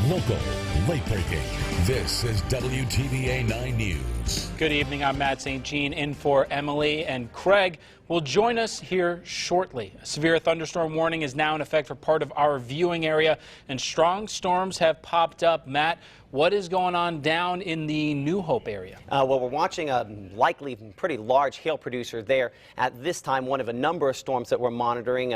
Local, late breaking. This is WTVA 9 News. Good evening. I'm Matt St. Jean in for Emily, and Craig will join us here shortly. A severe thunderstorm warning is now in effect for part of our viewing area, and strong storms have popped up. Matt, what is going on down in the New Hope area? Well, we're watching a likely pretty large hail producer there at this time, one of a number of storms that we're monitoring.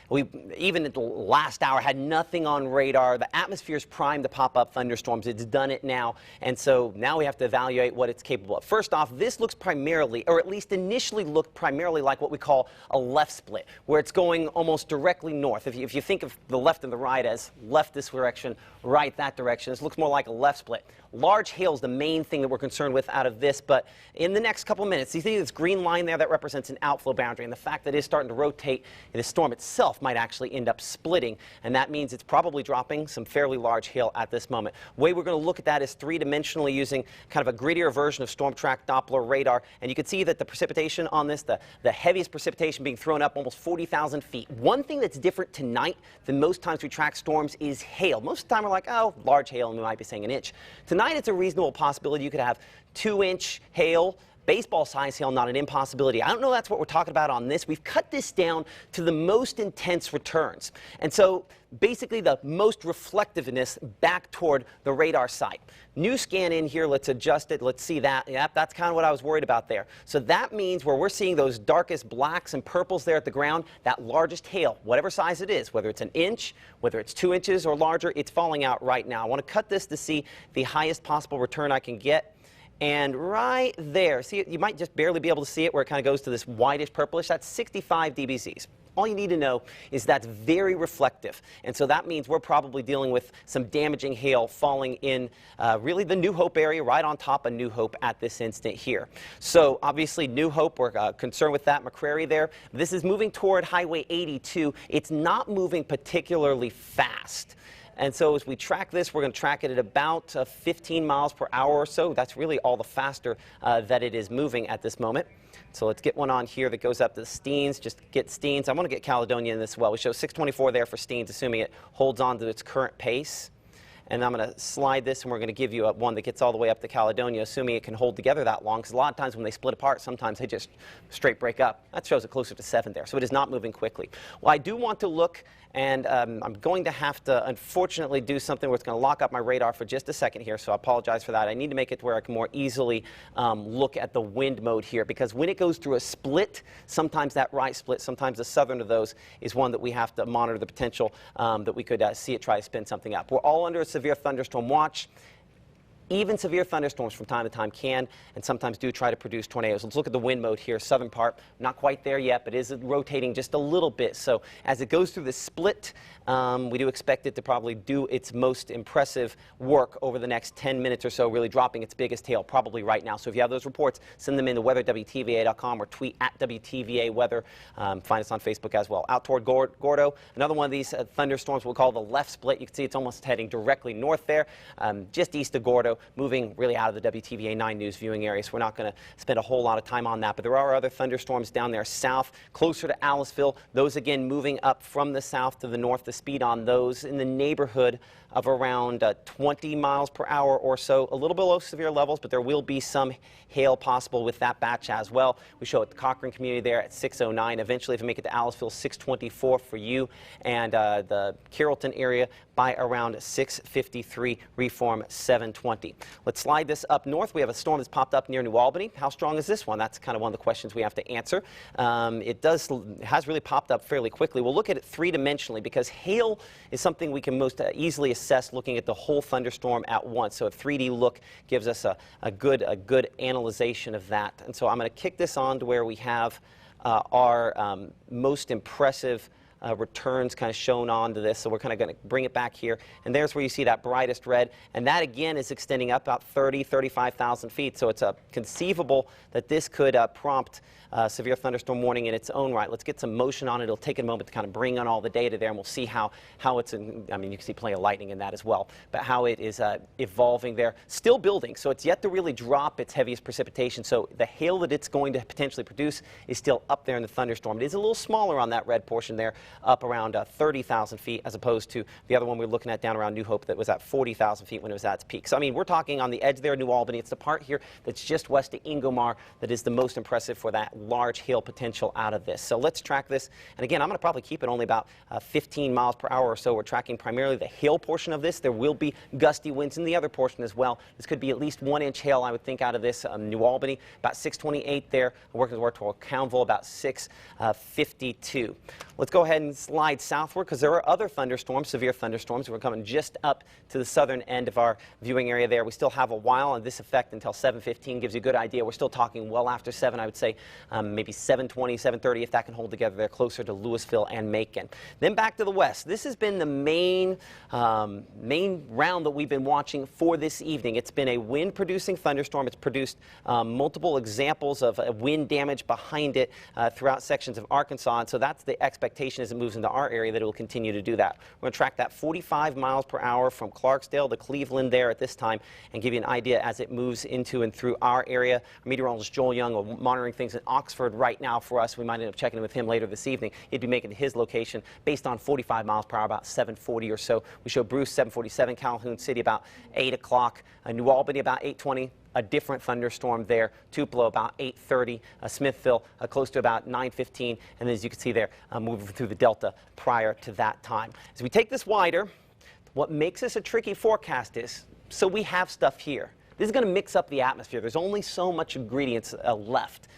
We, even at the last hour, had nothing on radar. The atmosphere is primed to pop up thunderstorms. It's done it now, and so now we have to evaluate what it's capable of. First off, this looks primarily, or at least initially looked primarily like what we call a left split, where it's going almost directly north. If you think of the left and the right as left this direction, right that direction, this looks more like a left split. Large hail is the main thing that we're concerned with out of this, but in the next couple minutes, you see this green line there that represents an outflow boundary, and the fact that it is starting to rotate, the storm itself might actually end up splitting, and that means it's probably dropping some fairly large hail at this moment. The way we're going to look at that is three-dimensionally using kind of a grittier version of storm track Doppler radar, and you can see that the precipitation on this, the heaviest precipitation being thrown up almost 40,000 feet. One thing that's different tonight than most times we track storms is hail. Most of the time we're like, oh, large hail, and we might be saying an inch. Tonight it's a reasonable possibility you could have 2-inch hail. Baseball-size hail, not an impossibility. I don't know that's what we're talking about on this. We've cut this down to the most intense returns. And so basically the most reflectiveness back toward the radar site. New scan in here, let's adjust it, let's see that. Yep, that's kind of what I was worried about there. So that means where we're seeing those darkest blacks and purples there at the ground, that largest hail, whatever size it is, whether it's an inch, whether it's 2 inches or larger, it's falling out right now. I want to cut this to see the highest possible return I can get. And right there, see, you might just barely be able to see it where it kind of goes to this whitish purplish. That's 65 dBz's. All you need to know is that's very reflective. And so that means we're probably dealing with some damaging hail falling in really the New Hope area, right on top of New Hope at this instant here. So obviously New Hope, we're concerned with that McCrary there. This is moving toward Highway 82. It's not moving particularly fast. And so as we track this, we're going to track it at about 15 miles per hour or so. That's really all the faster that it is moving at this moment. So let's get one on here that goes up to Steens. Just get Steens. I want to get Caledonia in this as well. We show 624 there for Steens, assuming it holds on to its current pace. And I'm going to slide this, and we're going to give you one that gets all the way up to Caledonia, assuming it can hold together that long, because a lot of times when they split apart, sometimes they just straight break up. That shows it closer to 7 there, so it is not moving quickly. Well, I do want to look, and I'm going to have to, unfortunately, do something where it's going to lock up my radar for just a second here, so I apologize for that. I need to make it to where I can more easily look at the wind mode here, because when it goes through a split, sometimes that right split, sometimes the southern of those is one that we have to monitor the potential that we could see it try to spin something up. We're all under a severe thunderstorm watch. Even severe thunderstorms from time to time can and sometimes do try to produce tornadoes. Let's look at the wind mode here. Southern part, not quite there yet, but is rotating just a little bit. So as it goes through the split, we do expect it to probably do its most impressive work over the next 10 minutes or so, really dropping its biggest tail probably right now. So if you have those reports, send them in to weather@WTVA.com or tweet at WTVA Weather. Find us on Facebook as well. Out toward Gordo, another one of these thunderstorms we'll call the left split. You can see it's almost heading directly north there, just east of Gordo, moving really out of the WTVA 9 News viewing area, so we're not going to spend a whole lot of time on that. But there are other thunderstorms down there south, closer to Aliceville. Those, again, moving up from the south to the north. The speed on those in the neighborhood of around 20 miles per hour or so, a little below severe levels, but there will be some hail possible with that batch as well. We show it the Cochrane community there at 609. Eventually, if we make it to Aliceville, 624 for you, and the Carrollton area by around 653, Reform 720. Let's slide this up north. We have a storm that's popped up near New Albany. How strong is this one? That's kind of one of the questions we have to answer. It has really popped up fairly quickly. We'll look at it three-dimensionally because hail is something we can most easily assess looking at the whole thunderstorm at once. So a 3D look gives us a good analyzation of that. And so I'm going to kick this on to where we have our most impressive returns kind of shown onto this. So we're kind of going to bring it back here. And there's where you see that brightest red. And that, again, is extending up about 35,000 feet. So it's conceivable that this could prompt severe thunderstorm warning in its own right. Let's get some motion on it. It'll take a moment to kind of bring on all the data there, and we'll see how it's, I mean, you can see plenty of lightning in that as well, but how it is evolving there. Still building, so it's yet to really drop its heaviest precipitation. So the hail that it's going to potentially produce is still up there in the thunderstorm. It is a little smaller on that red portion there, up around 30,000 feet, as opposed to the other one we were looking at down around New Hope that was at 40,000 feet when it was at its peak. So, I mean, we're talking on the edge there, New Albany. It's the part here that's just west of Ingomar that is the most impressive for that large hail potential out of this. So let's track this. And again, I'm going to probably keep it only about 15 miles per hour or so. We're tracking primarily the hail portion of this. There will be gusty winds in the other portion as well. This could be at least 1-inch hail, I would think, out of this. New Albany, about 628 there. Working toward Cownville, about 652. Let's go ahead and slide southward because there are other thunderstorms, severe thunderstorms. We're coming just up to the southern end of our viewing area there. We still have a while on this effect until 7:15. Gives you a good idea. We're still talking well after 7, I would say, maybe 7:20, 7:30, if that can hold together there, closer to Louisville and Macon. Then back to the west. This has been the main round that we've been watching for this evening. It's been a wind-producing thunderstorm. It's produced multiple examples of wind damage behind it throughout sections of Arkansas, and so that's the expectation as it moves into our area that it will continue to do that. We're going to track that 45 miles per hour from Clarksdale to Cleveland there at this time and give you an idea as it moves into and through our area. Our meteorologist Joel Young is monitoring things in Oxford right now for us. We might end up checking in with him later this evening. He'd be making his location based on 45 miles per hour, about 7:40 or so. We show Bruce 7:47, Calhoun City about 8 o'clock, New Albany about 8:20. A different thunderstorm there, Tupelo about 8:30, Smithville close to about 9:15, and as you can see there, moving through the Delta prior to that time. As we take this wider, what makes this a tricky forecast is, so we have stuff here. This is going to mix up the atmosphere. There's only so much ingredients left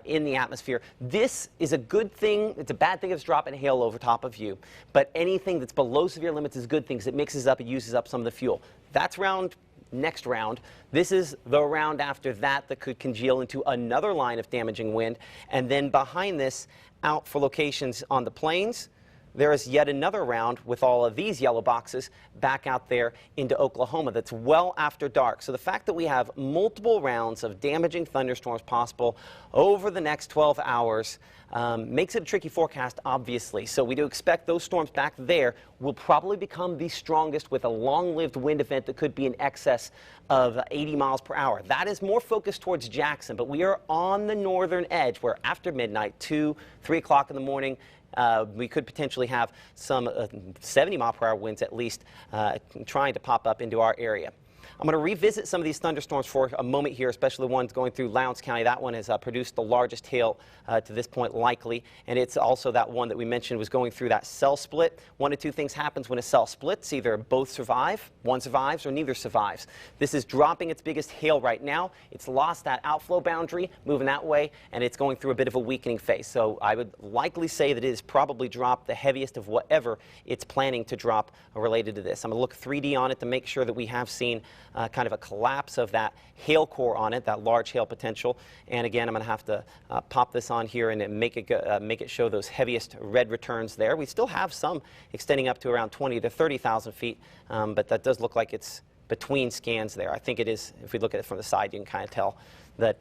in the atmosphere. This is a good thing. It's a bad thing if it's dropping hail over top of you, but anything that's below severe limits is good things. It mixes up, it uses up some of the fuel. That's next round. This is the round after that that could congeal into another line of damaging wind. And then behind this, out for locations on the plains, there is yet another round with all of these yellow boxes back out there into Oklahoma that's well after dark. So the fact that we have multiple rounds of damaging thunderstorms possible over the next 12 hours makes it a tricky forecast, obviously. So we do expect those storms back there will probably become the strongest with a long-lived wind event that could be in excess of 80 miles per hour. That is more focused towards Jackson, but we are on the northern edge where after midnight, 2, 3 o'clock in the morning, we could potentially have some 70-mile-per-hour winds at least trying to pop up into our area. I'm going to revisit some of these thunderstorms for a moment here, especially the ones going through Lowndes County. That one has produced the largest hail to this point likely, and it's also that one that we mentioned was going through that cell split. One of two things happens when a cell splits. Either both survive, one survives, or neither survives. This is dropping its biggest hail right now. It's lost that outflow boundary, moving that way, and it's going through a bit of a weakening phase. So I would likely say that it has probably dropped the heaviest of whatever it's planning to drop related to this. I'm going to look 3D on it to make sure that we have seen kind of a collapse of that hail core on it, that large hail potential. And again, I'm going to have to pop this on here and make it show those heaviest red returns there. We still have some extending up to around 20 to 30,000 feet, but that does look like it's between scans there. I think it is, if we look at it from the side, you can kind of tell that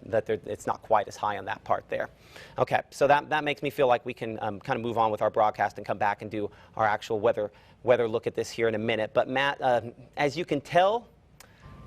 it's not quite as high on that part there. Okay, so that makes me feel like we can kind of move on with our broadcast and come back and do our actual weather look at this here in a minute. But Matt, as you can tell,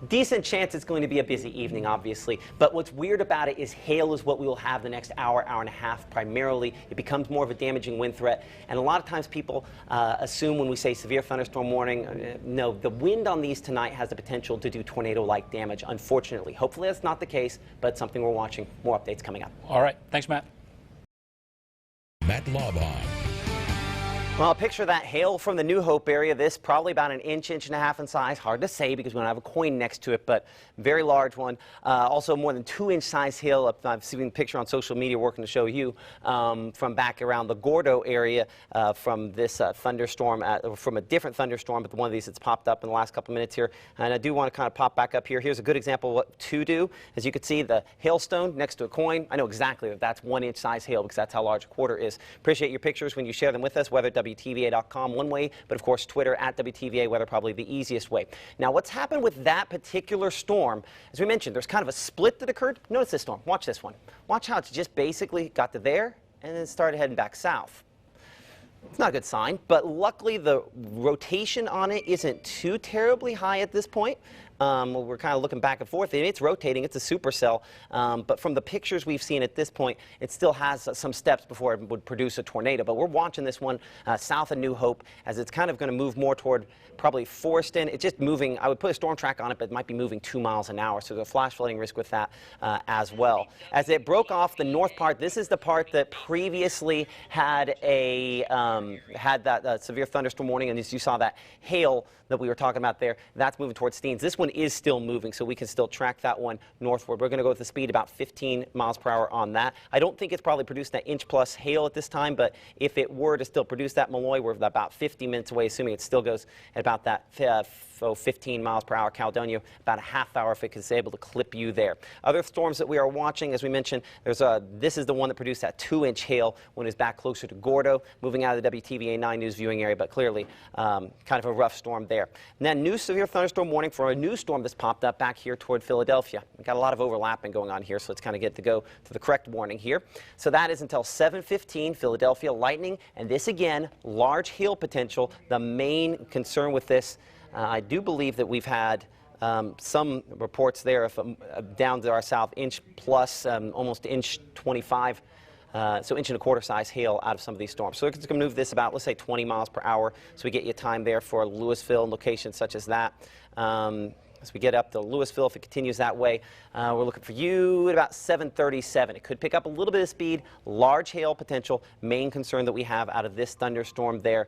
decent chance it's going to be a busy evening, obviously. But what's weird about it is hail is what we will have the next hour, hour and a half primarily. It becomes more of a damaging wind threat. And a lot of times people assume when we say severe thunderstorm warning, no, the wind on these tonight has the potential to do tornado-like damage, unfortunately. Hopefully that's not the case, but something we're watching. More updates coming up. All right. Thanks, Matt. Matt Laubhan. Well, picture that hail from the New Hope area. This probably about an inch, inch and a half in size. Hard to say because we don't have a coin next to it, but very large one. Also more than 2-inch size hail. I've seen a picture on social media working to show you from back around the Gordo area from this thunderstorm, from a different thunderstorm, but one of these that's popped up in the last couple of minutes here. And I do want to kind of pop back up here. Here's a good example of what to do. As you can see, the hailstone next to a coin. I know exactly that that's 1-inch size hail because that's how large a quarter is. Appreciate your pictures when you share them with us, whether WTVA.com one way, but of course Twitter at WTVA weather probably the easiest way. Now what's happened with that particular storm, as we mentioned, there's kind of a split that occurred. Notice this storm. Watch this one. Watch how it's just basically got to there and then started heading back south. It's not a good sign, but luckily the rotation on it isn't too terribly high at this point. We're kind of looking back and forth, and it's rotating. It's a supercell, but from the pictures we've seen at this point, it still has some steps before it would produce a tornado. But we're watching this one south of New Hope as it's kind of going to move more toward probably Forston. It's just moving. I would put a storm track on it, but it might be moving 2 miles an hour, so there's a flash flooding risk with that as well. As it broke off the north part, this is the part that previously had that severe thunderstorm warning, and as you saw that hail that we were talking about there, that's moving towards Steens. This one is still moving, so we can still track that one northward. We're going to go with the speed about 15 miles per hour on that. I don't think it's probably produced that inch-plus hail at this time, but if it were to still produce that, Malloy, we're about 50 minutes away, assuming it still goes at about that 15 miles per hour. Caledonia, about a half hour if it is able to clip you there. Other storms that we are watching, as we mentioned, this is the one that produced that 2-inch hail when it's back closer to Gordo, moving out of the WTVA 9 News viewing area, but clearly kind of a rough storm there. And then new severe thunderstorm warning for a new storm that's popped up back here toward Philadelphia. We've got a lot of overlapping going on here, so let's kind of get to go to the correct warning here. So that is until 7:15, Philadelphia lightning, and this again, large hail potential. The main concern with this, I do believe that we've had some reports there of down to our south, inch plus, almost inch 25. So inch and a quarter size hail out of some of these storms. So it's going to move this about, let's say, 20 miles per hour. So we get you time there for Louisville and locations such as that. As we get up to Louisville, if it continues that way, we're looking for you at about 7:37. It could pick up a little bit of speed, large hail potential. Main concern that we have out of this thunderstorm there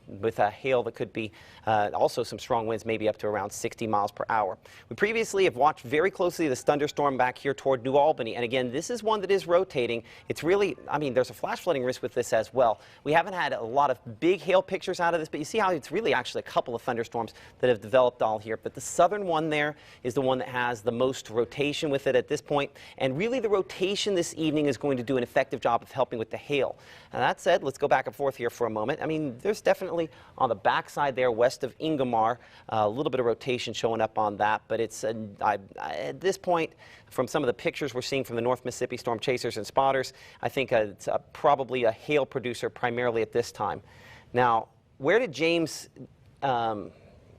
with a hail that could be also some strong winds, maybe up to around 60 miles per hour. We previously have watched very closely this thunderstorm back here toward New Albany. And again, this is one that is rotating. It's really, I mean, there's a flash flooding risk with this as well. We haven't had a lot of big hail pictures out of this, but you see how it's really actually a couple of thunderstorms that have developed all here. But the southern one there is the one that has the most rotation with it at this point, and really the rotation this evening is going to do an effective job of helping with the hail. And that said, let's go back and forth here for a moment. I mean, there's definitely on the backside there west of Ingomar a little bit of rotation showing up on that, but it's at this point, from some of the pictures we're seeing from the North Mississippi storm chasers and spotters, I think it's probably a hail producer primarily at this time. Now, where did James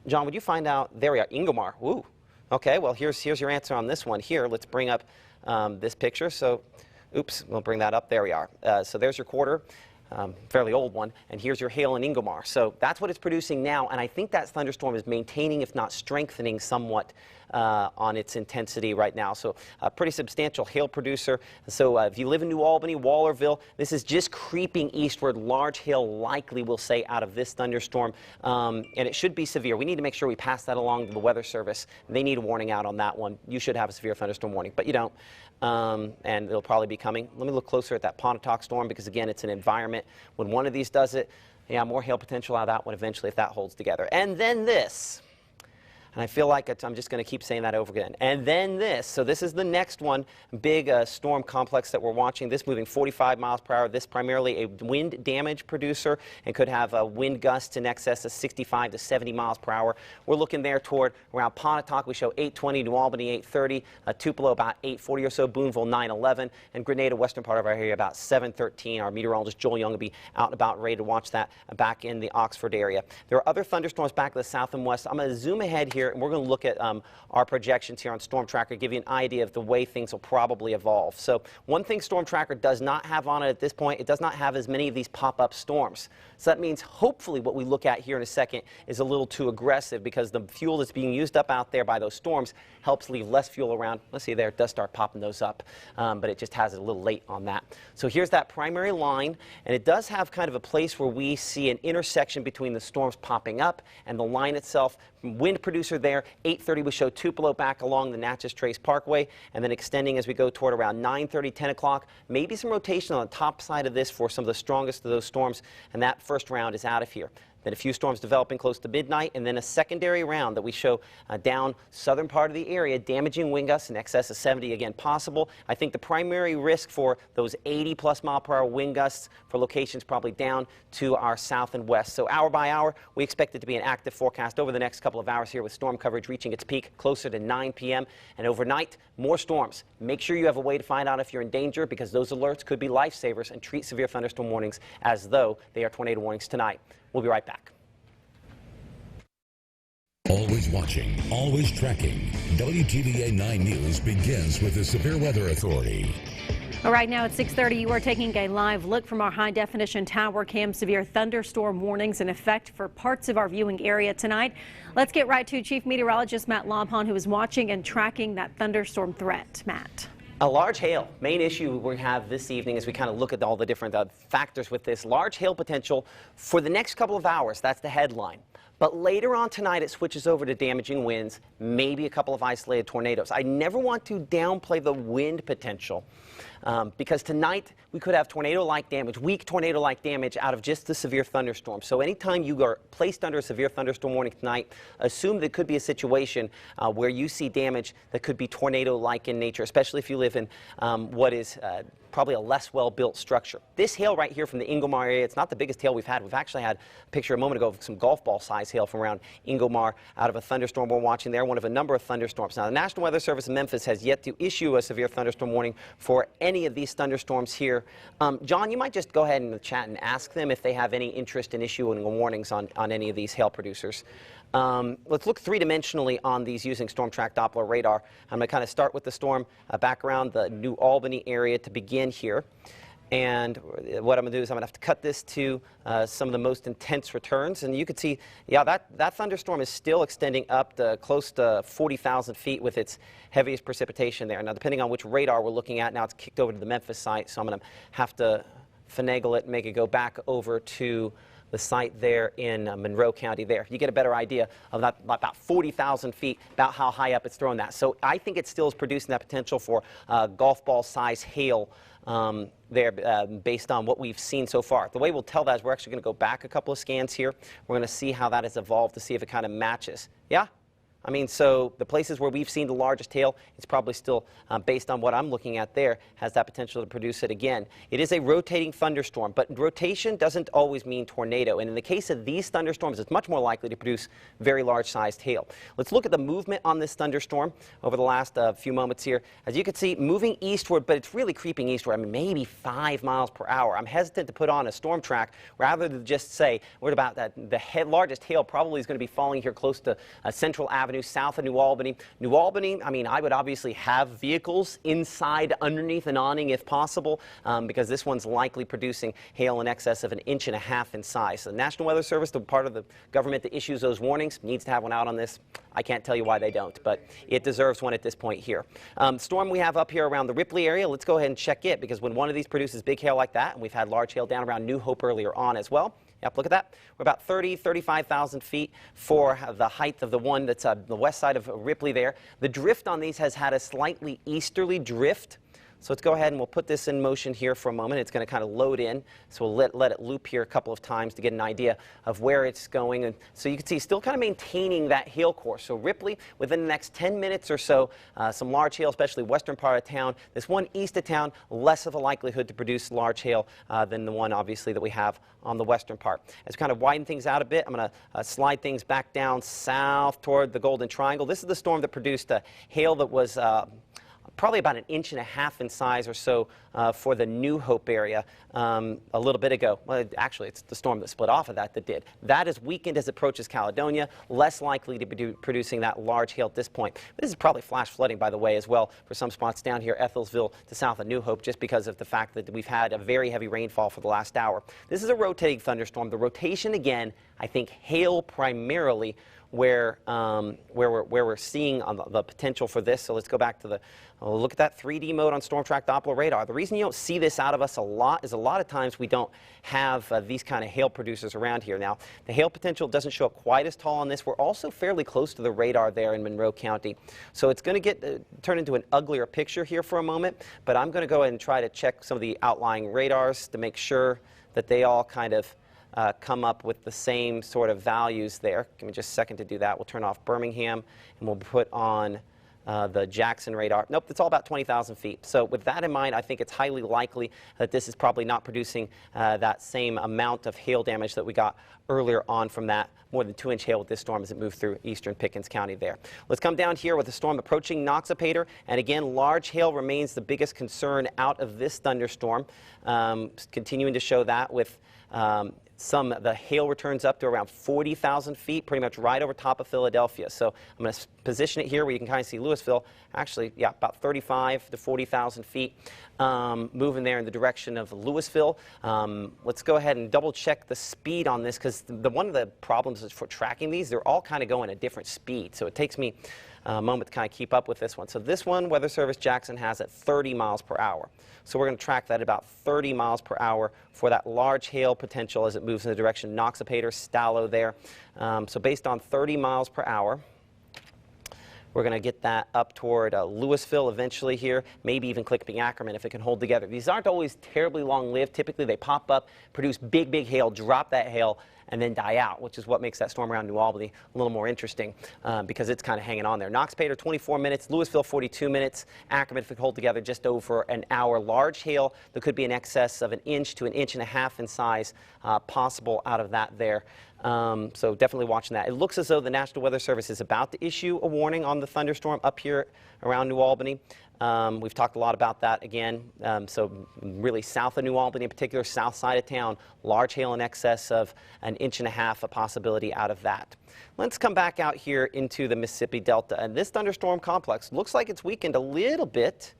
John, would you find out? There we are, Ingomar. Woo. Okay, well, here's your answer on this one here. Let's bring up this picture. So, oops, we'll bring that up. There we are. So there's your quarter, fairly old one, and here's your hail in Ingomar. So that's what it's producing now, and I think that thunderstorm is maintaining, if not strengthening, somewhat on its intensity right now. So a pretty substantial hail producer. So if you live in New Albany, Wallerville, this is just creeping eastward. Large hail likely, we'll say, out of this thunderstorm, and it should be severe. We need to make sure we pass that along to the Weather Service. They need a warning out on that one. You should have a severe thunderstorm warning, but you don't, and it'll probably be coming. Let me look closer at that Pontotoc storm, because again, it's an environment. When one of these does it, yeah, more hail potential out of that one eventually if that holds together. And then this. And I feel like I'm just going to keep saying that over again. And then this. So this is the next one, big storm complex that we're watching. This moving 45 miles per hour. This primarily a wind damage producer and could have wind gusts in excess of 65 to 70 miles per hour. We're looking there toward around Pontotoc. We show 820, New Albany 830, Tupelo about 840 or so, Boonville 911, and Grenada, western part of our area, about 713. Our meteorologist Joel Young will be out and about ready to watch that back in the Oxford area. There are other thunderstorms back to the south and west. I'm going to zoom ahead here, and we're going to look at our projections here on Storm Tracker, give you an idea of the way things will probably evolve. So one thing Storm Tracker does not have on it at this point, it does not have as many of these pop-up storms. So that means hopefully what we look at here in a second is a little too aggressive, because the fuel that's being used up out there by those storms helps leave less fuel around. Let's see there, it does start popping those up, but it just has it a little late on that. So here's that primary line, and it does have kind of a place where we see an intersection between the storms popping up and the line itself. Wind producer there, 8:30 we show Tupelo back along the Natchez Trace Parkway, and then extending as we go toward around 9:30, 10 o'clock. Maybe some rotation on the top side of this for some of the strongest of those storms, and that first round is out of here. Then a few storms developing close to midnight, and then a secondary round that we show down southern part of the area, damaging wind gusts in excess of 70 again possible. I think the primary risk for those 80+ mile per hour wind gusts for locations probably down to our south and west. So hour by hour, we expect it to be an active forecast over the next couple of hours here, with storm coverage reaching its peak closer to 9 p.m. And overnight, more storms. Make sure you have a way to find out if you're in danger, because those alerts could be lifesavers, and treat severe thunderstorm warnings as though they are tornado warnings tonight. We'll be right back. Always watching, always tracking. WTVA 9 News begins with the Severe Weather Authority. Right now at 6:30, you are taking a live look from our high-definition tower cam. Severe thunderstorm warnings in effect for parts of our viewing area tonight. Let's get right to Chief Meteorologist Matt Laubhan, who is watching and tracking that thunderstorm threat. Matt. A large hail. Main issue we have this evening as we kind of look at all the different factors with this. Large hail potential for the next couple of hours. That's the headline. But later on tonight, it switches over to damaging winds, maybe a couple of isolated tornadoes. I never want to downplay the wind potential because tonight we could have tornado-like damage, weak tornado-like damage out of just the severe thunderstorm. So anytime you are placed under a severe thunderstorm warning tonight, assume there could be a situation where you see damage that could be tornado-like in nature, especially if you live in what is probably a less well-built structure. This hail right here from the Ingomar area, it's not the biggest hail we've had. We've actually had a picture a moment ago of some golf ball size hail from around Ingomar out of a thunderstorm we're watching there, one of a number of thunderstorms. Now, the National Weather Service in Memphis has yet to issue a severe thunderstorm warning for any of these thunderstorms here. John, you might just go ahead in the chat and ask them if they have any interest in issuing warnings on any of these hail producers. Let's look three-dimensionally on these using storm track Doppler radar. I'm going to kind of start with the storm back around the New Albany area to begin here. And what I'm going to do is I'm going to have to cut this to some of the most intense returns. And you can see, yeah, that thunderstorm is still extending up to close to 40,000 feet with its heaviest precipitation there. Now, depending on which radar we're looking at, now it's kicked over to the Memphis site, so I'm going to have to finagle it and make it go back over to the site there in Monroe County there. You get a better idea of that, about 40,000 feet, about how high up it's thrown that. So I think it still is producing that potential for golf ball size hail there based on what we've seen so far. The way we'll tell that is we're actually going to go back a couple of scans here. We're going to see how that has evolved to see if it kind of matches. Yeah? I mean, so the places where we've seen the largest hail, it's probably still, based on what I'm looking at there, has that potential to produce it again. It is a rotating thunderstorm, but rotation doesn't always mean tornado. And in the case of these thunderstorms, it's much more likely to produce very large-sized hail. Let's look at the movement on this thunderstorm over the last few moments here. As you can see, moving eastward, but it's really creeping eastward. I mean, maybe 5 miles per hour. I'm hesitant to put on a storm track rather than just say, what about that? The largest hail probably is going to be falling here close to Central Avenue, south of New Albany. New Albany, I mean, I would obviously have vehicles inside underneath an awning if possible, because this one's likely producing hail in excess of 1.5 inches in size. So the National Weather Service, the part of the government that issues those warnings, needs to have one out on this. I can't tell you why they don't, but it deserves one at this point here. Storm we have up here around the Ripley area, let's go ahead and check it, because when one of these produces big hail like that, and we've had large hail down around New Hope earlier on as well. Yep, look at that. We're about 35,000 feet for the height of the one that's the west side of Ripley there. The drift on these has had a slightly easterly drift. So let's go ahead and we'll put this in motion here for a moment. It's going to kind of load in. So we'll let it loop here a couple of times to get an idea of where it's going. And so you can see still kind of maintaining that hail course. So Ripley, within the next 10 minutes or so, some large hail, especially western part of town. This one east of town, less of a likelihood to produce large hail than the one, obviously, that we have on the western part. As we kind of widen things out a bit, I'm going to slide things back down south toward the Golden Triangle. This is the storm that produced hail that was probably about 1.5 inches in size or so for the New Hope area a little bit ago. Well, actually, it's the storm that split off of that did. That is weakened as it approaches Caledonia, less likely to be producing that large hail at this point. But this is probably flash flooding, by the way, as well for some spots down here, Ethelsville to south of New Hope, just because of the fact that we've had a very heavy rainfall for the last hour. This is a rotating thunderstorm. The rotation, again, I think hail primarily where we're seeing the potential for this. So let's go back to look at that 3D mode on Storm Track Doppler radar. The reason you don't see this out of us a lot is a lot of times we don't have these kind of hail producers around here. Now, the hail potential doesn't show up quite as tall on this. We're also fairly close to the radar there in Monroe County. So it's going to turn into an uglier picture here for a moment, but I'm going to go ahead and try to check some of the outlying radars to make sure that they all kind of come up with the same sort of values there. Give me just a second to do that. We'll turn off Birmingham and we'll put on the Jackson radar. Nope, it's all about 20,000 feet. So with that in mind, I think it's highly likely that this is probably not producing that same amount of hail damage that we got earlier on from that more than 2-inch hail with this storm as it moved through eastern Pickens County there. Let's come down here with the storm approaching Noxapater, and again, large hail remains the biggest concern out of this thunderstorm. Continuing to show that with the hail returns up to around 40,000 feet, pretty much right over top of Philadelphia. So I'm going to position it here where you can kind of see Louisville. Actually, yeah, about 35 to 40,000 feet, moving there in the direction of Louisville. Let's go ahead and double check the speed on this, because one of the problems is for tracking these, they're all kind of going at different speeds. So it takes me a moment to kind of keep up with this one. So this one, Weather Service Jackson has at 30 miles per hour. So we're going to track that at about 30 miles per hour for that large hail potential as it moves in the direction of Noxapater, Stallo there. So based on 30 miles per hour, we're going to get that up toward Louisville eventually here, maybe even Clipping Ackerman if it can hold together. These aren't always terribly long-lived. Typically they pop up, produce big, big hail, drop that hail, and then die out, which is what makes that storm around New Albany a little more interesting because it's kind of hanging on there. Noxapater, 24 minutes. Louisville, 42 minutes. Ackerman, if it can hold together, just over an hour. Large hail that could be in excess of 1 inch to 1.5 inches in size possible out of that there. So definitely watching that. It looks as though the National Weather Service is about to issue a warning on the thunderstorm up here around New Albany. We've talked a lot about that again. So really south of New Albany in particular, south side of town, large hail in excess of 1.5 inches, a possibility out of that. Let's come back out here into the Mississippi Delta. And this thunderstorm complex looks like it's weakened a little bit.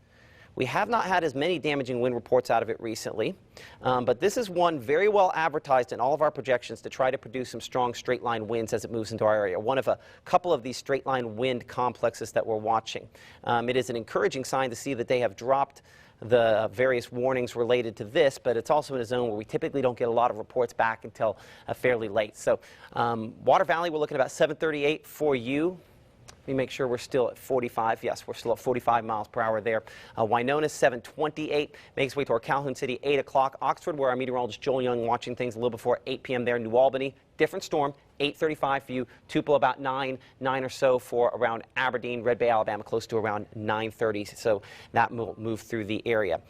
We have not had as many damaging wind reports out of it recently, but this is one very well advertised in all of our projections to try to produce some strong straight line winds as it moves into our area. One of a couple of these straight line wind complexes that we're watching. It is an encouraging sign to see that they have dropped the various warnings related to this, but it's also in a zone where we typically don't get a lot of reports back until fairly late. So Water Valley, we're looking at about 738 for you. Let me make sure we're still at 45. Yes, we're still at 45 miles per hour there. Winona, 728, makes its way toward Calhoun City, 8 o'clock. Oxford, where our meteorologist Joel Young watching things a little before 8 p.m. there. New Albany, different storm, 8:35 for you. Tupelo, about 9 or so for around Aberdeen. Red Bay, Alabama, close to around 9:30. So that will move through the area.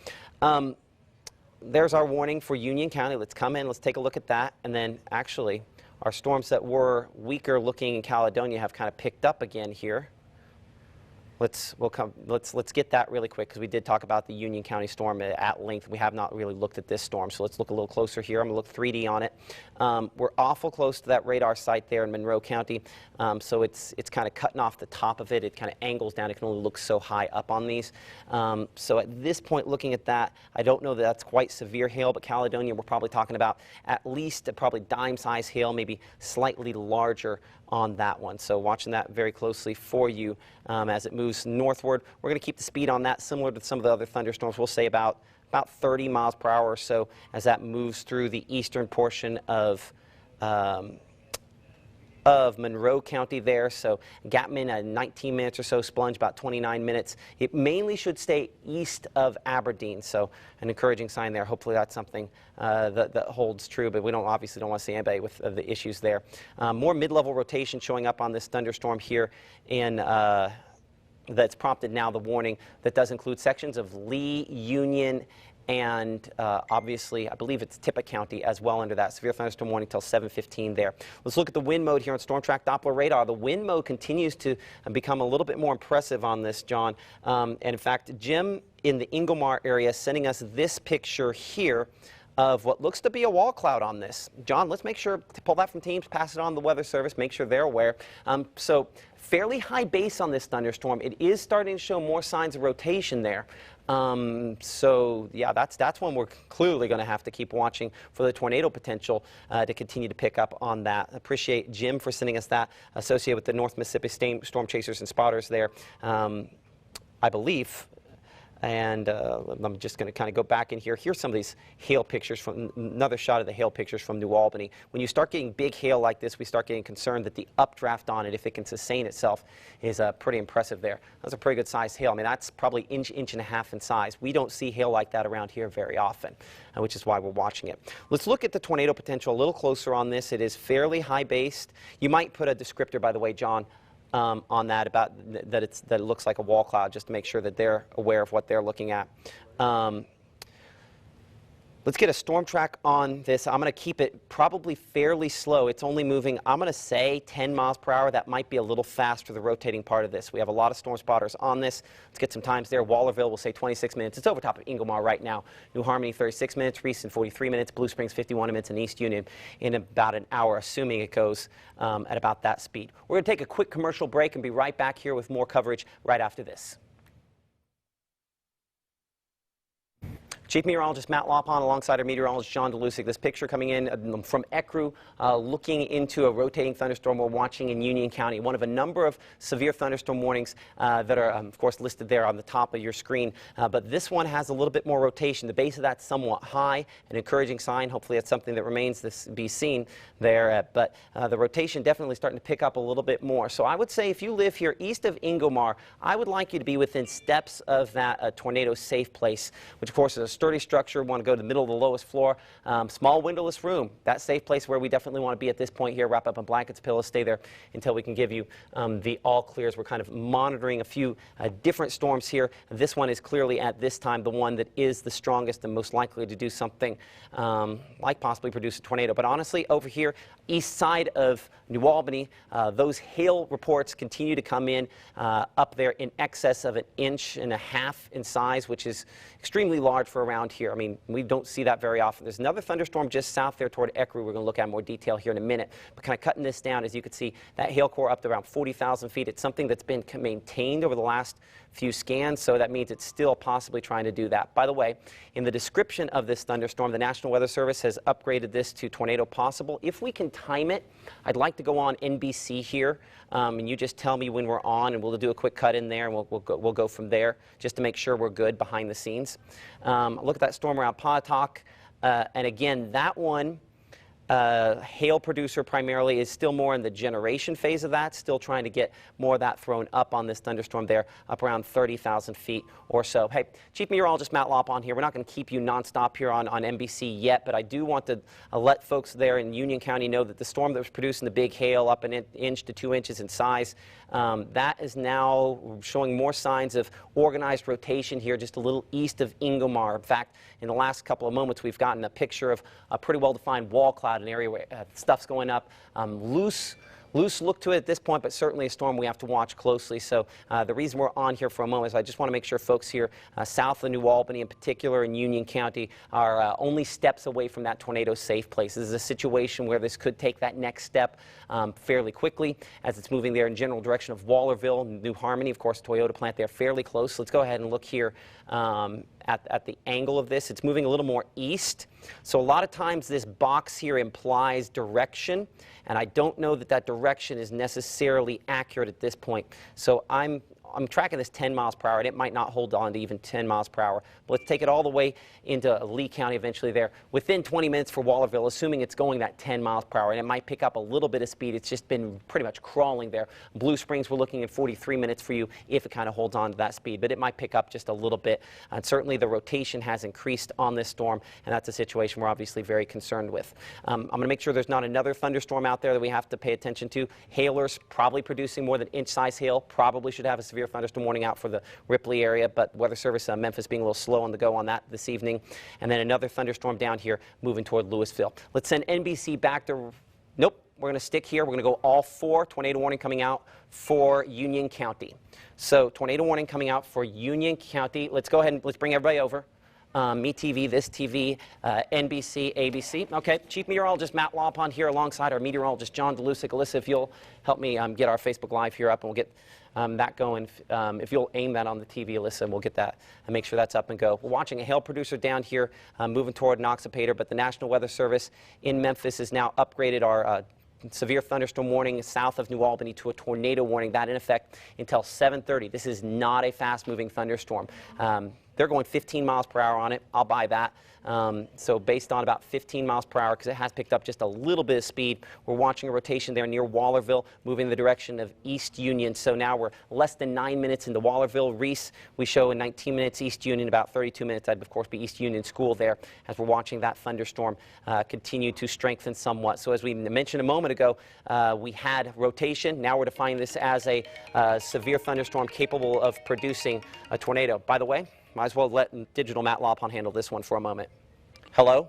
There's our warning for Union County. Let's come in. Let's take a look at that. And then actually, our storms that were weaker looking in Caledonia have kind of picked up again here. Let's get that really quick because we did talk about the Union County storm at length. We have not really looked at this storm, so let's look a little closer here. I'm going to look 3D on it. We're awful close to that radar site there in Monroe County, so it's kind of cutting off the top of it. It kind of angles down. It can only look so high up on these. So at this point, looking at that, I don't know that that's quite severe hail, but Caledonia, we're probably talking about at least probably dime-size hail, maybe slightly larger on that one. So watching that very closely for you as it moves northward. We're going to keep the speed on that similar to some of the other thunderstorms. We'll say about 30 miles per hour or so as that moves through the eastern portion of Monroe County there. So Gapman, 19 minutes or so. Splunge, about 29 minutes. It mainly should stay east of Aberdeen. So an encouraging sign there. Hopefully that's something that holds true, but we obviously don't want to see anybody with the issues there. More mid-level rotation showing up on this thunderstorm here in that's prompted now the warning that does include sections of Lee, Union, and obviously, I believe it's Tippah County as well under that severe thunderstorm warning until 7:15 there. Let's look at the wind mode here on Storm Track Doppler radar. The wind mode continues to become a little bit more impressive on this, John. And in fact, Jim in the Ingomar area sending us this picture here of what looks to be a wall cloud on this. John, let's make sure to pull that from teams, pass it on to the Weather Service, make sure they're aware. So fairly high base on this thunderstorm. It is starting to show more signs of rotation there. So yeah, that's one we're clearly going to have to keep watching for the tornado potential to continue to pick up on that. Appreciate Jim for sending us that associated with the North Mississippi Storm Chasers and Spotters there, I believe. And I'm just going to kind of go back in here. Here's some of these hail pictures from another shot of the hail pictures from New Albany. When you start getting big hail like this, we start getting concerned that the updraft on it, if it can sustain itself, is pretty impressive there. That's a pretty good sized hail. I mean, that's probably inch and a half in size. We don't see hail like that around here very often, which is why we're watching it. Let's look at the tornado potential a little closer on this. It is fairly high based. You might put a descriptor, by the way, John, on that about that it looks like a wall cloud, just to make sure that they're aware of what they're looking at. Let's Let's get a storm track on this. I'm going to keep it probably fairly slow. It's only moving, I'm going to say 10 miles per hour. That might be a little fast for the rotating part of this. We have a lot of storm spotters on this. Let's get some times there. Wallerville will say 26 minutes. It's over top of Ingomar right now. New Harmony 36 minutes, Reese 43 minutes, Blue Springs 51 minutes, and East Union in about an hour, assuming it goes at about that speed. We're going to take a quick commercial break and be right back here with more coverage right after this. Chief Meteorologist Matt Laubhan alongside our meteorologist John Dolusic. This picture coming in from ECRU, looking into a rotating thunderstorm we're watching in Union County. One of a number of severe thunderstorm warnings that are, of course, listed there on the top of your screen. But this one has a little bit more rotation. The base of that's somewhat high, an encouraging sign. Hopefully it's something that remains to be seen there. But the rotation definitely starting to pick up a little bit more. So I would say if you live here east of Ingomar, I would like you to be within steps of that tornado safe place, which of course is a sturdy structure. Want to go to the middle of the lowest floor. Small windowless room. That safe place where we definitely want to be at this point here. Wrap up in blankets, pillows, stay there until we can give you the all clears. We're kind of monitoring a few different storms here. This one is clearly at this time the one that is the strongest and most likely to do something like possibly produce a tornado. But honestly, over here, east side of New Albany, those hail reports continue to come in up there in excess of 1.5 inches in size, which is extremely large for around here. I mean, we don't see that very often. There's another thunderstorm just south there toward ECRU. We're going to look at more detail here in a minute. But kind of cutting this down, as you can see, that hail core up to around 40,000 feet. It's something that's been maintained over the last few scans, so that means it's still possibly trying to do that. By the way, in the description of this thunderstorm, the National Weather Service has upgraded this to tornado possible. If we can time it, I'd like to go on NBC here, and you just tell me when we're on, and we'll do a quick cut in there, and we'll go from there, just to make sure we're good behind the scenes. Look at that storm around Pontotoc, and again, that one, hail producer primarily is still more in the generation phase of that, still trying to get more of that thrown up on this thunderstorm there, up around 30,000 feet or so. Hey, Chief Meteorologist Matt Laubhan here. We're not going to keep you nonstop here on NBC yet, but I do want to let folks there in Union County know that the storm that was producing the big hail up 1 inch to 2 inches in size, that is now showing more signs of organized rotation here just a little east of Ingomar. In fact, in the last couple of moments, we've gotten a picture of a pretty well-defined wall cloud, an area where stuff's going up. Loose look to it at this point, but certainly a storm we have to watch closely. So the reason we're on here for a moment is I just want to make sure folks here south of New Albany, in particular in Union County, are only steps away from that tornado safe place. This is a situation where this could take that next step fairly quickly as it's moving there in general direction of Wallerville, New Harmony. Of course, Toyota plant there fairly close. Let's go ahead and look here at the angle of this. It's moving a little more east. So a lot of times this box here implies direction, and I don't know that that direction is necessarily accurate at this point. So I'm tracking this 10 miles per hour, and it might not hold on to even 10 miles per hour. But let's take it all the way into Lee County eventually there. Within 20 minutes for Wallerville, assuming it's going that 10 miles per hour, and it might pick up a little bit of speed. It's just been pretty much crawling there. Blue Springs, we're looking at 43 minutes for you if it kind of holds on to that speed, but it might pick up just a little bit. And certainly the rotation has increased on this storm, and that's a situation we're obviously very concerned with. I'm going to make sure there's not another thunderstorm out there that we have to pay attention to. Hailers probably producing more than inch-size hail, probably should have a severe thunderstorm warning out for the Ripley area, but Weather Service Memphis being a little slow on the go on that this evening. And then another thunderstorm down here moving toward Louisville. Let's send NBC back to, nope, we're going to stick here. We're going to go all 4. Tornado warning coming out for Union County. So tornado warning coming out for Union County. Let's go ahead and let's bring everybody over. Me TV, This TV, NBC, ABC. Okay, Chief Meteorologist Matt Laubhan here alongside our meteorologist John Dolusic. Alyssa, if you'll help me get our Facebook Live here up, and we'll get that going. If you'll aim that on the TV, Alyssa, and we'll get that and make sure that's up and go. We're watching a hail producer down here moving toward Noxapater, but the National Weather Service in Memphis has now upgraded our severe thunderstorm warning south of New Albany to a tornado warning. That in effect until 7:30. This is not a fast-moving thunderstorm. They're going 15 miles per hour on it. I'll buy that. So based on about 15 miles per hour, because it has picked up just a little bit of speed. We're watching a rotation there near Wallerville, moving in the direction of East Union. So now we're less than 9 minutes into Wallerville. Reese, we show in 19 minutes. East Union, about 32 minutes. That'd, of course, be East Union School there as we're watching that thunderstorm continue to strengthen somewhat. So as we mentioned a moment ago, we had rotation. Now we're defining this as a severe thunderstorm capable of producing a tornado. By the way, might as well let digital Matt Laubhan handle this one for a moment. Hello?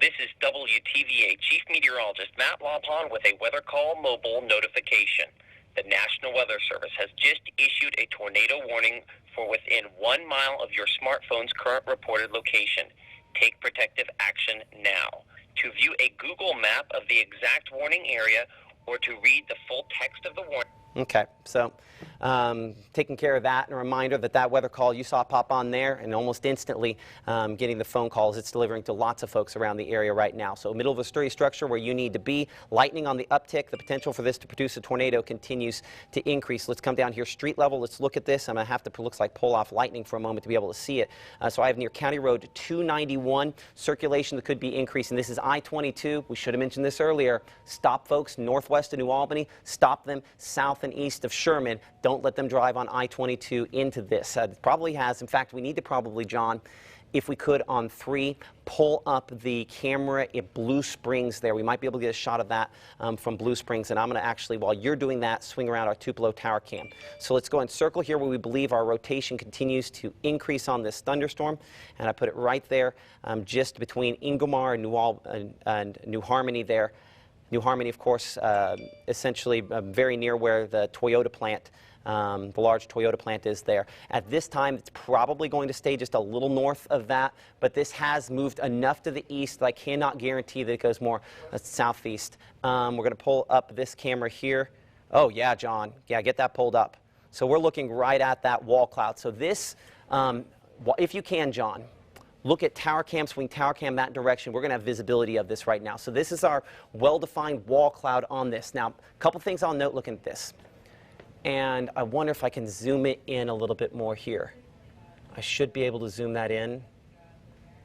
This is WTVA Chief Meteorologist Matt Laubhan with a Weather Call mobile notification. The National Weather Service has just issued a tornado warning for within 1 mile of your smartphone's current reported location. Take protective action now. To view a Google map of the exact warning area or to read the full text of the warning. Okay, so taking care of that, and a reminder that that weather call you saw pop on there, and almost instantly getting the phone calls it's delivering to lots of folks around the area right now. So middle of a sturdy structure where you need to be. Lightning on the uptick. The potential for this to produce a tornado continues to increase. Let's come down here street level. Let's look at this. I'm going to have to, looks like, pull off lightning for a moment to be able to see it. So I have near County Road 291 circulation that could be increasing. This is I-22. We should have mentioned this earlier. Stop folks northwest of New Albany. Stop them south and east of Sherman. Don't let them drive on I-22 into this. It probably has. In fact, we need to probably, John, if we could on 3, pull up the camera at Blue Springs there. We might be able to get a shot of that from Blue Springs. And I'm going to actually, while you're doing that, swing around our Tupelo tower cam. So let's go and circle here where we believe our rotation continues to increase on this thunderstorm. And I put it right there just between Ingomar and New Harmony there. New Harmony, of course, essentially very near where the Toyota plant, the large Toyota plant is there. At this time, it's probably going to stay just a little north of that, but this has moved enough to the east that I cannot guarantee that it goes more southeast. We're going to pull up this camera here. Oh, yeah, John. Yeah, get that pulled up. So we're looking right at that wall cloud. So this, if you can, John, look at tower cam, swing tower cam that direction. We're going to have visibility of this right now. So this is our well-defined wall cloud on this. Now, a couple things I'll note looking at this. And I wonder if I can zoom it in a little bit more here. I should be able to zoom that in.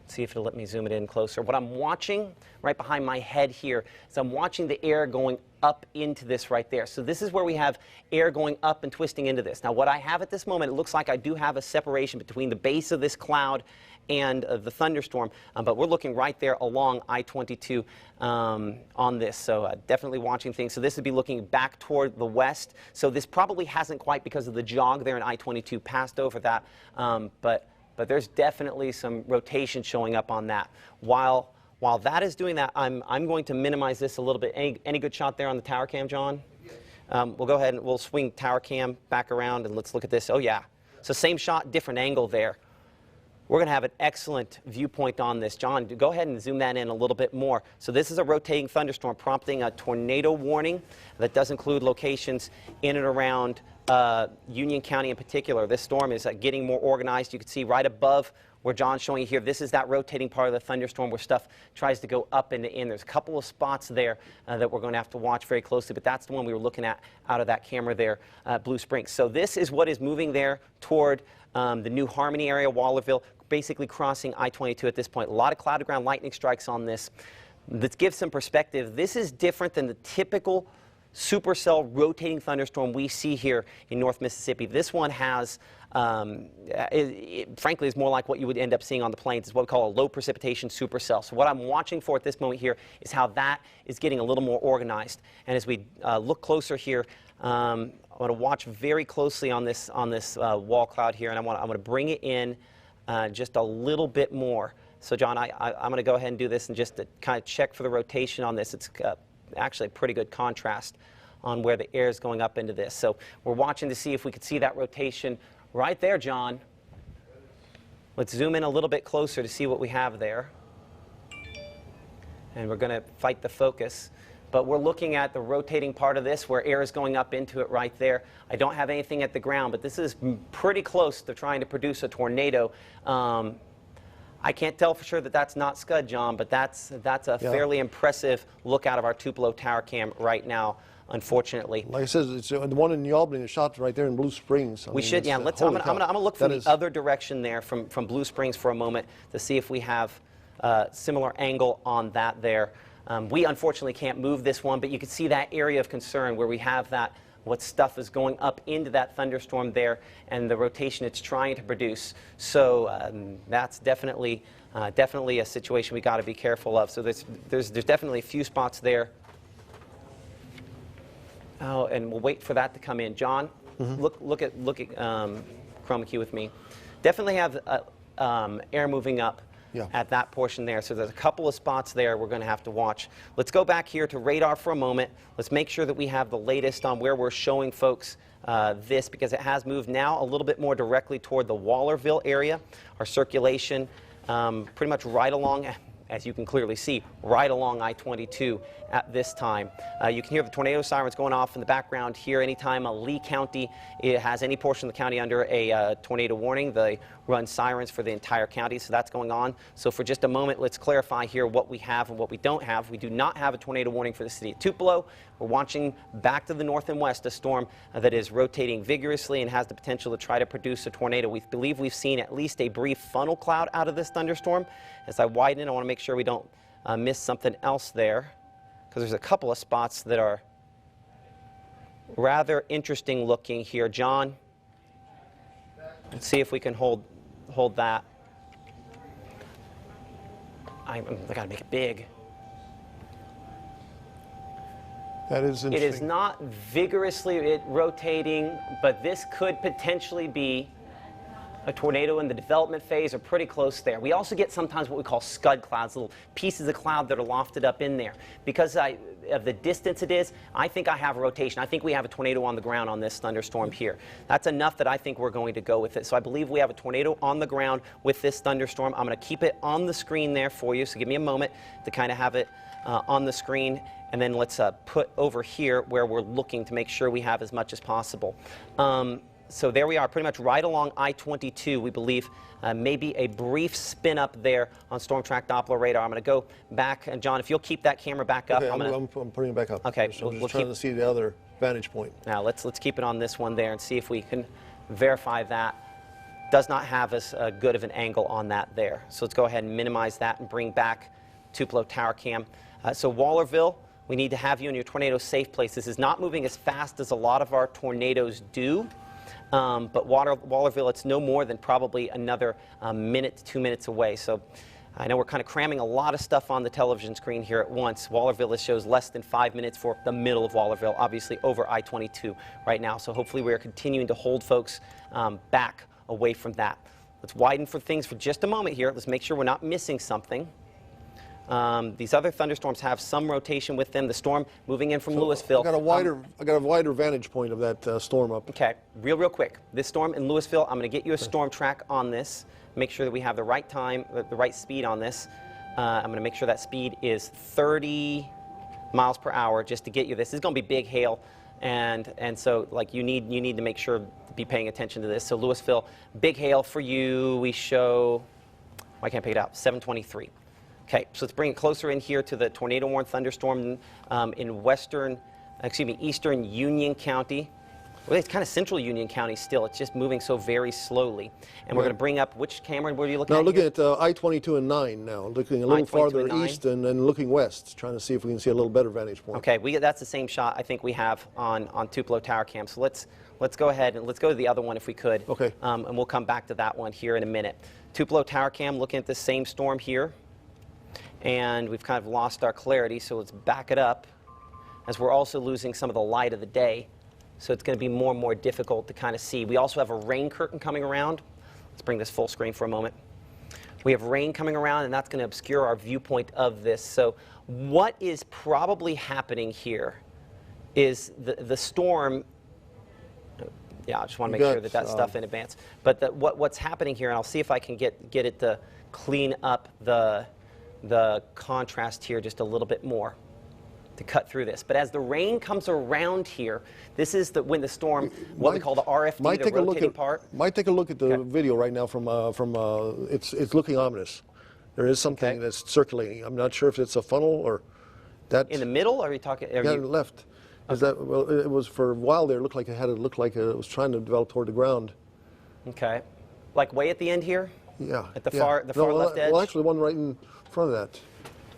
See if it'll let me zoom it in closer. What I'm watching right behind my head here is I'm watching the air going up into this right there. So this is where we have air going up and twisting into this. Now what I have at this moment, it looks like I do have a separation between the base of this cloud and the thunderstorm, but we're looking right there along I-22 on this, so definitely watching things. So this would be looking back toward the west. So this probably hasn't quite, because of the jog there in I-22, passed over that, but there's definitely some rotation showing up on that. While that is doing that, I'm going to minimize this a little bit. Any good shot there on the tower cam, John? We'll go ahead and we'll swing tower cam back around and let's look at this. Oh yeah, so same shot, different angle there. We're going to have an excellent viewpoint on this. John, go ahead and zoom that in a little bit more. So this is a rotating thunderstorm prompting a tornado warning that does include locations in and around Union County in particular. This storm is getting more organized. You can see right above where John's showing you here, this is that rotating part of the thunderstorm where stuff tries to go up and in. There's a couple of spots there that we're going to have to watch very closely, but that's the one we were looking at out of that camera there, Blue Springs. So this is what is moving there toward the New Harmony area, Wallerville, basically crossing I-22 at this point. A lot of cloud-to-ground lightning strikes on this. Let's give some perspective. This is different than the typical supercell rotating thunderstorm we see here in North Mississippi. This one has, frankly, is more like what you would end up seeing on the plains. It's what we call a low precipitation supercell. So what I'm watching for at this moment here is how that is getting a little more organized. And as we look closer here, I want to watch very closely on this wall cloud here, and I want to bring it in just a little bit more. So John, I'm going to go ahead and do this and just to kind of check for the rotation on this. It's actually a pretty good contrast on where the air is going up into this. So we're watching to see if we could see that rotation right there, John. Let's zoom in a little bit closer to see what we have there. And we're going to fight the focus. But we're looking at the rotating part of this where air is going up into it right there. I don't have anything at the ground, but this is pretty close to trying to produce a tornado. I can't tell for sure that that's not Scud, John, but that's a fairly impressive look out of our Tupelo tower cam right now, unfortunately. Like I said, it's the one in New Albany, the shot right there in Blue Springs. We should, yeah. I'm gonna look from the other direction there, from Blue Springs for a moment to see if we have similar angle on that there. We unfortunately can't move this one, but you can see that area of concern where we have that, what stuff is going up into that thunderstorm there and the rotation it's trying to produce. So that's definitely a situation we got to be careful of. So there's definitely a few spots there. Oh, and we'll wait for that to come in. John, look at chroma key with me. Definitely have air moving up at that portion there. So there's a couple of spots there we're going to have to watch. Let's go back here to radar for a moment. Let's make sure that we have the latest on where we're showing folks this, because it has moved now a little bit more directly toward the Wallerville area. Our circulation pretty much right along, as you can clearly see, right along I-22 at this time. You can hear the tornado sirens going off in the background here. Anytime Lee County has any portion of the county under a tornado warning, they run sirens for the entire county, so that's going on. So for just a moment, let's clarify here what we have and what we don't have. We do not have a tornado warning for the city of Tupelo. We're watching back to the north and west a storm that is rotating vigorously and has the potential to try to produce a tornado. We believe we've seen at least a brief funnel cloud out of this thunderstorm. As I widen it, I want to make sure we don't miss something else there, because there's a couple of spots that are rather interesting looking here. John, let's see if we can hold that. I got to make it big. That is interesting. It is not vigorously rotating, but this could potentially be a tornado in the development phase or pretty close there. We also get sometimes what we call scud clouds, little pieces of cloud that are lofted up in there. Because of the distance it is, I think I have a rotation. I think we have a tornado on the ground on this thunderstorm here. That's enough that I think we're going to go with it. So I believe we have a tornado on the ground with this thunderstorm. I'm going to keep it on the screen there for you, so give me a moment to kind of have it on the screen. And then let's put over here where we're looking to make sure we have as much as possible. So there we are, pretty much right along I-22, we believe. Maybe a brief spin up there on Storm Track Doppler radar. I'm going to go back, and John, if you'll keep that camera back up. Okay, I'm putting it back up. Okay, I'm just trying to see the other vantage point. Now let's keep it on this one there and see if we can verify that. Does not have as good of an angle on that there. So let's go ahead and minimize that and bring back Tupelo Tower Cam. So Wallerville, we need to have you in your tornado safe place. This is not moving as fast as a lot of our tornadoes do. But Wallerville, it's no more than probably another minute to 2 minutes away. So I know we're kind of cramming a lot of stuff on the television screen here at once. Wallerville shows less than 5 minutes for the middle of Wallerville, obviously over I-22 right now. So hopefully we're continuing to hold folks back away from that. Let's widen for things for just a moment here. Let's make sure we're not missing something. These other thunderstorms have some rotation with them. The storm moving in from Louisville. I got a wider vantage point of that storm up. Okay, real quick. This storm in Louisville, I'm going to get you a storm track on this. Make sure that we have the right time, the right speed on this. I'm going to make sure that speed is 30 miles per hour just to get you this. This is going to be big hail, and so like you need to make sure to be paying attention to this. So Louisville, big hail for you. We show, I can't pick it out, 723. Okay, so let's bring it closer in here to the tornado warned thunderstorm in eastern Union County. Well, it's kind of central Union County still. It's just moving so very slowly. And we're going to bring up, which camera were you looking at? Now looking at I-22 and 9 now, looking a little farther east and looking west, trying to see if we can see a little better vantage point. Okay, that's the same shot I think we have on Tupelo Tower Cam. So let's go ahead and let's go to the other one if we could. Okay. And we'll come back to that one here in a minute. Tupelo Tower Cam, looking at the same storm here. And we've kind of lost our clarity, so let's back it up, as we're also losing some of the light of the day. So it's going to be more and more difficult to kind of see. We also have a rain curtain coming around. Let's bring this full screen for a moment. We have rain coming around, and that's going to obscure our viewpoint of this. So what is probably happening here is the storm. Yeah, I just want to make sure that that's stuff in advance. But what's happening here, and I'll see if I can get it to clean up the contrast here just a little bit more to cut through this. But as the rain comes around here, this is when the storm, what we call the RFD, the rotating part. Might take a look at the video right now from it's looking ominous. There is something that's circulating. I'm not sure if it's a funnel or that. In the middle, or are you talking? Left. Is that, well, it was for a while there. It looked like it was trying to develop toward the ground. Okay, like way at the end here. Yeah. At the far left edge. Well, actually, one right in front of that.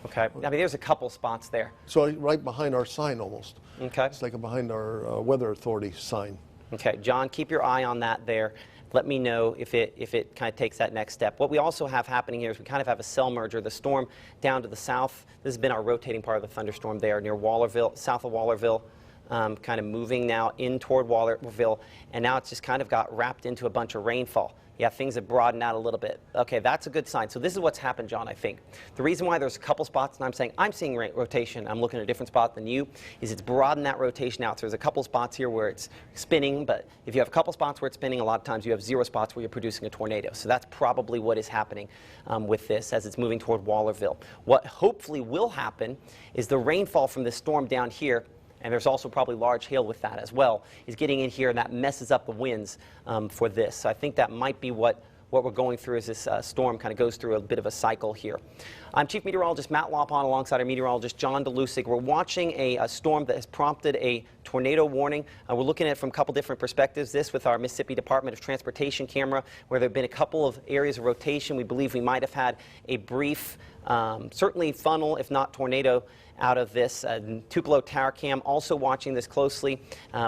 Okay. I mean, there's a couple spots there. So right behind our sign almost. Okay. It's like behind our weather authority sign. Okay, John, keep your eye on that there. Let me know if it kind of takes that next step. What we also have happening here is we kind of have a cell merger. The storm down to the south, this has been our rotating part of the thunderstorm there near Wallerville, south of Wallerville. kind of moving now in toward Wallerville, and now it's just kind of got wrapped into a bunch of rainfall. Yeah, things have broadened out a little bit. Okay, that's a good sign. So this is what's happened, John, I think. The reason why there's a couple spots, and I'm seeing rotation, I'm looking at a different spot than you, is it's broadened that rotation out. So there's a couple spots here where it's spinning, but if you have a couple spots where it's spinning, a lot of times you have 0 spots where you're producing a tornado. So that's probably what is happening with this as it's moving toward Wallerville. What hopefully will happen is the rainfall from this storm down here, and there's also probably large hail with that as well, is getting in here, and that messes up the winds for this. So I think that might be what we're going through as this storm kind of goes through a bit of a cycle here. I'm Chief Meteorologist Matt Laubhan alongside our meteorologist John Dolusic. We're watching a storm that has prompted a tornado warning. We're looking at it from a couple different perspectives. This with our Mississippi Department of Transportation camera, where there have been a couple of areas of rotation. We believe we might have had a brief, certainly funnel, if not tornado, out of this. Tupelo Tower Cam also watching this closely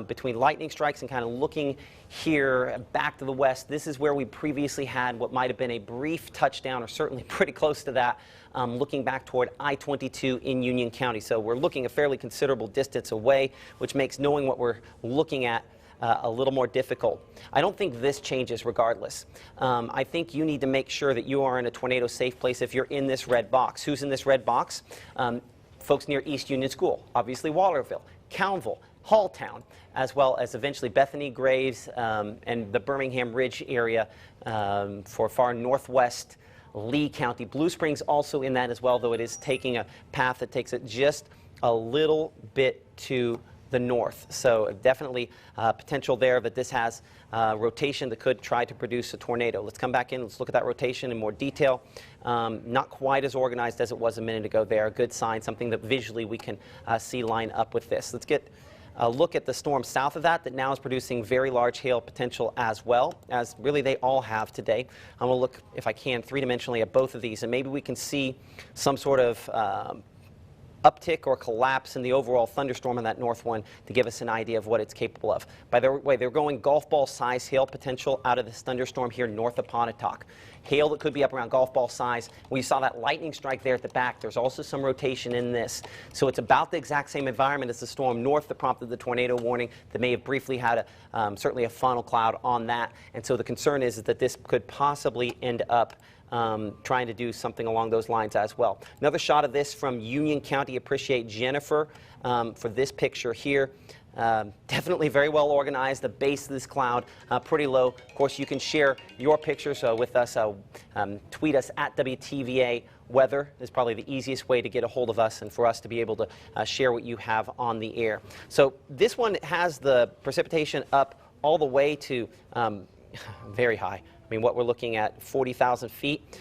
between lightning strikes and kind of looking here back to the west. This is where we previously had what might have been a brief touchdown, or certainly pretty close to that, looking back toward I-22 in Union County. So we're looking a fairly considerable distance away, which makes knowing what we're looking at a little more difficult. I don't think this changes regardless. I think you need to make sure that you are in a tornado safe place if you're in this red box. Who's in this red box? Folks near East Union School, obviously Wallerville, Cownville, Halltown, as well as eventually Bethany, Graves, and the Birmingham Ridge area for far northwest Lee County. Blue Springs also in that as well, though it is taking a path that takes it just a little bit to the north. So definitely potential there that this has rotation that could try to produce a tornado. Let's come back in. Let's look at that rotation in more detail. Not quite as organized as it was a minute ago there. A good sign, something that visually we can see line up with this. Let's get a look at the storm south of that now is producing very large hail potential as well, as really they all have today. I'm going to look, if I can, three-dimensionally at both of these, and maybe we can see some sort of uptick or collapse in the overall thunderstorm on that north one to give us an idea of what it's capable of. By the way, they're going golf ball size hail potential out of this thunderstorm here north of Pontotoc. Hail that could be up around golf ball size. We saw that lightning strike there at the back. There's also some rotation in this. So it's about the exact same environment as the storm north that prompted the tornado warning that may have briefly had certainly a funnel cloud on that. And so the concern is that this could possibly end up trying to do something along those lines as well. Another shot of this from Union County. Appreciate Jennifer for this picture here. Definitely very well organized. The base of this cloud pretty low. Of course, you can share your pictures with us. Tweet us at WTVA Weather is probably the easiest way to get a hold of us and for us to be able to share what you have on the air. So this one has the precipitation up all the way to very high. I mean, what we're looking at, 40,000 feet.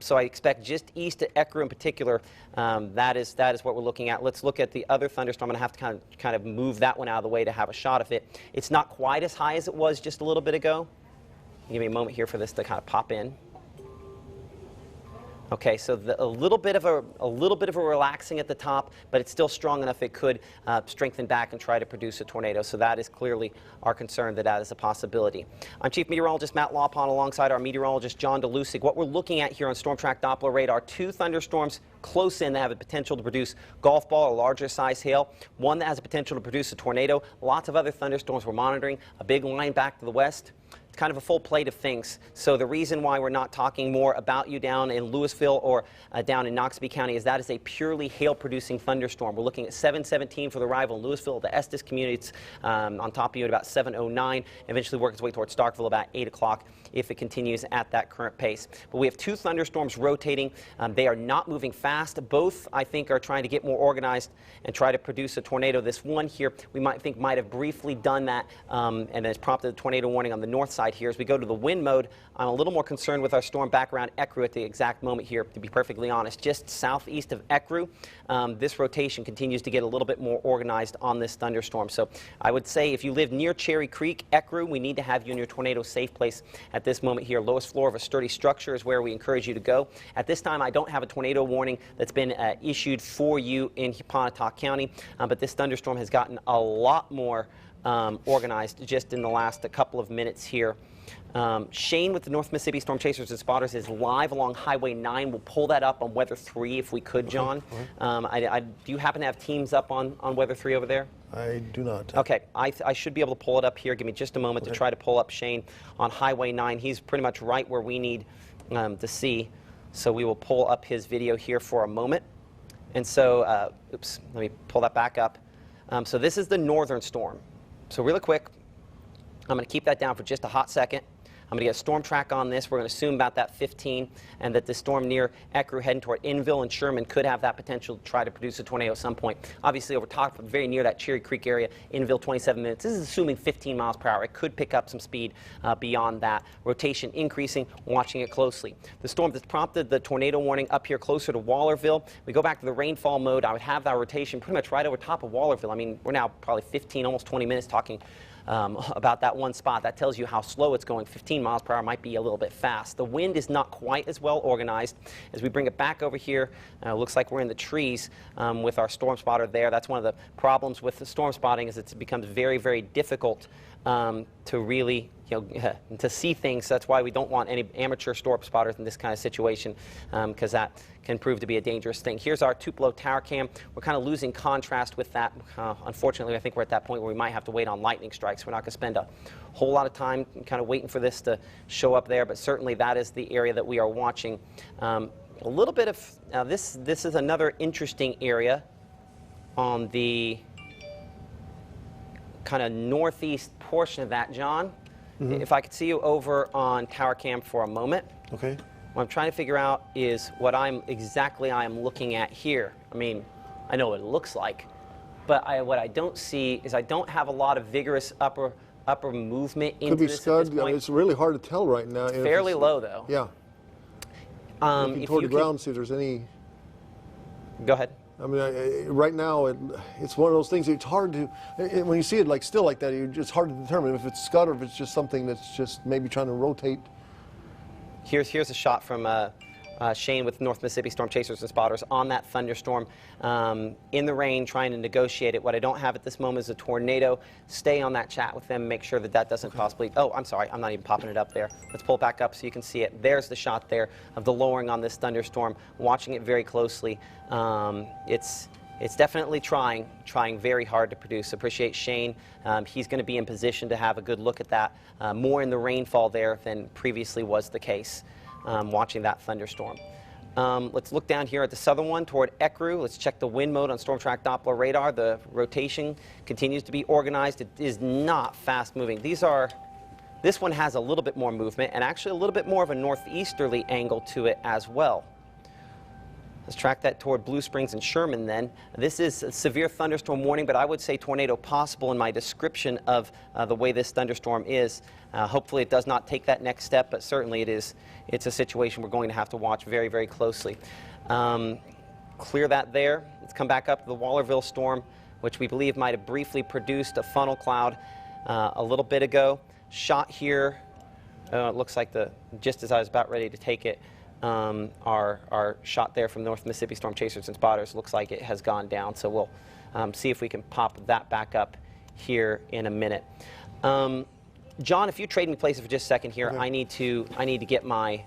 So I expect just east of Ecru in particular, that is what we're looking at. Let's look at the other thunderstorm. I'm going to have to kind of move that one out of the way to have a shot of it. It's not quite as high as it was just a little bit ago. Give me a moment here for this to kind of pop in. Okay, so a little bit of a relaxing at the top, but it's still strong enough it could strengthen back and try to produce a tornado. So that is clearly our concern that is a possibility. I'm Chief Meteorologist Matt Laubhan alongside our meteorologist John Dolusic. What we're looking at here on Storm Track Doppler radar, two thunderstorms close in that have a potential to produce golf ball or larger size hail. One that has a potential to produce a tornado. Lots of other thunderstorms we're monitoring. A big line back to the west. Kind of a full plate of things. So the reason why we're not talking more about you down in Louisville or down in Noxubee County is that is a purely hail-producing thunderstorm. We're looking at 717 for the arrival in Louisville. The Estes community, it's on top of you at about 709. Eventually work its way towards Starkville about 8 o'clock if it continues at that current pace. But we have two thunderstorms rotating. They are not moving fast. Both, I think, are trying to get more organized and try to produce a tornado. This one here, we might have briefly done that and has prompted a tornado warning on the north side here. As we go to the wind mode, I'm a little more concerned with our storm back around Ecru at the exact moment here, to be perfectly honest. Just southeast of Ecru, this rotation continues to get a little bit more organized on this thunderstorm. So I would say if you live near Cherry Creek, Ecru, we need to have you in your tornado safe place at this moment here. Lowest floor of a sturdy structure is where we encourage you to go. At this time, I don't have a tornado warning that's been issued for you in Pontotoc County, but this thunderstorm has gotten a lot more organized just in the last couple of minutes here. Shane with the North Mississippi Storm Chasers and Spotters is live along Highway 9. We'll pull that up on Weather 3 if we could, John. Do you happen to have teams up on Weather 3 over there? I do not. Okay, I should be able to pull it up here. Give me just a moment to try to pull up Shane on Highway 9. He's pretty much right where we need to see. So we will pull up his video here for a moment. And so, oops, let me pull that back up. So this is the northern storm. So really quick, I'm going to keep that down for just a hot second. I'm going to get a storm track on this. We're going to assume about that 15, and that the storm near Ecru heading toward Inville and Sherman could have that potential to try to produce a tornado at some point. Obviously, over top, very near that Cherry Creek area, Inville 27 minutes. This is assuming 15 miles per hour. It could pick up some speed beyond that. Rotation increasing, watching it closely. The storm that's prompted the tornado warning up here closer to Wallerville. We go back to the rainfall mode. I would have that rotation pretty much right over top of Wallerville. I mean, we're now probably 15, almost 20 minutes talking about that one spot. That tells you how slow it's going. 15 miles per hour might be a little bit fast. The wind is not quite as well organized. As we bring it back over here, looks like we're in the trees with our storm spotter there. That's one of the problems with the storm spotting, is it becomes very, very difficult to really, to see things. That's why we don't want any amateur storm spotters in this kind of situation, because that can prove to be a dangerous thing. Here's our Tupelo tower cam. We're kind of losing contrast with that. Unfortunately, I think we're at that point where we might have to wait on lightning strikes. We're not going to spend a whole lot of time kind of waiting for this to show up there, but certainly that is the area that we are watching. A little bit of this is another interesting area on the kind of northeast portion of that, John. If I could see you over on tower cam for a moment. Okay. What I'm trying to figure out is what I am looking at here. I mean, I know what it looks like, but what I don't see is I don't have a lot of vigorous upper movement into Could be this scud. at this point. It's really hard to tell right now. It's fairly low, though. Yeah. Looking toward the ground, see if there's any. Go ahead. I mean, right now, it's one of those things. It's hard to, when you see it still like that, it's hard to determine if it's scud or if it's just something that's just maybe trying to rotate. Here's a shot from Shane with North Mississippi Storm Chasers and Spotters on that thunderstorm in the rain, trying to negotiate it. What I don't have at this moment is a tornado. Stay on that chat with them, make sure that doesn't possibly. Oh, I'm sorry, I'm not even popping it up there. Let's pull it back up so you can see it. There's the shot there of the lowering on this thunderstorm. Watching it very closely. It's definitely trying very hard to produce. Appreciate Shane. He's going to be in position to have a good look at that. More in the rainfall there than previously was the case. Watching that thunderstorm. Let's look down here at the southern one toward Ecru. Let's check the wind mode on Storm Track Doppler radar. The rotation continues to be organized. It is not fast moving. This one has a little bit more movement and actually a little bit more of a northeasterly angle to it as well. Let's track that toward Blue Springs and Sherman then. This is a severe thunderstorm warning, but I would say tornado possible in my description of the way this thunderstorm is. Hopefully it does not take that next step, but certainly it's a situation we're going to have to watch very, very closely. Clear that there. Let's come back up to the Wallerville storm, which we believe might have briefly produced a funnel cloud a little bit ago. Shot here. It looks like just as I was about ready to take it, our shot there from North Mississippi Storm Chasers and Spotters looks like it has gone down. So we'll see if we can pop that back up here in a minute. John, if you trade me places for just a second here, okay. I need to get my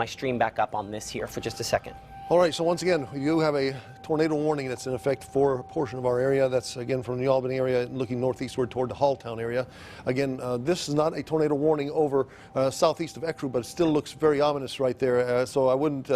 stream back up on this here for just a second. All right, so once again, we do have a tornado warning that's in effect for a portion of our area. That's, again, from the Albany area looking northeastward toward the Halltown area. Again, this is not a tornado warning over southeast of Ecru, but it still looks very ominous right there. So I wouldn't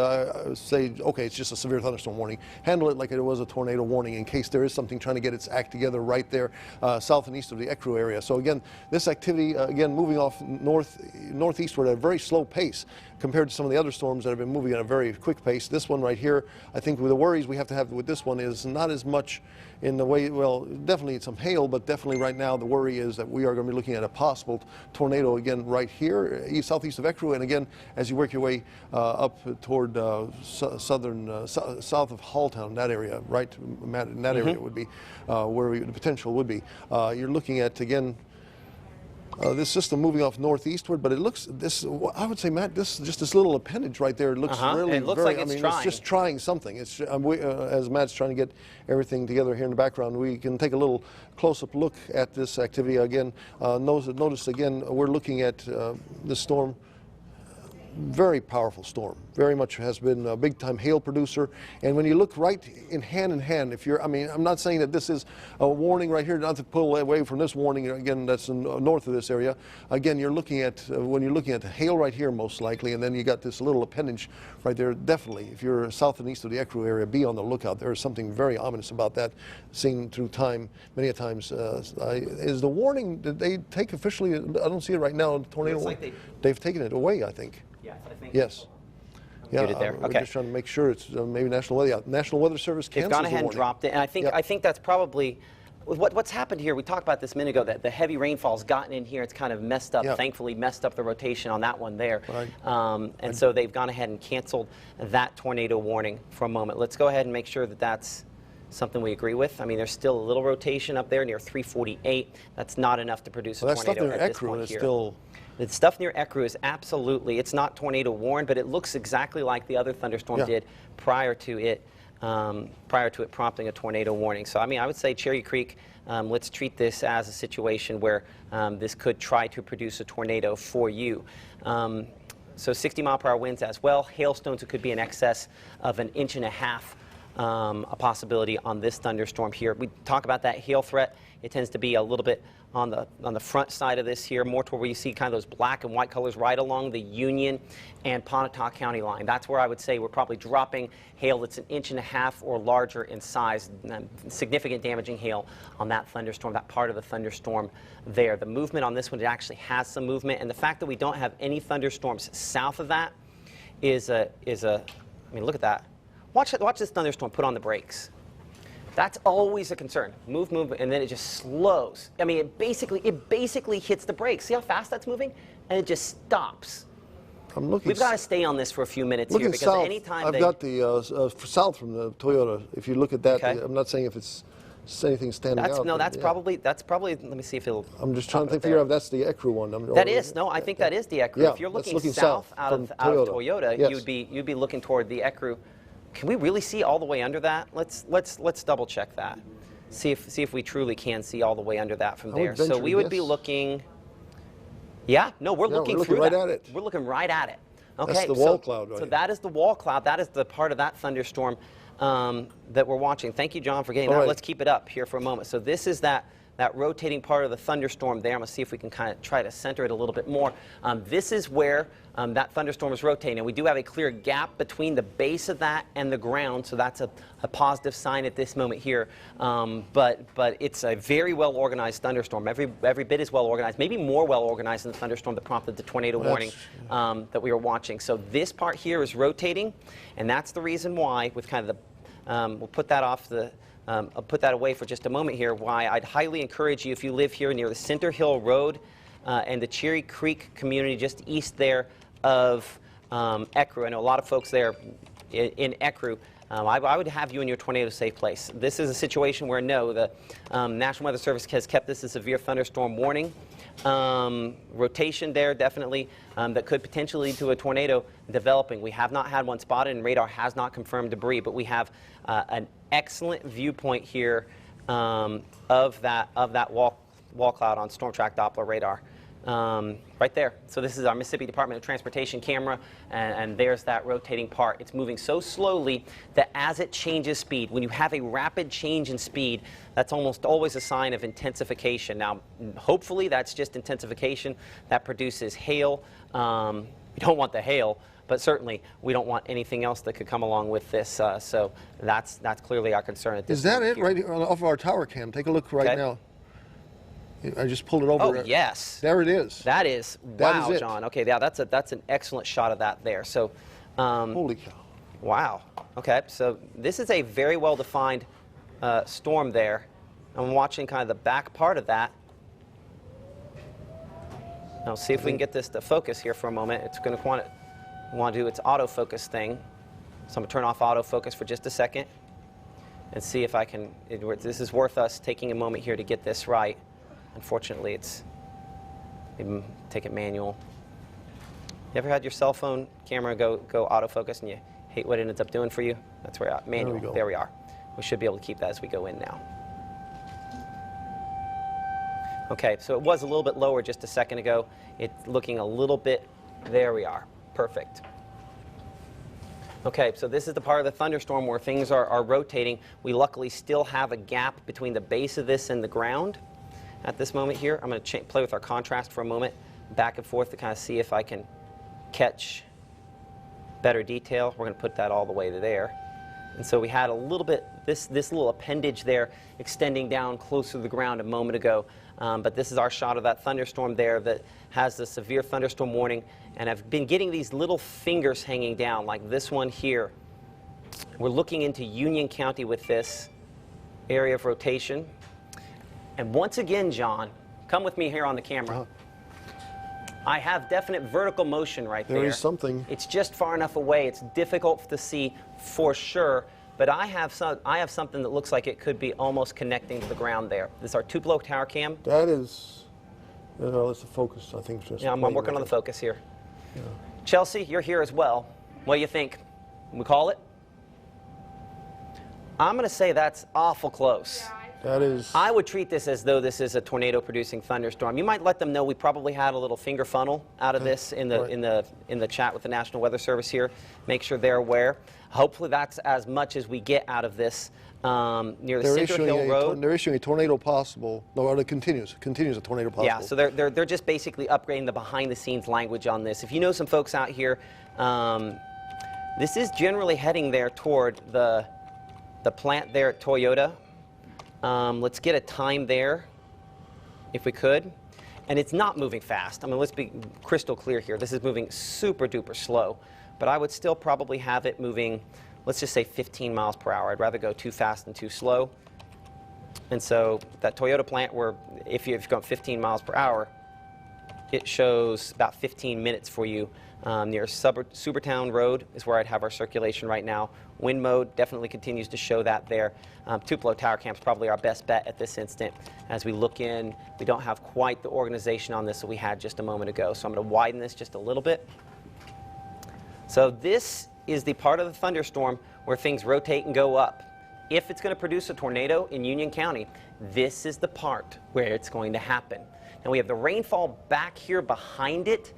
say, okay, it's just a severe thunderstorm warning. Handle it like it was a tornado warning in case there is something trying to get its act together right there south and east of the Ecru area. So, again, this activity, again, moving off northeastward at a very slow pace compared to some of the other storms that have been moving at a very quick pace. This one right here, I think with the worries we have to have with this one is not as much in the way, well, definitely some hail, but definitely right now the worry is that we are going to be looking at a possible tornado again right here, southeast of Ecru, and again, as you work your way up toward south of Halltown, that area, right, Matt, in that area would be where the potential would be. You're looking at, again, this system moving off northeastward, but it looks, I would say, Matt, this just this little appendage right there. It looks really it looks very, like it's it's trying. just trying something. It's as Matt's trying to get everything together here in the background, we can take a little close-up look at this activity again. Notice again, we're looking at this storm. Very powerful storm. Very much has been a big-time hail producer. And when you look right in hand, if you're, I mean, I'm not saying that this is a warning right here, not to pull away from this warning. Again, that's north of this area. Again, you're looking at when you're looking at the hail right here, most likely, and then you got this little appendage right there. Definitely, if you're south and east of the Ecru area, be on the lookout. There is something very ominous about that, seen through time many a times. Is the warning? Did they take officially? I don't see it right now. Tornado. Like they've taken it away, I think. Yes, I think. Yes. Yeah, There. we're Okay. just trying to make sure it's maybe National Weather. Yeah, National Weather Service cancels They've gone ahead the and warning. dropped it, and I think that's probably what's happened here. We talked about this a minute ago, that the heavy rainfall's gotten in here. It's kind of messed up. Yeah. Thankfully, messed up the rotation on that one there. Right. And so they've gone ahead and canceled that tornado warning for a moment. Let's go ahead and make sure that that's something we agree with. I mean, there's still a little rotation up there near 348. That's not enough to produce a Well, that stuff tornado near at this Ecru point is here. still. The stuff near Ecru is absolutely, it's not tornado warned, but it looks exactly like the other thunderstorm did prior to it prompting a tornado warning. So, I mean, I would say Cherry Creek, let's treat this as a situation where this could try to produce a tornado for you. So 60-mile-per-hour winds as well. Hailstones, it could be in excess of 1.5 inches. A possibility on this thunderstorm here. We talk about that hail threat. It tends to be a little bit on the front side of this here, more toward where you see kind of those black and white colors right along the Union and Pontotoc County line. That's where I would say we're probably dropping hail that's 1.5 inches or larger in size. Significant damaging hail on that thunderstorm, that part of the thunderstorm there. The movement on this one, it actually has some movement, and the fact that we don't have any thunderstorms south of that is I mean, look at that. Watch this thunderstorm put on the brakes. That's always a concern. Move, and then it just slows. I mean, it basically hits the brakes. See how fast that's moving? And it just stops. I'm looking. We've got to stay on this for a few minutes looking here, because south, anytime I've got the south from the Toyota. If you look at that, Okay. I'm not saying if it's anything standing out. No, but, that's yeah. probably. Let me see if it'll. I'm just trying to figure out if that's the Ecru one. I think that is the Ecru. Yeah, if you're that's looking looking south south out of from Toyota, Yes. you'd be looking toward the Ecru. Can we really see all the way under that? Let's double check that. See if we truly can see all the way under that from there. So we would be looking. Yeah, no, we're looking through right that. at it. We're looking right at it. Okay, That's the wall cloud, right? So that is the wall cloud. That is the part of that thunderstorm that we're watching. Thank you, John, for getting that. Right. Let's keep it up here for a moment. So this is that rotating part of the thunderstorm there. I'm going to see if we can kind of try to center it a little bit more. This is where that thunderstorm is rotating. And we do have a clear gap between the base of that and the ground, so that's a positive sign at this moment here. But it's a very well-organized thunderstorm. Every bit is well-organized, maybe more well-organized than the thunderstorm that prompted the tornado warning that we were watching. So this part here is rotating, and that's the reason why, with kind of the, we'll put that off the, I'll put that away for just a moment here, why I'd highly encourage you, if you live here near the Center Hill Road and the Cherry Creek community just east there of Ecru. I know a lot of folks there in Ecru. I would have you in your tornado-safe place. This is a situation where, no, the National Weather Service has kept this a severe thunderstorm warning. Rotation there, definitely, that could potentially lead to a tornado developing. We have not had one spotted, and radar has not confirmed debris, but we have an excellent viewpoint here of that wall cloud on Storm Track Doppler radar. Right there. So this is our Mississippi Department of Transportation camera, and there's that rotating part. It's moving so slowly that as it changes speed, when you have a rapid change in speed, that's almost always a sign of intensification. Now, hopefully that's just intensification that produces hail. We don't want the hail, but certainly we don't want anything else that could come along with this. So that's clearly our concern at this Is that point it here. right here off of our tower cam? Take a look right Okay. now. I just pulled it over. Oh, yes. There it is. That is, That wow, is it. John. Okay, yeah, that's an excellent shot of that there. So, Holy cow. wow. Okay, so this is a very well-defined storm there. I'm watching kind of the back part of that. Now, see if we can get this to focus here for a moment. It's going to want to do its autofocus thing. So I'm going to turn off autofocus for just a second and see if I can. This is worth us taking a moment here to get this right. Unfortunately, it's maybe take it manual. You ever had your cell phone camera go autofocus and you hate what it ends up doing for you? That's where manual. There we are. We should be able to keep that as we go in now. Okay, so it was a little bit lower just a second ago. It's looking a little bit, there we are. Perfect. Okay, so this is the part of the thunderstorm where things are rotating. We luckily still have a gap between the base of this and the ground at this moment here. I'm going to play with our contrast for a moment, back and forth to kind of see if I can catch better detail. We're going to put that all the way to there. And so we had a little bit, this little appendage there extending down closer to the ground a moment ago. But this is our shot of that thunderstorm there that has the severe thunderstorm warning. And I've been getting these little fingers hanging down, like this one here. We're looking into Union County with this area of rotation. And once again, John, come with me here on the camera. I have definite vertical motion right there. There is something. It's just far enough away. It's difficult to see for sure. But I have something that looks like it could be almost connecting to the ground there. This is our Tupelo tower cam. That is, it's the focus, I think. Just yeah, I'm working on the focus here. Yeah. Chelsea, you're here as well. What do you think? We call it? I'm going to say that's awful close. That is. I would treat this as though this is a tornado-producing thunderstorm. You might let them know we probably had a little finger funnel out of this in the chat with the National Weather Service here. Make sure they're aware. Hopefully that's as much as we get out of this near the Center Hill Road. They're issuing a tornado possible. No, it continues a tornado possible. Yeah, so they're just basically upgrading the behind-the-scenes language on this. If you know some folks out here, this is generally heading there toward the plant there at Toyota. Let's get a time there, if we could. And it's not moving fast. I mean, let's be crystal clear here. This is moving super duper slow. But I would still probably have it moving, let's just say 15 miles per hour. I'd rather go too fast than too slow. And so that Toyota plant, where if you've gone 15 miles per hour, it shows about 15 minutes for you. Near Supertown Road is where I'd have our circulation right now. Wind mode definitely continues to show that there. Tupelo Tower Camp is probably our best bet at this instant. As we look in, we don't have quite the organization on this that we had just a moment ago. So I'm going to widen this just a little bit. So this is the part of the thunderstorm where things rotate and go up. If it's going to produce a tornado in Union County, this is the part where it's going to happen. Now we have the rainfall back here behind it.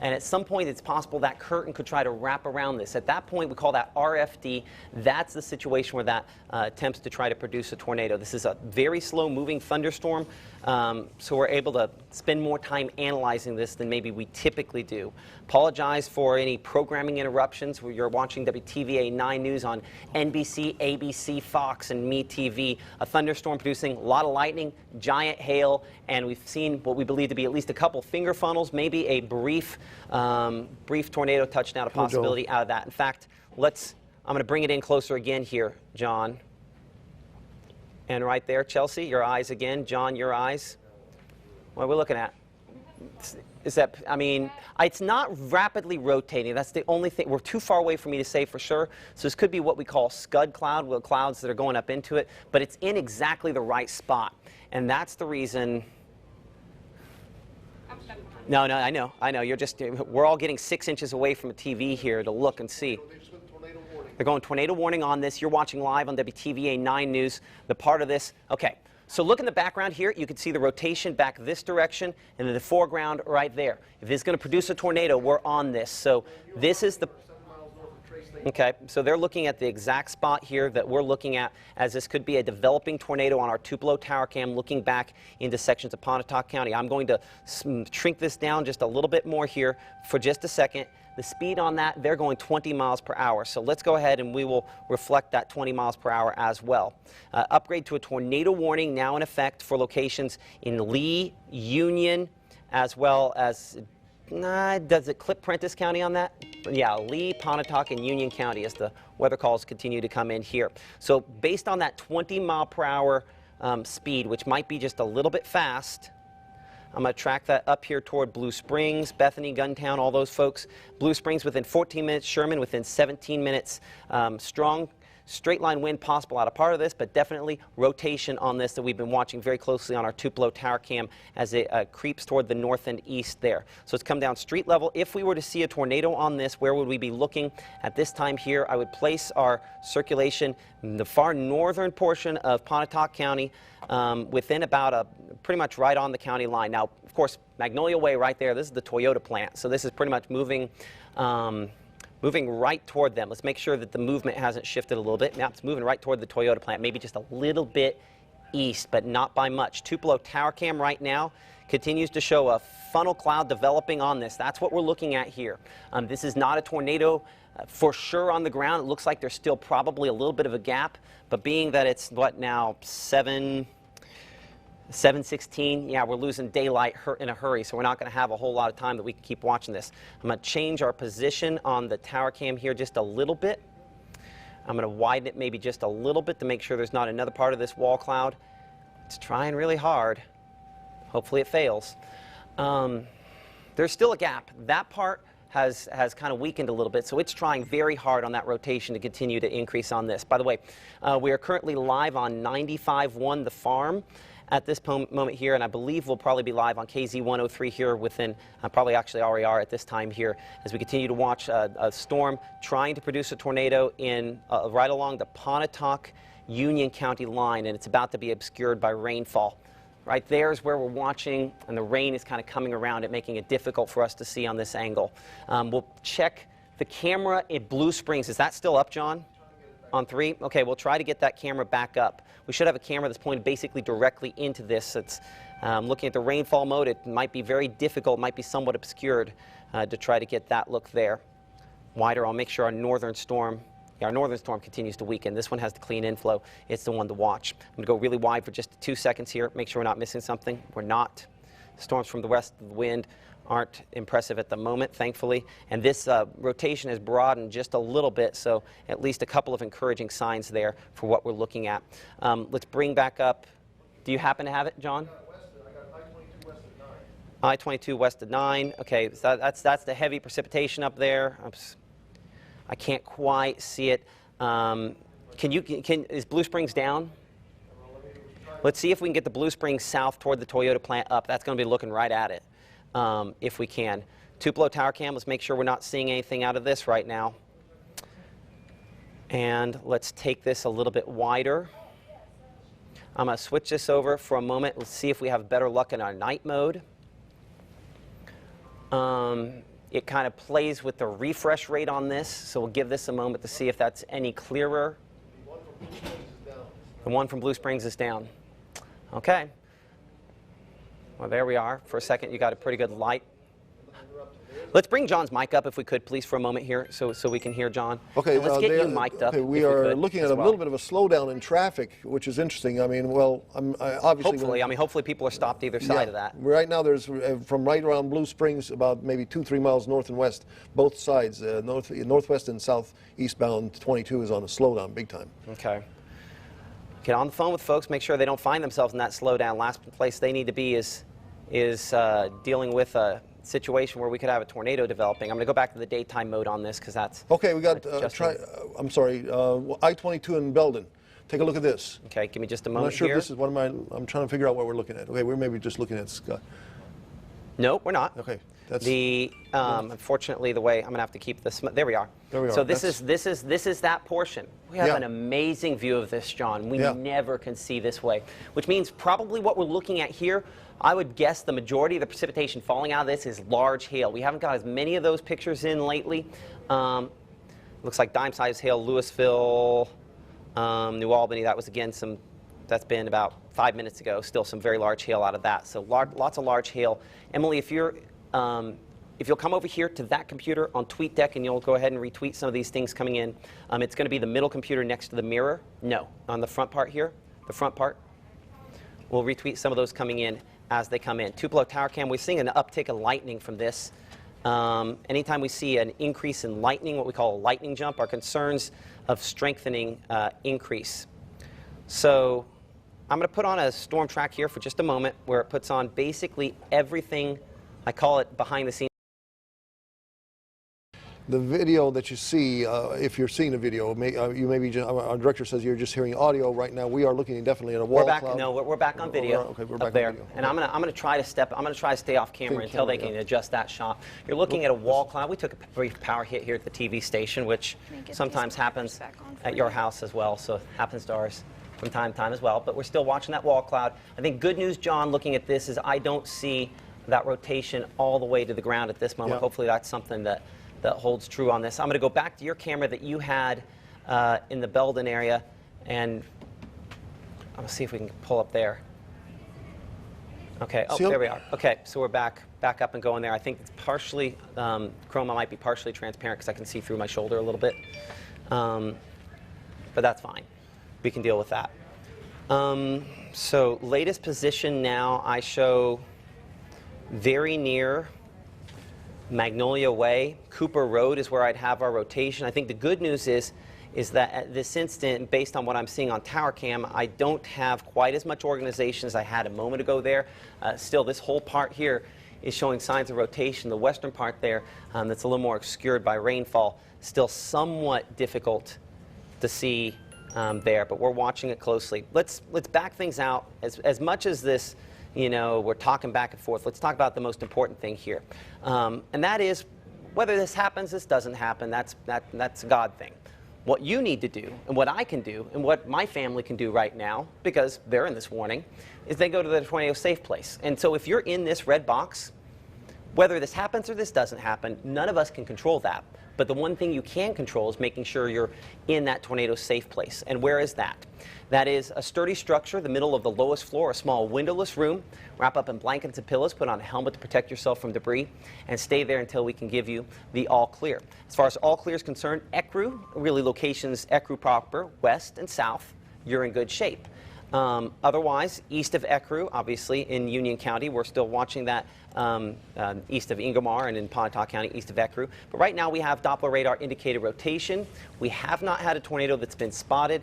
And at some point, it's possible that curtain could try to wrap around this. At that point, we call that RFD. That's the situation where that attempts to try to produce a tornado. This is a very slow-moving thunderstorm, so we're able to spend more time analyzing this than maybe we typically do. Apologize for any programming interruptions. You're watching WTVA 9 News on NBC, ABC, Fox, and MeTV. A thunderstorm producing a lot of lightning, giant hail, and we've seen what we believe to be at least a couple finger funnels, maybe a brief tornado touchdown, a possibility out of that. In fact, I'm going to bring it in closer again here, John. And right there, Chelsea, your eyes again. John, your eyes. What are we looking at? Is that, I mean, it's not rapidly rotating. That's the only thing. We're too far away for me to say for sure. So this could be what we call scud cloud, with clouds that are going up into it. But it's in exactly the right spot. And that's the reason. No, I know. We're all getting 6 inches away from a TV here to look and see. They're going tornado warning on this. You're watching live on WTVA 9 News. The part of this, okay. So look in the background here. You can see the rotation back this direction and then the foreground right there. If it's going to produce a tornado, we're on this. So this is the... Okay, so they're looking at the exact spot here that we're looking at, as this could be a developing tornado on our Tupelo Tower Cam looking back into sections of Pontotoc County. I'm going to shrink this down just a little bit more here for just a second. The speed on that, they're going 20 miles per hour. So let's go ahead and we will reflect that 20 miles per hour as well. Upgrade to a tornado warning now in effect for locations in Lee, Union, as well as... does it clip Prentiss County on that? Yeah, Lee, Pontotoc, and Union County as the weather calls continue to come in here. So based on that 20 mile per hour speed, which might be just a little bit fast, I'm going to track that up here toward Blue Springs, Bethany, Guntown, all those folks. Blue Springs within 14 minutes, Sherman within 17 minutes. Strong straight line wind possible out of part of this, but definitely rotation on this that we've been watching very closely on our Tupelo tower cam as it creeps toward the north and east there. So it's come down street level. If we were to see a tornado on this, where would we be looking at this time here? I would place our circulation in the far northern portion of Pontotoc County, within about pretty much right on the county line. Now, of course, Magnolia Way right there, this is the Toyota plant, so this is pretty much moving right toward them. Let's make sure that the movement hasn't shifted a little bit. Now it's moving right toward the Toyota plant, maybe just a little bit east, but not by much. Tupelo tower cam right now continues to show a funnel cloud developing on this. That's what we're looking at here. This is not a tornado for sure on the ground. It looks like there's still probably a little bit of a gap, but being that it's what now, 7:16, yeah, we're losing daylight in a hurry, so we're not going to have a whole lot of time that we can keep watching this. I'm going to change our position on the tower cam here just a little bit. I'm going to widen it maybe just a little bit to make sure there's not another part of this wall cloud. It's trying really hard. Hopefully it fails. There's still a gap. That part has kind of weakened a little bit, so it's trying very hard on that rotation to continue to increase on this. By the way, we are currently live on 95.1 The Farm at this moment here, and I believe we'll probably be live on KZ 103 here within, probably actually already are at this time here, as we continue to watch a storm trying to produce a tornado in right along the Pontotoc Union County line, and it's about to be obscured by rainfall. Right there is where we're watching, and the rain is kind of coming around it, making it difficult for us to see on this angle. We'll check the camera at Blue Springs. Is that still up, John? On 3? Okay, we'll try to get that camera back up. We should have a camera that's pointed basically directly into this. It's looking at the rainfall mode. It might be very difficult, might be somewhat obscured to try to get that look there. Wider, I'll make sure our northern storm continues to weaken. This one has the clean inflow. It's the one to watch. I'm going to go really wide for just 2 seconds here. Make sure we're not missing something. We're not. Storms from the west of the wind aren't impressive at the moment, thankfully. And this rotation has broadened just a little bit, so at least a couple of encouraging signs there for what we're looking at. Let's bring back up. Do you happen to have it, John? I-22 west of 9. Okay, so that's the heavy precipitation up there. I can't quite see it. Is Blue Springs down? Let's see if we can get the Blue Springs south toward the Toyota plant up. That's going to be looking right at it, if we can. Tupelo tower cam, let's make sure we're not seeing anything out of this right now. And let's take this a little bit wider. I'm going to switch this over for a moment. Let's see if we have better luck in our night mode. It kind of plays with the refresh rate on this, so we'll give this a moment to see if that's any clearer. The one from Blue Springs is down. Okay. Well, there we are. For a second, you got a pretty good light. Let's bring John's mic up, if we could, please, for a moment here, so we can hear John. Okay, and let's get you mic'd up. Okay, we are looking at a little bit of a slowdown in traffic, which is interesting. I mean, well, obviously. Hopefully people are stopped either side of that. Right now, there's from right around Blue Springs, about maybe 2-3 miles north and west, both sides, northwest and southeastbound 22 is on a slowdown, big time. Okay. Get on the phone with folks. Make sure they don't find themselves in that slowdown. Last place they need to be is dealing with a situation where we could have a tornado developing. I'm going to go back to the daytime mode on this because that's okay. We got I'm sorry, I-22 in Belden. Take a look at this. Okay, give me just a moment. I'm not sure here. if this is I'm trying to figure out what we're looking at. Okay, we're maybe just looking at Scott. No, we're not. Okay, that's unfortunately the way I'm going to have to keep this. There we are. There we are. So this is that portion. We have an amazing view of this, John. We never can see this way, which means probably what we're looking at here, I would guess the majority of the precipitation falling out of this is large hail. We haven't got as many of those pictures in lately. Looks like dime-sized hail, Louisville, New Albany. That was again that's been about 5 minutes ago. Still some very large hail out of that. So lots of large hail. Emily, if you'll come over here to that computer on TweetDeck and you'll go ahead and retweet some of these things coming in. It's going to be the middle computer next to the mirror. No, on the front part here, the front part. We'll retweet some of those coming in as they come in. Tupelo tower cam, we're seeing an uptick of lightning from this. Anytime we see an increase in lightning, what we call a lightning jump, our concerns of strengthening increase. So I'm going to put on a storm track here for just a moment where it puts on basically everything, I call it behind the scenes. The video that you see, if you're seeing a video, you may be just, our director says you're just hearing audio right now. We are looking definitely at a wall cloud. No, we're back on video. Okay, we're back there. on video. And I'm gonna try to stay off camera until they can adjust that shot. You're looking at a wall cloud. We took a brief power hit here at the TV station, which sometimes happens at your house as well. So it happens to ours from time to time as well. But we're still watching that wall cloud. I think good news, John, looking at this is I don't see that rotation all the way to the ground at this moment. Yeah. Hopefully that's something that holds true on this. I'm going to go back to your camera that you had in the Belden area, and I'm going to see if we can pull up there. Okay, oh, there we are. Okay, so we're back up and going there. I think it's partially, chroma might be partially transparent because I can see through my shoulder a little bit. But that's fine. We can deal with that. So latest position now, I show very near Magnolia Way. Cooper Road is where I'd have our rotation. I think the good news is that at this instant, based on what I'm seeing on tower cam, I don't have quite as much organization as I had a moment ago there. Still, this whole part here is showing signs of rotation. The western part there, that's a little more obscured by rainfall, still somewhat difficult to see there, but we're watching it closely. Let's back things out. As much as this, you know, we're talking back and forth, let's talk about the most important thing here. And that is, whether this happens, this doesn't happen, that's a God thing. What you need to do, and what I can do, and what my family can do right now, because they're in this warning, is they go to the tornado safe place. And so if you're in this red box, whether this happens or this doesn't happen, none of us can control that. But the one thing you can control is making sure you're in that tornado safe place. And where is that? That is a sturdy structure, the middle of the lowest floor, a small windowless room. Wrap up in blankets and pillows, put on a helmet to protect yourself from debris, and stay there until we can give you the all clear. As far as all clear is concerned, ECRU, really locations ECRU proper, west and south, you're in good shape. Otherwise, east of ECRU, obviously in Union County, we're still watching that east of Ingomar and in Pontotoc County, east of ECRU. But right now we have Doppler radar indicated rotation. We have not had a tornado that's been spotted.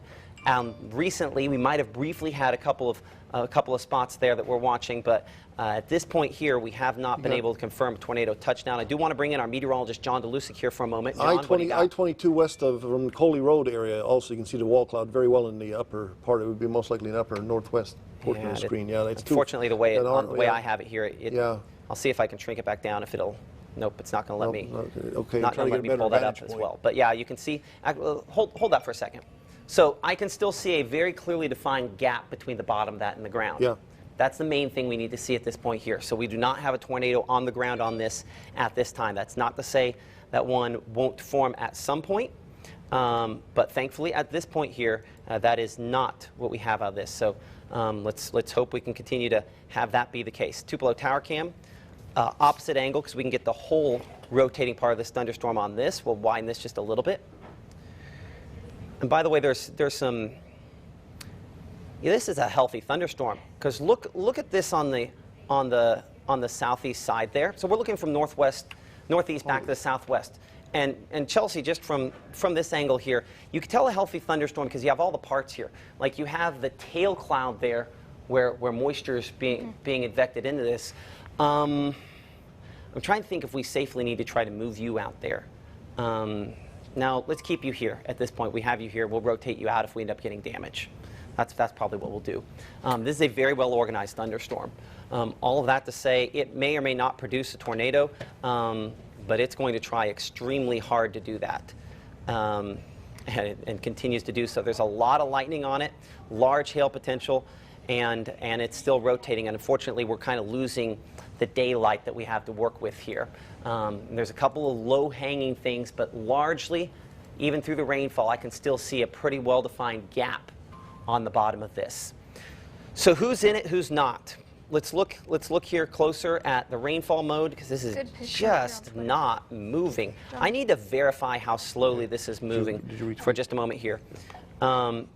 Recently, we might have briefly had a couple of spots there that we're watching, but at this point here, we have not been able to confirm a tornado touchdown. I do want to bring in our meteorologist, John Dolusic, here for a moment. John, I-22 west from Coley Road area, also you can see the wall cloud very well in the upper part. It would be most likely in the upper northwest portion of the screen. Yeah, it's unfortunately the way I have it here. I'll see if I can shrink it back down. If it'll. Nope, it's not going to let me. Okay, not going to let me pull that up as well. But yeah, you can see. Hold that for a second. So I can still see a very clearly defined gap between the bottom of that and the ground. Yeah. That's the main thing we need to see at this point here. So we do not have a tornado on the ground on this at this time. That's not to say that one won't form at some point. But thankfully at this point here, that is not what we have out of this. So let's hope we can continue to have that be the case. Tupelo Tower Cam, opposite angle because we can get the whole rotating part of this thunderstorm on this. We'll widen this just a little bit. And by the way, there's some. Yeah, this is a healthy thunderstorm because look at this on the southeast side there. So we're looking from northeast back to the southwest. And Chelsea, just from this angle here, you can tell a healthy thunderstorm because you have all the parts here. Like you have the tail cloud there where moisture is being ejected into this. I'm trying to think if we safely need to try to move you out there. Now, let's keep you here at this point. We have you here. We'll rotate you out if we end up getting damage. That's probably what we'll do. This is a very well-organized thunderstorm. All of that to say, it may or may not produce a tornado, but it's going to try extremely hard to do that and continues to do so. There's a lot of lightning on it, large hail potential, and it's still rotating. And unfortunately, we're kind of losing the daylight that we have to work with here. There's a couple of low-hanging things, but largely, even through the rainfall, I can still see a pretty well-defined gap on the bottom of this. So who's in it, who's not? Let's look here closer at the rainfall mode because this is just not moving. I need to verify how slowly this is moving for just a moment here. And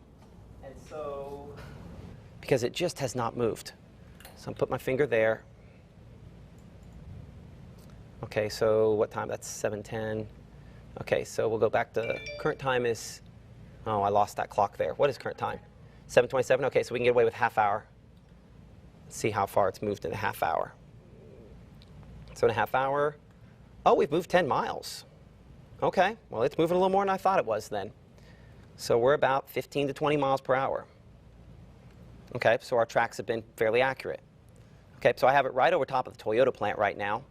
so, because it just has not moved. So I'm put my finger there. Okay, so what time? That's 7:10. Okay, so we'll go back to current time is, oh, I lost that clock there. What is current time? 7:27. Okay, so we can get away with half hour. Let's see how far it's moved in a half hour. So in a half hour, oh, we've moved 10 miles. Okay, well, it's moving a little more than I thought it was then. So we're about 15 to 20 miles per hour. Okay, so our tracks have been fairly accurate. Okay, so I have it right over top of the Toyota plant right now.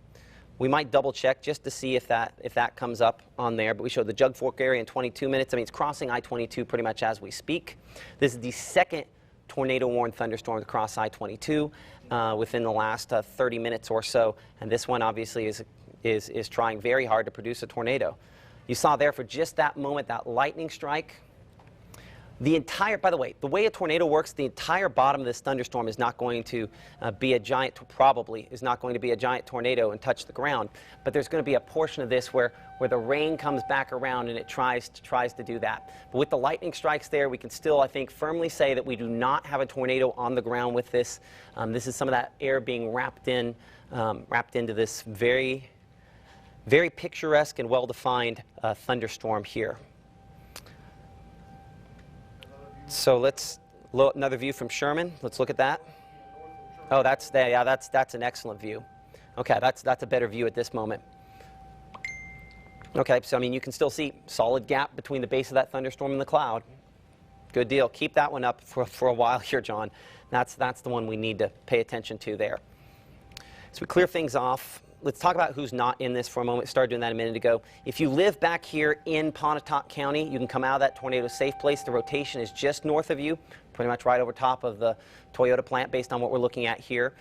We might double check just to see if that comes up on there, but we showed the Jug Fork area in 22 minutes. I mean, it's crossing I-22 pretty much as we speak. This is the second tornado-warned thunderstorm to cross I-22 within the last 30 minutes or so, and this one obviously is trying very hard to produce a tornado. You saw there for just that moment, that lightning strike. The entire, by the way a tornado works, the entire bottom of this thunderstorm is not going to be a giant, probably is not going to be a giant tornado and touch the ground, but there's going to be a portion of this where the rain comes back around and it tries to do that. But with the lightning strikes there, we can still, I think, firmly say that we do not have a tornado on the ground with this. This is some of that air being wrapped into this very, very picturesque and well-defined thunderstorm here. So let's look another view from Sherman. Let's look at that. Oh, that's an excellent view. Okay, that's a better view at this moment. Okay, so I mean you can still see solid gap between the base of that thunderstorm and the cloud. Good deal. Keep that one up for a while here, John. That's the one we need to pay attention to there. So we clear things off. Let's talk about who's not in this for a moment. Started doing that a minute ago. If you live back here in Pontotoc County, you can come out of that tornado safe place. The rotation is just north of you, pretty much right over top of the Toyota plant based on what we're looking at here,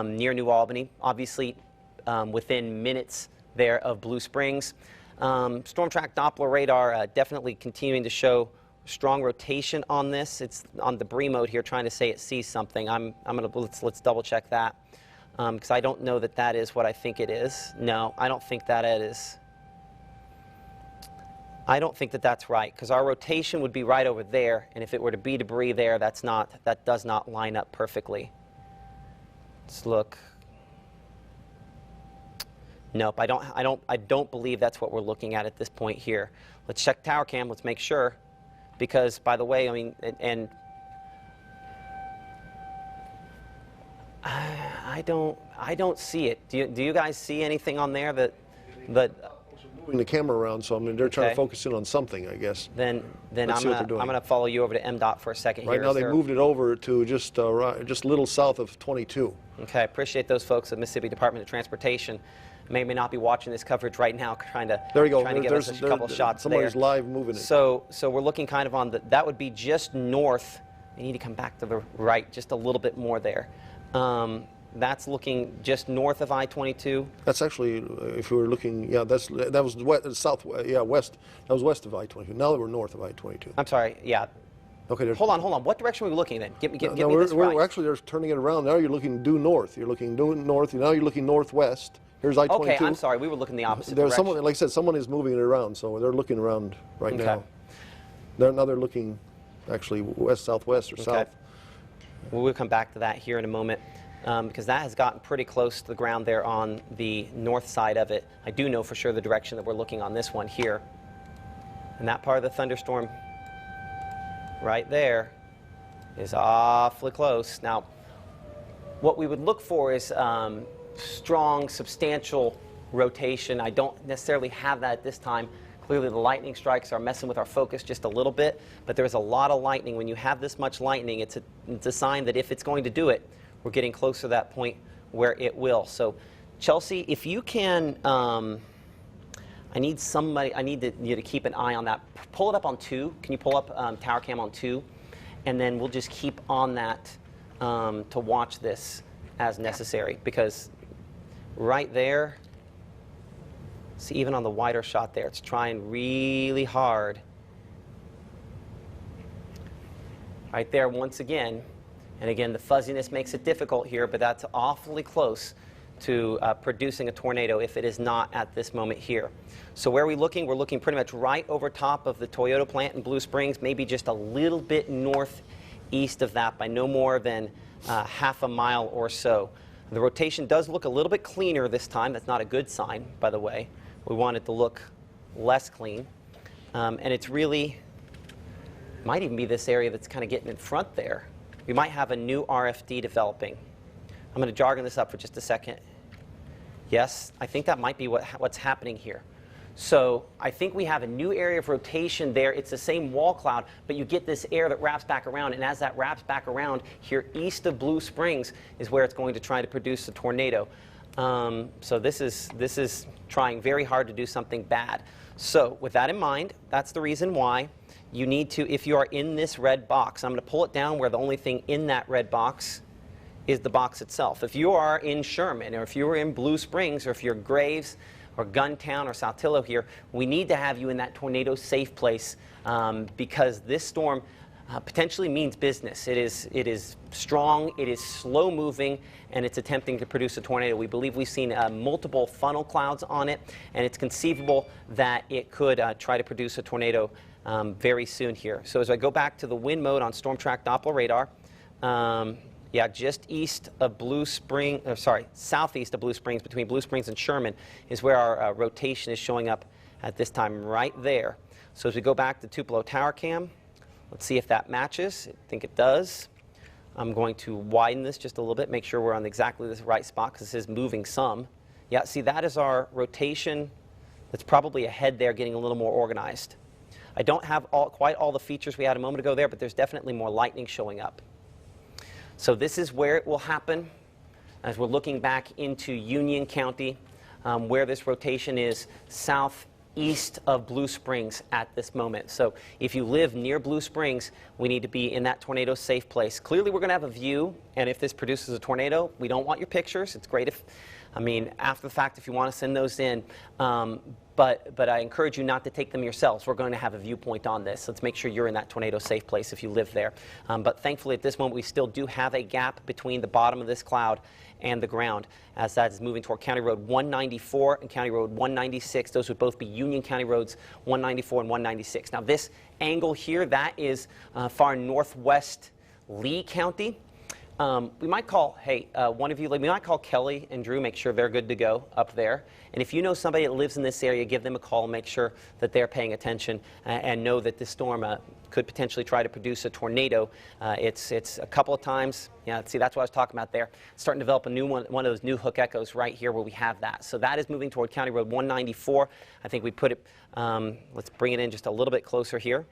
near New Albany, obviously within minutes there of Blue Springs. Storm track Doppler radar definitely continuing to show strong rotation on this. It's on debris mode here, trying to say it sees something. Let's double check that. Because I don't know that is what I think it is. No, I don't think that it is. I don't think that's right, because our rotation would be right over there, and if it were to be debris there, that does not line up perfectly. Let's look. Nope, I don't believe that's what we're looking at this point here. Let's check tower cam. Let's make sure, because by the way, I mean, and I don't see it. Do you guys see anything on there that moving the camera around, so I mean they're trying to focus in on something, I guess. Then I'm gonna follow you over to MDOT for a second here. Right now they moved it over to just a little south of 22. Okay, I appreciate those folks at Mississippi Department of Transportation. May not be watching this coverage right now, trying to get us a couple shots there. Somebody's live moving it. So we're looking kind of on that would be just north. You need to come back to the right just a little bit more there. That's looking just north of I-22. That's actually, if we were looking, yeah, that was west, south, yeah, west. That was west of I-22. Now that we're north of I-22. I'm sorry, yeah. Okay. Hold on. What direction are we looking then? Give me this right. We're actually they're turning it around. Now you're looking due north. You're looking due north. Now you're looking northwest. Here's I-22. Okay, I'm sorry. We were looking the opposite There's direction. someone, like I said, someone is moving it around, so they're looking around right now. Now they're looking actually west, southwest, or south. We'll come back to that here in a moment. Because that has gotten pretty close to the ground there on the north side of it. I do know for sure the direction that we're looking on this one here. And that part of the thunderstorm right there is awfully close. Now, what we would look for is strong, substantial rotation. I don't necessarily have that at this time. Clearly the lightning strikes are messing with our focus just a little bit, but there's a lot of lightning. When you have this much lightning, it's a sign that if it's going to do it, we're getting closer to that point where it will. So, Chelsea, if you can, I need you to keep an eye on that. Pull it up on 2. Can you pull up tower cam on 2? And then we'll just keep on that to watch this as necessary, because right there, see, even on the wider shot there, it's trying really hard. Right there once again. And again, the fuzziness makes it difficult here, but that's awfully close to producing a tornado if it is not at this moment here. So where are we looking? We're looking pretty much right over top of the Toyota plant in Blue Springs, maybe just a little bit northeast of that by no more than half a mile or so. The rotation does look a little bit cleaner this time. That's not a good sign, by the way. We want it to look less clean. And it's really, might even be this area that's kind of getting in front there. We might have a new RFD developing. I'm going to jargon this up for just a second. Yes, I think that might be what's happening here. So I think we have a new area of rotation there. It's the same wall cloud, but you get this air that wraps back around. And as that wraps back around, here east of Blue Springs is where it's going to try to produce a tornado. So this is trying very hard to do something bad. So with that in mind, that's the reason why you need to, if you are in this red box, I'm going to pull it down where the only thing in that red box is the box itself. If you are in Sherman, or if you are in Blue Springs, or if you're Graves, or Guntown, or Saltillo here, we need to have you in that tornado safe place because this storm potentially means business. It is strong, it is slow moving, and it's attempting to produce a tornado. We believe we've seen multiple funnel clouds on it, and it's conceivable that it could try to produce a tornado very soon here. So as I go back to the wind mode on Storm Track Doppler radar, yeah, just east of Blue Spring, southeast of Blue Springs, between Blue Springs and Sherman, is where our rotation is showing up at this time, right there. So as we go back to Tupelo Tower Cam, let's see if that matches. I think it does. I'm going to widen this just a little bit, make sure we're on exactly the right spot, because this is moving some. Yeah, see, that is our rotation that's probably ahead there, getting a little more organized. I don't have quite all the features we had a moment ago there, but there's definitely more lightning showing up. So this is where it will happen as we're looking back into Union County, where this rotation is southeast of Blue Springs at this moment. So if you live near Blue Springs, we need to be in that tornado safe place. Clearly we're going to have a view, and if this produces a tornado, we don't want your pictures. It's great if, I mean, after the fact, if you want to send those in, but I encourage you not to take them yourselves. We're going to have a viewpoint on this. Let's make sure you're in that tornado safe place if you live there. But thankfully at this moment we still do have a gap between the bottom of this cloud and the ground as that is moving toward County Road 194 and County Road 196. Those would both be Union County Roads 194 and 196. Now this angle here, that is far northwest Lee County. We might call, hey, one of you, we might call Kelly and Drew, make sure they're good to go up there. And if you know somebody that lives in this area, give them a call, make sure that they're paying attention and know that this storm could potentially try to produce a tornado. It's a couple of times, yeah, see, that's what I was talking about there. It's starting to develop a new one of those new hook echoes right here where we have that. So that is moving toward County Road 194. I think we put it, let's bring it in just a little bit closer here.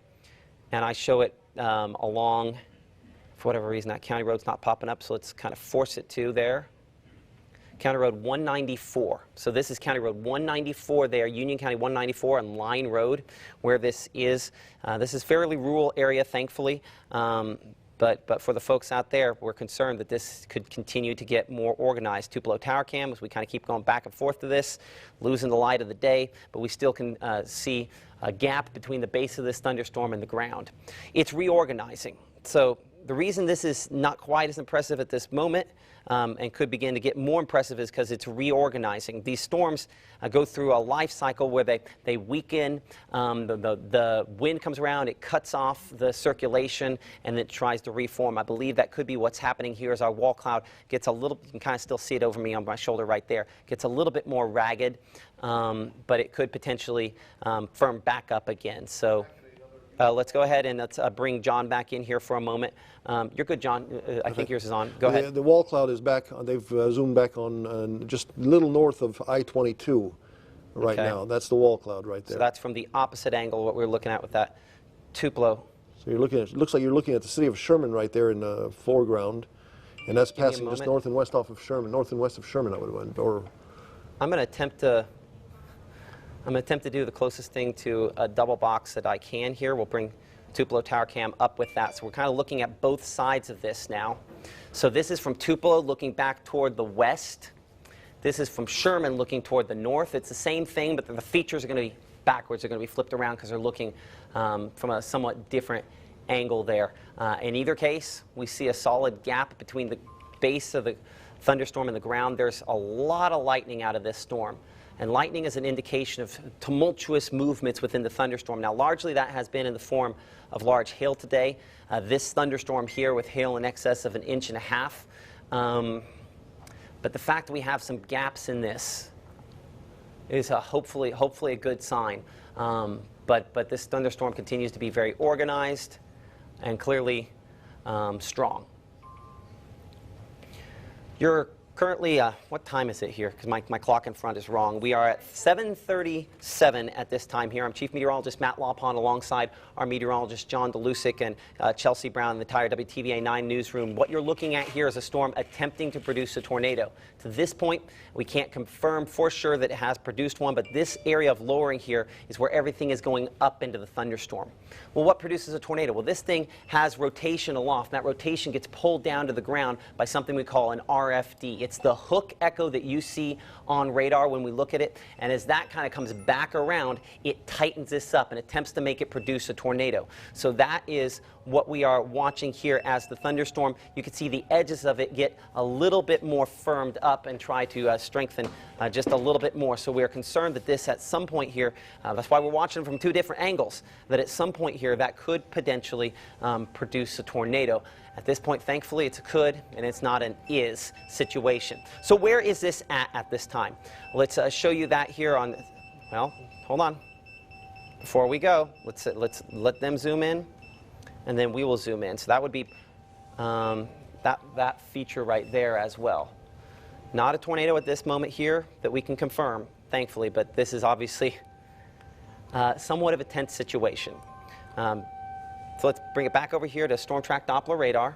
And I show it along, for whatever reason, that County Road's not popping up, so let's kind of force it to there. County Road 194. So this is County Road 194 there, Union County 194 and Line Road, where this is. This is fairly rural area, thankfully. But for the folks out there, we're concerned that this could continue to get more organized. Tupelo Tower Cam, as we kind of keep going back and forth to this, losing the light of the day, but we still can see a gap between the base of this thunderstorm and the ground. It's reorganizing. So the reason this is not quite as impressive at this moment and could begin to get more impressive is because it's reorganizing. These storms go through a life cycle where they weaken, the wind comes around, it cuts off the circulation, and it tries to reform. I believe that could be what's happening here as our wall cloud gets a little, you can kind of still see it over me on my shoulder right there, gets a little bit more ragged, but it could potentially firm back up again. So let's go ahead and let's bring John back in here for a moment. You're good, John. I think yours is on. Go ahead. The wall cloud is back. They've zoomed back on just a little north of I-22 right now. That's the wall cloud right there. So that's from the opposite angle what we're looking at with that Tupelo. So you're looking at, it looks like you're looking at the city of Sherman right there in the foreground, and that's passing just north and west off of Sherman, north and west of Sherman, I would have went. Or I'm going to attempt to do the closest thing to a double box that I can here. We'll bring Tupelo Tower Cam up with that. So we're kind of looking at both sides of this now. So this is from Tupelo looking back toward the west. This is from Sherman looking toward the north. It's the same thing, but the features are going to be backwards. They're going to be flipped around because they're looking from a somewhat different angle there. In either case, we see a solid gap between the base of the thunderstorm and the ground. There's a lot of lightning out of this storm. And lightning is an indication of tumultuous movements within the thunderstorm. Now, largely that has been in the form of large hail today. This thunderstorm here with hail in excess of 1.5 inches. But the fact that we have some gaps in this is hopefully a good sign. But this thunderstorm continues to be very organized and clearly strong. Your Currently, what time is it here? Because my clock in front is wrong. We are at 7:37 at this time here. I'm Chief Meteorologist Matt Laubhan alongside our meteorologist John Dolusic and Chelsea Brown in the entire WTVA 9 newsroom. What you're looking at here is a storm attempting to produce a tornado. To this point, we can't confirm for sure that it has produced one, but this area of lowering here is where everything is going up into the thunderstorm. Well, what produces a tornado? Well, this thing has rotation aloft, and that rotation gets pulled down to the ground by something we call an RFD. It's the hook echo that you see on radar when we look at it, and as that kind of comes back around, it tightens this up and attempts to make it produce a tornado. So that is what we are watching here as the thunderstorm. You can see the edges of it get a little bit more firmed up and try to strengthen just a little bit more. So we are concerned that this at some point here, that's why we're watching from two different angles, that at some point here that could potentially produce a tornado. At this point, thankfully, it's a could and it's not an is situation. So where is this at this time? Let's show you that here on, well, hold on. Before we go, let's let them zoom in, and then we will zoom in. So that would be that feature right there as well. Not a tornado at this moment here that we can confirm, thankfully, but this is obviously somewhat of a tense situation. So let's bring it back over here to storm track Doppler radar.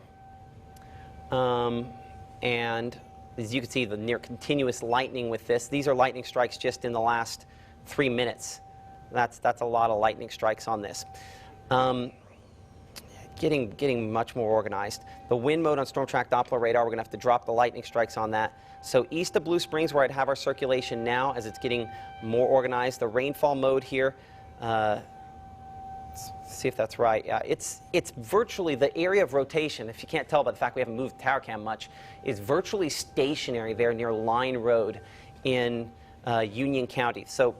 And as you can see, the near continuous lightning with this. These are lightning strikes just in the last 3 minutes. That's a lot of lightning strikes on this. Getting much more organized. The wind mode on storm track Doppler radar, we're going to have to drop the lightning strikes on that. So east of Blue Springs, where I'd have our circulation now as it's getting more organized. The rainfall mode here. See if that's right. Yeah, it's virtually the area of rotation, if you can't tell by the fact we haven't moved the tower cam much, is virtually stationary there near Line Road in Union County. So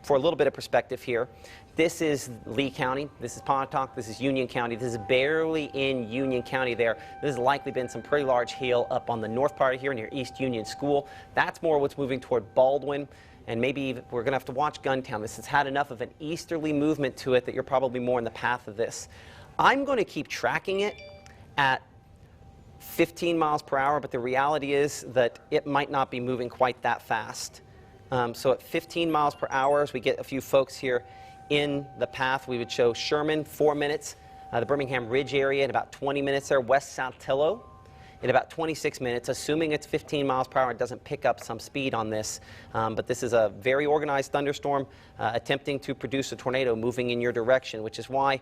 for a little bit of perspective here, this is Lee County, this is Pontotoc, this is Union County, this is barely in Union County there. This has likely been some pretty large hail up on the north part of here near East Union School. That's more what's moving toward Baldwin. And maybe we're going to have to watch Guntown. This has had enough of an easterly movement to it that you're probably more in the path of this. I'm going to keep tracking it at 15 miles per hour, but the reality is that it might not be moving quite that fast. So at 15 miles per hour, as we get a few folks here in the path, we would show Sherman, 4 minutes, the Birmingham Ridge area in about 20 minutes there, West Saltillo in about 26 minutes, assuming it's 15 miles per hour. It doesn't pick up some speed on this. But this is a very organized thunderstorm attempting to produce a tornado moving in your direction, which is why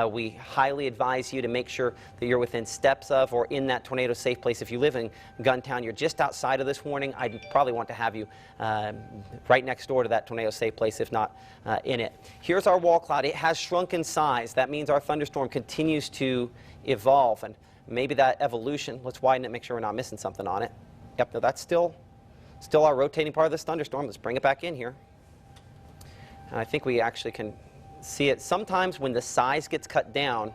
we highly advise you to make sure that you're within steps of or in that tornado safe place. If you live in Guntown, you're just outside of this warning, I'd probably want to have you right next door to that tornado safe place, if not in it. Here's our wall cloud. It has shrunk in size. That means our thunderstorm continues to evolve. And maybe that evolution, let's widen it, make sure we're not missing something on it. Yep, no, that's still our rotating part of this thunderstorm. Let's bring it back in here. And I think we actually can see it. Sometimes when the size gets cut down,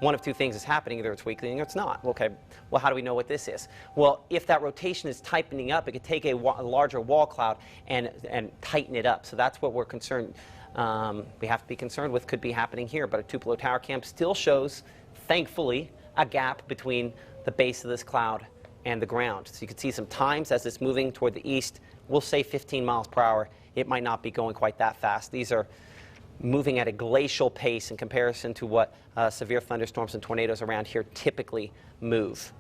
one of two things is happening. Either it's weakening or it's not. Okay, well, how do we know what this is? Well, if that rotation is tightening up, it could take a larger wall cloud and tighten it up. So that's what we're concerned. We have to be concerned with could be happening here. But a Tupelo tower cam still shows, thankfully, a gap between the base of this cloud and the ground. So you can see some times as it's moving toward the east, we'll say 15 miles per hour. It might not be going quite that fast. These are moving at a glacial pace in comparison to what severe thunderstorms and tornadoes around here typically move.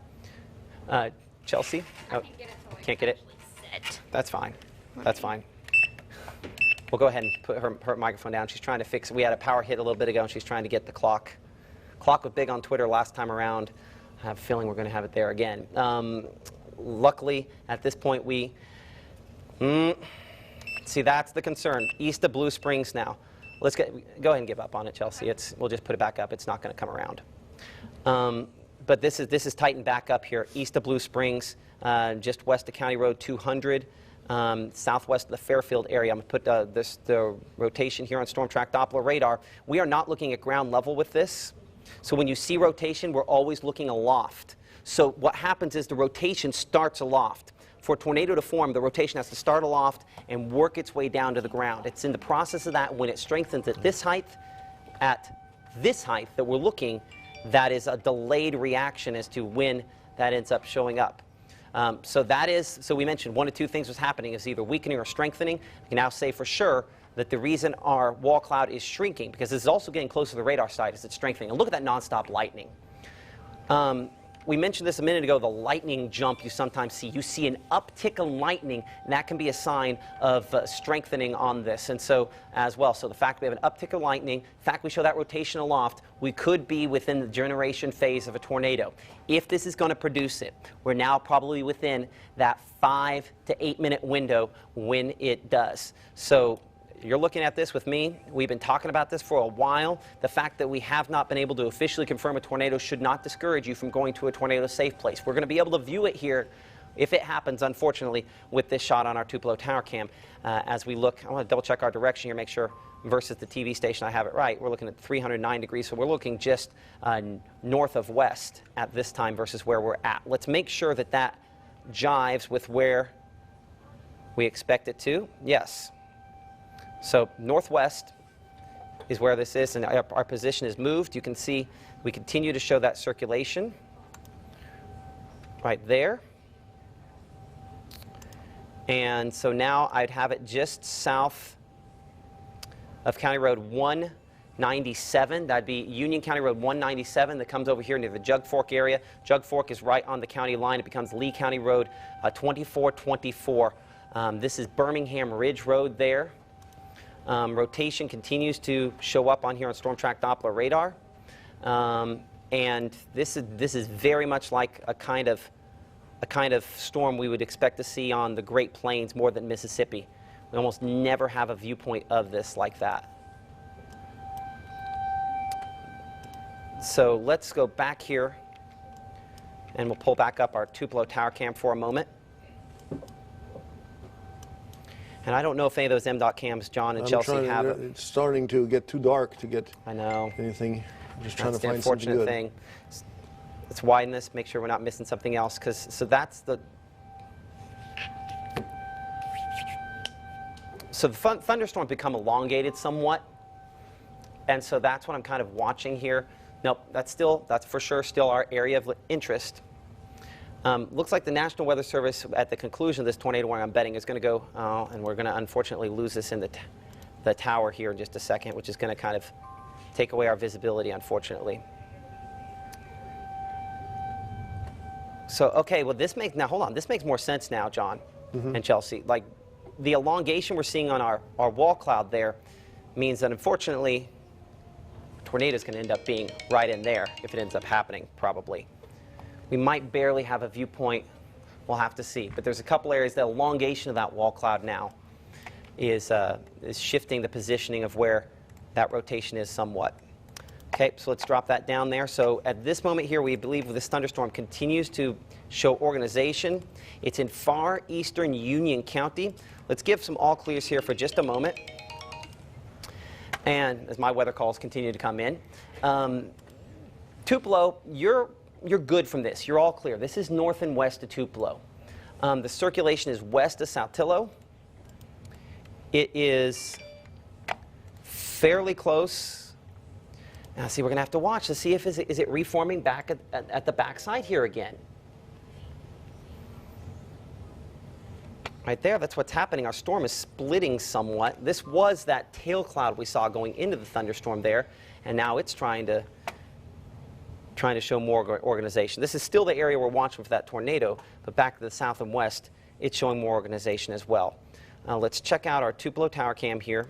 Chelsea? Oh, can't get it? That's fine. That's fine. We'll go ahead and put her microphone down. She's trying to fix it. We had a power hit a little bit ago, and she's trying to get the clock. Clock was big on Twitter last time around. I have a feeling we're going to have it there again. Luckily, at this point, we see that's the concern. East of Blue Springs now. Let's go ahead and give up on it, Chelsea. We'll just put it back up. It's not going to come around. But this is tightened back up here, east of Blue Springs, just west of County Road 200. Southwest of the Fairfield area. I'm going to put the rotation here on storm track Doppler radar. We are not looking at ground level with this. So when you see rotation, we're always looking aloft. So what happens is the rotation starts aloft. For a tornado to form, the rotation has to start aloft and work its way down to the ground. It's in the process of that when it strengthens at this height that we're looking, that is a delayed reaction as to when that ends up showing up. So we mentioned one of two things was happening, is either weakening or strengthening. We can now say for sure that the reason our wall cloud is shrinking, because this is also getting closer to the radar side, is it's strengthening. And look at that nonstop lightning. We mentioned this a minute ago, the lightning jump you sometimes see. You see an uptick in lightning, and that can be a sign of strengthening on this. And so as well, so the fact we have an uptick of lightning, the fact we show that rotation aloft, we could be within the generation phase of a tornado. If this is going to produce it, we're now probably within that 5 to 8 minute window when it does. So you're looking at this with me. We've been talking about this for a while. The fact that we have not been able to officially confirm a tornado should not discourage you from going to a tornado-safe place. We're going to be able to view it here, if it happens, unfortunately, with this shot on our Tupelo tower cam. As we look, I want to double-check our direction here, make sure versus the TV station I have it right. We're looking at 309 degrees, so we're looking just north of west at this time versus where we're at. Let's make sure that that jives with where we expect it to. Yes. So northwest is where this is, and our position is moved. You can see we continue to show that circulation right there. And so now I'd have it just south of County Road 197. That'd be Union County Road 197 that comes over here near the Jug Fork area. Jug Fork is right on the county line. It becomes Lee County Road 2424. This is Birmingham Ridge Road there. Rotation continues to show up on here on Storm Track Doppler radar, and this is very much like a kind of storm we would expect to see on the Great Plains more than Mississippi. We almost never have a viewpoint of this like that. So let's go back here, and we'll pull back up our Tupelo tower cam for a moment. And I don't know if any of those MDOT cams, John and Chelsea, have it. It's starting to get too dark to get I'm anything. just trying to find something good. Thing. Let's widen this, make sure we're not missing something else. So the thunderstorms become elongated somewhat. And so that's what I'm kind of watching here. Nope, that's for sure still our area of interest. Looks like the National Weather Service, at the conclusion of this tornado warning, I'm betting, is going to go, and we're going to unfortunately lose this in the tower here in just a second, which is going to kind of take away our visibility, unfortunately. So, okay, well, now hold on. This makes more sense now, John and Chelsea. Like, the elongation we're seeing on our wall cloud there means that, unfortunately, a tornado is going to end up being right in there if it ends up happening, probably. We might barely have a viewpoint. We'll have to see. But there's a couple areas. The elongation of that wall cloud now is shifting the positioning of where that rotation is somewhat. Okay, so let's drop that down there. So at this moment here, we believe this thunderstorm continues to show organization. It's in far eastern Union County. Let's give some all clears here for just a moment. And as my weather calls continue to come in. Tupelo, you're good from this. You're all clear. This is north and west of Tupelo. The circulation is west of Saltillo. It is fairly close. Now, see, we're going to have to watch to see if is it reforming back at the backside here again. Right there, that's what's happening. Our storm is splitting somewhat. This was that tail cloud we saw going into the thunderstorm there, and now it's trying to show more organization. This is still the area we're watching for that tornado, but back to the south and west, it's showing more organization as well. Let's check out our Tupelo tower cam here.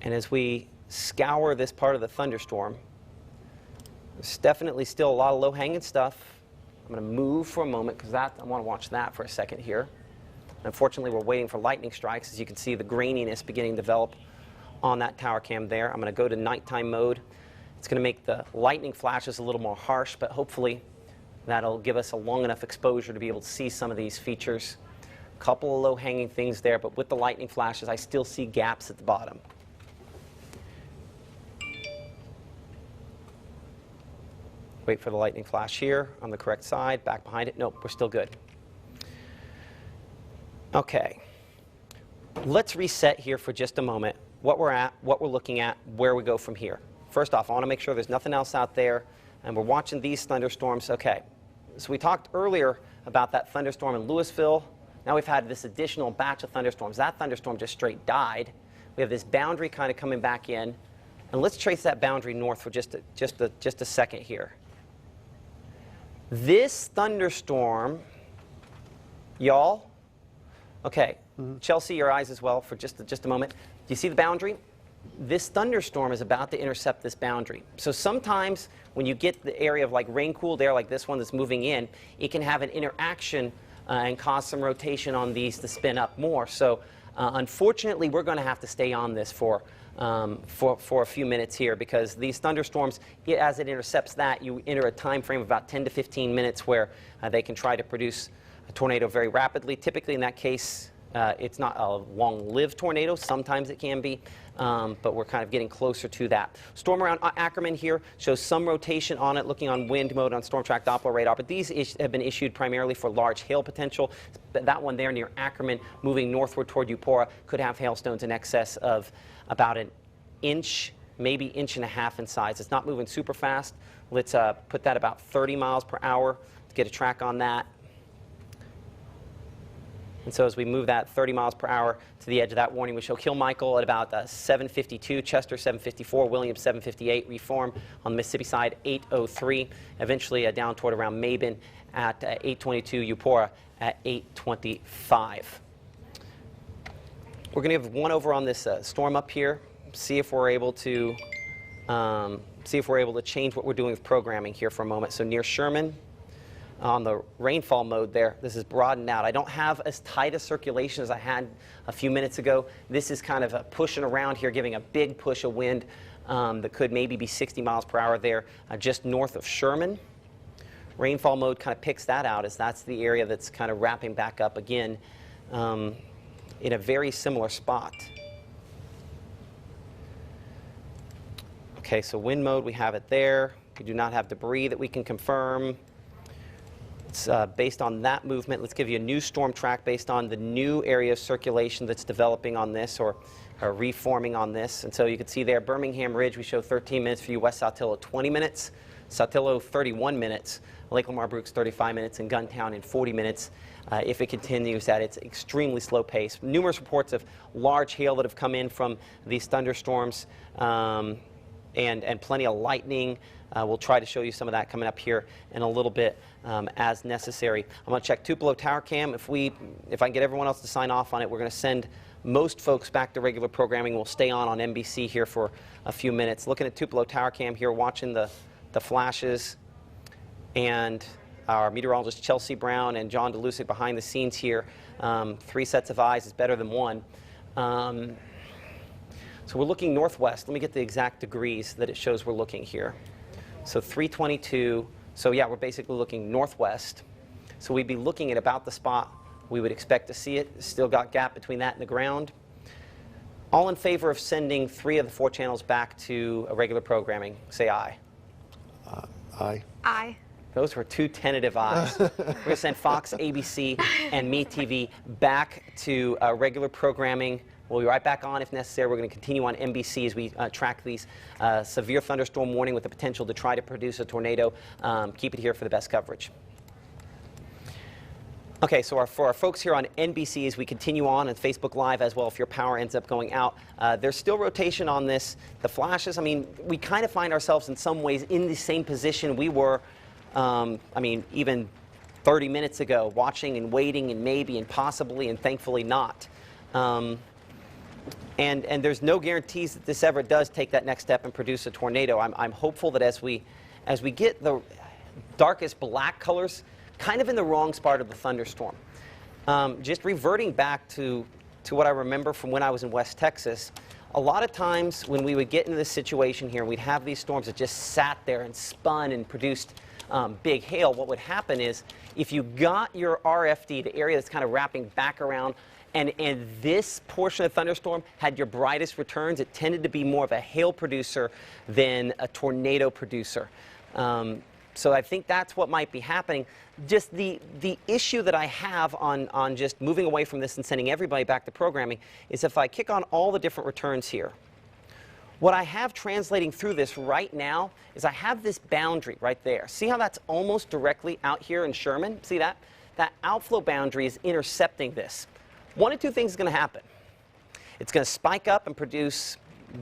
And as we scour this part of the thunderstorm, there's definitely still a lot of low-hanging stuff. I'm going to move for a moment because I want to watch that for a second here. Unfortunately, we're waiting for lightning strikes. As you can see, the graininess beginning to develop on that tower cam there. I'm going to go to nighttime mode. It's going to make the lightning flashes a little more harsh, but hopefully that'll give us a long enough exposure to be able to see some of these features. A couple of low-hanging things there, but with the lightning flashes, I still see gaps at the bottom. Wait for the lightning flash here on the correct side, back behind it. Nope, we're still good. Okay. Let's reset here for just a moment. What we're at, what we're looking at, where we go from here. First off, I want to make sure there's nothing else out there and we're watching these thunderstorms. Okay, so we talked earlier about that thunderstorm in Louisville. Now we've had this additional batch of thunderstorms. That thunderstorm just straight died. We have this boundary kind of coming back in. And let's trace that boundary north for just a second here. This thunderstorm, y'all, okay, Chelsea, your eyes as well for just a moment. Do you see the boundary? This thunderstorm is about to intercept this boundary. So sometimes when you get the area of like rain-cooled air like this one that's moving in, it can have an interaction and cause some rotation on these to spin up more. So unfortunately, we're going to have to stay on this for a few minutes here, because these thunderstorms, as it intercepts that, you enter a time frame of about 10 to 15 minutes where they can try to produce a tornado very rapidly. Typically in that case, it's not a long-lived tornado. Sometimes it can be, but we're kind of getting closer to that. Storm around Ackerman here shows some rotation on it, looking on wind mode on Storm Track Doppler radar, but these have been issued primarily for large hail potential. That one there near Ackerman, moving northward toward Eupora, could have hailstones in excess of about an inch, maybe inch and a half in size. It's not moving super fast. Let's put that about 30 miles per hour to get a track on that. And so as we move that 30 miles per hour to the edge of that warning, we show Kilmichael at about 7:52, Chester 7:54, Williams 7:58, Reform on the Mississippi side 8:03, eventually down toward around Mabin at 8:22, Eupora at 8:25. We're going to give one over on this storm up here, see if we're able to change what we're doing with programming here for a moment. So near Sherman, on the rainfall mode there, this is broadened out. I don't have as tight a circulation as I had a few minutes ago. This is kind of pushing around here, giving a big push of wind that could maybe be 60 miles per hour there just north of Sherman. Rainfall mode kind of picks that out, as that's the area that's kind of wrapping back up again in a very similar spot. Okay, so wind mode, we have it there. We do not have debris that we can confirm. It's based on that movement. Let's give you a new storm track based on the new area of circulation that's developing on this, or reforming on this. And so you can see there, Birmingham Ridge, we show 13 minutes for you, West Saltillo 20 minutes, Saltillo 31 minutes, Lake Lamar Brooks 35 minutes, and Guntown in 40 minutes if it continues at its extremely slow pace. Numerous reports of large hail that have come in from these thunderstorms, and plenty of lightning. We'll try to show you some of that coming up here in a little bit as necessary. I'm going to check Tupelo Tower Cam. If I can get everyone else to sign off on it, we're going to send most folks back to regular programming. We'll stay on NBC here for a few minutes. Looking at Tupelo Tower Cam here, watching the flashes, and our meteorologist Chelsea Brown and John Dolusic behind the scenes here. 3 sets of eyes is better than 1. So we're looking northwest. Let me get the exact degrees that it shows we're looking here. So 322, so yeah, we're basically looking northwest. So we'd be looking at about the spot we would expect to see it. Still got gap between that and the ground. All in favor of sending 3 of the 4 channels back to a regular programming? Say aye. Aye. Aye. Those were 2 tentative ayes. We're going to send Fox, ABC, and MeTV back to regular programming. We'll be right back on if necessary. We're going to continue on NBC as we track these severe thunderstorm warning with the potential to try to produce a tornado. Keep it here for the best coverage. Okay, so for our folks here on NBC, as we continue on and Facebook Live as well, if your power ends up going out, there's still rotation on this. The flashes, I mean, we kind of find ourselves in some ways in the same position we were, I mean, even 30 minutes ago, watching and waiting and maybe and possibly and thankfully not. And there's no guarantees that this ever does take that next step and produce a tornado. I'm hopeful that as we get the darkest black colors kind of in the wrong spot of the thunderstorm, just reverting back to what I remember from when I was in West Texas, a lot of times when we would get into this situation here, we'd have these storms that just sat there and spun and produced big hail. What would happen is if you got your RFD, the area that's kind of wrapping back around, and this portion of the thunderstorm had your brightest returns, it tended to be more of a hail producer than a tornado producer. So I think that's what might be happening. Just the issue that I have on just moving away from this and sending everybody back to programming is if I kick on all the different returns here, What I have translating through this right now is I have this boundary right there. See how that's almost directly out here in Sherman? See that? That outflow boundary is intercepting this. One of two things is going to happen. It's going to spike up and produce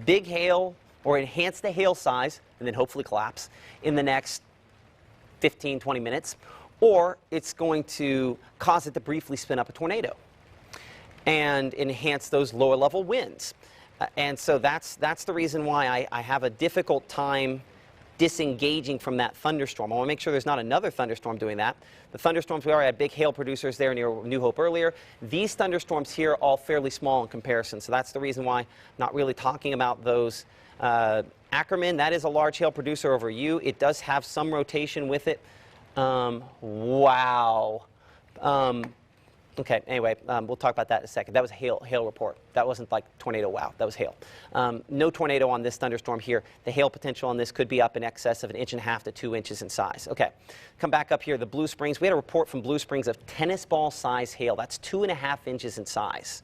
big hail or enhance the hail size and then hopefully collapse in the next 15, 20 minutes. Or it's going to cause it to briefly spin up a tornado and enhance those lower level winds. And so that's the reason why I have a difficult time disengaging from that thunderstorm. I want to make sure there's not another thunderstorm doing that. The thunderstorms, we already had big hail producers there near New Hope earlier. These thunderstorms here are all fairly small in comparison, so that's the reason why I'm not really talking about those. Ackerman, that is a large hail producer over you. It does have some rotation with it. Wow. Okay, anyway, we'll talk about that in a second. That was a hail report. That wasn't like tornado wow, that was hail. No tornado on this thunderstorm here. The hail potential on this could be up in excess of 1.5 inches to 2 inches in size. Okay, come back up here, the Blue Springs. We had a report from Blue Springs of tennis ball size hail. That's 2.5 inches in size.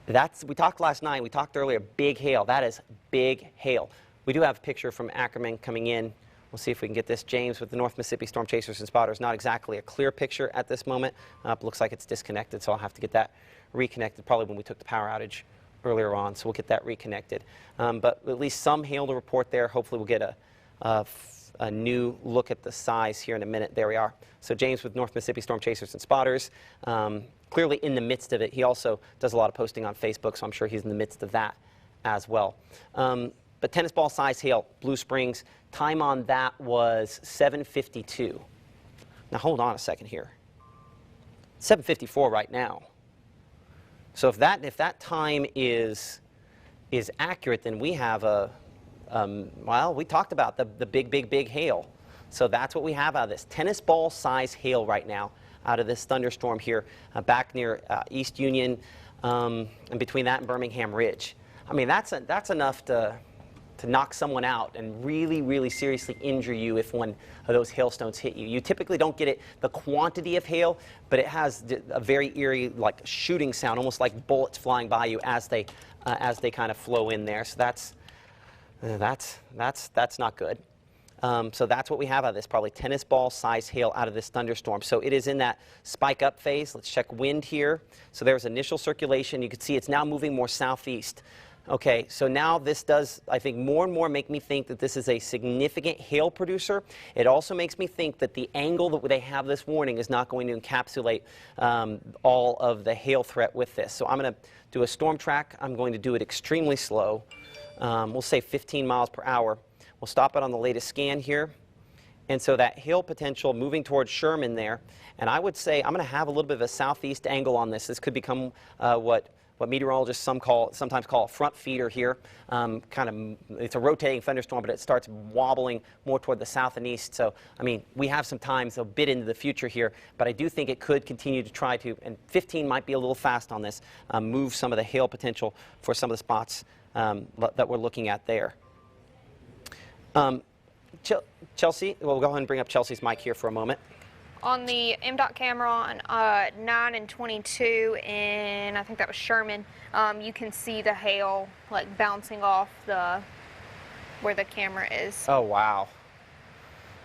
We talked last night, we talked earlier, big hail. That is big hail. We do have a picture from Ackerman coming in. We'll see if we can get this. James with the North Mississippi Storm Chasers and Spotters. Not exactly a clear picture at this moment. Looks like it's disconnected, so I'll have to get that reconnected probably when we took the power outage earlier on. So we'll get that reconnected. But at least some hail to report there. Hopefully we'll get a new look at the size here in a minute. There we are. So James with North Mississippi Storm Chasers and Spotters. Clearly in the midst of it. He also does a lot of posting on Facebook, so I'm sure he's in the midst of that as well. But tennis ball size hail, Blue Springs, time on that was 7:52. Now hold on a second here. 7:54 right now. So if that time is accurate, then we have well, we talked about the big hail. So that's what we have out of this. Tennis ball size hail right now out of this thunderstorm here back near East Union and between that and Birmingham Ridge. I mean, that's enough to knock someone out and really, really seriously injure you if one of those hailstones hit you. You typically don't get the quantity of hail, but it has a very eerie, like shooting sound, almost like bullets flying by you as they kind of flow in there. So that's not good. So that's what we have out of this, probably tennis ball size hail out of this thunderstorm. So it is in that spike up phase. Let's check wind here. So there's initial circulation. You can see it's now moving more southeast. Okay, so now this does, I think, more and more make me think that this is a significant hail producer. It also makes me think that the angle that they have this warning is not going to encapsulate all of the hail threat with this. So I'm going to do a storm track. I'm going to do it extremely slow. We'll say 15 miles per hour. We'll stop it on the latest scan here. And so that hail potential moving towards Sherman there. And I would say I'm going to have a little bit of a southeast angle on this. This could become what meteorologists sometimes call a front feeder here. It's a rotating thunderstorm, but it starts wobbling more toward the south and east. So, I mean, we have some times a bit into the future here, but I do think it could continue to try to, and 15 might be a little fast on this, move some of the hail potential for some of the spots that we're looking at there. Chelsea, we'll go ahead and bring up Chelsea's mic here for a moment. On the MDOT camera on 9 and 22 in, I think that was Sherman, you can see the hail like bouncing off where the camera is. Oh, wow.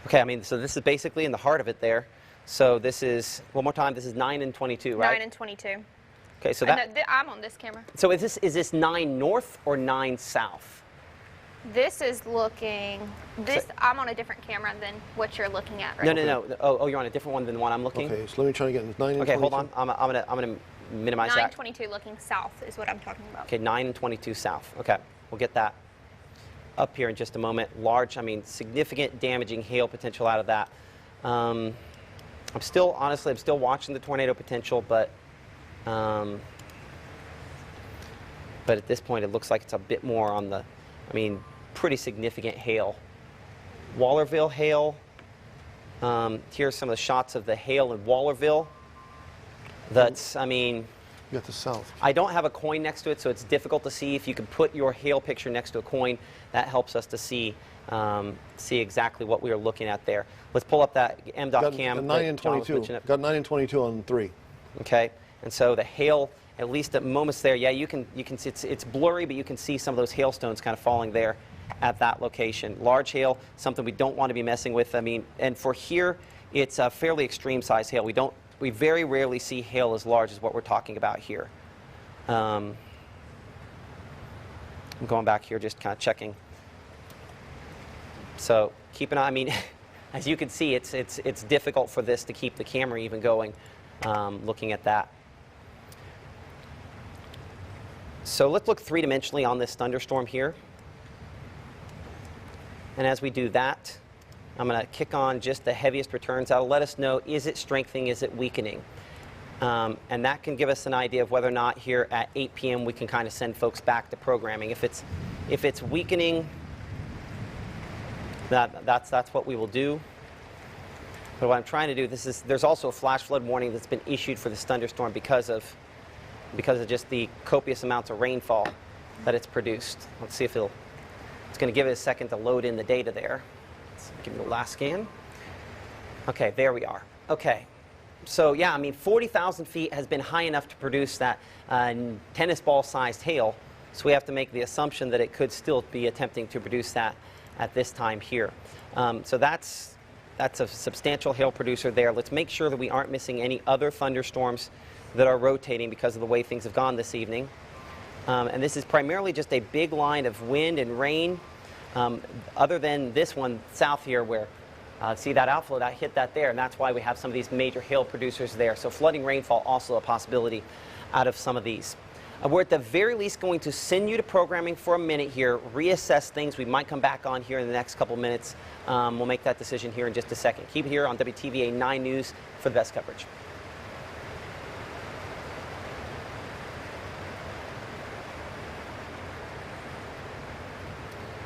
Okay, I mean, so this is basically in the heart of it there. So this is, one more time, this is 9 and 22, right? 9 and 22. Okay, so I'm on this camera. So is this 9 north or 9 south? This is looking, I'm on a different camera than what you're looking at right now. No. Oh, you're on a different one than the one I'm looking? Okay, so let me try to get 9 and 22. Okay, hold on. I'm gonna minimize that. 922 looking south is what I'm talking about. Okay, 9 and 22 south. Okay, we'll get that up here in just a moment. Large, I mean, significant damaging hail potential out of that. Honestly, I'm still watching the tornado potential, but at this point, it looks like it's a bit more on the, I mean, pretty significant hail. Wallerville hail. Here's some of the shots of the hail in Wallerville. That's, I mean, you got the south. I don't have a coin next to it, so it's difficult to see. If you can put your hail picture next to a coin, that helps us to see exactly what we are looking at there. Let's pull up that MDOT cam. 9 and 22. Got 9 and 22 on 3. Okay, and so the hail at least at moments there, yeah, you can see it's blurry, but you can see some of those hailstones kind of falling there at that location. Large hail, something we don't want to be messing with. I mean, and for here, it's a fairly extreme size hail. We very rarely see hail as large as what we're talking about here. I'm going back here, just kind of checking. So keep an eye. I mean, as you can see, it's difficult for this to keep the camera even going, looking at that. So let's look three-dimensionally on this thunderstorm here. And as we do that, I'm going to kick on just the heaviest returns. That'll let us know, is it strengthening, is it weakening? And that can give us an idea of whether or not here at 8 p.m. we can kind of send folks back to programming. If it's weakening, that's what we will do. But what I'm trying to do, there's also a flash flood warning that's been issued for this thunderstorm because of just the copious amounts of rainfall that it's produced. Let's see if it's going to give it a second to load in the data there. Let's give it the last scan. Okay, there we are. Okay, so yeah, I mean, 40,000 feet has been high enough to produce that tennis ball-sized hail. So we have to make the assumption that it could still be attempting to produce that at this time here. So that's a substantial hail producer there. Let's make sure that we aren't missing any other thunderstorms that are rotating because of the way things have gone this evening. And this is primarily just a big line of wind and rain, other than this one south here where, see that outflow, that hit that there, and that's why we have some of these major hail producers there. So flooding rainfall also a possibility out of some of these. We're at the very least going to send you to programming for a minute here, reassess things. We might come back on here in the next couple minutes. We'll make that decision here in just a second. Keep it here on WTVA 9 News for the best coverage.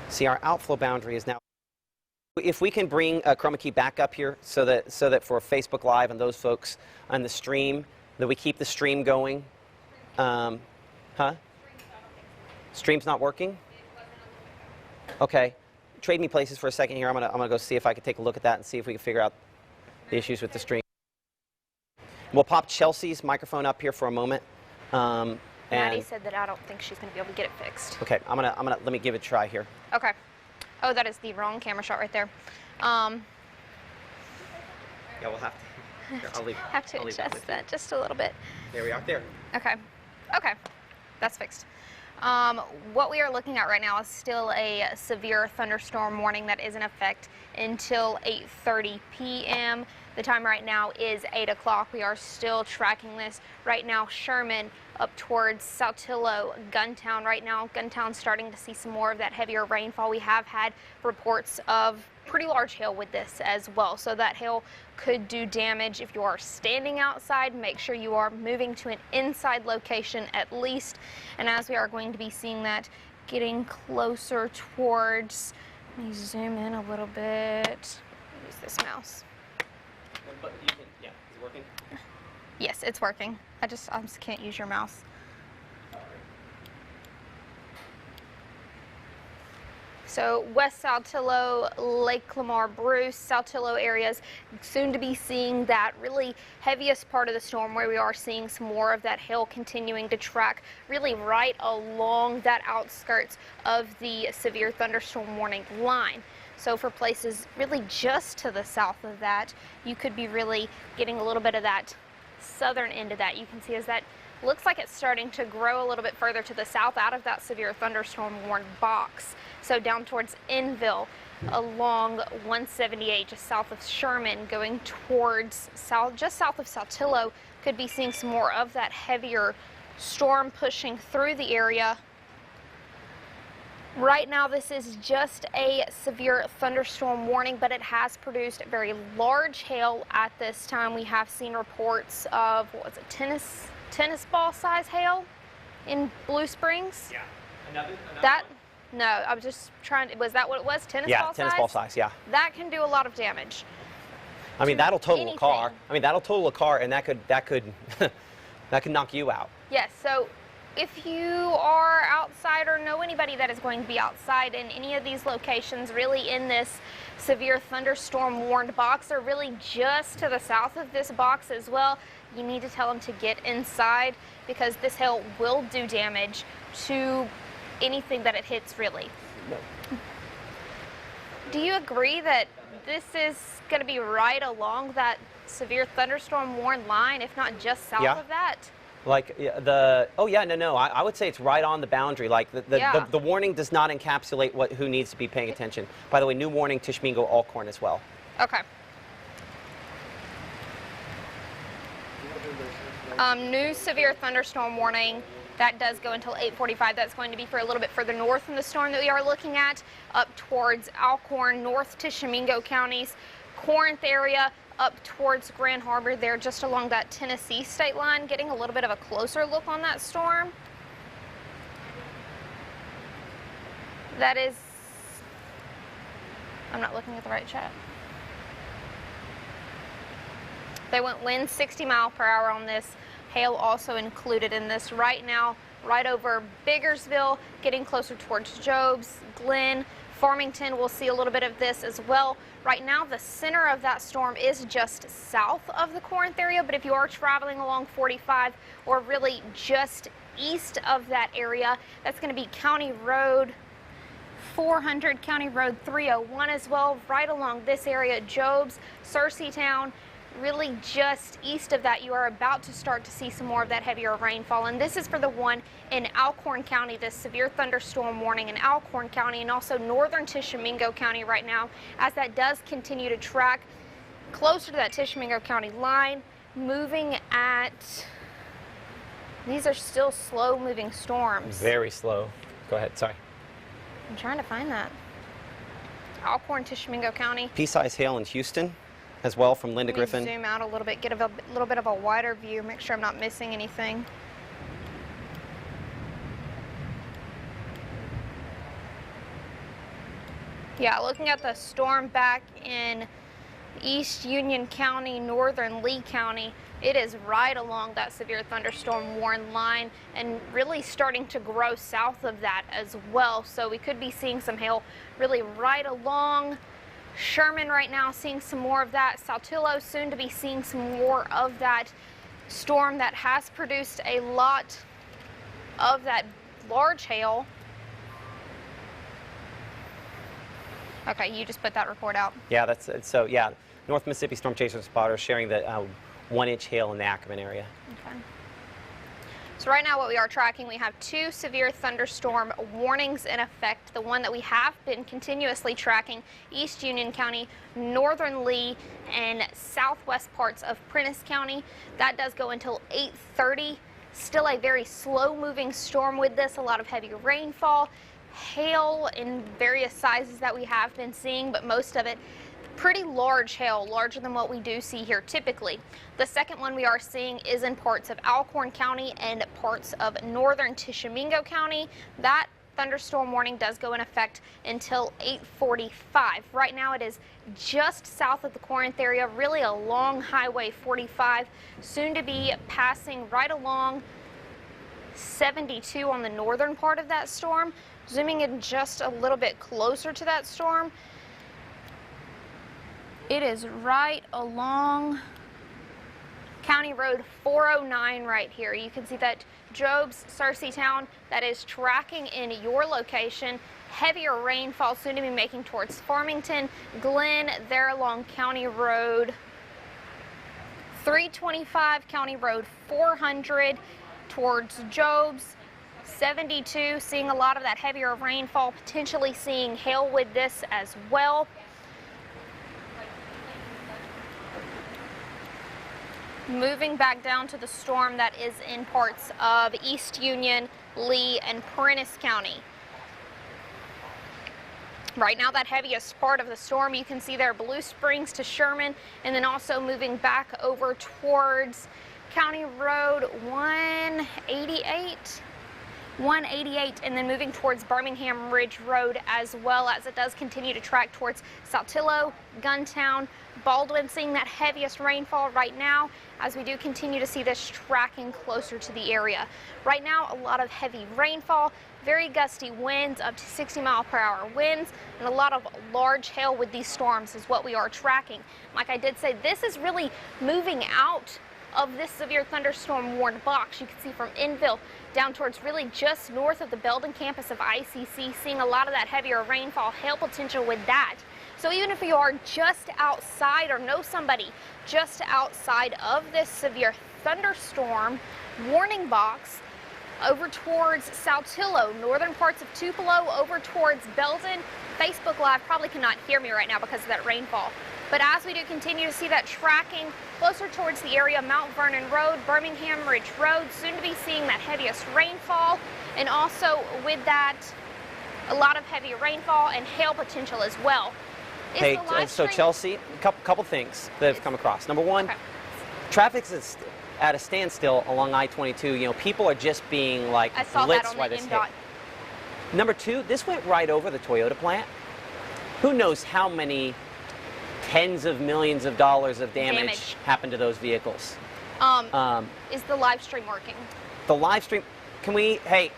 See, our outflow boundary is now. If we can bring chroma key back up here so that for Facebook Live and those folks on the stream, that we keep the stream going. Stream's not working? Okay. Trade me places for a second here. I'm gonna go see if I can take a look at that and see if we can figure out the issues with the stream. We'll pop Chelsea's microphone up here for a moment. Maddie said that I don't think she's going to be able to get it fixed. Okay, let me give it a try here. Okay. Oh, that is the wrong camera shot right there. Yeah, we'll have to. Here, I'll leave. Have to adjust that just a little bit. There we are. There. Okay. Okay. That's fixed. What we are looking at right now is still a severe thunderstorm warning that is in effect until 8:30 p.m. The time right now is 8 o'clock. We are still tracking this. Right now, Sherman up towards Saltillo, Guntown. Right now, Guntown's starting to see some more of that heavier rainfall. We have had reports of pretty large hail with this as well. So that hail could do damage. If you are standing outside, make sure you are moving to an inside location at least. And as we are going to be seeing that getting closer towards, let me zoom in a little bit. Use this mouse. Yeah, is it working? Yes, it's working. I just can't use your mouse. So West Saltillo, Lake Lamar, Bruce, Saltillo areas, soon to be seeing that really heaviest part of the storm where we are seeing some more of that hail continuing to track really right along that outskirts of the severe thunderstorm warning line. So for places really just to the south of that, you could be really getting a little bit of that southern end of that. You can see as that looks like it's starting to grow a little bit further to the south out of that severe thunderstorm warned box. So down towards Enville, along 178, just south of Sherman, going towards just south of Saltillo, could be seeing some more of that heavier storm pushing through the area. Right now, this is just a severe thunderstorm warning, but it has produced very large hail at this time. We have seen reports of, what was it, tennis ball size hail in Blue Springs? Yeah. Another No, I was just trying to, was that what it was? Tennis ball size? Yeah, tennis ball size, yeah. That can do a lot of damage. I mean, that'll total anything. a car. I mean, that'll total a car, and that could knock you out. Yes, so if you are outside or know anybody that is going to be outside in any of these locations, really in this severe thunderstorm warned box, or really just to the south of this box as well, you need to tell them to get inside, because this hail will do damage to anything that it hits, really. Do you agree that this is going to be right along that severe thunderstorm warned line, if not just south of that? Like I would say it's right on the boundary. Like the warning does not encapsulate who needs to be paying attention. By the way, new warning, Tishomingo, Alcorn as well. Okay. New severe thunderstorm warning. That does go until 8:45. That's going to be for a little bit further north in the storm that we are looking at, up towards Alcorn, North Tishomingo counties, Corinth area, up towards Grand Harbor there, just along that Tennessee state line, getting a little bit of a closer look on that storm. That is, I'm not looking at the right chat. They went wind 60 mile per hour on this. Hail also included in this right now, right over Biggersville, getting closer towards Jobs, Glenn, Farmington. We'll see a little bit of this as well. Right now, the center of that storm is just south of the Corinth area, but if you are traveling along 45 or really just east of that area, that's going to be County Road 400, County Road 301 as well, right along this area, Jobs, Searcytown. Really just east of that, you are about to start to see some more of that heavier rainfall. And this is for the one in Alcorn County, this severe thunderstorm warning in Alcorn County, and also northern Tishomingo County right now, as that does continue to track closer to that Tishomingo County line, moving at, these are still slow moving storms. Very slow. Go ahead, sorry. I'm trying to find that. Alcorn, Tishomingo County. Pea-size hail in Houston as well from Linda Griffin. Zoom out a little bit, get a little bit of a wider view, make sure I'm not missing anything. Yeah, looking at the storm back in East Union County, northern Lee County, it is right along that severe thunderstorm warned line and really starting to grow south of that as well. So we could be seeing some hail really right along Sherman right now, seeing some more of that. Saltillo soon to be seeing some more of that storm that has produced a lot of that large hail. Okay, you just put that report out. Yeah, so yeah, North Mississippi Storm Chaser Spotter sharing the 1-inch hail in the Ackerman area. Okay. So right now what we are tracking, we have 2 severe thunderstorm warnings in effect. The one that we have been continuously tracking, East Union County, northern Lee, and southwest parts of Prentiss County. That does go until 8:30. Still a very slow moving storm with this, a lot of heavy rainfall, hail in various sizes that we have been seeing, but most of it pretty large hail, larger than what we do see here typically. The second one we are seeing is in parts of Alcorn County and parts of northern Tishomingo County. That thunderstorm warning does go in effect until 8:45. Right now it is just south of the Corinth area, really along Highway 45, soon to be passing right along 72 on the northern part of that storm. Zooming in just a little bit closer to that storm, it is right along County Road 409 right here. You can see that Jobs, Searcytown, that is tracking in your location. Heavier rainfall soon to be making towards Farmington, Glenn, there along County Road 325, County Road 400 towards Jobs. 72, seeing a lot of that heavier rainfall, potentially seeing hail with this as well. Moving back down to the storm that is in parts of East Union, Lee, and Prentiss County. Right now, that heaviest part of the storm, you can see there, Blue Springs to Sherman, and then also moving back over towards County Road 188, and then moving towards Birmingham Ridge Road, as well as it does continue to track towards Saltillo, Guntown, Baldwin seeing that heaviest rainfall right now as we do continue to see this tracking closer to the area. Right now, a lot of heavy rainfall, very gusty winds, up to 60-mile-per-hour winds, and a lot of large hail with these storms is what we are tracking. Like I did say, this is really moving out of this severe thunderstorm warned box. You can see from Enville down towards really just north of the Belden campus of ICC, seeing a lot of that heavier rainfall, hail potential with that. So even if you are just outside or know somebody just outside of this severe thunderstorm warning box, over towards Saltillo, northern parts of Tupelo, over towards Belden, Facebook Live probably cannot hear me right now because of that rainfall. But as we do continue to see that tracking closer towards the area, Mount Vernon Road, Birmingham Ridge Road, soon to be seeing that heaviest rainfall, and also with that, a lot of heavy rainfall and hail potential as well. Hey, so Chelsea, a couple things that have come across. Number one, traffic is at a standstill along I-22. You know, people are just being like blitzed by this hit. Number two, this went right over the Toyota plant. Who knows how many tens of millions of dollars of damage happened to those vehicles. Is the live stream working? The live stream, can we, hey.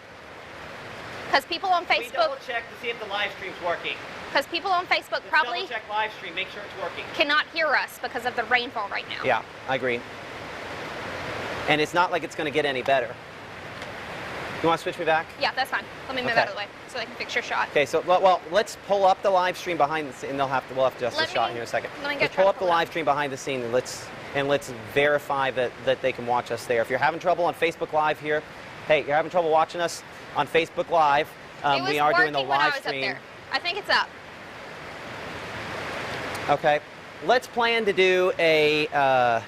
Because people on Facebook. Can we double check to see if the live stream's working? Because people on Facebook probably double check live stream, make sure it's working. Cannot hear us because of the rainfall right now. Yeah, I agree. And it's not like it's going to get any better. You want to switch me back? Yeah, that's fine. Let me move out of the way so they can fix your shot. Okay, so well, let's pull up the live stream behind the scene, and we'll have to adjust the shot here in a second. Let's pull up the live stream behind the scene, and let's verify that they can watch us there. If you're having trouble on Facebook Live here, hey, you're having trouble watching us on Facebook Live. We are doing the live stream. I think it's up. Okay, let's plan to do a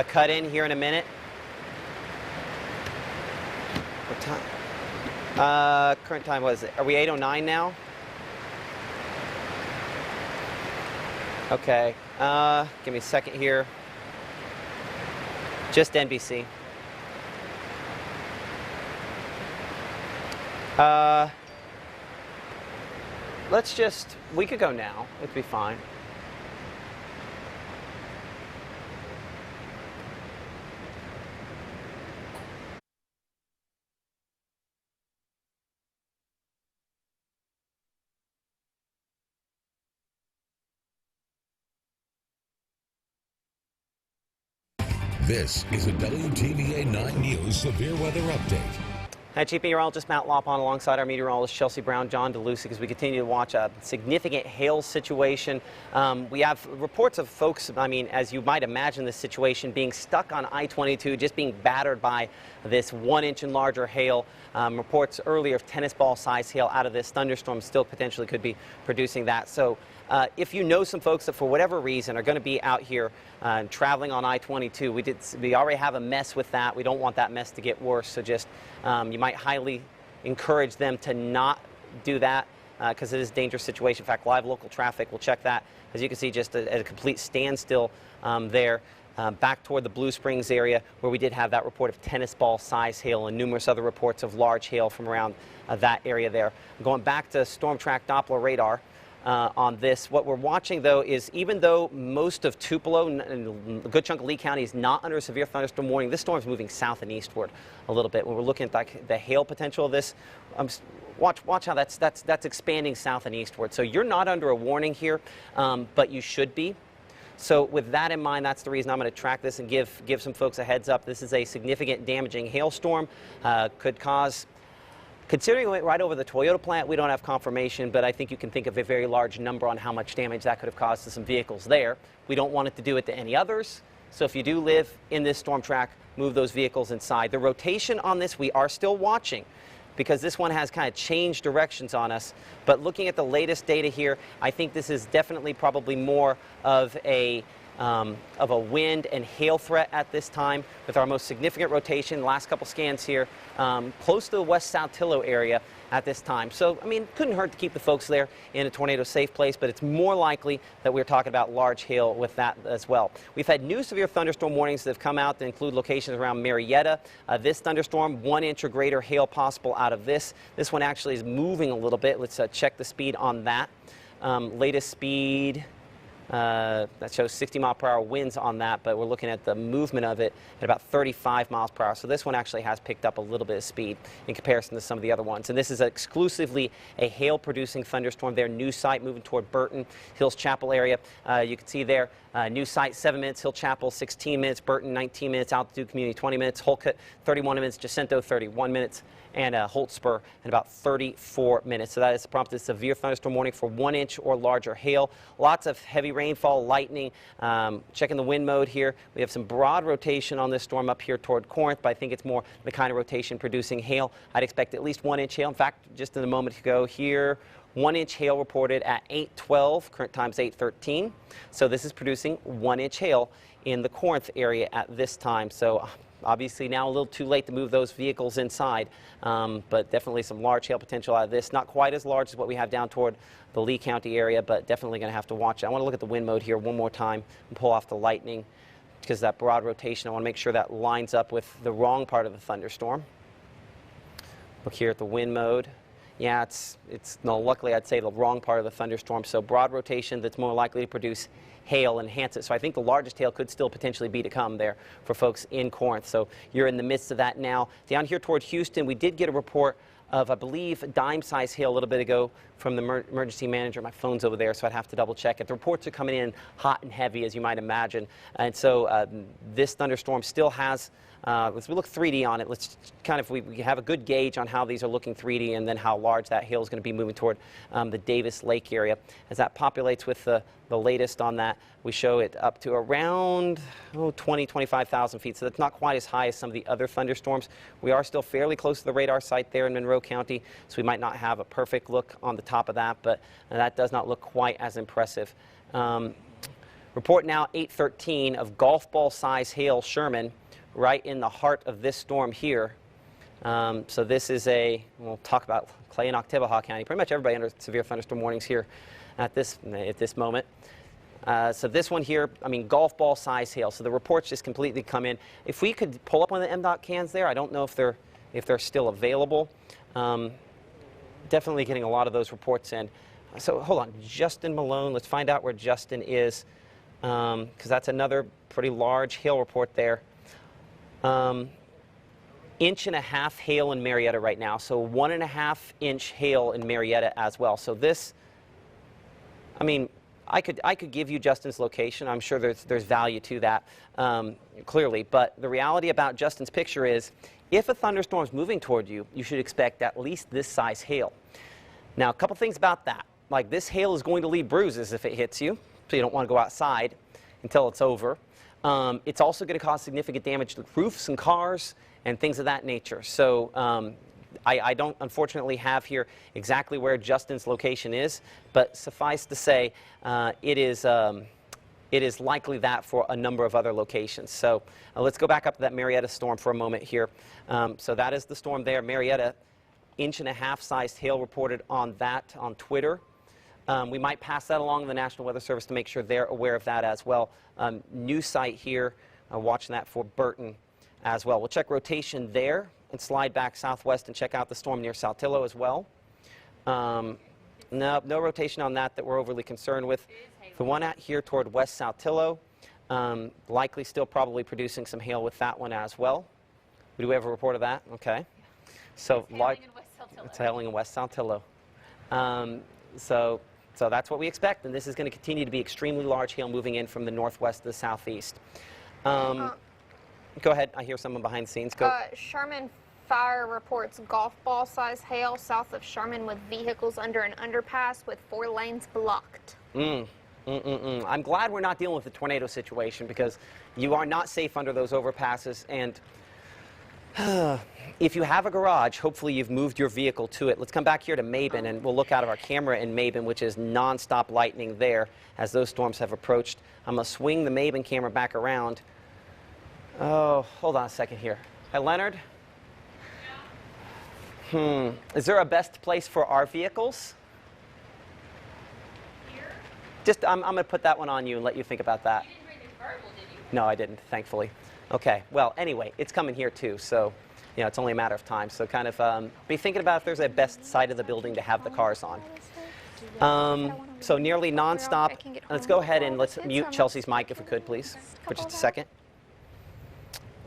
cut in here in a minute. What time? Current time, what is it? Are we 8:09 now? Okay, give me a second here. Just NBC. We could go now. It'd be fine. This is a WTVA 9 News Severe Weather Update. Hi, Chief Meteorologist Matt Laubhan alongside our meteorologist Chelsea Brown, John Dolusic, as we continue to watch a significant hail situation. We have reports of folks, I mean, as you might imagine this situation, being stuck on I-22, just being battered by this 1 inch and larger hail. Reports earlier of tennis ball size hail out of this thunderstorm still potentially could be producing that. So if you know some folks that for whatever reason are going to be out here traveling on I-22, we already have a mess with that. We don't want that mess to get worse. So just you might highly encourage them to not do that because it is a dangerous situation. In fact, live local traffic will check that. As you can see, just at a complete standstill there. Back toward the Blue Springs area where we did have that report of tennis ball size hail and numerous other reports of large hail from around that area there. Going back to storm track Doppler radar on this, what we're watching though is even though most of Tupelo and a good chunk of Lee County is not under a severe thunderstorm warning, this storm is moving south and eastward a little bit. When we're looking at like the hail potential of this, watch how that's expanding south and eastward. So you're not under a warning here, but you should be. So with that in mind, that's the reason I'm going to track this and give some folks a heads up. This is a significant damaging hailstorm. Could cause, considering it went right over the Toyota plant, we don't have confirmation, but I think you can think of a very large number on how much damage that could have caused to some vehicles there. We don't want it to do it to any others. So if you do live in this storm track, move those vehicles inside. The rotation on this, we are still watching, because this one has kind of changed directions on us. But looking at the latest data here, I think this is definitely probably more of a wind and hail threat at this time, with our most significant rotation, last couple scans here, close to the West Saltillo area at this time. So, I mean, couldn't hurt to keep the folks there in a tornado safe place, but it's more likely that we're talking about large hail with that as well. We've had new severe thunderstorm warnings that have come out that include locations around Marietta. This thunderstorm, 1 inch or greater hail possible out of this. This one actually is moving a little bit. Let's check the speed on that. Latest speed, that shows 60-mile-per-hour winds on that, but we're looking at the movement of it at about 35 miles per hour. So this one actually has picked up a little bit of speed in comparison to some of the other ones. And this is exclusively a hail-producing thunderstorm there. New site moving toward Burton, Hills Chapel area. You can see there, new site 7 minutes, Hill Chapel 16 minutes, Burton 19 minutes, Altitude Community 20 minutes, Holcott 31 minutes, Jacinto 31 minutes, and Holtspur in about 34 minutes. So that has prompted severe thunderstorm warning for 1 inch or larger hail. Lots of heavy rainfall, lightning. Checking the wind mode here. We have some broad rotation on this storm up here toward Corinth, but I think it's more the kind of rotation producing hail. I'd expect at least 1 inch hail. In fact, just in a moment ago here, 1 inch hail reported at 8:12, current time's 8:13. So this is producing 1 inch hail in the Corinth area at this time. So obviously now a little too late to move those vehicles inside, but definitely some large hail potential out of this. Not quite as large as what we have down toward the Lee County area, but definitely going to have to watch it. I want to look at the wind mode here one more time and pull off the lightning because that broad rotation, I want to make sure that lines up with the wrong part of the thunderstorm. Look here at the wind mode. Yeah, it's no, luckily I'd say the wrong part of the thunderstorm. So broad rotation that's more likely to produce hail, enhance it. So I think the largest hail could still potentially be to come there for folks in Corinth. So you're in the midst of that now. Down here toward Houston, we did get a report of, I believe, dime-size hail a little bit ago from the emergency manager. My phone's over there, so I'd have to double check it. The reports are coming in hot and heavy, as you might imagine. And so this thunderstorm still has, as we look 3D on it, let's kind of, we have a good gauge on how these are looking 3D and then how large that hail is going to be moving toward the Davis Lake area. As that populates with the latest on that, we show it up to around 25,000 feet. So that's not quite as high as some of the other thunderstorms. We are still fairly close to the radar site there in Monroe County, so we might not have a perfect look on the top of that, but that does not look quite as impressive. Report now 8:13 of golf ball size hail Sherman right in the heart of this storm here. So this is we'll talk about Clay and Oktibbeha County. Pretty much everybody under severe thunderstorm warnings here at this moment. So this one here, I mean, golf ball size hail. So the reports just completely come in. If we could pull up one of the MDOT cans there, I don't know if they're still available. Definitely getting a lot of those reports in. So hold on, Justin Malone. Let's find out where Justin is, because that's another pretty large hail report there. 1.5 inch hail in Marietta right now, so 1.5 inch hail in Marietta as well. So this, I mean, I could give you Justin's location. I'm sure there's value to that, clearly. But the reality about Justin's picture is, if a thunderstorm is moving toward you, you should expect at least this size hail. Now, a couple things about that. Like, this hail is going to leave bruises if it hits you, so you don't want to go outside until it's over. It's also going to cause significant damage to roofs and cars and things of that nature. So I don't, unfortunately, have here exactly where Justin's location is, but suffice to say, it is likely that for a number of other locations. So let's go back up to that Marietta storm for a moment here. So that is the storm there. Marietta, 1.5 inch sized hail reported on that on Twitter. We might pass that along to the National Weather Service to make sure they're aware of that as well. New site here, watching that for Burton as well. We'll check rotation there and slide back southwest and check out the storm near Saltillo as well. No rotation on that we're overly concerned with. The one out here toward West Saltillo, likely still probably producing some hail with that one as well. Do we have a report of that? Okay. So it's hailing in West Saltillo. So that's what we expect, and this is going to continue to be extremely large hail moving in from the northwest to the southeast. Go ahead. I hear someone behind the scenes. Go. Sherman Fire reports golf ball size hail south of Sherman with vehicles under an underpass with 4 lanes blocked. I'm glad we're not dealing with the tornado situation, because you are not safe under those overpasses. And if you have a garage, hopefully you've moved your vehicle to it. Let's come back here to Maben, and we'll look out of our camera in Maben, which is nonstop lightning there as those storms have approached. I'm going to swing the Maben camera back around. Oh, hold on a second here. Hi, Leonard. Is there a best place for our vehicles? Here? I'm going to put that one on you and let you think about that. You didn't bring the convertible, did you? No, I didn't, thankfully. Okay, well, anyway, it's coming here too, so it's only a matter of time. So kind of be thinking about if there's a best side of the building to have the cars on. So nearly nonstop. Let's go ahead and let's mute Chelsea's mic if we could, please, for just a second.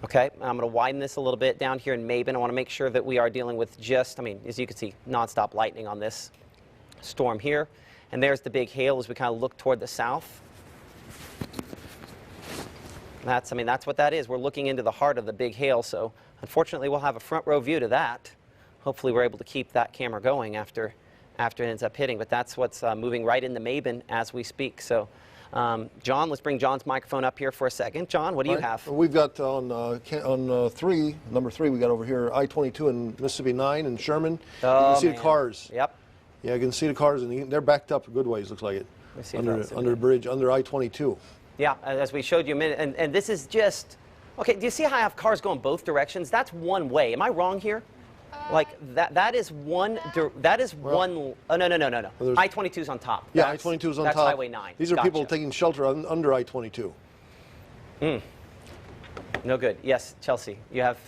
Okay, I'm going to widen this a little bit down here in Mabin. I want to make sure that we are dealing with just, I mean, as you can see, nonstop lightning on this storm here. And there's the big hail as we kind of look toward the south. That's, I mean, that's what that is. We're looking into the heart of the big hail, so unfortunately we'll have a front row view to that. Hopefully we're able to keep that camera going after it ends up hitting, but that's what's moving right into Mabin as we speak. So, John, let's bring John's microphone up here for a second. John, what do you have? We've got number 3, we got over here I-22 and Mississippi 9 and Sherman. You can see the cars. Yep. Yeah, you can see the cars, and they're backed up a good ways, looks like it, under the bridge, under I-22. Yeah, as we showed you a minute, and this is just, okay, do you see how I have cars going both directions? That's one way. Am I wrong here? Like, that is one, oh, no. I-22 is on top. Yeah, I-22 is on top. That's Highway 9. These are people taking shelter under I-22. No good. Yes, Chelsea, you have?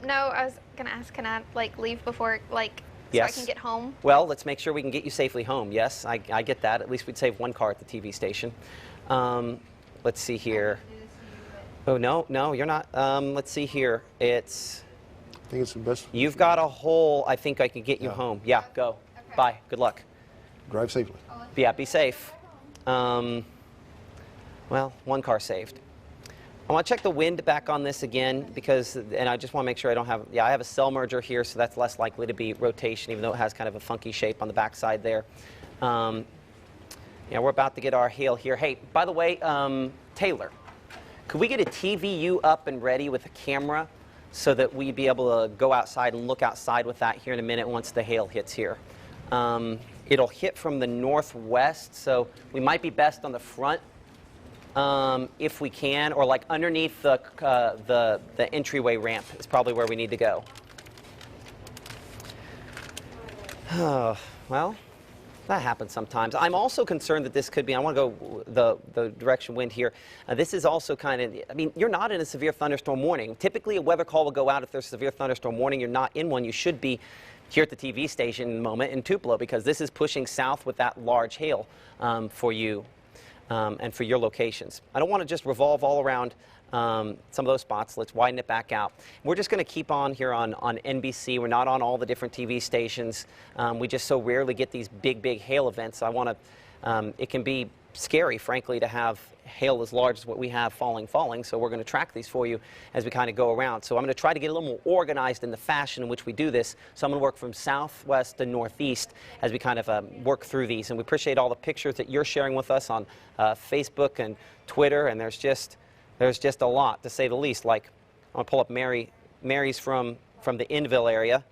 No, I was going to ask, can I, like, leave before, like, so yes. I can get home? Well, let's make sure we can get you safely home. Yes, I get that. At least we'd save one car at the TV station. Let's see here. Oh, no, you're not. Let's see here. It's... I think it's the best. You've got a hole. I think I can get you home. Yeah, go. Okay. Bye. Good luck. Drive safely. Yeah, be safe. Well, one car saved. I want to check the wind back on this again because, and I just want to make sure I don't have, I have a cell merger here, so that's less likely to be rotation, even though it has kind of a funky shape on the backside there. Yeah, we're about to get our hail here. Hey, by the way, Taylor, could we get a TVU up and ready with a camera so that we'd be able to go outside and look outside with that here in a minute once the hail hits here? It'll hit from the northwest, so we might be best on the front if we can, or like underneath the entryway ramp is probably where we need to go. Well, that happens sometimes. I'm also concerned that this could be, I want to go the direction wind here. This is also kind of, I mean, you're not in a severe thunderstorm warning. Typically a weather call will go out if there's a severe thunderstorm warning. You're not in one. You should be here at the TV station in a moment in Tupelo because this is pushing south with that large hail for you and for your locations. I don't want to just revolve all around some of those spots. Let's widen it back out. We're just going to keep on here on NBC. We're not on all the different TV stations. We just so rarely get these big hail events. I want to, it can be scary, frankly, to have hail as large as what we have falling. So we're going to track these for you as we kind of go around. So I'm going to try to get a little more organized in the fashion in which we do this. So I'm going to work from southwest to northeast as we kind of work through these. And we appreciate all the pictures that you're sharing with us on Facebook and Twitter. And there's just a lot, to say the least. Like, I'm going to pull up Mary's from the Inville area,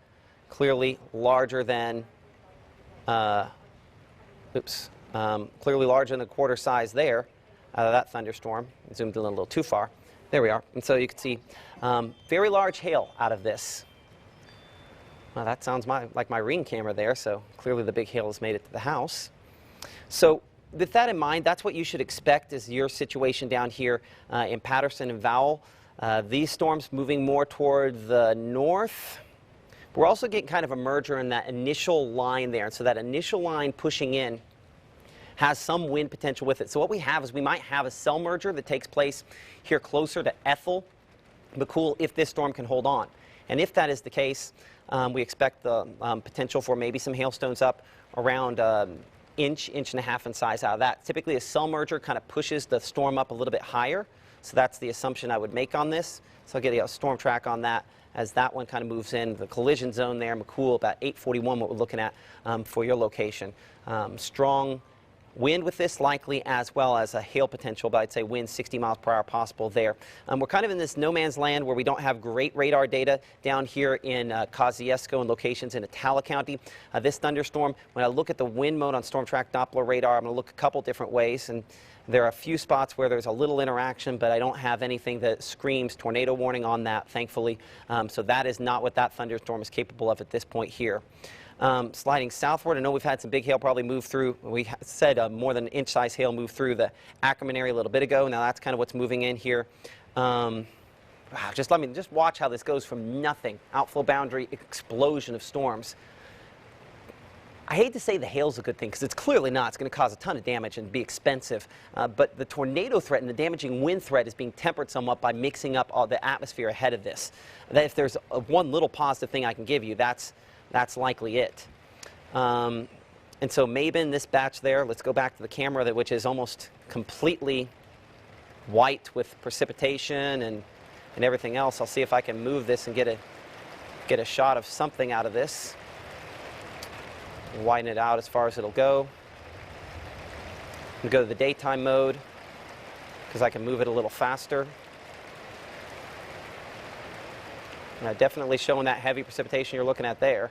clearly larger than, clearly larger than a quarter size there out of that thunderstorm. Zoomed in a little too far. There we are. And so you can see very large hail out of this. Well, that sounds like my Ring camera there, so clearly the big hail has made it to the house. So with that in mind, that's what you should expect is your situation down here in Patterson and Vowell. These storms moving more toward the north. We're also getting kind of a merger in that initial line there. And so that initial line pushing in has some wind potential with it. So what we have is we might have a cell merger that takes place here closer to Ethel, McCool, if this storm can hold on. And if that is the case, we expect the potential for maybe some hailstones up around inch and a half in size out of that. Typically a cell merger kind of pushes the storm up a little bit higher. So that's the assumption I would make on this. So I'll get a storm track on that as that one kind of moves in. The collision zone there, McCool, about 841, what we're looking at for your location. Strong wind with this likely, as well as a hail potential, but I'd say wind 60 miles per hour possible there. We're kind of in this no man's land where we don't have great radar data down here in Kosciuszko and locations in Itala County. This thunderstorm, when I look at the wind mode on Storm Track Doppler radar, I'm going to look a couple different ways, and there are a few spots where there's a little interaction, but I don't have anything that screams tornado warning on that, thankfully. So that is not what that thunderstorm is capable of at this point here. Sliding southward, I know we've had some big hail probably move through. We said more than an inch-size hail moved through the Ackerman area a little bit ago. Now that's kind of what's moving in here. Just watch how this goes from nothing, outflow boundary, explosion of storms. I hate to say the hail's a good thing because it's clearly not. It's going to cause a ton of damage and be expensive. But the tornado threat and the damaging wind threat is being tempered somewhat by mixing up all the atmosphere ahead of this. That if there's one little positive thing I can give you, that's likely it. And so Mabon, this batch there, let's go back to the camera, which is almost completely white with precipitation and everything else. I'll see if I can move this and get a shot of something out of this. Widen it out as far as it'll go. Go to the daytime mode because I can move it a little faster. Definitely showing that heavy precipitation you're looking at there.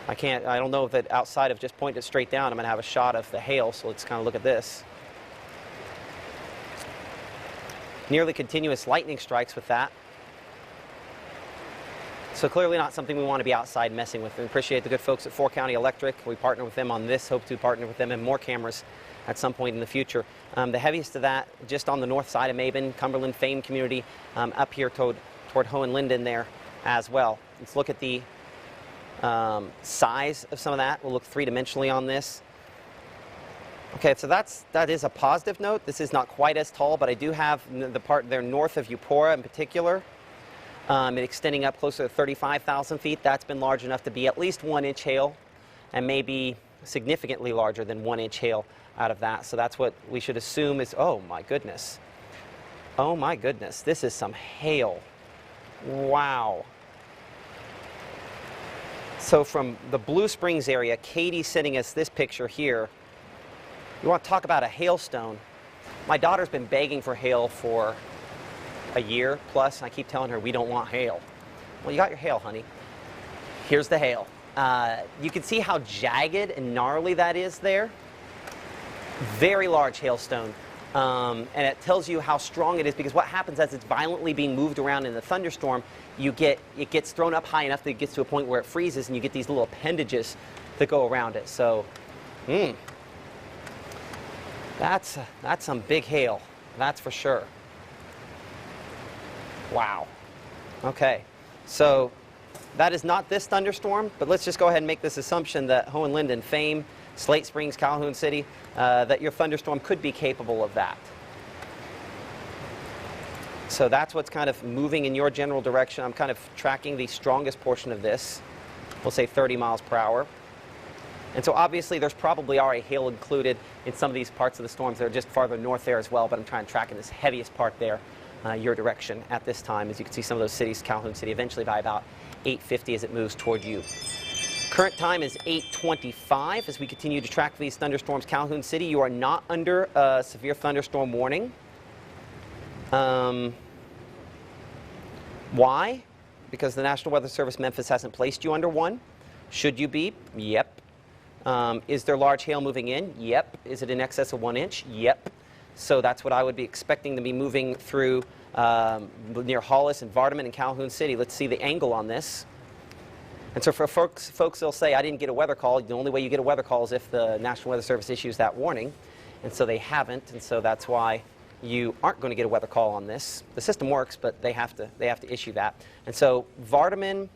I don't know that outside of just pointing it straight down, I'm going to have a shot of the hail, so let's kind of look at this. Nearly continuous lightning strikes with that. So clearly not something we want to be outside messing with. We appreciate the good folks at 4 County Electric. We partner with them on this, hope to partner with them in more cameras at some point in the future. The heaviest of that just on the north side of Mabon, Cumberland Fame community, up here toward Hohenlinden there as well. Let's look at the size of some of that. We'll look three-dimensionally on this. Okay, so that is a positive note. This is not quite as tall, but I do have the part there north of Eupora in particular. And extending up closer to 35,000 feet, that's been large enough to be at least 1-inch hail and maybe significantly larger than 1-inch hail out of that. So that's what we should assume is, oh my goodness. Oh my goodness, this is some hail. Wow. So from the Blue Springs area, Katie's sending us this picture here. You want to talk about a hailstone. My daughter's been begging for hail for a year plus, and I keep telling her we don't want hail. Well, you got your hail, honey. Here's the hail. You can see how jagged and gnarly that is there. Very large hailstone. And it tells you how strong it is because what happens as it's violently being moved around in the thunderstorm, it gets thrown up high enough that it gets to a point where it freezes and you get these little appendages that go around it. So, that's some big hail, that's for sure. Wow. Okay, so that is not this thunderstorm, but let's just go ahead and make this assumption that Hohenlinden, Fame, Slate Springs, Calhoun City, that your thunderstorm could be capable of that. So that's what's kind of moving in your general direction. I'm kind of tracking the strongest portion of this. We'll say 30 miles per hour. And so obviously there's probably already hail included in some of these parts of the storms that are just farther north there as well, but I'm trying to track in this heaviest part there. Your direction at this time. As you can see, some of those cities, Calhoun City, eventually by about 8:50 as it moves toward you. Current time is 8:25 as we continue to track these thunderstorms. Calhoun City, you are not under a severe thunderstorm warning. Why? Because the National Weather Service Memphis hasn't placed you under one. Should you be? Yep. Is there large hail moving in? Yep. Is it in excess of 1 inch? Yep. So that's what I would be expecting to be moving through near Hollis and Vardaman and Calhoun City. Let's see the angle on this. And so for folks they'll say, I didn't get a weather call. The only way you get a weather call is if the National Weather Service issues that warning. And so they haven't, and so that's why you aren't going to get a weather call on this. The system works, but they have to issue that. And so Vardaman,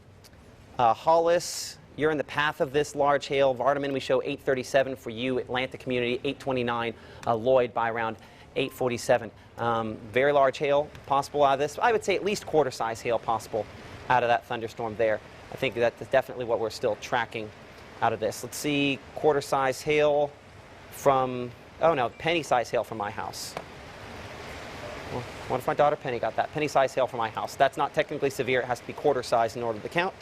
Hollis, you're in the path of this large hail. Vardaman, we show 837 for you. Atlanta community, 829. Lloyd by around 847. Very large hail possible out of this. I would say at least quarter-size hail possible out of that thunderstorm there. I think that's definitely what we're still tracking out of this. Let's see, quarter-size hail from, oh no, penny-size hail from my house. Well, what if my daughter Penny got that? Penny-size hail from my house. That's not technically severe. It has to be quarter-size in order to count.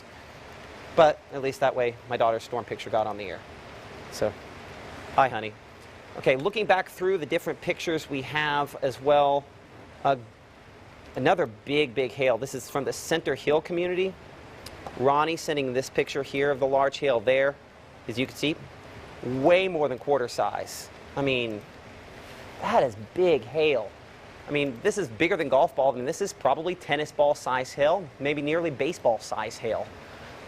But at least that way my daughter's storm picture got on the air. So, hi, honey. Okay, looking back through the different pictures we have as well, another big hail. This is from the Center Hill community. Ronnie sending this picture here of the large hail there. As you can see, way more than quarter size. I mean, that is big hail. I mean, this is bigger than golf ball. I mean, this is probably tennis ball size hail, maybe nearly baseball size hail.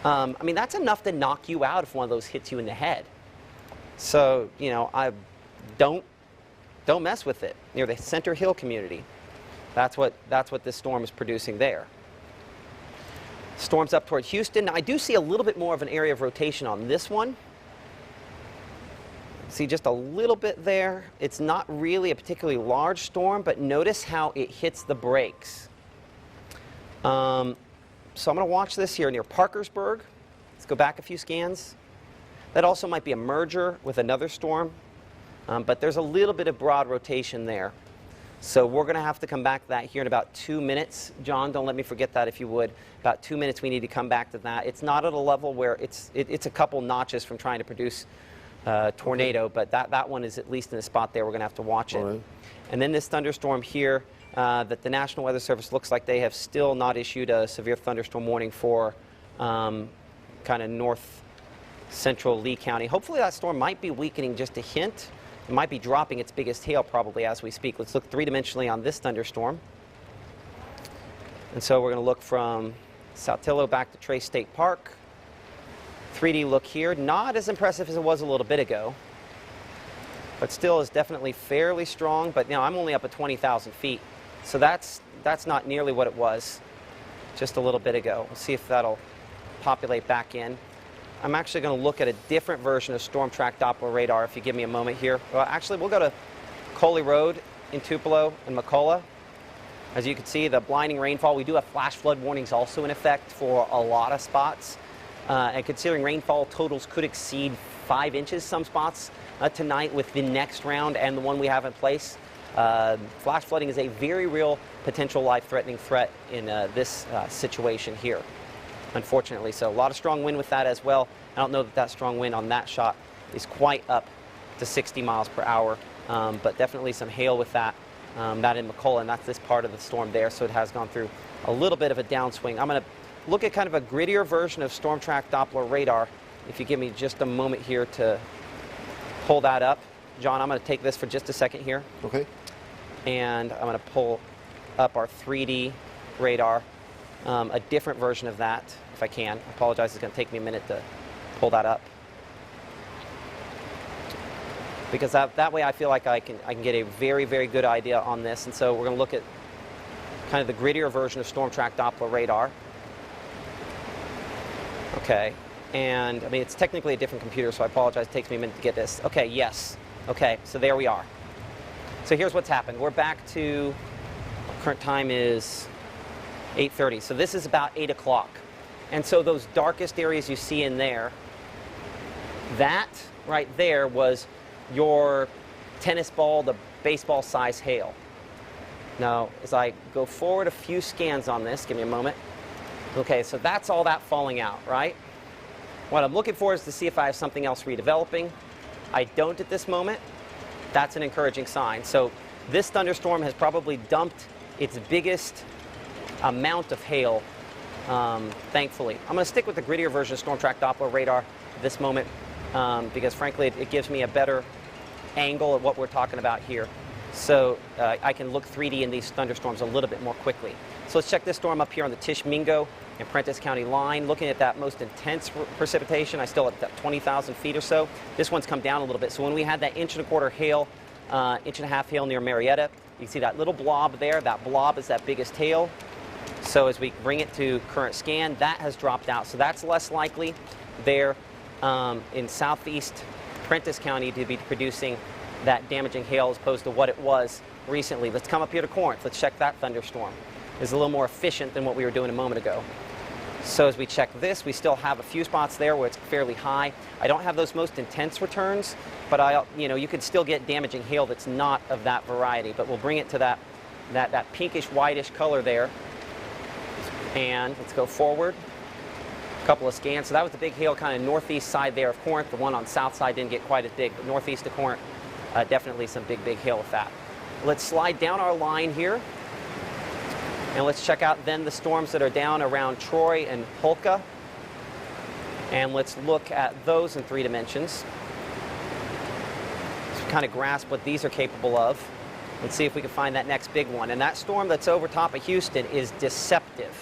I mean, that's enough to knock you out if one of those hits you in the head. So, you know, don't mess with it near the Center Hill community. That's what this storm is producing there. Storms up toward Houston. Now, I do see a little bit more of an area of rotation on this one. See just a little bit there. It's not really a particularly large storm, but notice how it hits the brakes. So I'm going to watch this here near Parkersburg. Let's go back a few scans. That also might be a merger with another storm, but there's a little bit of broad rotation there. So we're going to have to come back to that here in about 2 minutes. John, don't let me forget that if you would. About 2 minutes we need to come back to that. It's not at a level where it's a couple notches from trying to produce tornado, but that one is at least in a spot there. We're going to have to watch it. Right. And then this thunderstorm here that the National Weather Service looks like they have still not issued a severe thunderstorm warning for kind of north central Lee County. Hopefully that storm might be weakening just a hint. It might be dropping its biggest hail probably as we speak. Let's look three-dimensionally on this thunderstorm. And so we're going to look from Saltillo back to Trace State Park. 3D look here, not as impressive as it was a little bit ago, but still is definitely fairly strong. But now I'm only up at 20,000 feet, so that's not nearly what it was just a little bit ago. We'll see if that'll populate back in. I'm actually going to look at a different version of storm track Doppler radar if you give me a moment here. Well, actually, we'll go to Coley Road in Tupelo and McCullough. As you can see, the blinding rainfall, we do have flash flood warnings also in effect for a lot of spots. And considering rainfall totals could exceed 5 inches some spots tonight with the next round and the one we have in place, flash flooding is a very real potential life-threatening threat in this situation here, unfortunately. So a lot of strong wind with that as well. I don't know that that strong wind on that shot is quite up to 60 miles per hour, but definitely some hail with that. That in McCullough, and that's this part of the storm there, so it has gone through a little bit of a downswing. I'm going to look at kind of a grittier version of storm track Doppler radar, if you give me just a moment here to pull that up. John, I'm going to take this for just a second here. Okay. And I'm going to pull up our 3D radar, a different version of that, if I can. I apologize, it's going to take me a minute to pull that up. Because that way I feel like I can get a very, very good idea on this. And so we're going to look at kind of the grittier version of storm track Doppler radar. Okay, and I mean, it's technically a different computer, so I apologize. It takes me a minute to get this. Okay, yes. Okay, so there we are. So here's what's happened. We're back to, current time is 8:30. So this is about 8 o'clock. And so those darkest areas you see in there, that right there was your tennis ball to baseball size hail. Now, as I go forward a few scans on this, give me a moment. Okay, so that's all that falling out, right? What I'm looking for is to see if I have something else redeveloping. I don't at this moment. That's an encouraging sign. So this thunderstorm has probably dumped its biggest amount of hail, thankfully. I'm going to stick with the grittier version of storm track Doppler radar at this moment because, frankly, it gives me a better angle at what we're talking about here. So I can look 3D in these thunderstorms a little bit more quickly. So let's check this storm up here on the Tisch-Mingo and Prentiss County line. Looking at that most intense precipitation, I still at that 20,000 feet or so. This one's come down a little bit. So when we had that 1.25 inch hail, 1.5 inch hail near Marietta, you can see that little blob there. That blob is that biggest hail. So as we bring it to current scan, that has dropped out. So that's less likely there in southeast Prentiss County to be producing that damaging hail as opposed to what it was recently. Let's come up here to Corinth. Let's check that thunderstorm. It's a little more efficient than what we were doing a moment ago. So as we check this, we still have a few spots there where it's fairly high. I don't have those most intense returns, but you could still get damaging hail that's not of that variety. But we'll bring it to that pinkish whitish color there. And let's go forward. A couple of scans. So that was the big hail kind of northeast side there of Corinth. The one on south side didn't get quite as big, but northeast of Corinth, definitely some big hail with that. Let's slide down our line here. And let's check out then the storms that are down around Troy and Holka. And let's look at those in 3 dimensions. So kind of grasp what these are capable of. Let's see if we can find that next big one. And that storm that's over top of Houston is deceptive.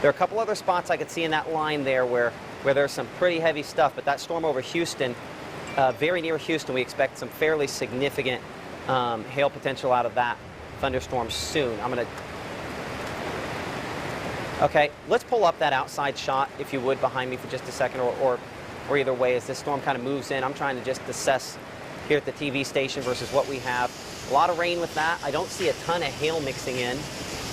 There are a couple other spots I could see in that line there where there's some pretty heavy stuff, but that storm over Houston, very near Houston, we expect some fairly significant hail potential out of that thunderstorm soon. Okay, let's pull up that outside shot, if you would, behind me for just a second, or or either way as this storm kind of moves in. I'm trying to just assess here at the TV station versus what we have. A lot of rain with that. I don't see a ton of hail mixing in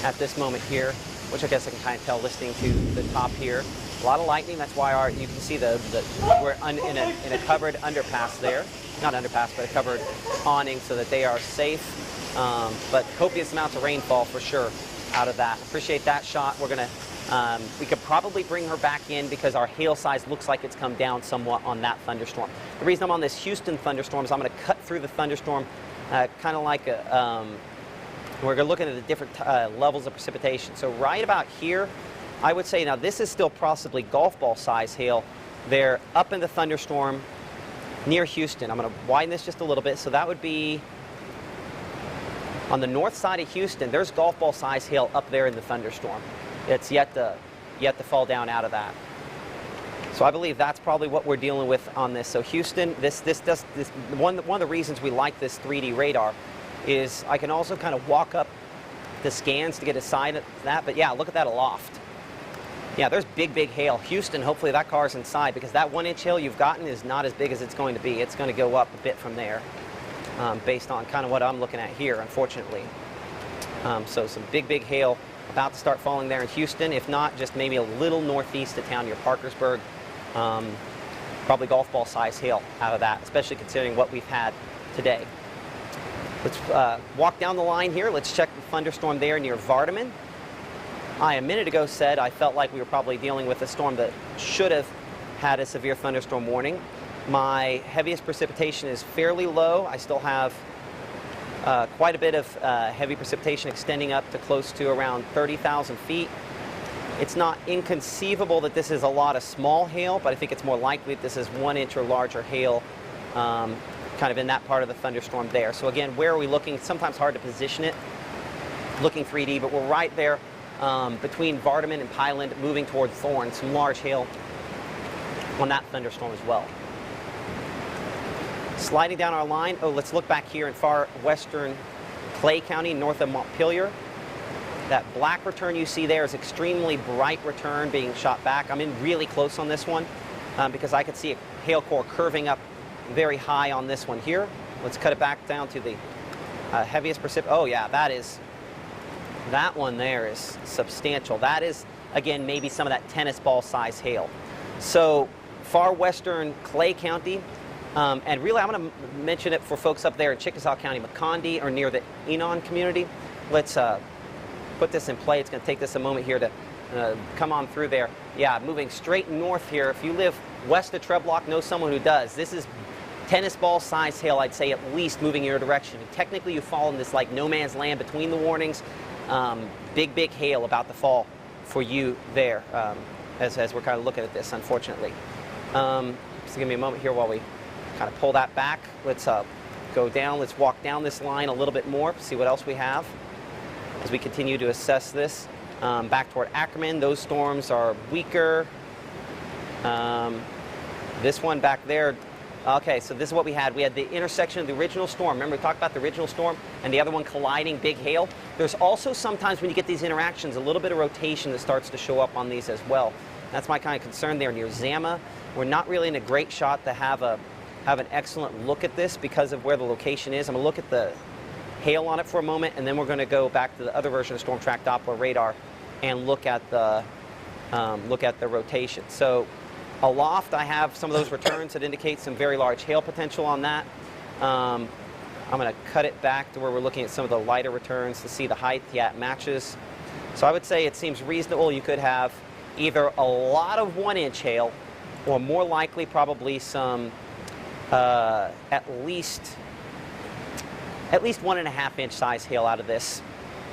at this moment here, which I guess I can kind of tell listening to the top here. A lot of lightning. That's why you can see we're in a covered underpass there. Not underpass, but a covered awning so that they are safe. But copious amounts of rainfall for sure out of that. Appreciate that shot. We're gonna, we could probably bring her back in because our hail size looks like it's come down somewhat on that thunderstorm. The reason I'm on this Houston thunderstorm is I'm gonna cut through the thunderstorm kind of like we're looking at the different levels of precipitation. So right about here, I would say now this is still possibly golf ball size hail. They're up in the thunderstorm near Houston. I'm going to widen this just a little bit. So that would be on the north side of Houston. There's golf ball size hail up there in the thunderstorm. It's yet to fall down out of that. So I believe that's probably what we're dealing with on this. So Houston, one of the reasons we like this 3D radar is I can also kind of walk up the scans to get a side of that. But yeah, look at that aloft. Yeah, there's big hail. Houston, hopefully that car's inside because that 1-inch hail you've gotten is not as big as it's going to be. It's going to go up a bit from there based on kind of what I'm looking at here, unfortunately. So some big hail about to start falling there in Houston. If not, just maybe a little northeast of town near Parkersburg. Probably golf ball size hail out of that, especially considering what we've had today. Let's walk down the line here. Let's check the thunderstorm there near Vardaman. I, a minute ago, said I felt like we were probably dealing with a storm that should have had a severe thunderstorm warning. My heaviest precipitation is fairly low. I still have quite a bit of heavy precipitation extending up to close to around 30,000 feet. It's not inconceivable that this is a lot of small hail, but I think it's more likely that this is 1-inch or larger hail kind of in that part of the thunderstorm there. So again, where are we looking? It's sometimes hard to position it, looking 3D, but we're right there between Vardaman and Pyland, moving toward Thorn. Some large hail on that thunderstorm as well. Sliding down our line, let's look back here in far western Clay County, north of Montpelier. That black return you see there is extremely bright return being shot back. I'm in really close on this one because I could see a hail core curving up very high on this one here. Let's cut it back down to the heaviest precipitation. Oh yeah, that one there is substantial. That is, again, maybe some of that tennis ball size hail. So far western Clay County, and really I'm going to mention it for folks up there in Chickasaw County, McCondy, or near the Enon community. Let's put this in play. It's going to take this a moment here to come on through there. Yeah, moving straight north here. If you live west of Treblock, know someone who does. This is tennis ball size hail, I'd say, at least moving in your direction. And technically you fall in this like no man's land between the warnings. Big hail about to fall for you there as we're kind of looking at this, unfortunately. Just give me a moment here while we kind of pull that back. Let's go down. Let's walk down this line a little bit more, see what else we have as we continue to assess this. Back toward Ackerman, those storms are weaker. This one back there, okay, so this is what we had. We had the intersection of the original storm. Remember we talked about the original storm and the other one colliding, big hail? There's also sometimes when you get these interactions, a little bit of rotation that starts to show up on these as well. That's my kind of concern there near Zama. We're not really in a great shot to have an excellent look at this because of where the location is. I'm going to look at the hail on it for a moment, and then we're going to go back to the other version of Storm Track Doppler radar and look at the rotation. So aloft, I have some of those returns that indicate some very large hail potential on that. I'm going to cut it back to where we're looking at some of the lighter returns to see the height. Yeah, it matches. So I would say it seems reasonable. You could have either a lot of 1-inch hail, or more likely probably some at least 1.5-inch size hail out of this.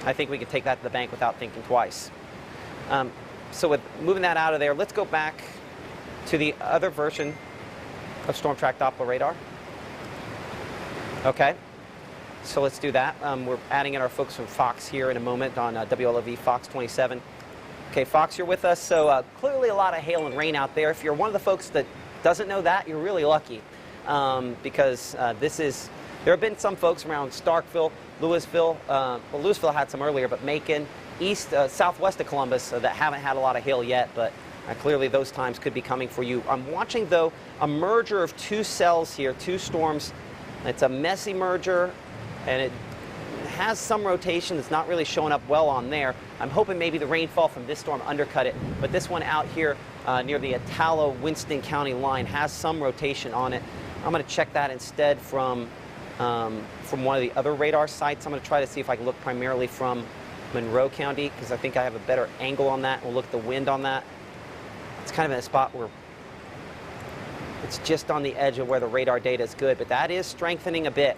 I think we could take that to the bank without thinking twice. So with moving that out of there, let's go back to the other version of Storm Track Doppler radar. Okay, so let's do that. We're adding in our folks from Fox here in a moment on WLOV Fox 27. Okay, Fox, you're with us. So clearly a lot of hail and rain out there. If you're one of the folks that doesn't know that, you're really lucky because there have been some folks around Starkville, Louisville. Well, Louisville had some earlier, but Macon, southwest of Columbus that haven't had a lot of hail yet. But Clearly those times could be coming for you. I'm watching, though, a merger of two cells here, two storms. It's a messy merger, and it has some rotation that's not really showing up well on there. I'm hoping maybe the rainfall from this storm undercut it, but this one out here near the Attala-Winston County line has some rotation on it. I'm going to check that instead from one of the other radar sites. I'm going to try to see if I can look primarily from Monroe County, because I think I have a better angle on that. We'll look at the wind on that. It's kind of in a spot where it's just on the edge of where the radar data is good, but that is strengthening a bit.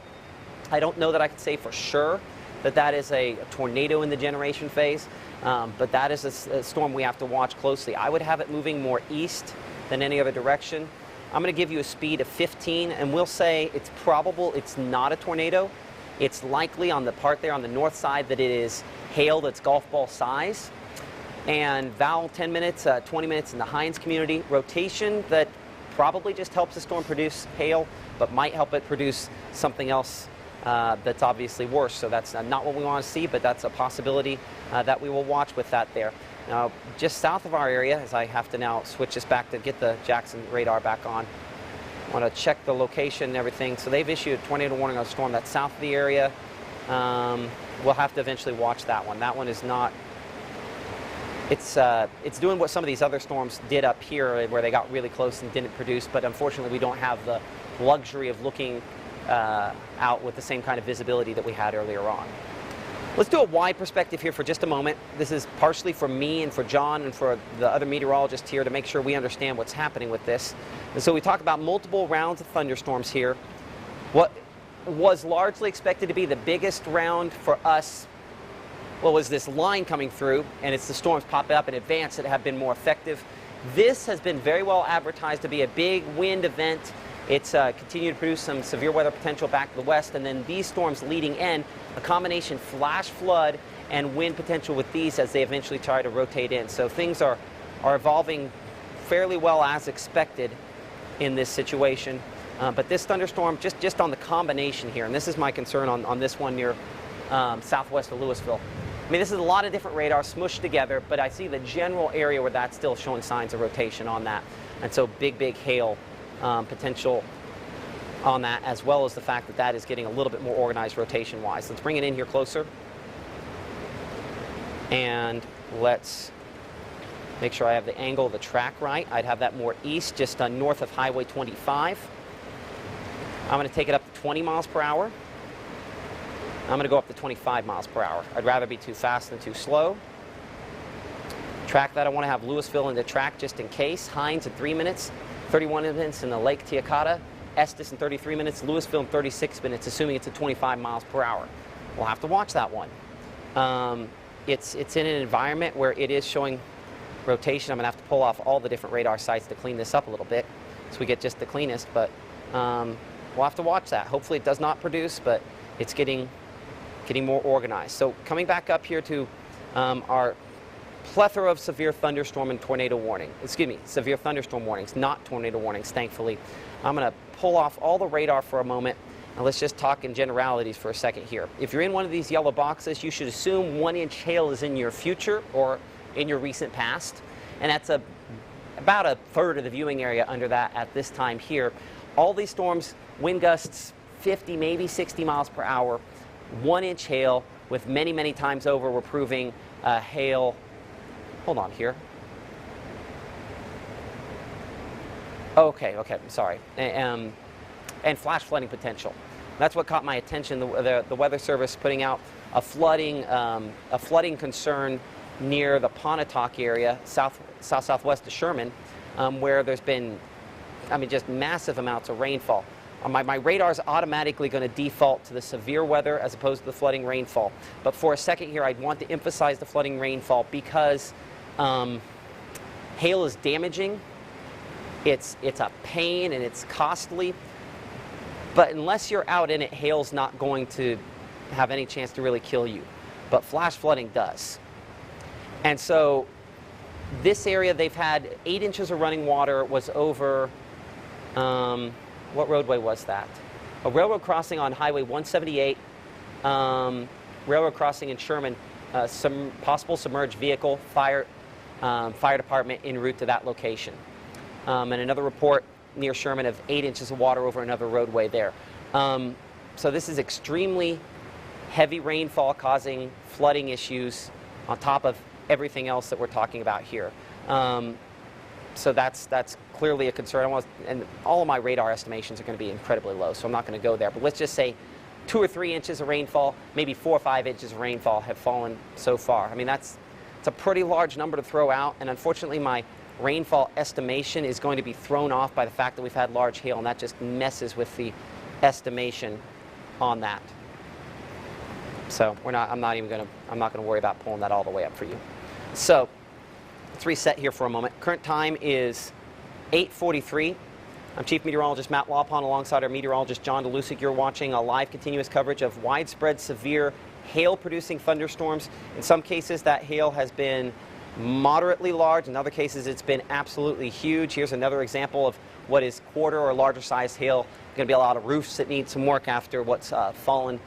I don't know that I could say for sure that that is a tornado in the generation phase, but that is a storm we have to watch closely. I would have it moving more east than any other direction. I'm going to give you a speed of 15, and we'll say it's probable it's not a tornado. It's likely on the part there on the north side that it is hail that's golf ball size. And Val, 10 minutes, 20 minutes in the Hines community. Rotation that probably just helps the storm produce hail, but might help it produce something else that's obviously worse. So that's not what we want to see, but that's a possibility that we will watch with that there. Now, just south of our area, as I have to now switch this back to get the Jackson radar back on, I want to check the location and everything. So they've issued a tornado warning on a storm that's south of the area. We'll have to eventually watch that one. That one is not... It's doing what some of these other storms did up here, where they got really close and didn't produce, but unfortunately we don't have the luxury of looking out with the same kind of visibility that we had earlier on. Let's do a wide perspective here for just a moment. This is partially for me and for John and for the other meteorologists here to make sure we understand what's happening with this. And so we talk about multiple rounds of thunderstorms here. What was largely expected to be the biggest round for us was this line coming through, and it's the storms pop up in advance that have been more effective. This has been very well advertised to be a big wind event. It's continued to produce some severe weather potential back to the west, and then these storms leading in, a combination flash flood and wind potential with these as they eventually try to rotate in. So things are evolving fairly well as expected in this situation. But this thunderstorm, just on the combination here, and this is my concern on this one near southwest of Louisville. I mean, this is a lot of different radars smushed together, but I see the general area where that's still showing signs of rotation on that. And so big hail potential on that, as well as the fact that that is getting a little bit more organized rotation-wise. Let's bring it in here closer. And let's make sure I have the angle of the track right. I'd have that more east, just north of Highway 25. I'm going to take it up to 20 miles per hour. I'm going to go up to 25 miles per hour. I'd rather be too fast than too slow. Track that, I want to have Louisville in the track just in case. Hines in 3 minutes, 31 minutes in the Lake Teocata, Estes in 33 minutes, Louisville in 36 minutes, assuming it's at 25 miles per hour. We'll have to watch that one. It's in an environment where it is showing rotation. I'm going to have to pull off all the different radar sites to clean this up a little bit so we get just the cleanest, but we'll have to watch that. Hopefully it does not produce, but it's getting more organized. So coming back up here to our plethora of severe thunderstorm and tornado warning. Excuse me, severe thunderstorm warnings, not tornado warnings, thankfully. I'm going to pull off all the radar for a moment, and let's just talk in generalities for a second here. If you're in one of these yellow boxes, you should assume 1-inch hail is in your future or in your recent past, and that's about a third of the viewing area under that at this time here. All these storms, wind gusts 50, maybe 60 miles per hour, 1-inch hail, with many times over we're proving hail. Hold on here. Okay, sorry. And flash flooding potential. That's what caught my attention. The Weather Service putting out a flooding concern near the Pontotoc area, southwest of Sherman, where there's been, just massive amounts of rainfall. My radar is automatically going to default to the severe weather as opposed to the flooding rainfall. But for a second here, I'd want to emphasize the flooding rainfall because hail is damaging. It's a pain and it's costly. But unless you're out in it, hail's not going to have any chance to really kill you. But flash flooding does. And so this area, they've had 8 inches of running water. Was over, what roadway was that? A railroad crossing on Highway 178, railroad crossing in Sherman, some possible submerged vehicle, fire fire department en route to that location. And another report near Sherman of 8 inches of water over another roadway there. So this is extremely heavy rainfall causing flooding issues on top of everything else that we're talking about here. So that's clearly a concern. And all of my radar estimations are going to be incredibly low, so I'm not going to go there. But let's just say 2 or 3 inches of rainfall, maybe 4 or 5 inches of rainfall have fallen so far. I mean, it's a pretty large number to throw out, and unfortunately my rainfall estimation is going to be thrown off by the fact that we've had large hail, and that just messes with the estimation on that. So I'm not going to worry about pulling that all the way up for you. So let's reset here for a moment. Current time is 8:43. I'm Chief Meteorologist Matt Laubhan alongside our meteorologist John Dolusic. You're watching a live continuous coverage of widespread severe hail-producing thunderstorms. In some cases, that hail has been moderately large. In other cases, it's been absolutely huge. Here's another example of what is quarter or larger sized hail. Going to be a lot of roofs that need some work after what's fallen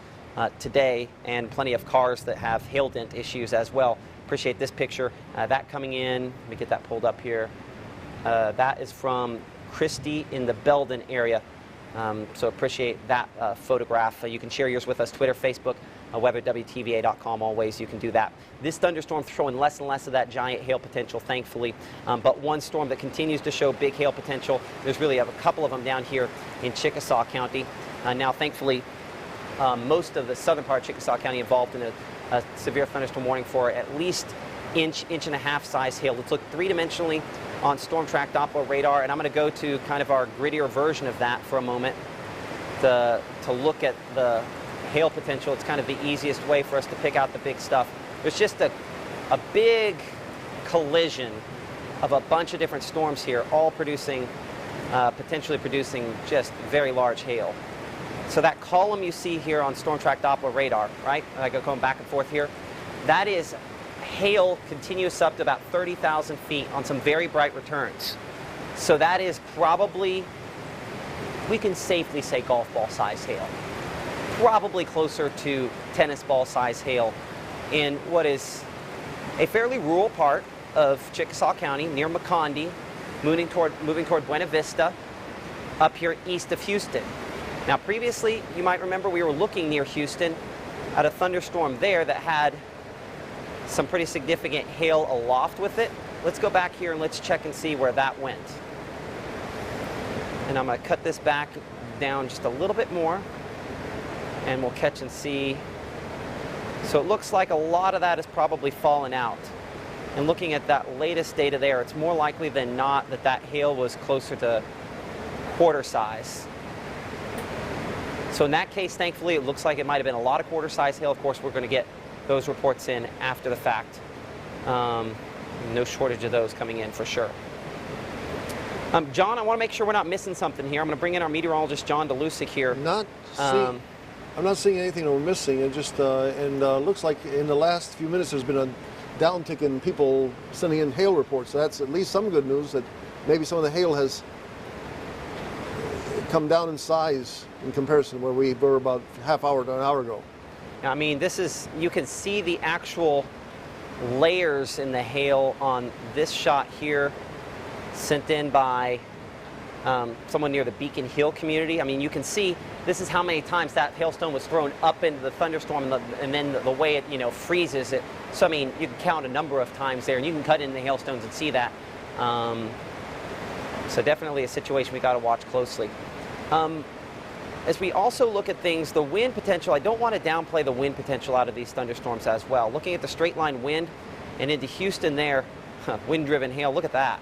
today, and plenty of cars that have hail dent issues as well. Appreciate this picture. That coming in, let me get that pulled up here. That is from Christie in the Belden area. So appreciate that photograph. You can share yours with us, Twitter, Facebook, weatherwtva.com, always you can do that. This thunderstorm showing less and less of that giant hail potential, thankfully, but one storm that continues to show big hail potential. There's really a couple of them down here in Chickasaw County. Now, thankfully, most of the southern part of Chickasaw County involved in a severe thunderstorm warning for at least inch and a half size hail. Let's look three-dimensionally on storm track Doppler radar, and I'm going to go to kind of our grittier version of that for a moment to look at the hail potential. It's kind of the easiest way for us to pick out the big stuff. There's just a big collision of a bunch of different storms here, all producing, potentially producing just very large hail. So that column you see here on storm track Doppler radar, right? I go going back and forth here. That is hail continuous up to about 30,000 feet on some very bright returns. So that is probably, we can safely say, golf ball size hail. Probably closer to tennis ball size hail in what is a fairly rural part of Chickasaw County near McCondy, moving toward Buena Vista, up here east of Houston. Now previously, you might remember we were looking near Houston at a thunderstorm there that had some pretty significant hail aloft with it. Let's go back here and let's check and see where that went. And I'm going to cut this back down just a little bit more, and we'll catch and see. So it looks like a lot of that has probably fallen out. And looking at that latest data there, it's more likely than not that that hail was closer to quarter size. So in that case, thankfully, it looks like it might have been a lot of quarter size hail. Of course, we're going to get those reports in after the fact. No shortage of those coming in for sure. John, I want to make sure we're not missing something here. I'm going to bring in our meteorologist, John Dolusic here. I'm not seeing anything that we're missing. It just looks like in the last few minutes there's been a downtick in people sending in hail reports. So that's at least some good news that maybe some of the hail has come down in size in comparison where we were about half hour to an hour ago. I mean, this is, you can see the actual layers in the hail on this shot here, sent in by someone near the Beacon Hill community. I mean, you can see this is how many times that hailstone was thrown up into the thunderstorm, and then the way it freezes it. So I mean, you can count a number of times there, and you can cut in the hailstones and see that. So definitely a situation we got to watch closely. As we also look at things, the wind potential, I don't want to downplay the wind potential out of these thunderstorms as well. Looking at the straight line wind and into Houston there, wind-driven hail, look at that.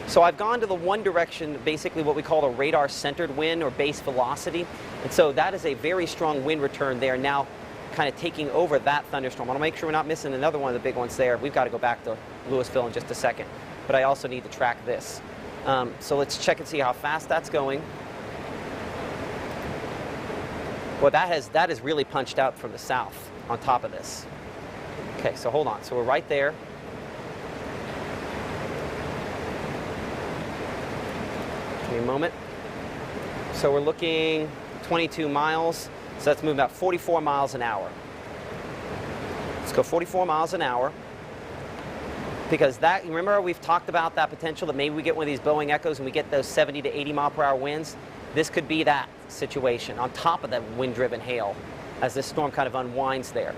So I've gone to the one direction, basically what we call the radar-centered wind or base velocity. And so that is a very strong wind return there now, kind of taking over that thunderstorm. I want to make sure we're not missing another one of the big ones there. We've got to go back to Louisville in just a second. But I also need to track this. So let's check and see how fast that's going. Well, that has really punched out from the south on top of this. Okay, so hold on. So we're right there. Give me a moment. So we're looking 22 miles. So that's moving about 44 miles an hour. Let's go 44 miles an hour. Because that, remember we've talked about that potential that maybe we get one of these Boeing Echoes and we get those 70 to 80 mile per hour winds. This could be that situation on top of that wind-driven hail as this storm kind of unwinds there.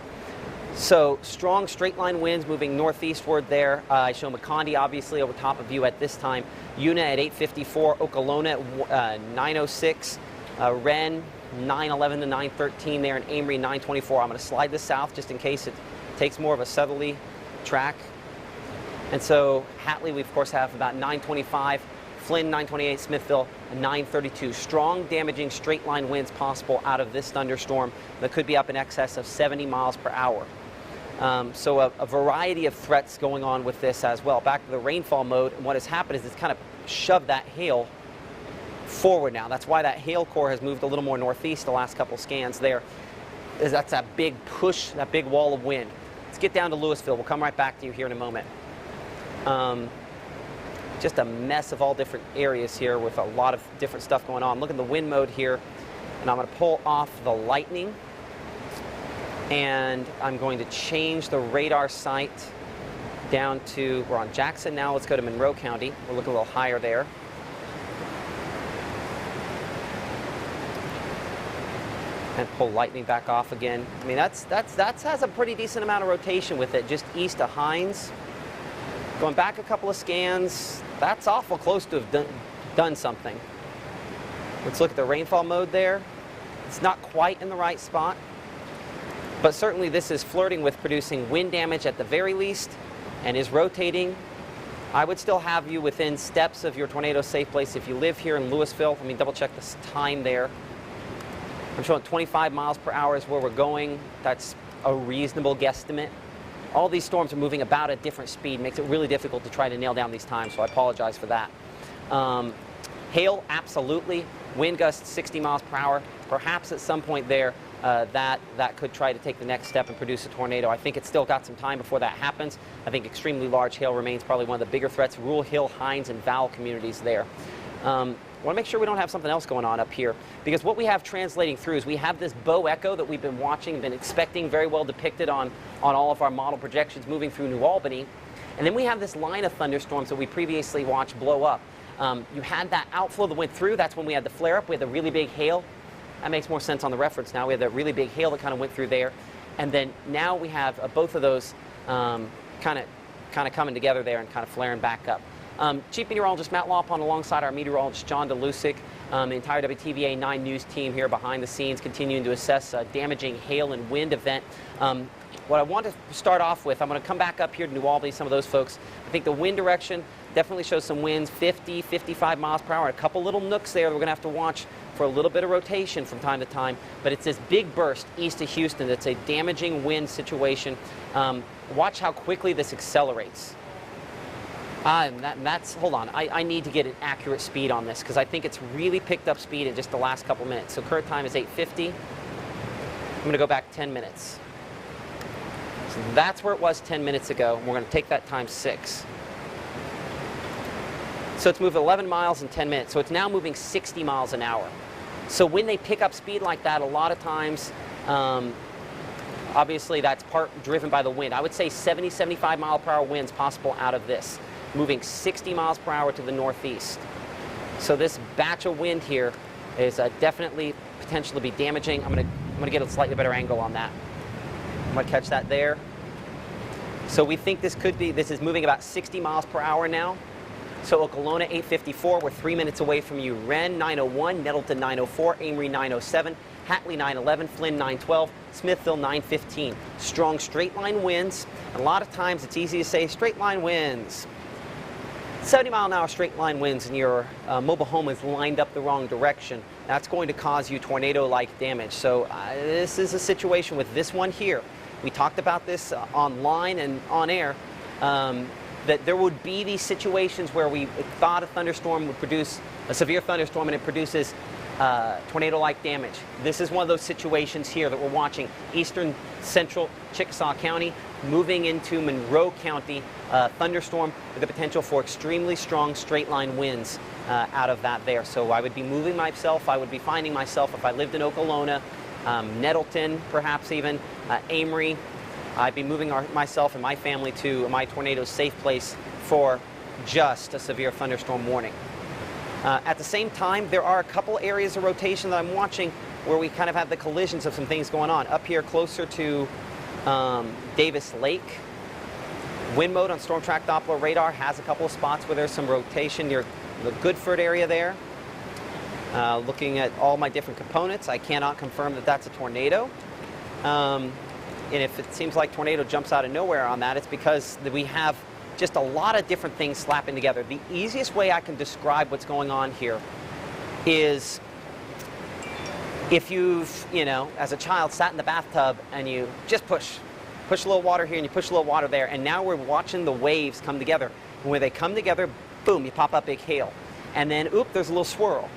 So strong straight line winds moving northeastward there. I show McCondy obviously over top of you at this time. Una at 8:54, Okolona at 9:06, Wren 9:11 to 9:13 there, and Amory 9:24. I'm going to slide this south just in case it takes more of a southerly track. And so Hatley, we of course have about 9:25, Flynn 9:28, Smithville 9:32. Strong, damaging straight line winds possible out of this thunderstorm that could be up in excess of 70 miles per hour. So a variety of threats going on with this as well. Back to the rainfall mode, and what has happened is it's kind of shoved that hail forward now. That's why that hail core has moved a little more northeast the last couple scans there. That's that big push, that big wall of wind. Let's get down to Louisville. We'll come right back to you here in a moment. Just a mess of all different areas here with a lot of different stuff going on. Look at the wind mode here, and I'm going to pull off the lightning, and I'm going to change the radar site down to, we're on Jackson now, let's go to Monroe County. We'll look a little higher there. And pull lightning back off again. I mean, that has a pretty decent amount of rotation with it, just east of Hines. Going back a couple of scans, that's awful close to have done something. Let's look at the rainfall mode there. It's not quite in the right spot, but certainly this is flirting with producing wind damage at the very least and is rotating. I would still have you within steps of your tornado safe place if you live here in Louisville. Let me double check this time there. I'm showing 25 miles per hour is where we're going. That's a reasonable guesstimate. All these storms are moving about a different speed. Makes it really difficult to try to nail down these times, so I apologize for that. Hail, absolutely. Wind gusts 60 miles per hour. Perhaps at some point there, that could try to take the next step and produce a tornado. I think it's still got some time before that happens. I think extremely large hail remains probably one of the bigger threats. Rural Hill, Hines, and Vowel communities there. I want to make sure we don't have something else going on up here, because what we have translating through is we have this bow echo that we've been watching, been expecting, very well depicted on all of our model projections moving through New Albany. And then we have this line of thunderstorms that we previously watched blow up. You had that outflow that went through. That's when we had the flare-up. We had the really big hail. That makes more sense on the reference now. We had that really big hail that kind of went through there. And then now we have both of those kind of coming together there and kind of flaring back up. Chief Meteorologist Matt Laubhan alongside our meteorologist John Dolusic, the entire WTVA 9 News team here behind the scenes continuing to assess a damaging hail and wind event. What I want to start off with, I'm going to come back up here to New Albany, some of those folks. I think the wind direction definitely shows some winds, 50, 55 miles per hour. A couple little nooks there that we're going to have to watch for a little bit of rotation from time to time. But it's this big burst east of Houston that's a damaging wind situation. Watch how quickly this accelerates. Hold on, I need to get an accurate speed on this because I think it's really picked up speed in just the last couple minutes. So current time is 8:50. I'm going to go back 10 minutes. So that's where it was 10 minutes ago. We're going to take that times 6. So it's moved 11 miles in 10 minutes. So it's now moving 60 miles an hour. So when they pick up speed like that, a lot of times, obviously that's part driven by the wind. I would say 70, 75 mile per hour winds possible out of this, moving 60 miles per hour to the northeast. So this batch of wind here is definitely potential to be damaging. I'm gonna get a slightly better angle on that. I'm going to catch that there. So we think this is moving about 60 miles per hour now. So Okolona 8:54, we're 3 minutes away from you. Wren 9:01, Nettleton 9:04, Amory 9:07, Hatley 9:11, Flynn 9:12, Smithville 9:15. Strong straight line winds. And a lot of times it's easy to say straight line winds. 70 mile an hour straight line winds and your mobile home is lined up the wrong direction. That's going to cause you tornado-like damage. So this is a situation with this one here. We talked about this online and on air, that there would be these situations where we thought a thunderstorm would produce a severe thunderstorm and it produces tornado-like damage. This is one of those situations here that we're watching. Eastern central Chickasaw County moving into Monroe County, thunderstorm with the potential for extremely strong straight line winds out of that there. So I would be moving myself, I would be finding myself if I lived in Okolona, Nettleton perhaps even, Amory, I'd be moving myself and my family to my tornado safe place for just a severe thunderstorm warning. At the same time, there are a couple areas of rotation that I'm watching where we kind of have the collisions of some things going on. Up here closer to Davis Lake, wind mode on Storm Track Doppler radar has a couple of spots where there's some rotation near the Goodford area there. Looking at all my different components, I cannot confirm that that's a tornado. And if it seems like tornado jumps out of nowhere on that, it's because we have just a lot of different things slapping together. The easiest way I can describe what's going on here is if you've, as a child sat in the bathtub and you just push a little water here and you push a little water there, and now we're watching the waves come together. And when they come together, boom, you pop up big hail. And then, oop, there's a little swirl.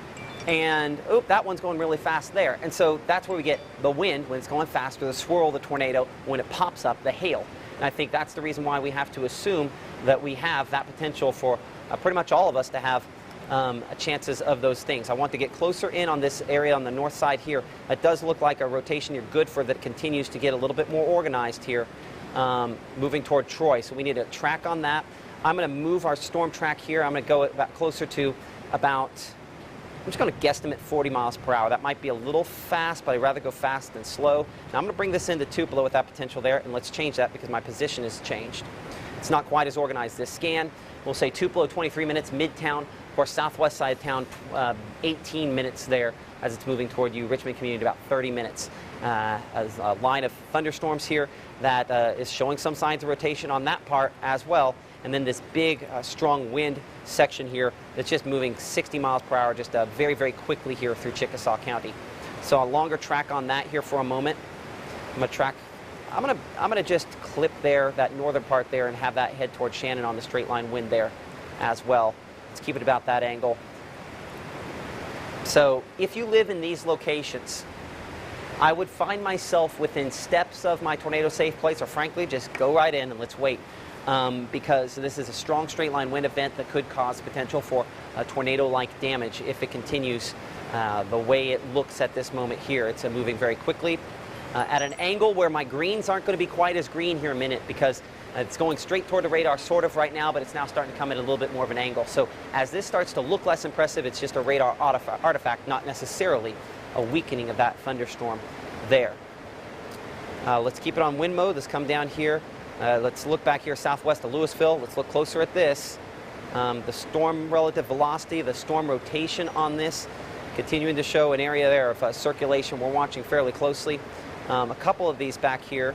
And, oop, that one's going really fast there. And so that's where we get the wind when it's going faster, the swirl, the tornado, when it pops up, the hail. And I think that's the reason why we have to assume that we have that potential for pretty much all of us to have chances of those things. I want to get closer in on this area on the north side here. It does look like a rotation you're good for that continues to get a little bit more organized here, moving toward Troy. So we need a track on that. I'm going to move our storm track here. I'm going to go about closer to about, I'm just going to guesstimate 40 miles per hour. That might be a little fast, but I'd rather go fast than slow. Now I'm going to bring this into Tupelo with that potential there, and let's change that because my position has changed. It's not quite as organized. This scan, we'll say Tupelo 23 minutes, Midtown, of course, southwest side of town, 18 minutes there as it's moving toward you. Richmond community about 30 minutes. As a line of thunderstorms here that is showing some signs of rotation on that part as well. And then this big, strong wind section here that's just moving 60 miles per hour just very, very quickly here through Chickasaw County. So a longer track on that here for a moment. I'm gonna just clip there, that northern part there, and have that head toward Shannon on the straight line wind there as well. Let's keep it about that angle. So if you live in these locations, I would find myself within steps of my tornado safe place, or frankly, just go right in and let's wait. Because this is a strong straight line wind event that could cause potential for tornado-like damage if it continues the way it looks at this moment here. It's moving very quickly at an angle where my greens aren't going to be quite as green here in a minute because it's going straight toward the radar sort of right now, but it's now starting to come at a little bit more of an angle. So as this starts to look less impressive, it's just a radar artifact, not necessarily a weakening of that thunderstorm there. Let's keep it on wind mode. Let's come down here. Let's look back here southwest of Louisville. Let's look closer at this. The storm relative velocity, the storm rotation on this, continuing to show an area there of circulation we're watching fairly closely. A couple of these back here,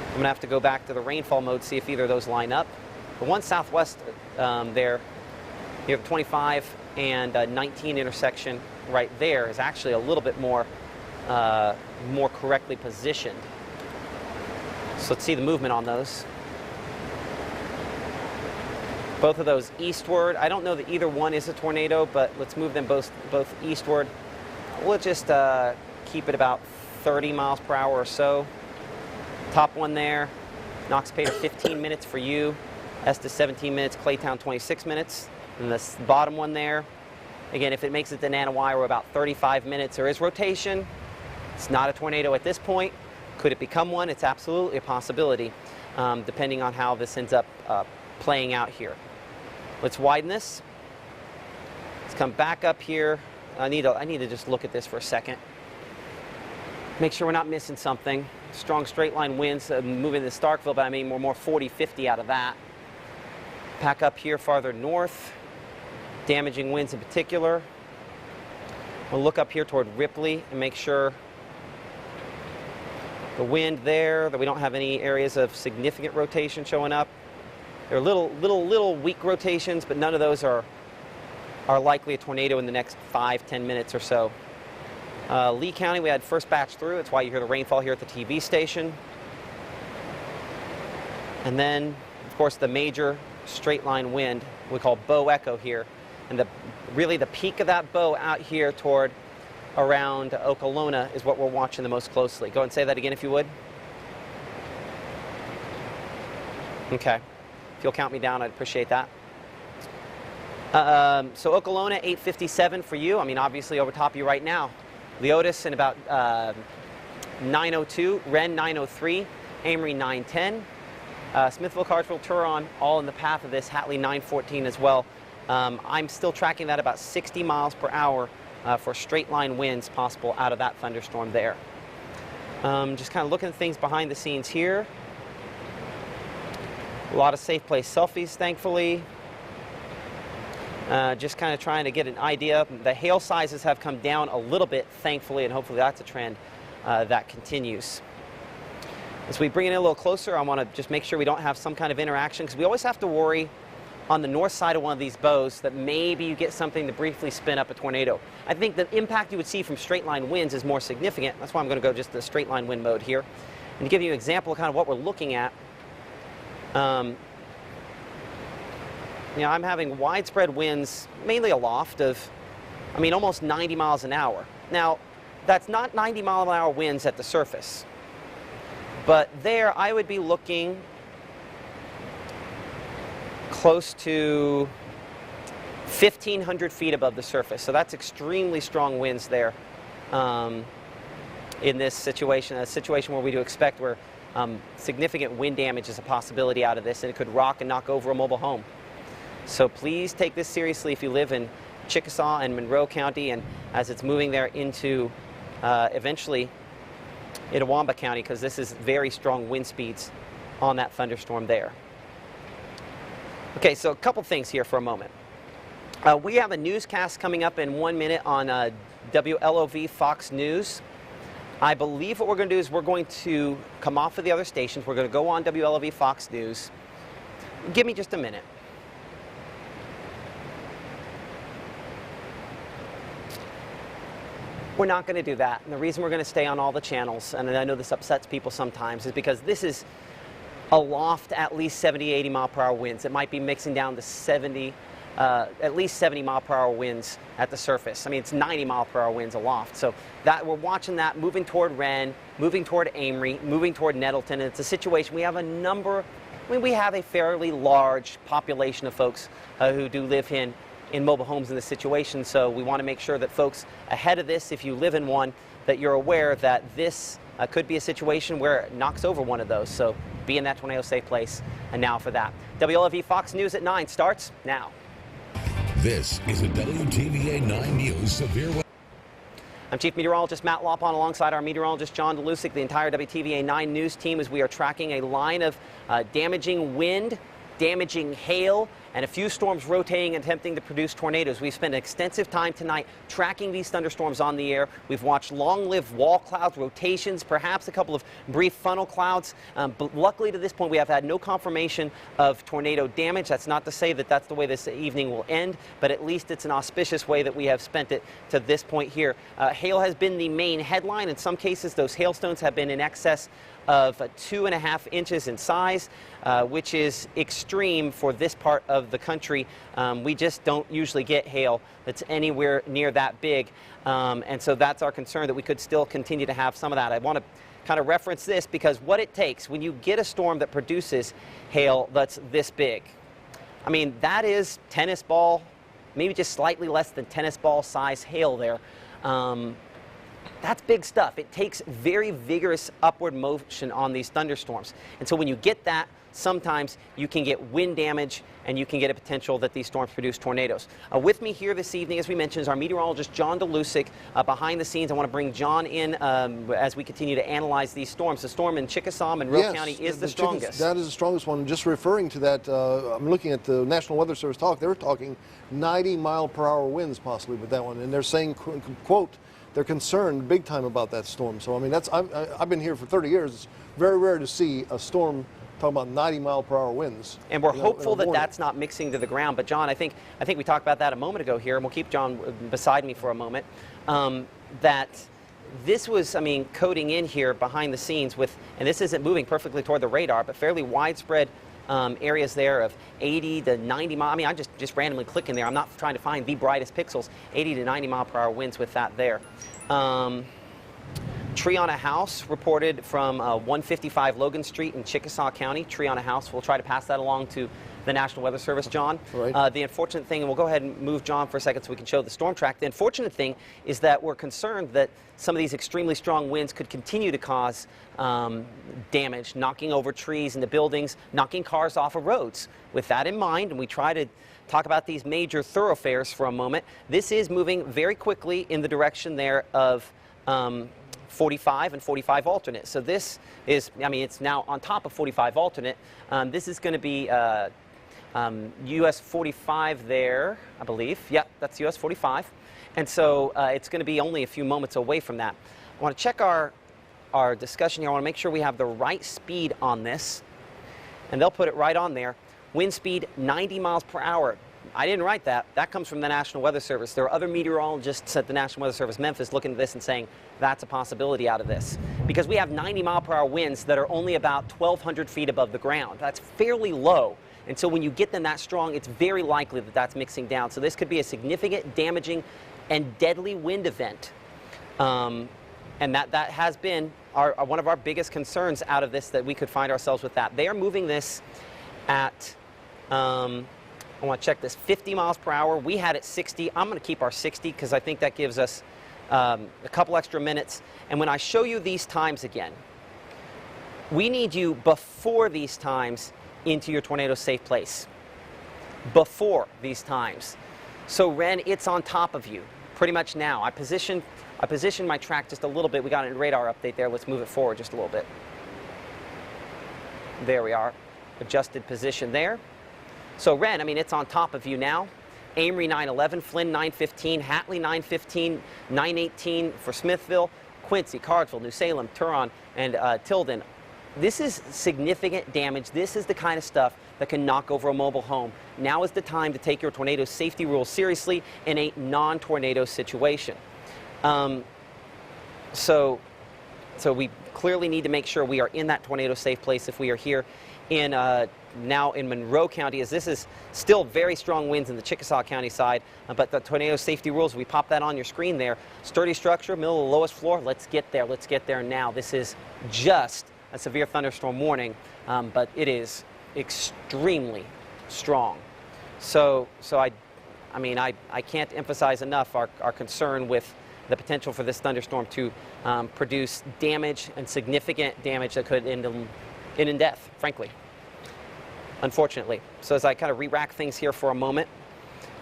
I'm going to have to go back to the rainfall mode, see if either of those line up. The one southwest there, you have 25 and 19 intersection right there is actually a little bit more correctly positioned. So let's see the movement on those. Both of those eastward. I don't know that either one is a tornado, but let's move them both eastward. We'll just keep it about 30 miles per hour or so. Top one there, Knox Pater 15 minutes for you. Estes 17 minutes, Claytown 26 minutes. And this bottom one there, again, if it makes it to Nanawai, we're about 35 minutes. There is rotation. It's not a tornado at this point. Could it become one? It's absolutely a possibility, depending on how this ends up playing out here. Let's widen this. Let's come back up here. I need to just look at this for a second. Make sure we're not missing something. Strong straight line winds moving to Starkville, but I mean we're more 40, 50 out of that. Back up here farther north. Damaging winds in particular. We'll look up here toward Ripley and make sure the wind there, that we don't have any areas of significant rotation showing up. There are little weak rotations, but none of those are likely a tornado in the next 5-10 minutes or so. Lee County, we had first batch through. That's why you hear the rainfall here at the TV station. And then, of course, the major straight line wind we call bow echo here. And really the peak of that bow out here toward around Okolona is what we're watching the most closely. Go and say that again if you would. Okay. If you'll count me down, I'd appreciate that. So Okolona, 857 for you. I mean, obviously over top of you right now. Leotis in about 902, Wren 903, Amory 910, Smithville, Cartersville, Turon, all in the path of this, Hatley 914 as well. I'm still tracking that about 60 miles per hour for straight line winds possible out of that thunderstorm there. Just kind of looking at things behind the scenes here. A lot of safe place selfies, thankfully. Just kind of trying to get an idea. The hail sizes have come down a little bit, thankfully, and hopefully that's a trend that continues. As we bring it in a little closer, I want to just make sure we don't have some kind of interaction, because we always have to worry on the north side of one of these bows that maybe you get something to briefly spin up a tornado. I think the impact you would see from straight line winds is more significant. That's why I'm going to go just the straight line wind mode here. And to give you an example of kind of what we're looking at, I'm having widespread winds, mainly aloft of, almost 90 miles an hour. Now, that's not 90 mile an hour winds at the surface, but there I would be looking close to 1,500 feet above the surface. So that's extremely strong winds there in this situation, a situation where we do expect where significant wind damage is a possibility out of this, and it could rock and knock over a mobile home. So please take this seriously if you live in Chickasaw and Monroe County, and as it's moving there into eventually Itawamba County, because this is very strong wind speeds on that thunderstorm there. Okay, so a couple things here for a moment. We have a newscast coming up in 1 minute on WLOV Fox News. I believe what we're going to do is we're going to come off of the other stations. We're going to go on WLOV Fox News. Give me just a minute. We're not going to do that. And the reason we're going to stay on all the channels, and I know this upsets people sometimes, is because this is aloft at least 70, 80 mile per hour winds. It might be mixing down to at least 70 mile per hour winds at the surface. It's 90 mile per hour winds aloft. So that we're watching that moving toward Wren, moving toward Amory, moving toward Nettleton. And it's a situation, we have a number, we have a fairly large population of folks who do live in mobile homes in this situation. So we want to make sure that folks ahead of this, if you live in one, that you're aware that this could be a situation where it knocks over one of those. So be in that tornado safe place. And now for that. WLOV Fox News at 9 starts now. This is a WTVA 9 News severe weather. I'm Chief Meteorologist Matt Laubhan alongside our meteorologist John Dolusic, the entire WTVA 9 News team, as we are tracking a line of damaging wind, damaging hail, and a few storms rotating and attempting to produce tornadoes. We've spent extensive time tonight tracking these thunderstorms on the air. We've watched long-lived wall clouds, rotations, perhaps a couple of brief funnel clouds. But luckily to this point, we have had no confirmation of tornado damage. That's not to say that that's the way this evening will end, but at least it's an auspicious way that we have spent it to this point here. Hail has been the main headline. In some cases, those hailstones have been in excess of 2.5 inches in size, which is extreme for this part of the country. We just don't usually get hail that's anywhere near that big, and so that's our concern, that we could still continue to have some of that. I want to kind of reference this because what it takes when you get a storm that produces hail that's this big, that is tennis ball, maybe just slightly less than tennis ball size hail there. That's big stuff. It takes very vigorous upward motion on these thunderstorms. And so when you get that, sometimes you can get wind damage and you can get a potential that these storms produce tornadoes. With me here this evening, as we mentioned, is our meteorologist John Dolusic. Behind the scenes, I want to bring John in as we continue to analyze these storms. The storm in Chickasaw, Monroe County is the strongest. That is the strongest one. Just referring to that, I'm looking at the National Weather Service talk. They were talking 90 mile per hour winds possibly with that one. And they're saying, quote, they're concerned big time about that storm. So I've been here for 30 years. It's very rare to see a storm talking about 90 mile per hour winds. And we're hopeful that that's not mixing to the ground. But John, I think we talked about that a moment ago here, and we'll keep John beside me for a moment. That this was, coating in here behind the scenes with, and this isn't moving perfectly toward the radar, but fairly widespread areas there of 80 to 90 mile. I'm just randomly clicking there. I'm not trying to find the brightest pixels. 80 to 90 mile per hour winds with that there. Tree on a house reported from 155 Logan Street in Chickasaw County. Tree on a house. We'll try to pass that along to the National Weather Service, John. Right. The unfortunate thing, and we'll go ahead and move John for a second so we can show the storm track. The unfortunate thing is that we're concerned that some of these extremely strong winds could continue to cause damage, knocking over trees into buildings, knocking cars off of roads. With that in mind, and we try to talk about these major thoroughfares for a moment, this is moving very quickly in the direction there of 45 and 45 alternate. So this is, I mean, it's now on top of 45 alternate. This is going to be US 45 there, I believe. Yep, that's US 45. And so it's going to be only a few moments away from that. I want to check our discussion here. I want to make sure we have the right speed on this. And they'll put it right on there. Wind speed 90 miles per hour. I didn't write that. That comes from the National Weather Service. There are other meteorologists at the National Weather Service Memphis looking at this and saying that's a possibility out of this. Because we have 90 mile per hour winds that are only about 1,200 feet above the ground. That's fairly low. And so when you get them that strong, it's very likely that that's mixing down. So this could be a significant, damaging, and deadly wind event. And that has been one of our biggest concerns out of this, that we could find ourselves with that. They are moving this at, I want to check this, 50 miles per hour. We had it 60. I'm going to keep our 60 because I think that gives us a couple extra minutes. And when I show you these times again, we need you before these times into your tornado safe place. Before these times. So Ren, it's on top of you pretty much now. I positioned my track just a little bit. We got a radar update there. Let's move it forward just a little bit. There we are. Adjusted position there. So Ren, I mean, it's on top of you now. Amory 911, Flynn 915, Hatley 915, 918 for Smithville, Quincy, Cardsville, New Salem, Turon, and Tilden. This is significant damage. This is the kind of stuff that can knock over a mobile home. Now is the time to take your tornado safety rules seriously in a non-tornado situation. So we clearly need to make sure we are in that tornado safe place if we are here in now in Monroe County, as this is still very strong winds in the Chickasaw County side, but the tornado safety rules, we pop that on your screen there. Sturdy structure, middle of the lowest floor. Let's get there. Let's get there now. This is just a severe thunderstorm warning, but it is extremely strong. So I can't emphasize enough our concern with the potential for this thunderstorm to produce damage, and significant damage that could end in death, frankly, unfortunately. So as I kind of re-rack things here for a moment,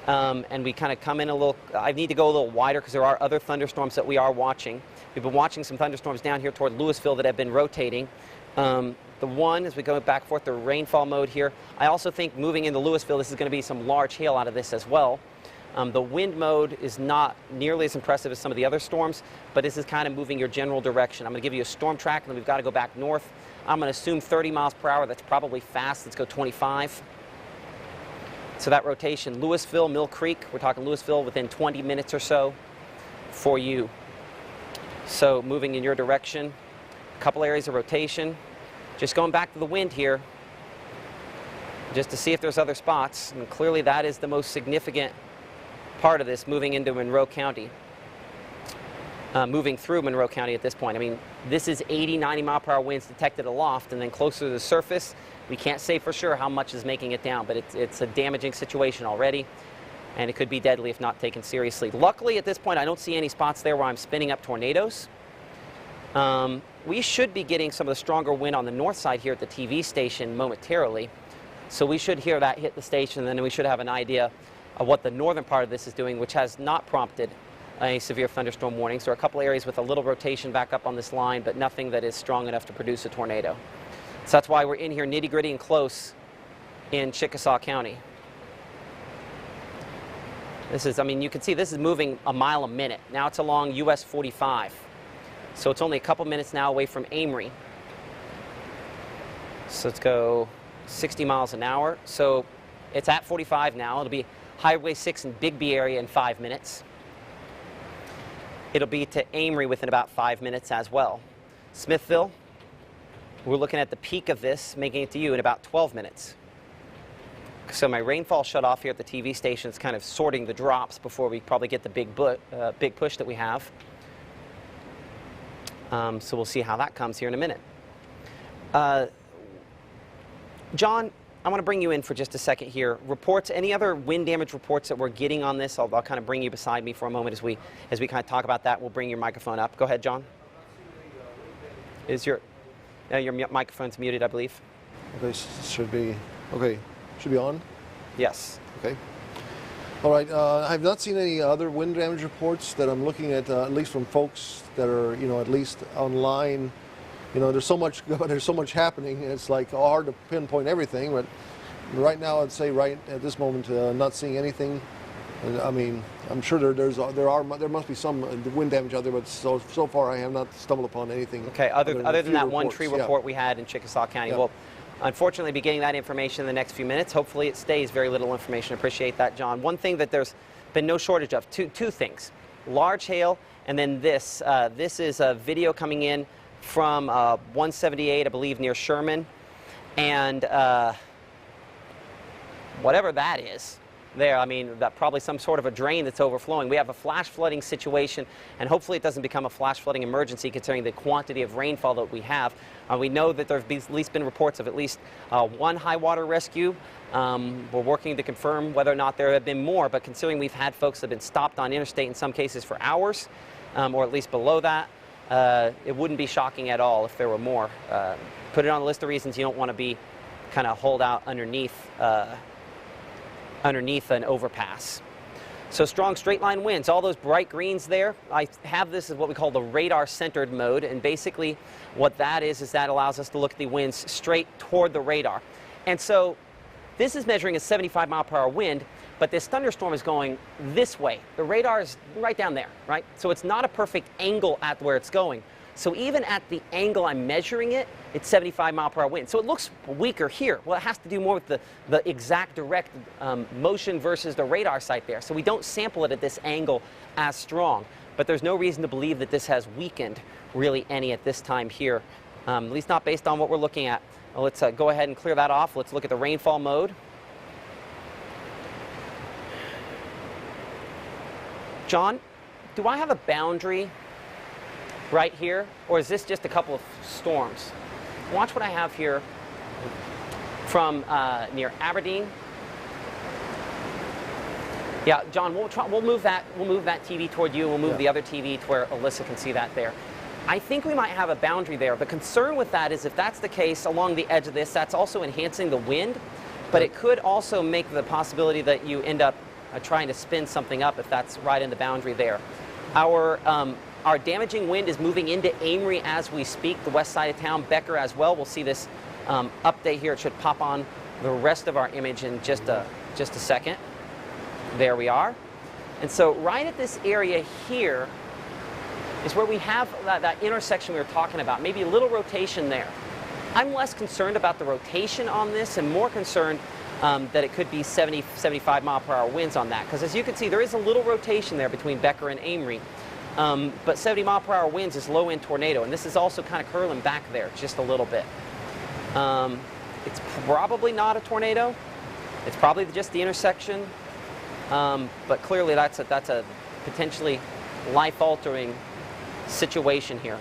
and we kind of come in a little, I need to go a little wider because there are other thunderstorms that we are watching. We've been watching some thunderstorms down here toward Louisville that have been rotating. The one, as we go back and forth, the rainfall mode here. I also think moving into Louisville, this is going to be some large hail out of this as well. The wind mode is not nearly as impressive as some of the other storms, but this is kind of moving your general direction. I'm going to give you a storm track, and then we've got to go back north. I'm going to assume 30 miles per hour. That's probably fast. Let's go 25. So that rotation, Louisville, Mill Creek, we're talking Louisville within 20 minutes or so for you. So moving in your direction, a couple areas of rotation. Just going back to the wind here, just to see if there's other spots. And clearly that is the most significant part of this, moving into Monroe County. Moving through Monroe County at this point. I mean, this is 80, 90 mile per hour winds detected aloft, and then closer to the surface, we can't say for sure how much is making it down, but it's a damaging situation already, and it could be deadly if not taken seriously. Luckily, at this point, I don't see any spots there where I'm spinning up tornadoes. We should be getting some of the stronger wind on the north side here at the TV station momentarily, so we should hear that hit the station, and then we should have an idea of what the northern part of this is doing, which has not prompted a severe thunderstorm warning. So there are a couple areas with a little rotation back up on this line, but nothing that is strong enough to produce a tornado. So that's why we're in here nitty-gritty and close in Chickasaw County. This is, I mean, you can see this is moving a mile a minute. Now it's along US 45. So it's only a couple minutes now away from Amory. So let's go 60 miles an hour. So it's at 45 now. It'll be Highway 6 in Bigby area in 5 minutes. It'll be to Amory within about 5 minutes as well. Smithville, we're looking at the peak of this, making it to you in about 12 minutes. So my rainfall shut off here at the TV station. It's kind of sorting the drops before we probably get the big push that we have. So we'll see how that comes here in a minute. John, I want to bring you in for just a second here. Reports, any other wind damage reports that we're getting on this? I'll kind of bring you beside me for a moment as we kind of talk about that. We'll bring your microphone up. Go ahead, John. Is your microphone's muted, I believe? Okay, should be on? Yes. Okay. All right, I've not seen any other wind damage reports that I'm looking at least from folks that are, at least online. There's so much happening, and it's like hard to pinpoint everything, but right now I'd say right at this moment, not seeing anything. And, I mean, I'm sure there must be some wind damage out there, but so far I have not stumbled upon anything. Okay, other than that one tree report yeah. we had in Chickasaw County. Yeah. Well, unfortunately, be getting that information in the next few minutes. Hopefully it stays very little information. Appreciate that, John. One thing that there's been no shortage of, two things. Large hail, and then this. This is a video coming in from 178, I believe, near Sherman. And whatever that is there, I mean, that probably some sort of a drain that's overflowing. We have a flash flooding situation, and hopefully it doesn't become a flash flooding emergency considering the quantity of rainfall that we have. We know that there have at least been reports of at least one high water rescue. We're working to confirm whether or not there have been more, but considering we've had folks that have been stopped on interstate in some cases for hours, or at least below that, it wouldn't be shocking at all if there were more. Put it on the list of reasons you don't want to be kind of holed out underneath an overpass. So strong straight line winds, all those bright greens there. I have this as what we call the radar centered mode, and basically what that is that allows us to look at the winds straight toward the radar. And so this is measuring a 75-mile-per-hour wind, but this thunderstorm is going this way. The radar is right down there, right? So it's not a perfect angle at where it's going. So even at the angle I'm measuring it, it's 75-mile-per-hour wind. So it looks weaker here. Well, it has to do more with the exact direct motion versus the radar site there. So we don't sample it at this angle as strong. But there's no reason to believe that this has weakened really any at this time here, at least not based on what we're looking at. Well, let's go ahead and clear that off. Let's look at the rainfall mode. John, do I have a boundary right here, or is this just a couple of storms? Watch what I have here from near Aberdeen. Yeah, John, we'll move that TV toward you. We'll move the other TV to where Alyssa can see that there. I think we might have a boundary there. The concern with that is if that's the case along the edge of this, that's also enhancing the wind, but it could also make the possibility that you end up trying to spin something up if that's right in the boundary there. Our damaging wind is moving into Amory as we speak, the west side of town, Becker as well. We'll see this update here. It should pop on the rest of our image in just a second. There we are. And so right at this area here is where we have that intersection we were talking about, maybe a little rotation there. I'm less concerned about the rotation on this and more concerned that it could be 70, 75 mile per hour winds on that. Because as you can see, there is a little rotation there between Becker and Amory. But 70 mile per hour winds is low end tornado, and this is also kind of curling back there just a little bit. It's probably not a tornado. It's probably just the intersection. But clearly that's a potentially life-altering situation here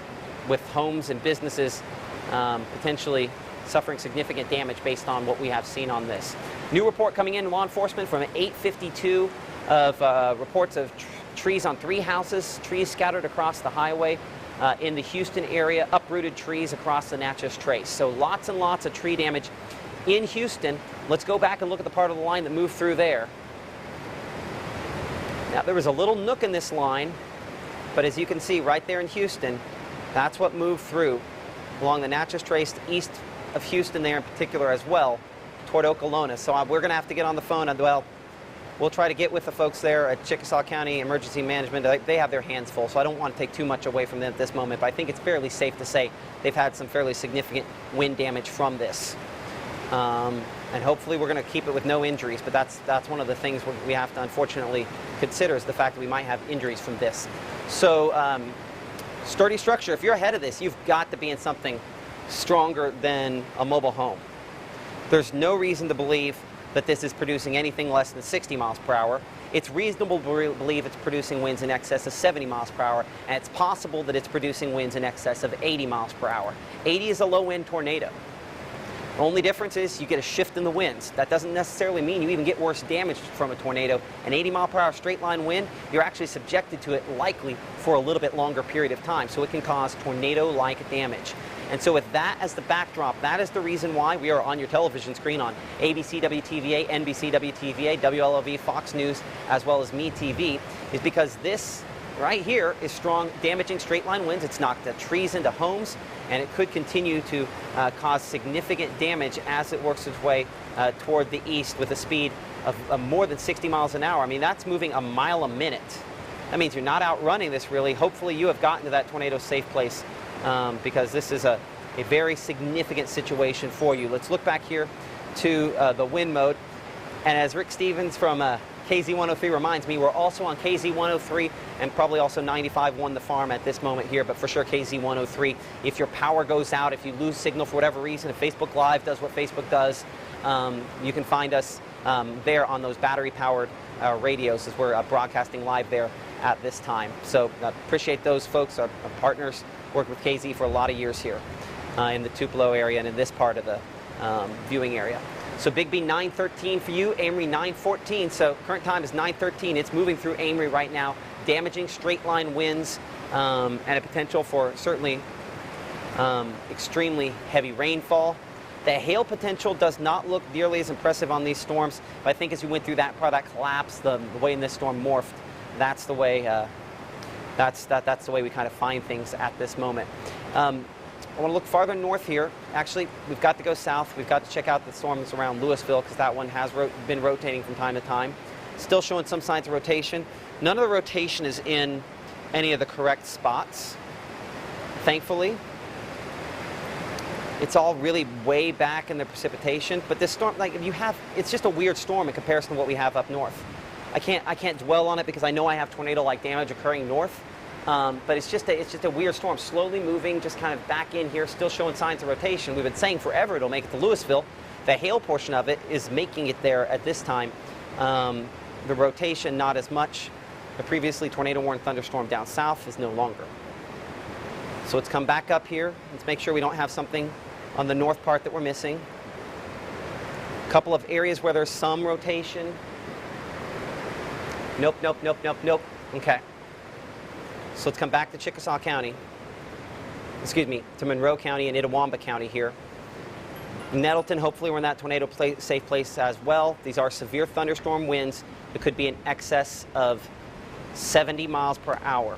with homes and businesses potentially suffering significant damage based on what we have seen on this. New report coming in, law enforcement from 852 of reports of trees on 3 houses, trees scattered across the highway in the Houston area, uprooted trees across the Natchez Trace. So lots and lots of tree damage in Houston. Let's go back and look at the part of the line that moved through there. Now there was a little nook in this line, but as you can see right there in Houston, that's what moved through along the Natchez Trace east of Houston there in particular as well, toward Okolona. So we're going to have to get on the phone and, well, we'll try to get with the folks there at Chickasaw County Emergency Management. They have their hands full, so I don't want to take too much away from them at this moment, but I think it's fairly safe to say they've had some fairly significant wind damage from this. And hopefully we're going to keep it with no injuries, but that's one of the things we have to unfortunately consider is the fact that we might have injuries from this. So sturdy structure, if you're ahead of this, you've got to be in something stronger than a mobile home. There's no reason to believe that this is producing anything less than 60 miles per hour. it's reasonable to believe it's producing winds in excess of 70 miles per hour, and it's possible that it's producing winds in excess of 80 miles per hour. 80 is a low-wind tornado. The only difference is you get a shift in the winds. That doesn't necessarily mean you even get worse damage from a tornado. An 80 mile per hour straight line wind, you're actually subjected to it likely for a little bit longer period of time, so it can cause tornado-like damage. And so with that as the backdrop, that is the reason why we are on your television screen on ABC WTVA, NBC WTVA, WLOV, Fox News, as well as MeTV, is because this right here is strong, damaging straight line winds. It's knocked trees into homes, and it could continue to cause significant damage as it works its way toward the east with a speed of more than 60 miles an hour. I mean, that's moving a mile a minute. That means you're not outrunning this, really. Hopefully you have gotten to that tornado safe place because this is a very significant situation for you. Let's look back here to the wind mode. And as Rick Stevens from KZ103 reminds me, we're also on KZ103 and probably also 95.1 The Farm at this moment here, but for sure KZ103. If your power goes out, if you lose signal for whatever reason, if Facebook Live does what Facebook does, you can find us there on those battery-powered radios as we're broadcasting live there at this time. So appreciate those folks, our partners, worked with KZ for a lot of years here in the Tupelo area and in this part of the viewing area. So Big B 913 for you, Amory 914. So current time is 913. It's moving through Amory right now, damaging straight line winds and a potential for certainly extremely heavy rainfall. The hail potential does not look nearly as impressive on these storms, but I think as we went through that part of that collapse, the way in this storm morphed, that's the way that's the way we kind of find things at this moment. I want to look farther north here. Actually, we've got to go south. We've got to check out the storms around Louisville because that one has been rotating from time to time. Still showing some signs of rotation. None of the rotation is in any of the correct spots, thankfully. It's all really way back in the precipitation, but this storm, like it's just a weird storm in comparison to what we have up north. I can't dwell on it because I know I have tornado-like damage occurring north. But it's just a weird storm, slowly moving, just kind of back in here, still showing signs of rotation. We've been saying forever it'll make it to Louisville. The hail portion of it is making it there at this time. The rotation, not as much. The previously tornado-warned thunderstorm down south is no longer. So it's come back up here. Let's make sure we don't have something on the north part that we're missing. A couple of areas where there's some rotation. Nope, nope, nope, nope, nope. Okay. So let's come back to Chickasaw County, excuse me, to Monroe County and Itawamba County here. Nettleton, hopefully we're in that tornado safe place as well. These are severe thunderstorm winds that could be in excess of 70 miles per hour.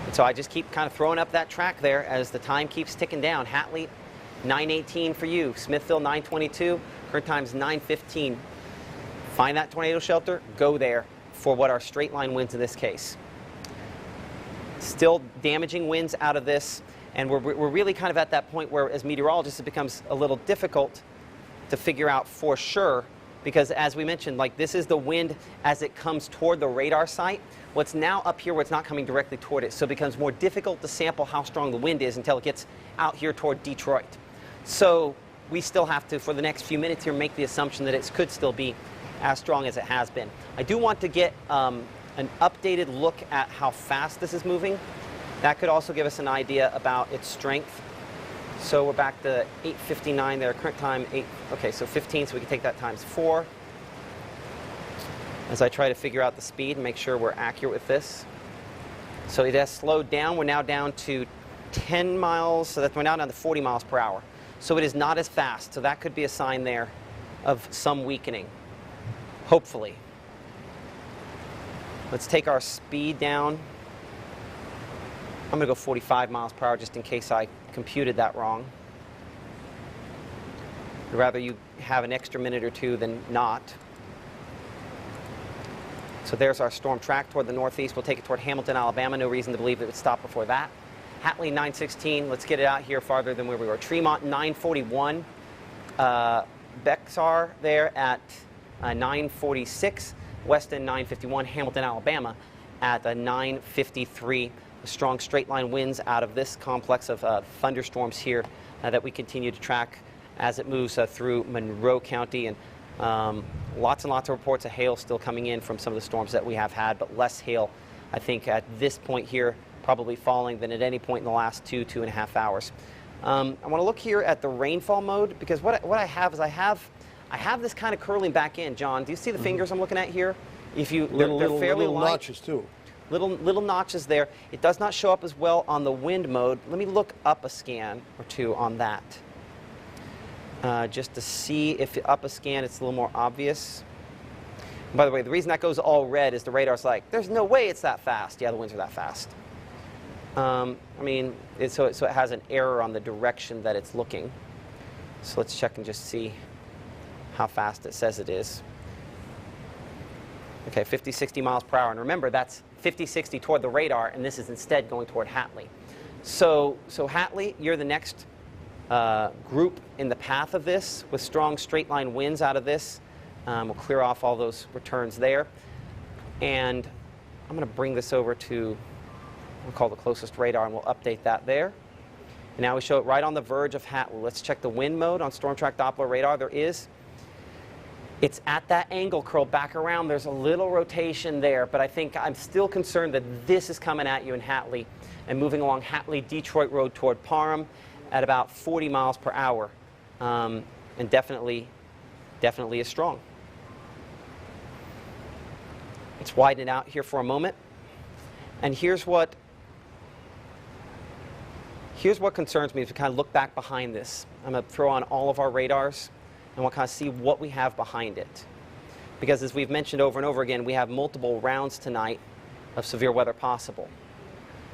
And so I just keep kind of throwing up that track there as the time keeps ticking down. Hatley, 918 for you. Smithville, 922. Current time's 915. Find that tornado shelter, go there for what are straight line winds in this case. Still damaging winds out of this, and we're really kind of at that point where as meteorologists it becomes a little difficult to figure out for sure, because as we mentioned, like this is the wind as it comes toward the radar site. What's now up here where it's not coming directly toward it, so it becomes more difficult to sample how strong the wind is until it gets out here toward Detroit. So we still have to, for the next few minutes here, make the assumption that it could still be as strong as it has been. I do want to get an updated look at how fast this is moving. That could also give us an idea about its strength. So we're back to 8:59 there, current time 8, okay, so 15, so we can take that times 4. As I try to figure out the speed and make sure we're accurate with this. So it has slowed down, we're now down to 10 miles, so that we're now down to 40 miles per hour. So it is not as fast, so that could be a sign there of some weakening. Hopefully. Let's take our speed down. I'm going to go 45 miles per hour just in case I computed that wrong. I'd rather you have an extra minute or two than not. So there's our storm track toward the northeast. We'll take it toward Hamilton, Alabama. No reason to believe it would stop before that. Hatley 916. Let's get it out here farther than where we were. Tremont 941. Bexar there at 946, Weston 951, Hamilton, Alabama at 953. Strong straight line winds out of this complex of thunderstorms here that we continue to track as it moves through Monroe County and Lots and lots of reports of hail still coming in from some of the storms that we have had, but less hail, I think, at this point here, probably falling than at any point in the last 2.5 hours. I want to look here at the rainfall mode, because what I have is I have this kind of curling back in. John, do you see the fingers I'm looking at here? If you, they're fairly little light. notches too. Little notches there. It does not show up as well on the wind mode. Let me look up a scan or two on that. Just to see if up a scan it's a little more obvious. And by the way, the reason that goes all red is the radar's like, there's no way it's that fast. Yeah, the winds are that fast. I mean, so it has an error on the direction that it's looking. So let's check and just see how fast it says it is. Okay, 50, 60 miles per hour. And remember, that's 50, 60 toward the radar, and this is instead going toward Hatley. So Hatley, you're the next group in the path of this with strong straight line winds out of this. We'll clear off all those returns there. And I'm going to bring this over to, we'll call the closest radar, and we'll update that there. And now we show it right on the verge of Hatley. Let's check the wind mode on Storm Track Doppler radar. There is. It's at that angle curled back around. There's a little rotation there, but I think I'm still concerned that this is coming at you in Hatley and moving along Hatley-Detroit Road toward Parham at about 40 miles per hour, and definitely is strong. It's widening out here for a moment, and here's what concerns me as we kind of look back behind this. I'm going to throw on all of our radars, and we'll kind of see what we have behind it. Because as we've mentioned over and over again, we have multiple rounds tonight of severe weather possible.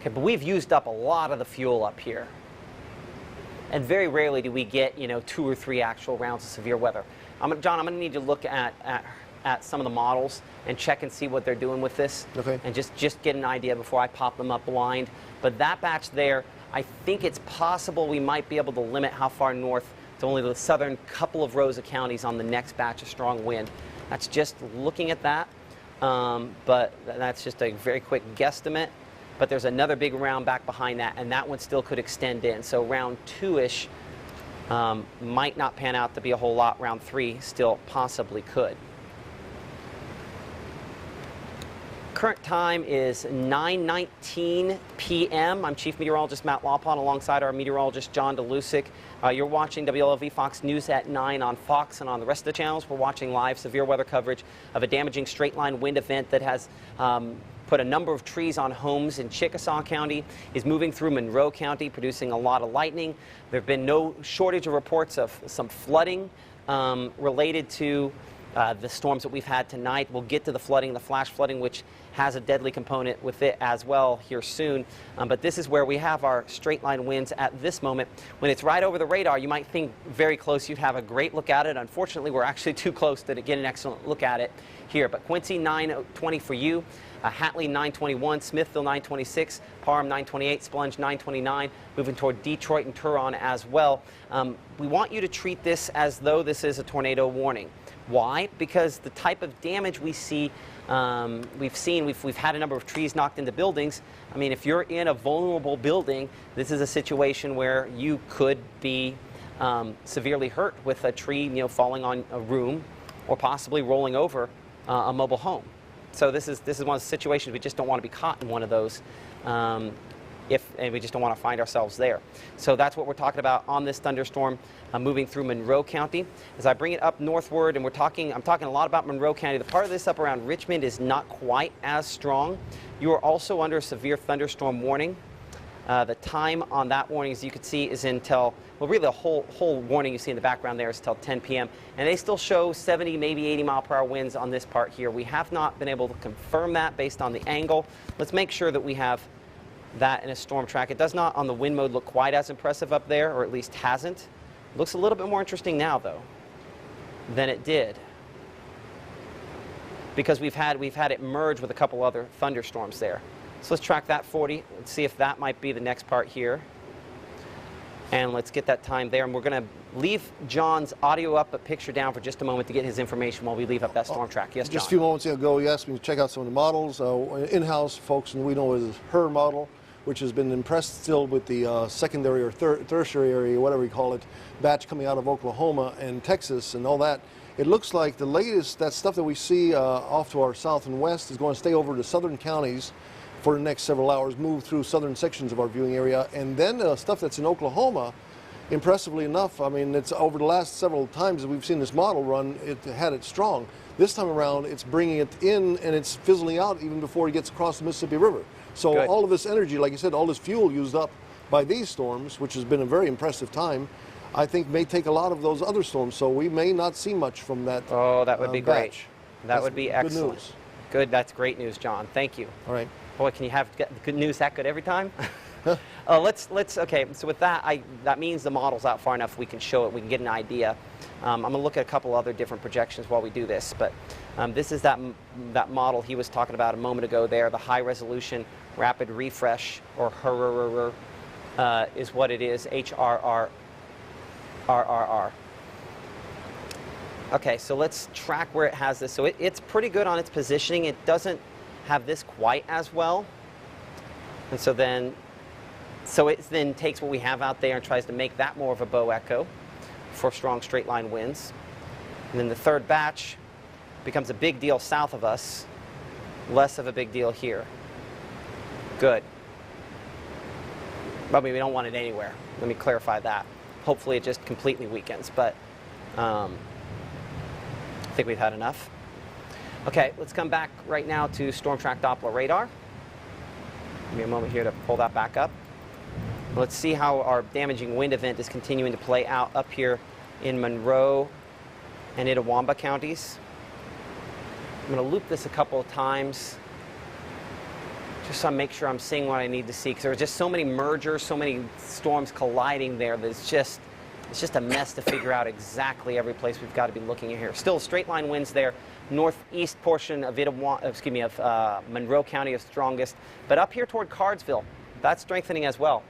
Okay, but we've used up a lot of the fuel up here. And very rarely do we get, 2 or 3 actual rounds of severe weather. John, I'm going to need to look at some of the models and check and see what they're doing with this. Okay. And just get an idea before I pop them up blind. But that batch there, I think it's possible we might be able to limit how far north to only the southern couple of rows of counties on the next batch of strong wind. That's just looking at that, but that's just a very quick guesstimate. But there's another big round back behind that, and that one still could extend in. So round 2-ish might not pan out to be a whole lot. Round 3 still possibly could. Current time is 9:19 p.m. I'm Chief Meteorologist Matt Laubhan alongside our meteorologist John Dolusic. You're watching WLV Fox News at 9 on Fox, and on the rest of the channels we're watching live severe weather coverage of a damaging straight line wind event that has put a number of trees on homes in Chickasaw County, is moving through Monroe County, producing a lot of lightning. There have been no shortage of reports of some flooding related to the storms that we've had tonight. We'll get to the flooding, the flash flooding, which has a deadly component with it as well here soon. But this is where we have our straight line winds at this moment. When it's right over the radar, you might think very close, you'd have a great look at it. Unfortunately, we're actually too close to get an excellent look at it here. But Quincy 920 for you, Hatley 921, Smithville 926, Parham 928, Splunge 929, moving toward Detroit and Turon as well. We want you to treat this as though this is a tornado warning. Why? Because the type of damage we see, we've had a number of trees knocked into buildings. I mean, if you're in a vulnerable building, this is a situation where you could be severely hurt with a tree, falling on a room or possibly rolling over a mobile home. So this is one of the situations we just don't want to be caught in one of those. And we just don't want to find ourselves there. So that's what we're talking about on this thunderstorm moving through Monroe County. As I bring it up northward, and I'm talking a lot about Monroe County. The part of this up around Richmond is not quite as strong. You are also under a severe thunderstorm warning. The time on that warning, as you can see, is until, well, really the whole warning you see in the background there is until 10 p.m. And they still show 70, maybe 80 mile per hour winds on this part here. We have not been able to confirm that based on the angle. Let's make sure that we have that in a storm track. It does not on the wind mode look quite as impressive up there, or at least hasn't. It looks a little bit more interesting now though than it did, because we've had it merge with a couple other thunderstorms there. So let's track that 40. Let's see if that might be the next part here, and let's get that time there. And we're going to leave John's audio up but picture down for just a moment to get his information while we leave up that storm track. Yes, John? Just a few moments ago, you asked me to check out some of the models. In-house folks, and we know it is her model. which has been impressed still with the secondary or tertiary area, whatever you call it, batch coming out of Oklahoma and Texas and all that. It looks like the latest, that stuff that we see off to our south and west is going to stay over to southern counties for the next several hours, move through southern sections of our viewing area, and then stuff that's in Oklahoma, impressively enough, I mean, it's over the last several times that we've seen this model run, it had it strong. This time around, it's bringing it in and it's fizzling out even before it gets across the Mississippi River. So Good. all of this energy, like you said, all this fuel used up by these storms, which has been a very impressive time, I think may take a lot of those other storms. So we may not see much from that. Oh, that would be great. batch. That would be excellent. Good news. Good, that's great news, John. Thank you. All right. Boy, can you have good news that good every time? Okay, so with that, that means the model's out far enough we can show it, we can get an idea. I'm going to look at a couple other different projections while we do this, but this is that model he was talking about a moment ago there, the high resolution rapid refresh, or HRRR, is what it is, HRRR. Okay, so let's track where it has this. So it's pretty good on its positioning. It doesn't have this quite as well. And so it then takes what we have out there and tries to make that more of a bow echo for strong straight line winds. And then the third batch becomes a big deal south of us, less of a big deal here. Good. But we don't want it anywhere. Let me clarify that. Hopefully it just completely weakens, but I think we've had enough. Okay, let's come back right now to Storm Track Doppler radar. Give me a moment here to pull that back up. Let's see how our damaging wind event is continuing to play out up here in Monroe and Itawamba counties. I'm going to loop this a couple of times just so I make sure I'm seeing what I need to see, because there are just so many mergers, so many storms colliding there that it's just a mess to figure out exactly every place we've got to be looking at here. Still straight line winds there. Northeast portion of Monroe County is strongest, but up here toward Cardsville, that's strengthening as well.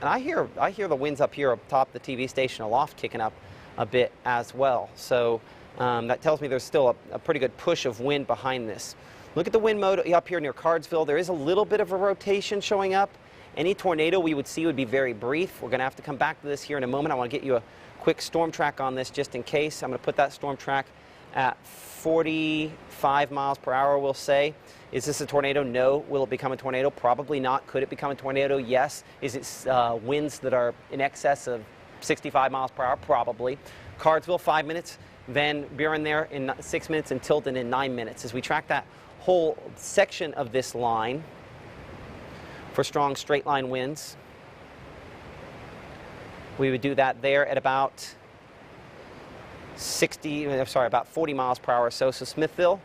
And I hear the winds up here up top the TV station aloft kicking up a bit as well. So that tells me there's still a pretty good push of wind behind this. Look at the wind mode up here near Cardsville. There is a little bit of a rotation showing up. Any tornado we would see would be very brief. We're going to have to come back to this here in a moment. I want to get you a quick storm track on this just in case. I'm going to put that storm track at 45 miles per hour, we'll say. Is this a tornado? No. Will it become a tornado? Probably not. Could it become a tornado? Yes. Is it winds that are in excess of 65 miles per hour? Probably. Cardsville, 5 minutes. Van Buren there in 6 minutes, and Tilton in 9 minutes. As we track that whole section of this line for strong straight line winds, we would do that there at about 40 miles per hour or so. So Smithville,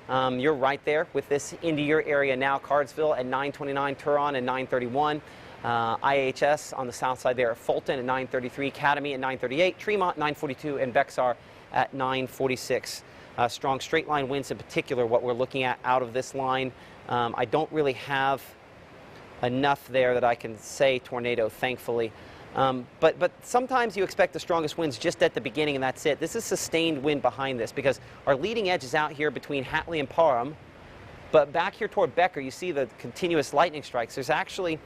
you're right there with this into your area now. Cardsville at 9:29, Turon at 9:31, IHS on the south side there at Fulton at 9:33, Academy at 9:38, Tremont 9:42, and Bexar at 9:46. Strong straight line winds in particular, what we're looking at out of this line. I don't really have enough there that I can say tornado, thankfully. But sometimes you expect the strongest winds just at the beginning, and that's it. This is sustained wind behind this, because our leading edge is out here between Hatley and Parham. But back here toward Becker, you see the continuous lightning strikes. There's actually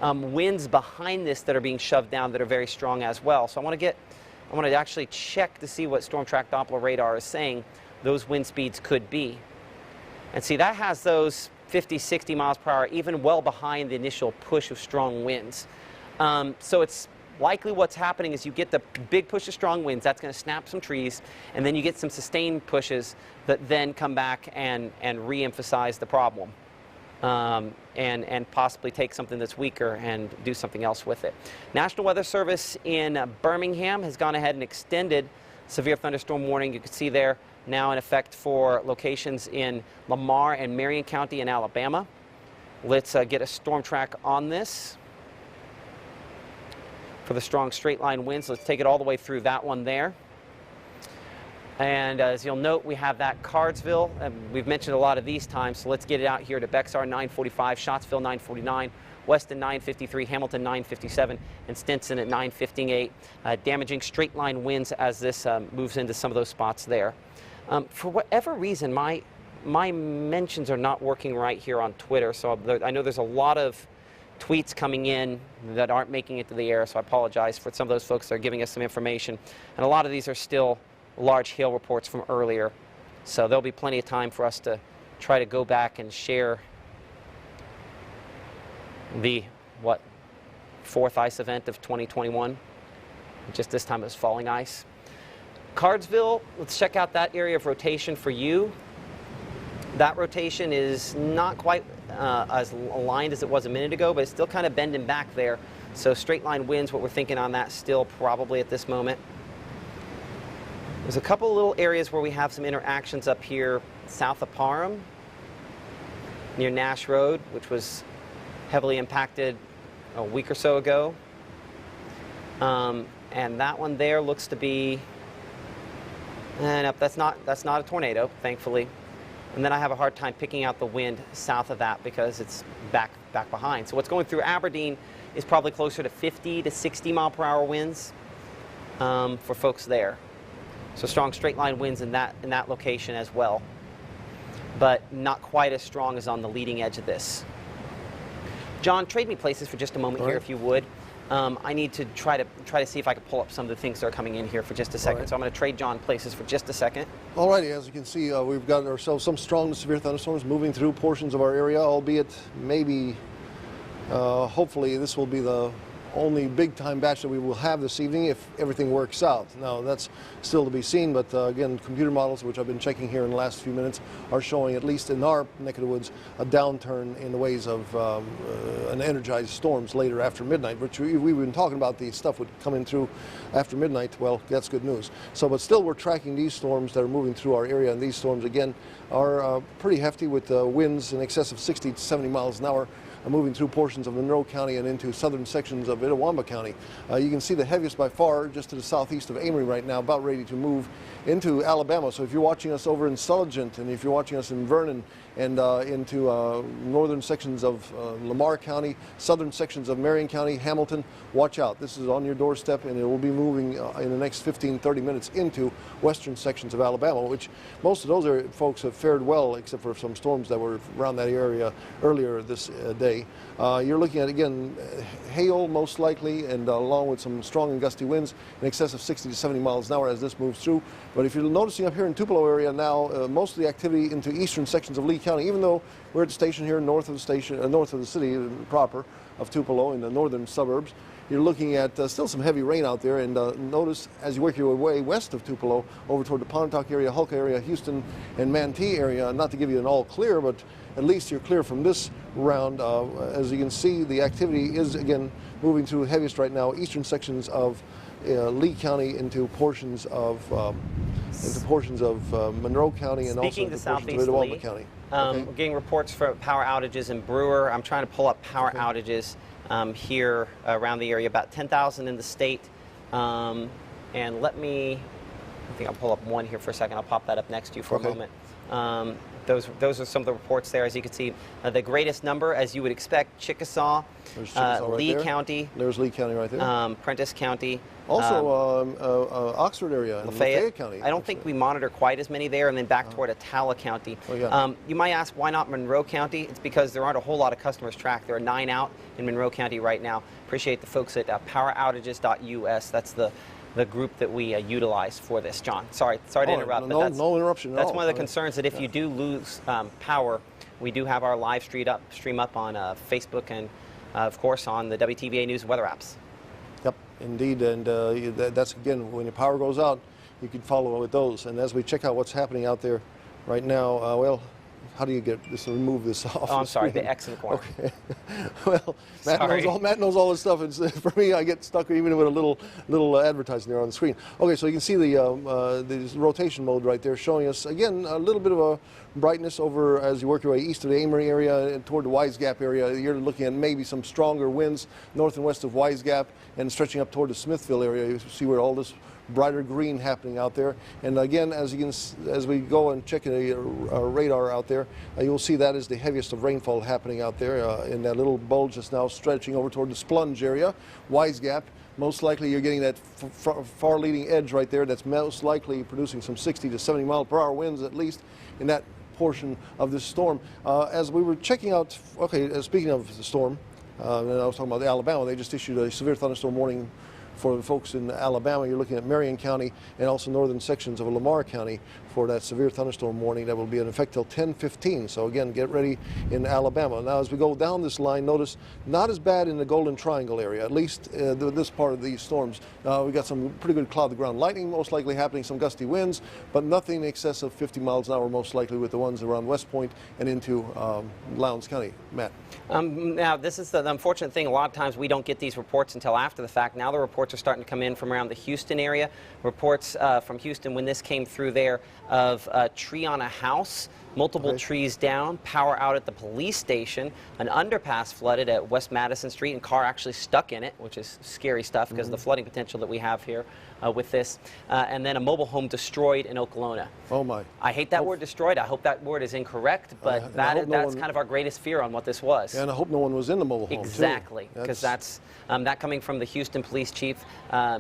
winds behind this that are being shoved down that are very strong as well. So I want to actually check to see what Storm Track Doppler radar is saying those wind speeds could be. And see, that has those 50, 60 miles per hour, even well behind the initial push of strong winds. So it's likely what's happening is you get the big push of strong winds, that's going to snap some trees, and then you get some sustained pushes that then come back and re-emphasize the problem, and possibly take something that's weaker and do something else with it. National Weather Service in Birmingham has gone ahead and extended severe thunderstorm warning. You can see there now in effect for locations in Lamar and Marion County in Alabama. Let's get a storm track on this. For the strong straight line winds, let's take it all the way through that one there. And as you'll note, we have that Cardsville. We've mentioned a lot of these times, so let's get it out here to Bexar 9:45, Scottsville 9:49, Weston 9:53, Hamilton 9:57, and Stinson at 9:58. Damaging straight line winds as this moves into some of those spots there. For whatever reason, my mentions are not working right here on Twitter, so I know there's a lot of tweets coming in that aren't making it to the air, so I apologize for some of those folks that are giving us some information. And a lot of these are still large hail reports from earlier, so there'll be plenty of time for us to try to go back and share the, fourth ice event of 2021. Just this time it was falling ice. Cardsville, let's check out that area of rotation for you. That rotation is not quite as aligned as it was a minute ago, but it's still kind of bending back there. So straight line winds, what we're thinking on that still probably at this moment. There's a couple little areas where we have some interactions up here south of Parham, near Nash Road, which was heavily impacted a week or so ago. And that one there looks to be, that's not a tornado, thankfully. And then I have a hard time picking out the wind south of that because it's back behind. So what's going through Aberdeen is probably closer to 50 to 60 mile per hour winds for folks there. So strong straight line winds in that location as well, but not quite as strong as on the leading edge of this. John, trade me places for just a moment here, if you would. I need to try to see if I can pull up some of the things that are coming in here for just a second. So I'm going to trade John places for just a second. Alrighty, as you can see, we've got ourselves some strong to severe thunderstorms moving through portions of our area, albeit maybe, hopefully this will be the only big time batch that we will have this evening if everything works out. Now that's still to be seen, but again, computer models, which I've been checking here in the last few minutes, are showing, at least in our neck of the woods, a downturn in the ways of an energized storms later after midnight, which we've been talking about. The stuff would come in through after midnight. Well, that's good news. So, but still we're tracking these storms that are moving through our area, and these storms again are pretty hefty with winds in excess of 60 to 70 miles an hour. Moving through portions of Monroe County and into southern sections of Itawamba County. You can see the heaviest by far just to the southeast of Amory right now, about ready to move into Alabama. So if you're watching us over in Sulligent, and if you're watching us in Vernon, and into northern sections of Lamar County, southern sections of Marion County, Hamilton, watch out. This is on your doorstep, and it will be moving in the next 15-30 minutes into western sections of Alabama, which most of those folks have fared well, except for some storms that were around that area earlier this day. You're looking at, again, hail most likely, and along with some strong and gusty winds in excess of 60 to 70 miles an hour as this moves through. But if you're noticing up here in Tupelo area now, most of the activity into eastern sections of Lee County, even though we're at the station here north of the station, north of the city proper of Tupelo in the northern suburbs, you're looking at still some heavy rain out there. And notice as you work your way west of Tupelo over toward the Pontotoc area, Hulk area, Houston, and Manatee area, not to give you an all clear, but at least you're clear from this round. As you can see, the activity is again moving through heaviest right now, eastern sections of Lee County into portions of Monroe County, and also into portions of Itawamba County. We're getting reports for power outages in Brewer. I'm trying to pull up power outages here around the area, about 10,000 in the state. And I think I'll pull up one here for a second. I'll pop that up next to you for a moment. Those are some of the reports there. As you can see, the greatest number, as you would expect, Chickasaw, Lee County. There's Lee County right there. Prentice County. Also, Oxford area and Lafayette County. I don't think we monitor quite as many there, and then back toward Attala County. You might ask, why not Monroe County? It's because there aren't a whole lot of customers tracked. There are 9 out in Monroe County right now. Appreciate the folks at poweroutages.us. That's the group that we utilize for this. John, sorry to interrupt. No, no interruption at all. That's one of the concerns, that if you do lose power, we do have our live stream up on Facebook and, of course, on the WTVA News weather apps. Yep, indeed, and that's, again, when your power goes out, you can follow with those. And as we check out what's happening out there right now, well, how do you get this, remove this off? Oh, I'm sorry, the X in the corner. Okay. Well, Matt knows all this stuff. It's, for me, I get stuck even with a little advertising there on the screen. Okay, so you can see the rotation mode right there showing us, again, a little bit of a brightness over as you work your way east of the Amory area and toward the Wise Gap area. You're looking at maybe some stronger winds north and west of Wise Gap and stretching up toward the Smithville area. You see where all this brighter green happening out there. And again, as we go and check a radar out there, you'll see that is the heaviest of rainfall happening out there in that little bulge that's now stretching over toward the Splunge area, Wise Gap. Most likely you're getting that far leading edge right there that's most likely producing some 60 to 70 mile per hour winds, at least in that portion of this storm. As we were checking out, speaking of the storm, And I was talking about Alabama. They just issued a severe thunderstorm warning for the folks in Alabama. You're looking at Marion County and also northern sections of Lamar County for that severe thunderstorm warning that will be in effect till 10:15. So again, get ready in Alabama. Now, as we go down this line, notice not as bad in the Golden Triangle area, at least this part of these storms. We got some pretty good cloud to ground lightning most likely happening, some gusty winds, but nothing in excess of 50 miles an hour most likely with the ones around West Point and into Lowndes County. Matt. Now, this is the unfortunate thing. A lot of times we don't get these reports until after the fact. Now the reports are starting to come in from around the Houston area. Reports from Houston when this came through there of a tree on a house, multiple trees down, power out at the police station, an underpass flooded at West Madison Street, and car actually stuck in it, which is scary stuff because of the flooding potential that we have here with this. And then a mobile home destroyed in Okolona. Oh my. I hate that word destroyed. I hope that word is incorrect, but that's kind of our greatest fear on what this was. Yeah, and I hope no one was in the mobile home. Exactly, because that's that coming from the Houston Police Chief,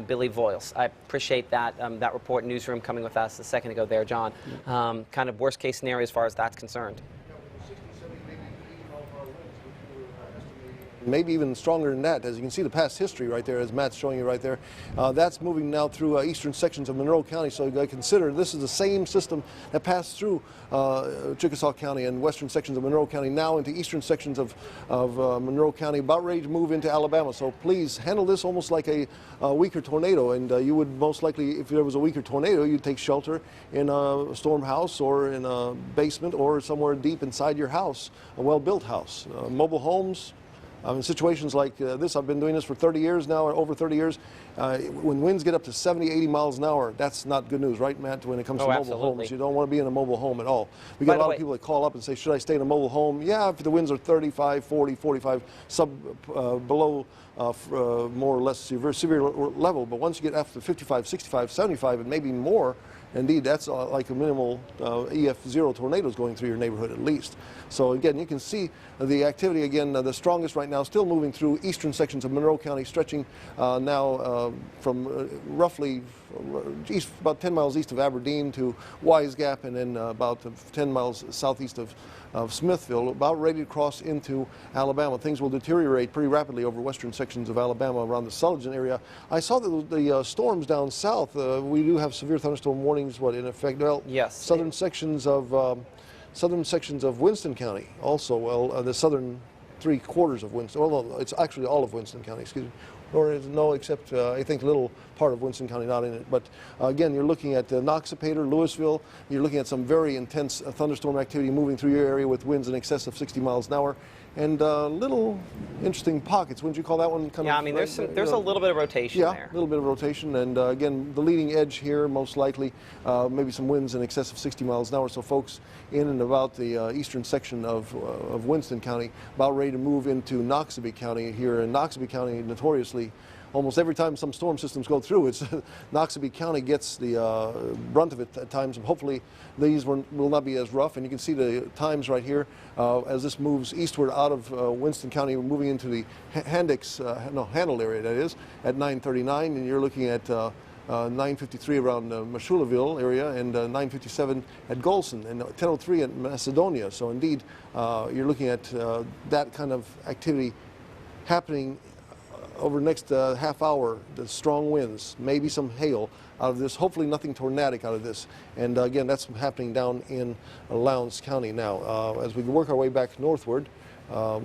Billy Voiles. I appreciate that that report. Newsroom coming with us a second ago there, John. Kind of worst case scenario as far as that's concerned. Maybe even stronger than that. As you can see the past history right there, as Matt's showing you right there. That's moving now through eastern sections of Monroe County, so you got to consider this is the same system that passed through Chickasaw County and western sections of Monroe County, now into eastern sections of Monroe County, about ready to move into Alabama. So please handle this almost like a weaker tornado, and you would most likely, if there was a weaker tornado, you'd take shelter in a storm house or in a basement or somewhere deep inside your house, a well-built house. Mobile homes, in situations like this, I've been doing this for 30 years now, or over 30 years. When winds get up to 70, 80 miles an hour, that's not good news, right, Matt, when it comes to mobile homes. You don't want to be in a mobile home at all. We get a lot of people that call up and say, should I stay in a mobile home? Yeah, if the winds are 35, 40, 45, below more or less severe level. But once you get after 55, 65, 75, and maybe more, indeed, that's like a minimal EF0 tornadoes going through your neighborhood at least. So again, you can see the activity again, the strongest right now, still moving through eastern sections of Monroe County, stretching now from roughly about 10 miles east of Aberdeen to Wise Gap, and then about 10 miles southeast of Smithville, about ready to cross into Alabama. Things will deteriorate pretty rapidly over western sections of Alabama around the Sullivan area. I saw that the storms down south, we do have severe thunderstorm warnings, in effect? Well, yes. Southern sections of Winston County also, the southern 3/4 of Winston, well, no, it's actually all of Winston County, excuse me. Or no, except I think a little part of Winston County not in it. But again, you're looking at Noxapater, Louisville. You're looking at some very intense thunderstorm activity moving through your area with winds in excess of 60 miles an hour. And little interesting pockets. Wouldn't you call that one kind of? Yeah, I mean, there's a little bit of rotation there. Yeah, a little bit of rotation. And again, the leading edge here, most likely, maybe some winds in excess of 60 miles an hour. So folks in and about the eastern section of Winston County, about ready to move into Noxubee County here. In Noxubee County, notoriously, almost every time some storm systems go through, it's Noxubee County gets the brunt of it at times. And hopefully these will not be as rough. And you can see the times right here as this moves eastward out of Winston County, we're moving into the Handle area, that is, at 9:39. And you're looking at 9:53 around Meshulaville area, and 9:57 at Golson, and 10:03 at Macedonia. So indeed, you're looking at that kind of activity happening over the next half hour. The strong winds, maybe some hail out of this, hopefully nothing tornadic out of this. And again, that's happening down in Lowndes County now. As we work our way back northward, let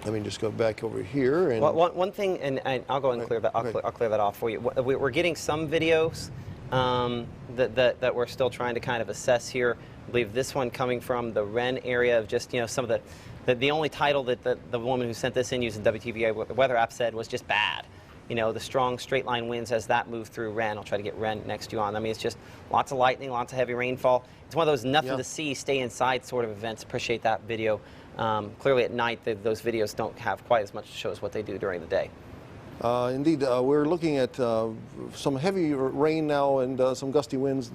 me just go back over here. And one thing, and I'll go and clear that. I'll clear that off for you. We're getting some videos that we're still trying to kind of assess here. I believe this one coming from the Wren area of just some of the only title that the woman who sent this in using WTVA weather app said was just bad. The strong straight line winds as that moved through Wren. I'll try to get Wren next to you on. I mean, it's just lots of lightning, lots of heavy rainfall. It's one of those nothing to see, stay inside sort of events. Appreciate that video. Clearly at night, those videos don't have quite as much to show as what they do during the day. Indeed, we're looking at some heavy rain now and some gusty winds.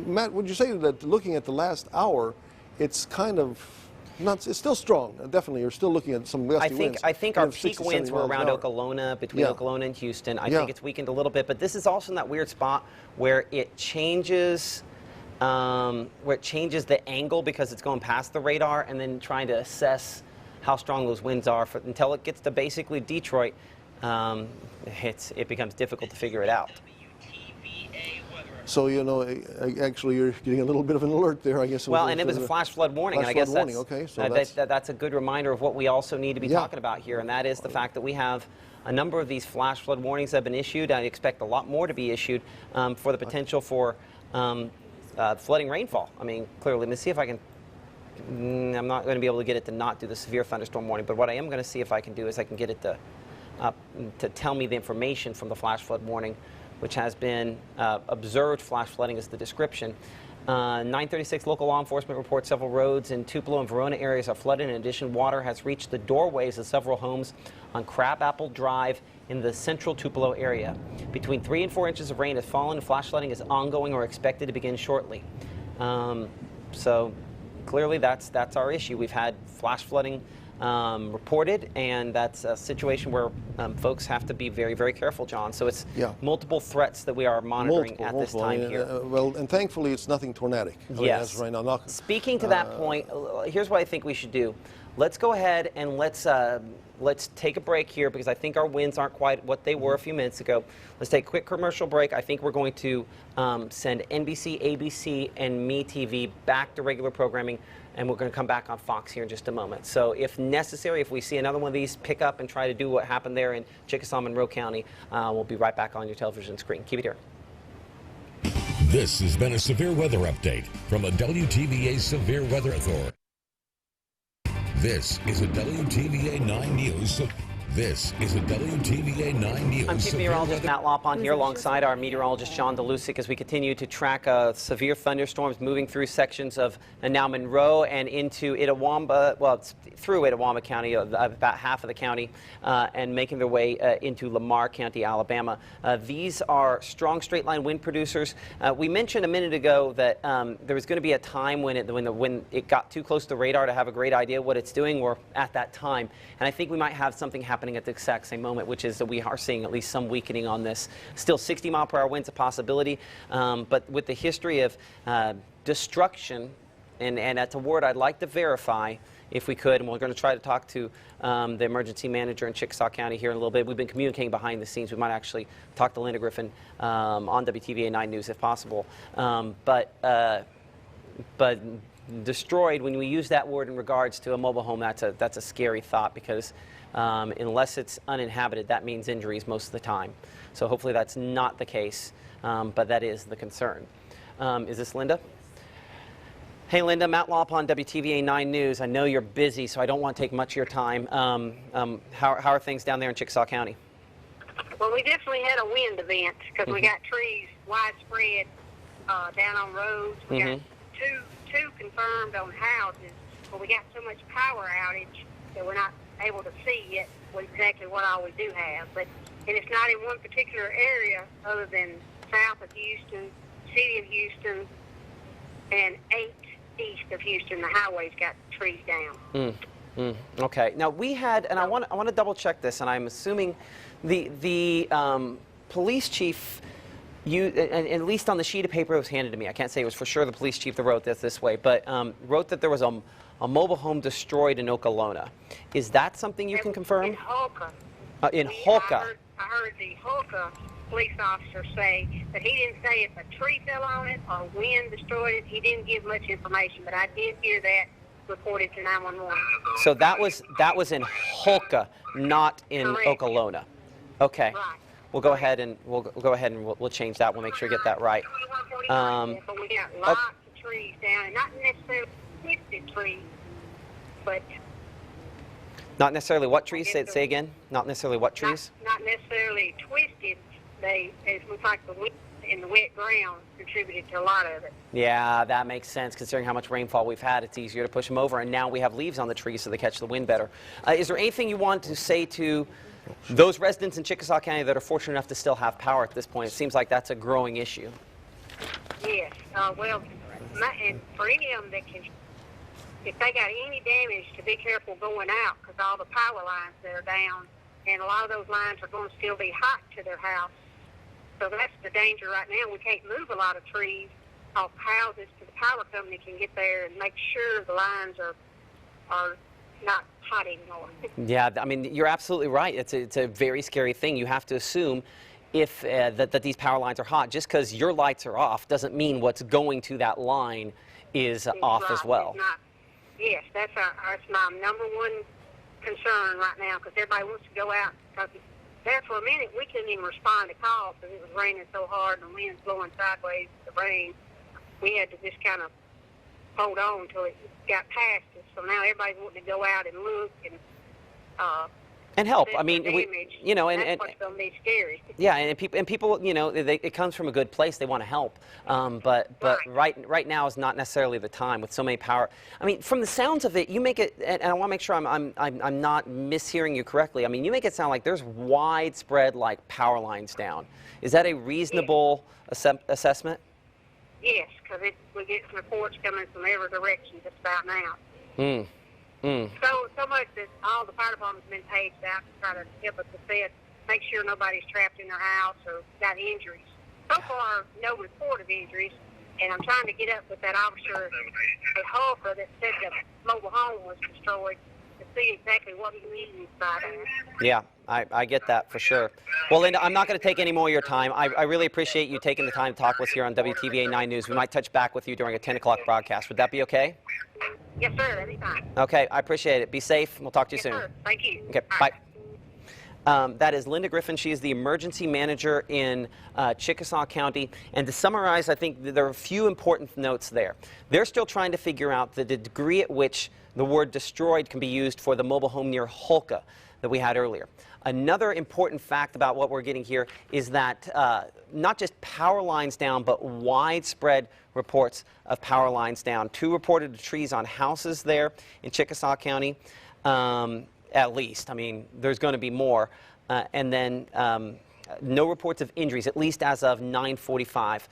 Matt, would you say that looking at the last hour, it's kind of it's still strong, definitely. You're still looking at some gusty winds. I think our peak winds were around Okolona, between Okolona and Houston. I think it's weakened a little bit, but this is also in that weird spot where it changes the angle because it's going past the radar and then trying to assess how strong those winds are until it gets to basically Detroit. It becomes difficult to figure it out. So, you know, actually you're getting a little bit of an alert there, I guess. Well, and it was a flash flood warning, and I guess that's a good reminder of what we also need to be talking about here, and that is the fact that we have a number of these flash flood warnings that have been issued. I expect a lot more to be issued for the potential for flooding rainfall. I mean, clearly, let me see if I can. I'm not going to be able to get it to not do the severe thunderstorm warning, but what I am going to see if I can do is I can get it to tell me the information from the flash flood warning, which has been observed flash flooding is the description. 9:36 local law enforcement reports several roads in Tupelo and Verona areas are flooded. In addition, water has reached the doorways of several homes on Crabapple Drive in the central Tupelo area. Between 3 and 4 inches of rain has fallen, and flash flooding is ongoing or expected to begin shortly. So clearly that's our issue. We've had flash flooding reported, and that's a situation where folks have to be very, very careful, John. So it's multiple threats that we are monitoring at this time here. Well, and thankfully it's nothing tornadic. Yes. Right now. Speaking to that point, here's what I think we should do. Let's go ahead and let's take a break here, because I think our winds aren't quite what they were a few minutes ago. Let's take a quick commercial break. I think we're going to send NBC, ABC, and MeTV back to regular programming, and we're going to come back on Fox here in just a moment. So if necessary, if we see another one of these pick up and try to do what happened there in Chickasaw, Monroe County, we'll be right back on your television screen. Keep it here. This has been a severe weather update from the WTVA Severe Weather Authority. This is a WTVA 9 News. This is a WTVA 9 News. I'm Chief Meteorologist Matt Laubhan here alongside our meteorologist John Dolusic as we continue to track severe thunderstorms moving through sections of now Monroe and into Itawamba, well, it's through Itawamba County, about half of the county, and making their way into Lamar County, Alabama. These are strong straight line wind producers. We mentioned a minute ago that there was going to be a time when it got too close to the radar to have a great idea what it's doing. We're at that time, and I think we might have something happen at the exact same moment, which is that we are seeing at least some weakening on this. Still 60-mile-per-hour winds a possibility, but with the history of destruction, and that's a word I'd like to verify if we could, and we're going to try to talk to the emergency manager in Chickasaw County here in a little bit. We've been communicating behind the scenes. We might actually talk to Linda Griffin on WTVA 9 News if possible. But destroyed, when we use that word in regards to a mobile home, that's a scary thought, because unless it's uninhabited, that means injuries most of the time. So hopefully that's not the case, but that is the concern. Is this Linda? Hey Linda, Matt Laubhan, WTVA 9 News. I know you're busy, so I don't want to take much of your time. How are things down there in Chickasaw County? Well, we definitely had a wind event, because we got trees widespread down on roads. We got two confirmed on houses, but we got so much power outage that we're not able to see yet exactly what all we do have. And it's not in one particular area other than south of Houston, city of Houston, and 8 east of Houston. The highways got trees down. Okay. Now we had, and I want to double check this, and I'm assuming the police chief, and at least on the sheet of paper it was handed to me, I can't say it was for sure the police chief that wrote this way, but wrote that there was a mobile home destroyed in Okolona. Is that something you can confirm? In Hulka. In Hulka. I heard the Hulka police officer say that he didn't say if a tree fell on it or wind destroyed it. He didn't give much information, but I did hear that reported to 911. So that was in Hulka, not in Okolona. Okay. Right. We'll go ahead and we'll change that. We'll make sure we get that right. But we got lots of trees down, and not necessarily twisted trees, but not necessarily what trees? Say again. Not necessarily what trees? Not necessarily twisted. It looks like the wind in the wet ground contributed to a lot of it. Yeah, that makes sense. Considering how much rainfall we've had, it's easier to push them over, and now we have leaves on the trees, so they catch the wind better. Is there anything you want to say to those residents in Chickasaw County that are fortunate enough to still have power at this point? It seems like that's a growing issue. Yes. Well, and for any of them that can, if they got any damage, to be careful going out, because all the power lines that are down, and a lot of those lines are going to still be hot to their house. So that's the danger right now. We can't move a lot of trees off houses to the power company can get there and make sure the lines are not hot anymore. Yeah, I mean, you're absolutely right. It's a very scary thing. You have to assume if that these power lines are hot. Just because your lights are off doesn't mean what's going to that line is off right. as well. It's not. Yes, that's my number one concern right now, because everybody wants to go out. Because there for a minute we couldn't even respond to calls because it was raining so hard and the wind's blowing sideways with the rain. We had to just kind of hold on until it got past us. So now everybody's wanting to go out and look and help. I mean, that's what's going to be scary. Yeah, and people, you know, it comes from a good place. They want to help, but right now is not necessarily the time with so many power. I mean, from the sounds of it, you make it, and I want to make sure I'm not mishearing you correctly. I mean, you make it sound like there's widespread like power lines down. Is that a reasonable assessment? Yes, because we get reports coming from every direction just about now. So much that all the fire departments have been paged out to try to help us assess, make sure nobody's trapped in their house or got injuries. So far, no report of injuries, and I'm trying to get up with that officer at Hulka that said the mobile home was destroyed to see exactly what he needed inside of it. Yeah, I get that for sure. Well, Linda, I'm not going to take any more of your time. I really appreciate you taking the time to talk with us here on WTVA 9 News. We might touch back with you during a 10 o'clock broadcast. Would that be okay? Yes, sir. That'd be fine. Okay, I appreciate it. Be safe, and we'll talk to you Yes, soon. sir. Thank you. Okay, bye. That is Linda Griffin. She is the emergency manager in Chickasaw County. And to summarize, I think there are a few important notes there. They're still trying to figure out the degree at which the word destroyed can be used for the mobile home near Hulka that we had earlier. Another important fact about what we're getting here is that not just power lines down, but widespread reports of power lines down. 2 reported trees on houses there in Chickasaw County, at least. I mean, there's going to be more. And then no reports of injuries, at least as of 9:45.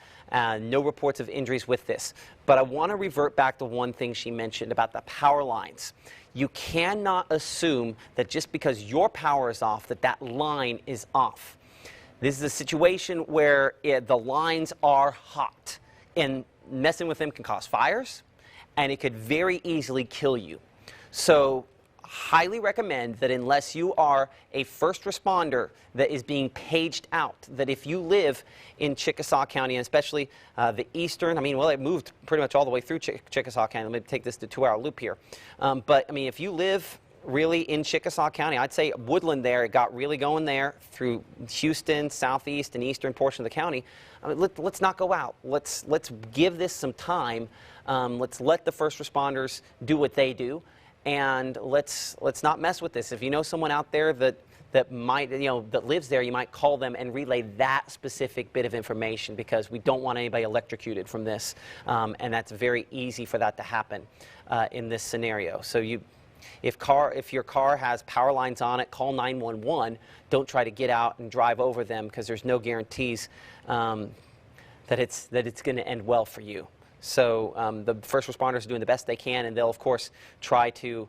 No reports of injuries with this. But I want to revert back to one thing she mentioned about the power lines. You cannot assume that just because your power is off, that line is off. This is a situation where the lines are hot, and messing with them can cause fires, and it could very easily kill you. So highly recommend that unless you are a first responder that is being paged out, that if you live in Chickasaw County, and especially the eastern, I mean, well, it moved pretty much all the way through Chickasaw County. Let me take this to 2-hour loop here. But, I mean, if you live really in Chickasaw County, I'd say Woodland there, it got really going there through Houston, southeast, and eastern portion of the county. I mean, let's not go out. Let's give this some time. Let's let the first responders do what they do. And let's not mess with this. If you know someone out there that might, that lives there, you might call them and relay that specific bit of information, because we don't want anybody electrocuted from this, and that's very easy for that to happen in this scenario. So if your car has power lines on it, call 911. Don't try to get out and drive over them, because there's no guarantees that it's going to end well for you. So the first responders are doing the best they can, and they'll, of course, try to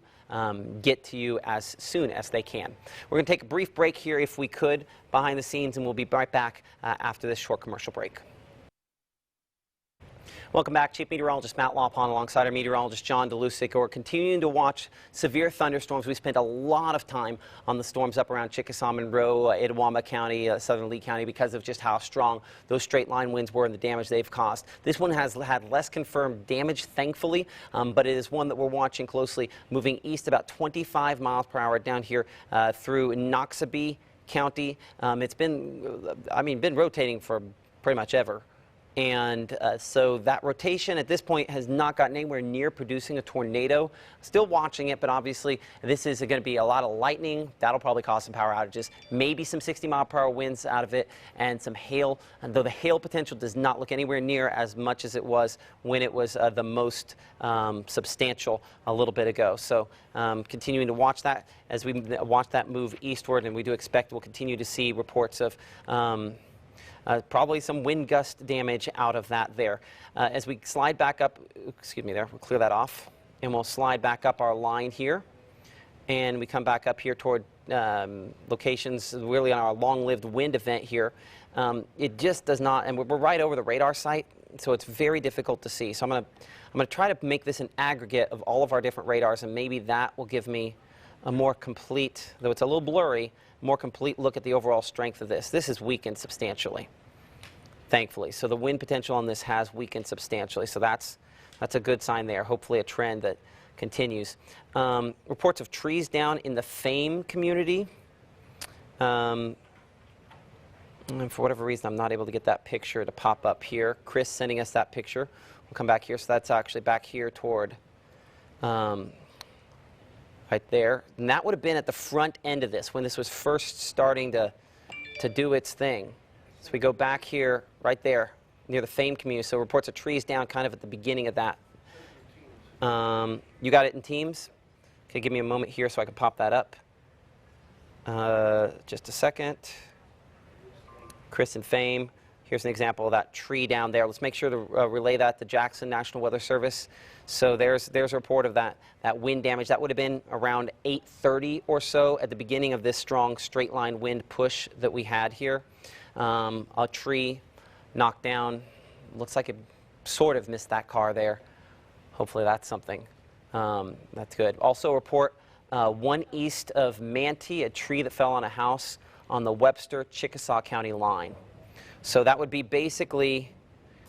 get to you as soon as they can. We're going to take a brief break here, if we could, behind the scenes, and we'll be right back after this short commercial break. Welcome back. Chief Meteorologist Matt Laubhan alongside our meteorologist John Dolusic. We're continuing to watch severe thunderstorms. We spent a lot of time on the storms up around Chickasaw, Monroe, Itawamba County, southern Lee County, because of just how strong those straight line winds were and the damage they've caused. This one has had less confirmed damage, thankfully, but it is one that we're watching closely, moving east about 25 miles per hour down here through Noxubee County. It's been rotating for pretty much ever. And so that rotation at this point has not gotten anywhere near producing a tornado. Still watching it, but obviously this is going to be a lot of lightning. That'll probably cause some power outages, maybe some 60-mile-per-hour winds out of it, and some hail. And though the hail potential does not look anywhere near as much as it was when it was the most substantial a little bit ago. So continuing to watch that as we watch that move eastward, and we do expect we'll continue to see reports of probably some wind gust damage out of that there. As we slide back up, excuse me there, we'll clear that off, and we'll slide back up our line here. And we come back up here toward locations really on our long-lived wind event here. It just does not, and we're right over the radar site, So it's very difficult to see. So I'm gonna try to make this an aggregate of all of our different radars, and maybe that will give me a more complete, though it's a little blurry, more complete look at the overall strength of this. This is weakened substantially, thankfully. So the wind potential on this has weakened substantially. So that's a good sign there. Hopefully a trend that continues. Reports of trees down in the Fame community. And for whatever reason, I'm not able to get that picture to pop up here. Chris sending us that picture. We'll come back here. So that's actually back here toward right there. And that would have been at the front end of this when this was first starting to do its thing. So we go back here, right there, near the Fame community. So reports of trees down kind of at the beginning of that. You got it in Teams? Okay, give me a moment here so I can pop that up. Just a second. Chris and Fame. Here's an example of that tree down there. Let's make sure to relay that to Jackson National Weather Service. So there's a report of that wind damage. That would have been around 8:30 or so at the beginning of this strong straight line wind push that we had here. A tree knocked down. Looks like it sort of missed that car there. Hopefully that's something. That's good. Also a report one east of Manti, a tree that fell on a house on the Webster Chickasaw County line. So that would be basically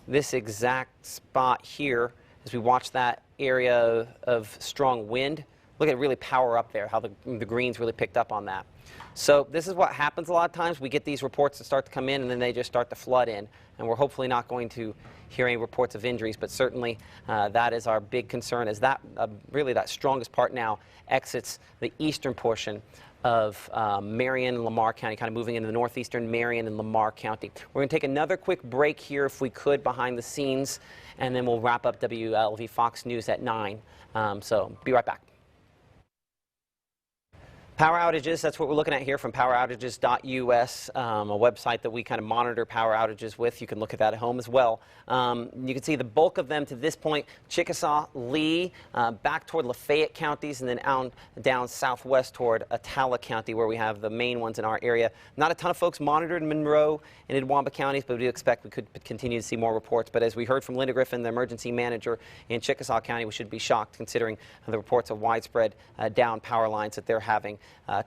this exact spot here as we watch that area of strong wind. Look at it really power up there, how the greens really picked up on that. So this is what happens a lot of times. We get these reports that start to come in and then they just start to flood in. And we're hopefully not going to hear any reports of injuries, but certainly that is our big concern, as that really that strongest part now exits the eastern portion of Marion and Lamar County, kind of moving into the northeastern Marion and Lamar County. We're going to take another quick break here, if we could, behind the scenes, and then we'll wrap up WLV Fox News at 9. So be right back. Power outages, that's what we're looking at here from poweroutages.us, a website that we kind of monitor power outages with. You can look at that at home as well. You can see the bulk of them to this point: Chickasaw, Lee, back toward Lafayette counties, and then down southwest toward Atala County, where we have the main ones in our area. Not a ton of folks monitored in Monroe and Itawamba counties, but we do expect we could continue to see more reports. But as we heard from Linda Griffin, the emergency manager in Chickasaw County, we should be shocked considering the reports of widespread down power lines that they're having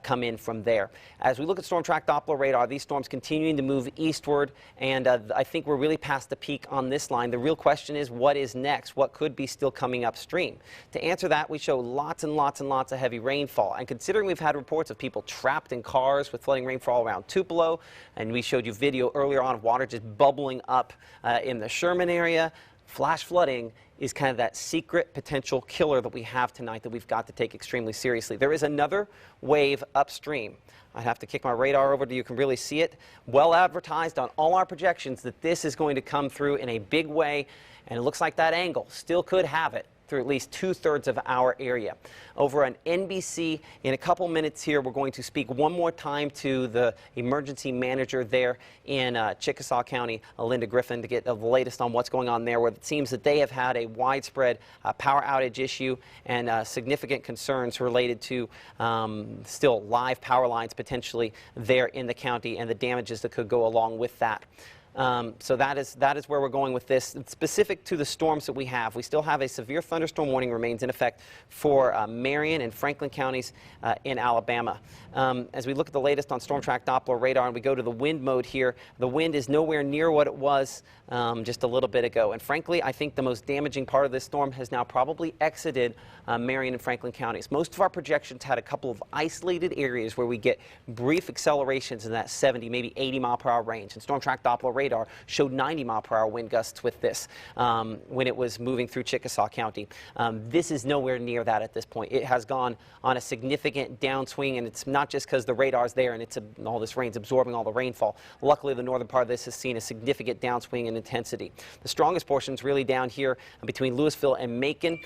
come in from there. As we look at storm track Doppler radar, these storms continuing to move eastward, and I think we're really past the peak on this line. The real question is, what is next? What could be still coming upstream? To answer that, we show lots and lots and lots of heavy rainfall. And considering we've had reports of people trapped in cars with flooding rainfall around Tupelo, and we showed you video earlier on of water just bubbling up in the Sherman area, flash flooding is kind of that secret potential killer that we have tonight that we've got to take extremely seriously. There is another wave upstream. I have to kick my radar over so you can really see it. Well advertised on all our projections that this is going to come through in a big way, and it looks like that angle still could have it through at least 2/3 of our area. Over on NBC, in a couple minutes here, we're going to speak one more time to the emergency manager there in Chickasaw County, Linda Griffin, to get the latest on what's going on there, where it seems that they have had a widespread power outage issue and significant concerns related to still live power lines potentially there in the county and the damages that could go along with that. So that is where we're going with this. It's specific to the storms that we have. We still have a severe thunderstorm warning remains in effect for Marion and Franklin counties in Alabama. As we look at the latest on storm track Doppler radar and we go to the wind mode here, the wind is nowhere near what it was just a little bit ago. And frankly, I think the most damaging part of this storm has now probably exited Marion and Franklin counties. Most of our projections had a couple of isolated areas where we get brief accelerations in that 70, maybe 80 mile per hour range. And storm track Doppler radar showed 90 mile per hour wind gusts with this when it was moving through Chickasaw County. This is nowhere near that at this point. It has gone on a significant downswing, and it's not just because the radar's there and it's all this rain's absorbing all the rainfall. Luckily, the northern part of this has seen a significant downswing in intensity. The strongest portion is really down here between Louisville and Macon.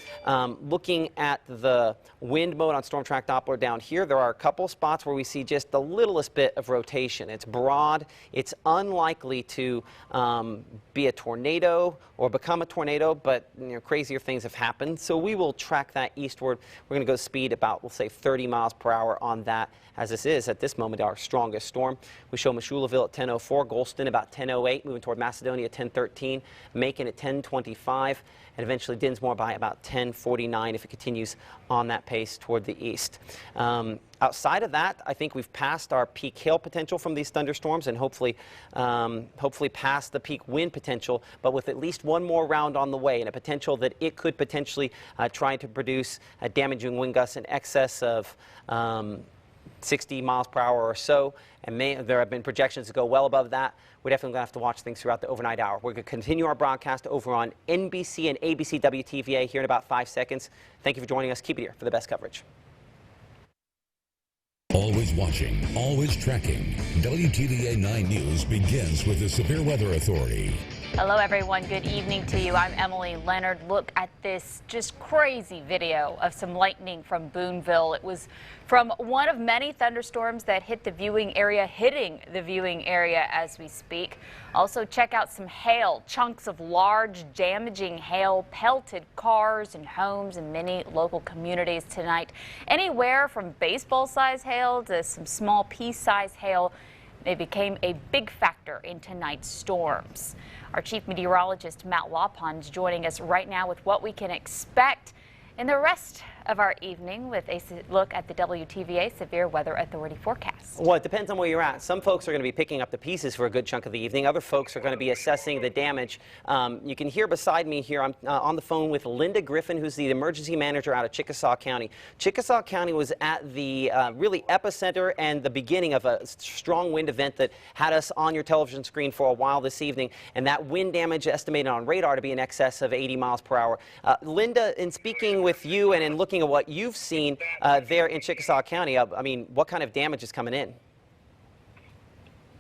Looking at the wind mode on storm track Doppler down here, there are a couple spots where we see just the littlest bit of rotation. It's broad. It's unlikely to to be a tornado or become a tornado, but crazier things have happened. So we will track that eastward. We're going to go speed about, we'll say, 30 miles per hour on that, as this is at this moment our strongest storm. We show Meshulaville at 10:04, Golston about 10:08, moving toward Macedonia at 10:13, Macon at 10:25, and eventually Dinsmore by about 10:49 if it continues on that pace toward the east. Outside of that, I think we've passed our peak hail potential from these thunderstorms and hopefully past the peak wind potential, but with at least one more round on the way and a potential that it could potentially try to produce a damaging wind gusts in excess of 60 miles per hour or so, and there have been projections to go well above that. We're definitely going to have to watch things throughout the overnight hour. We're going to continue our broadcast over on NBC and ABC WTVA here in about 5 seconds. Thank you for joining us. Keep it here for the best coverage. Always watching, always tracking. WTVA 9 News begins with the Severe Weather Authority. Hello, everyone. Good evening to you. I'm Emily Leonard. Look at this just crazy video of some lightning from Boonville. It was from one of many thunderstorms that hit the viewing area, hitting the viewing area as we speak. Also, check out some hail. Chunks of large, damaging hail pelted cars and homes in many local communities tonight. Anywhere from baseball-sized hail to some small pea-sized hail. They became a big factor in tonight's storms. Our chief meteorologist, Matt Laubhan, is joining us right now with what we can expect in the rest of our evening with a look at the WTVA Severe Weather Authority forecast. Well, it depends on where you're at. Some folks are going to be picking up the pieces for a good chunk of the evening. Other folks are going to be assessing the damage. You can hear beside me here, I'm on the phone with Linda Griffin, who's the emergency manager out of Chickasaw County. Chickasaw County was at the really epicenter and the beginning of a strong wind event that had us on your television screen for a while this evening, and that wind damage estimated on radar to be in excess of 80 miles per hour. Linda, in speaking with you and in looking at what you've seen there in Chickasaw County, I mean, what kind of damage is coming in?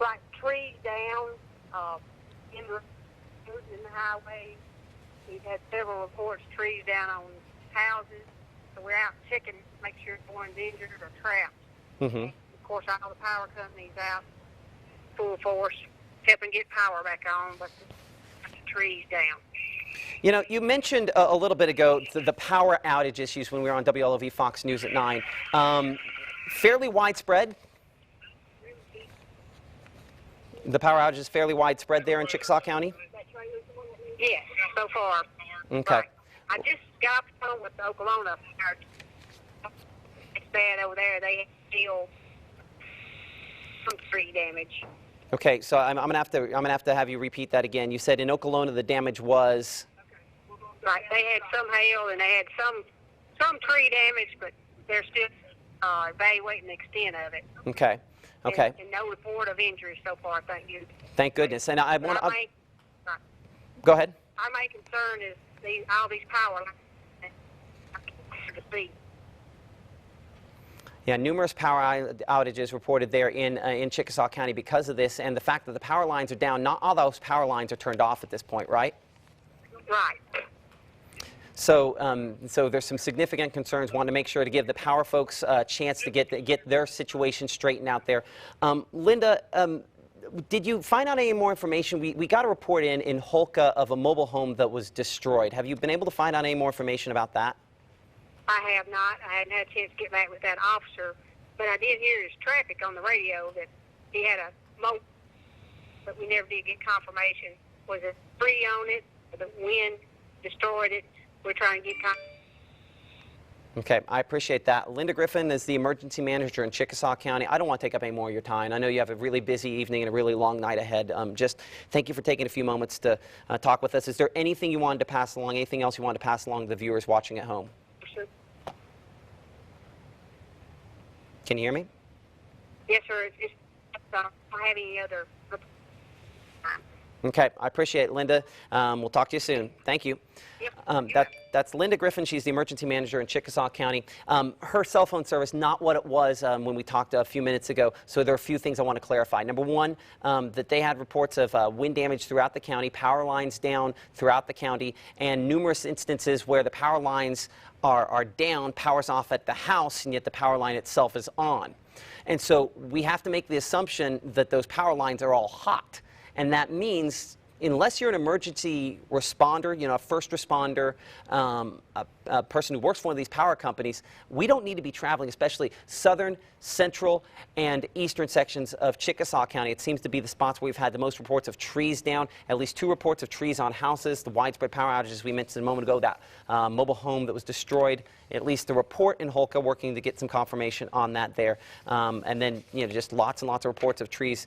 Like trees down in the highway. We've had several reports, trees down on houses. So we're out checking, make sure no one's injured or trapped. And of course, all the power companies out full force, helping get power back on, but the trees down. You know, you mentioned a little bit ago the power outage issues when we were on WLOV Fox News at 9. Fairly widespread? The power outage is fairly widespread there in Chickasaw County? Yes, so far. Okay. Right. I just got off the phone with Oklahoma. It's bad over there. They feel some tree damage. Okay, so I'm gonna have to have you repeat that again. You said in Oklahoma the damage was. Right, they had some hail and they had some tree damage, but they're still evaluating the extent of it. Okay. Okay. And no report of injuries so far, thank you. Thank goodness. And I want to. Right. Go ahead. Our main concern is all these power lines to see. Yeah, numerous power outages reported there in Chickasaw County because of this, and the fact that the power lines are down. Not all those power lines are turned off at this point, right? Right. So, so there's some significant concerns. Want to make sure to give the power folks a chance to get their situation straightened out there. Linda, did you find out any more information? We got a report in Holka of a mobile home that was destroyed. Have you been able to find out any more information about that? I have not. I hadn't had a chance to get back with that officer, but I did hear his traffic on the radio that he had a mobile, but we never did get confirmation. Was it free on it? The wind destroyed it? We're trying to get confirmation. Okay, I appreciate that. Linda Griffin is the emergency manager in Chickasaw County. I don't want to take up any more of your time. I know you have a really busy evening and a really long night ahead. Just thank you for taking a few moments to talk with us. Is there anything you wanted to pass along, anything else you wanted to pass along to the viewers watching at home? Sure. Can you hear me? Yes, sir. I don't have any other. Okay, I appreciate it, Linda. We'll talk to you soon. Thank you. Yep. That's Linda Griffin. She's the emergency manager in Chickasaw County. Her cell phone service, not what it was when we talked a few minutes ago. So there are a few things I want to clarify. Number one, that they had reports of wind damage throughout the county, power lines down throughout the county, and numerous instances where the power lines are down, power's off at the house, and yet the power line itself is on. And so we have to make the assumption that those power lines are all hot. And that means unless you're an emergency responder, you know, a first responder, a person who works for one of these power companies, we don't need to be traveling, especially southern, central, and eastern sections of Chickasaw County. It seems to be the spots where we've had the most reports of trees down, at least 2 reports of trees on houses, the widespread power outages we mentioned a moment ago, that mobile home that was destroyed, at least the report in Holka, working to get some confirmation on that there. And then, you know, just lots and lots of reports of trees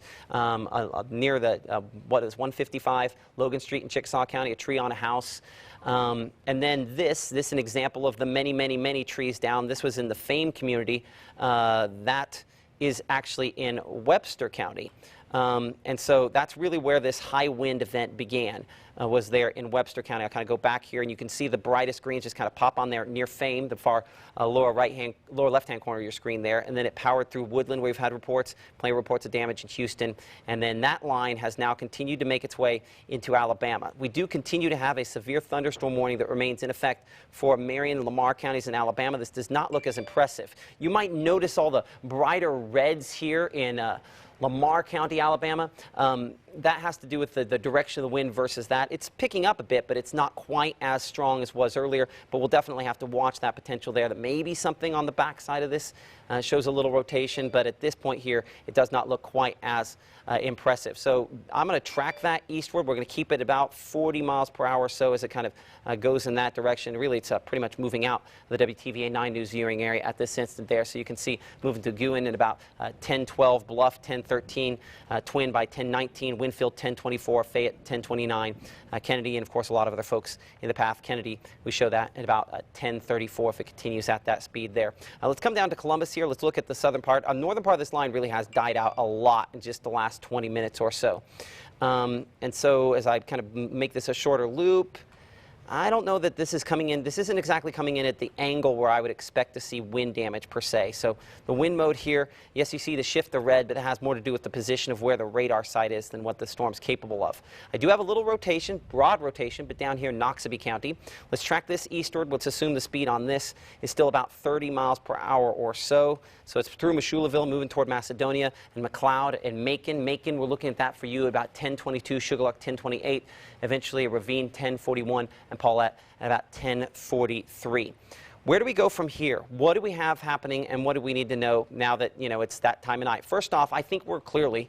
near the, what is 155 Logan Street in Chickasaw County, a tree on a house. And then this an example of the many, many, many trees down. This was in the Fame community. That is actually in Webster County. And so that's really where this high wind event began, was there in Webster County. I'll kind of go back here, and you can see the brightest greens just kind of pop on there near Fame, the far lower left-hand corner of your screen there. And then it powered through Woodland, where we've had reports, plenty of reports of damage in Houston. And then that line has now continued to make its way into Alabama. We do continue to have a severe thunderstorm warning that remains in effect for Marion and Lamar counties in Alabama. This does not look as impressive. You might notice all the brighter reds here in Lamar County, Alabama. That has to do with the direction of the wind versus that. It's picking up a bit, but it's not quite as strong as was earlier. But we'll definitely have to watch that potential there. That maybe something on the backside of this shows a little rotation, but at this point here, it does not look quite as impressive. So I'm going to track that eastward. We're going to keep it about 40 miles per hour or so as it kind of goes in that direction. Really, it's pretty much moving out of the WTVA 9 News viewing area at this instant there. So you can see moving to Guin in about 1012, Bluff 1013, Twin by 1019, Winfield 1024, Fayette 1029, Kennedy, and of course a lot of other folks in the path. Kennedy, we show that at about 1034 if it continues at that speed there. Let's come down to Columbus here. Let's look at the southern part. The northern part of this line really has died out a lot in just the last 20 minutes or so. And so as I kind of make this a shorter loop, I don't know that this is coming in. This isn't exactly coming in at the angle where I would expect to see wind damage per se. So the wind mode here, yes, you see the shift of red, but it has more to do with the position of where the radar site is than what the storm's capable of. I do have a little rotation, broad rotation, but down here in Noxubee County. Let's track this eastward. Let's assume the speed on this is still about 30 miles per hour or so. So it's through Meshulaville, moving toward Macedonia and McLeod and Macon. Macon, we're looking at that for you about 1022, Sugarlock 1028, eventually a Ravine 1041, and Paulette at about 1043. Where do we go from here? What do we have happening, and what do we need to know now that, you know, it's that time of night? First off, I think we're clearly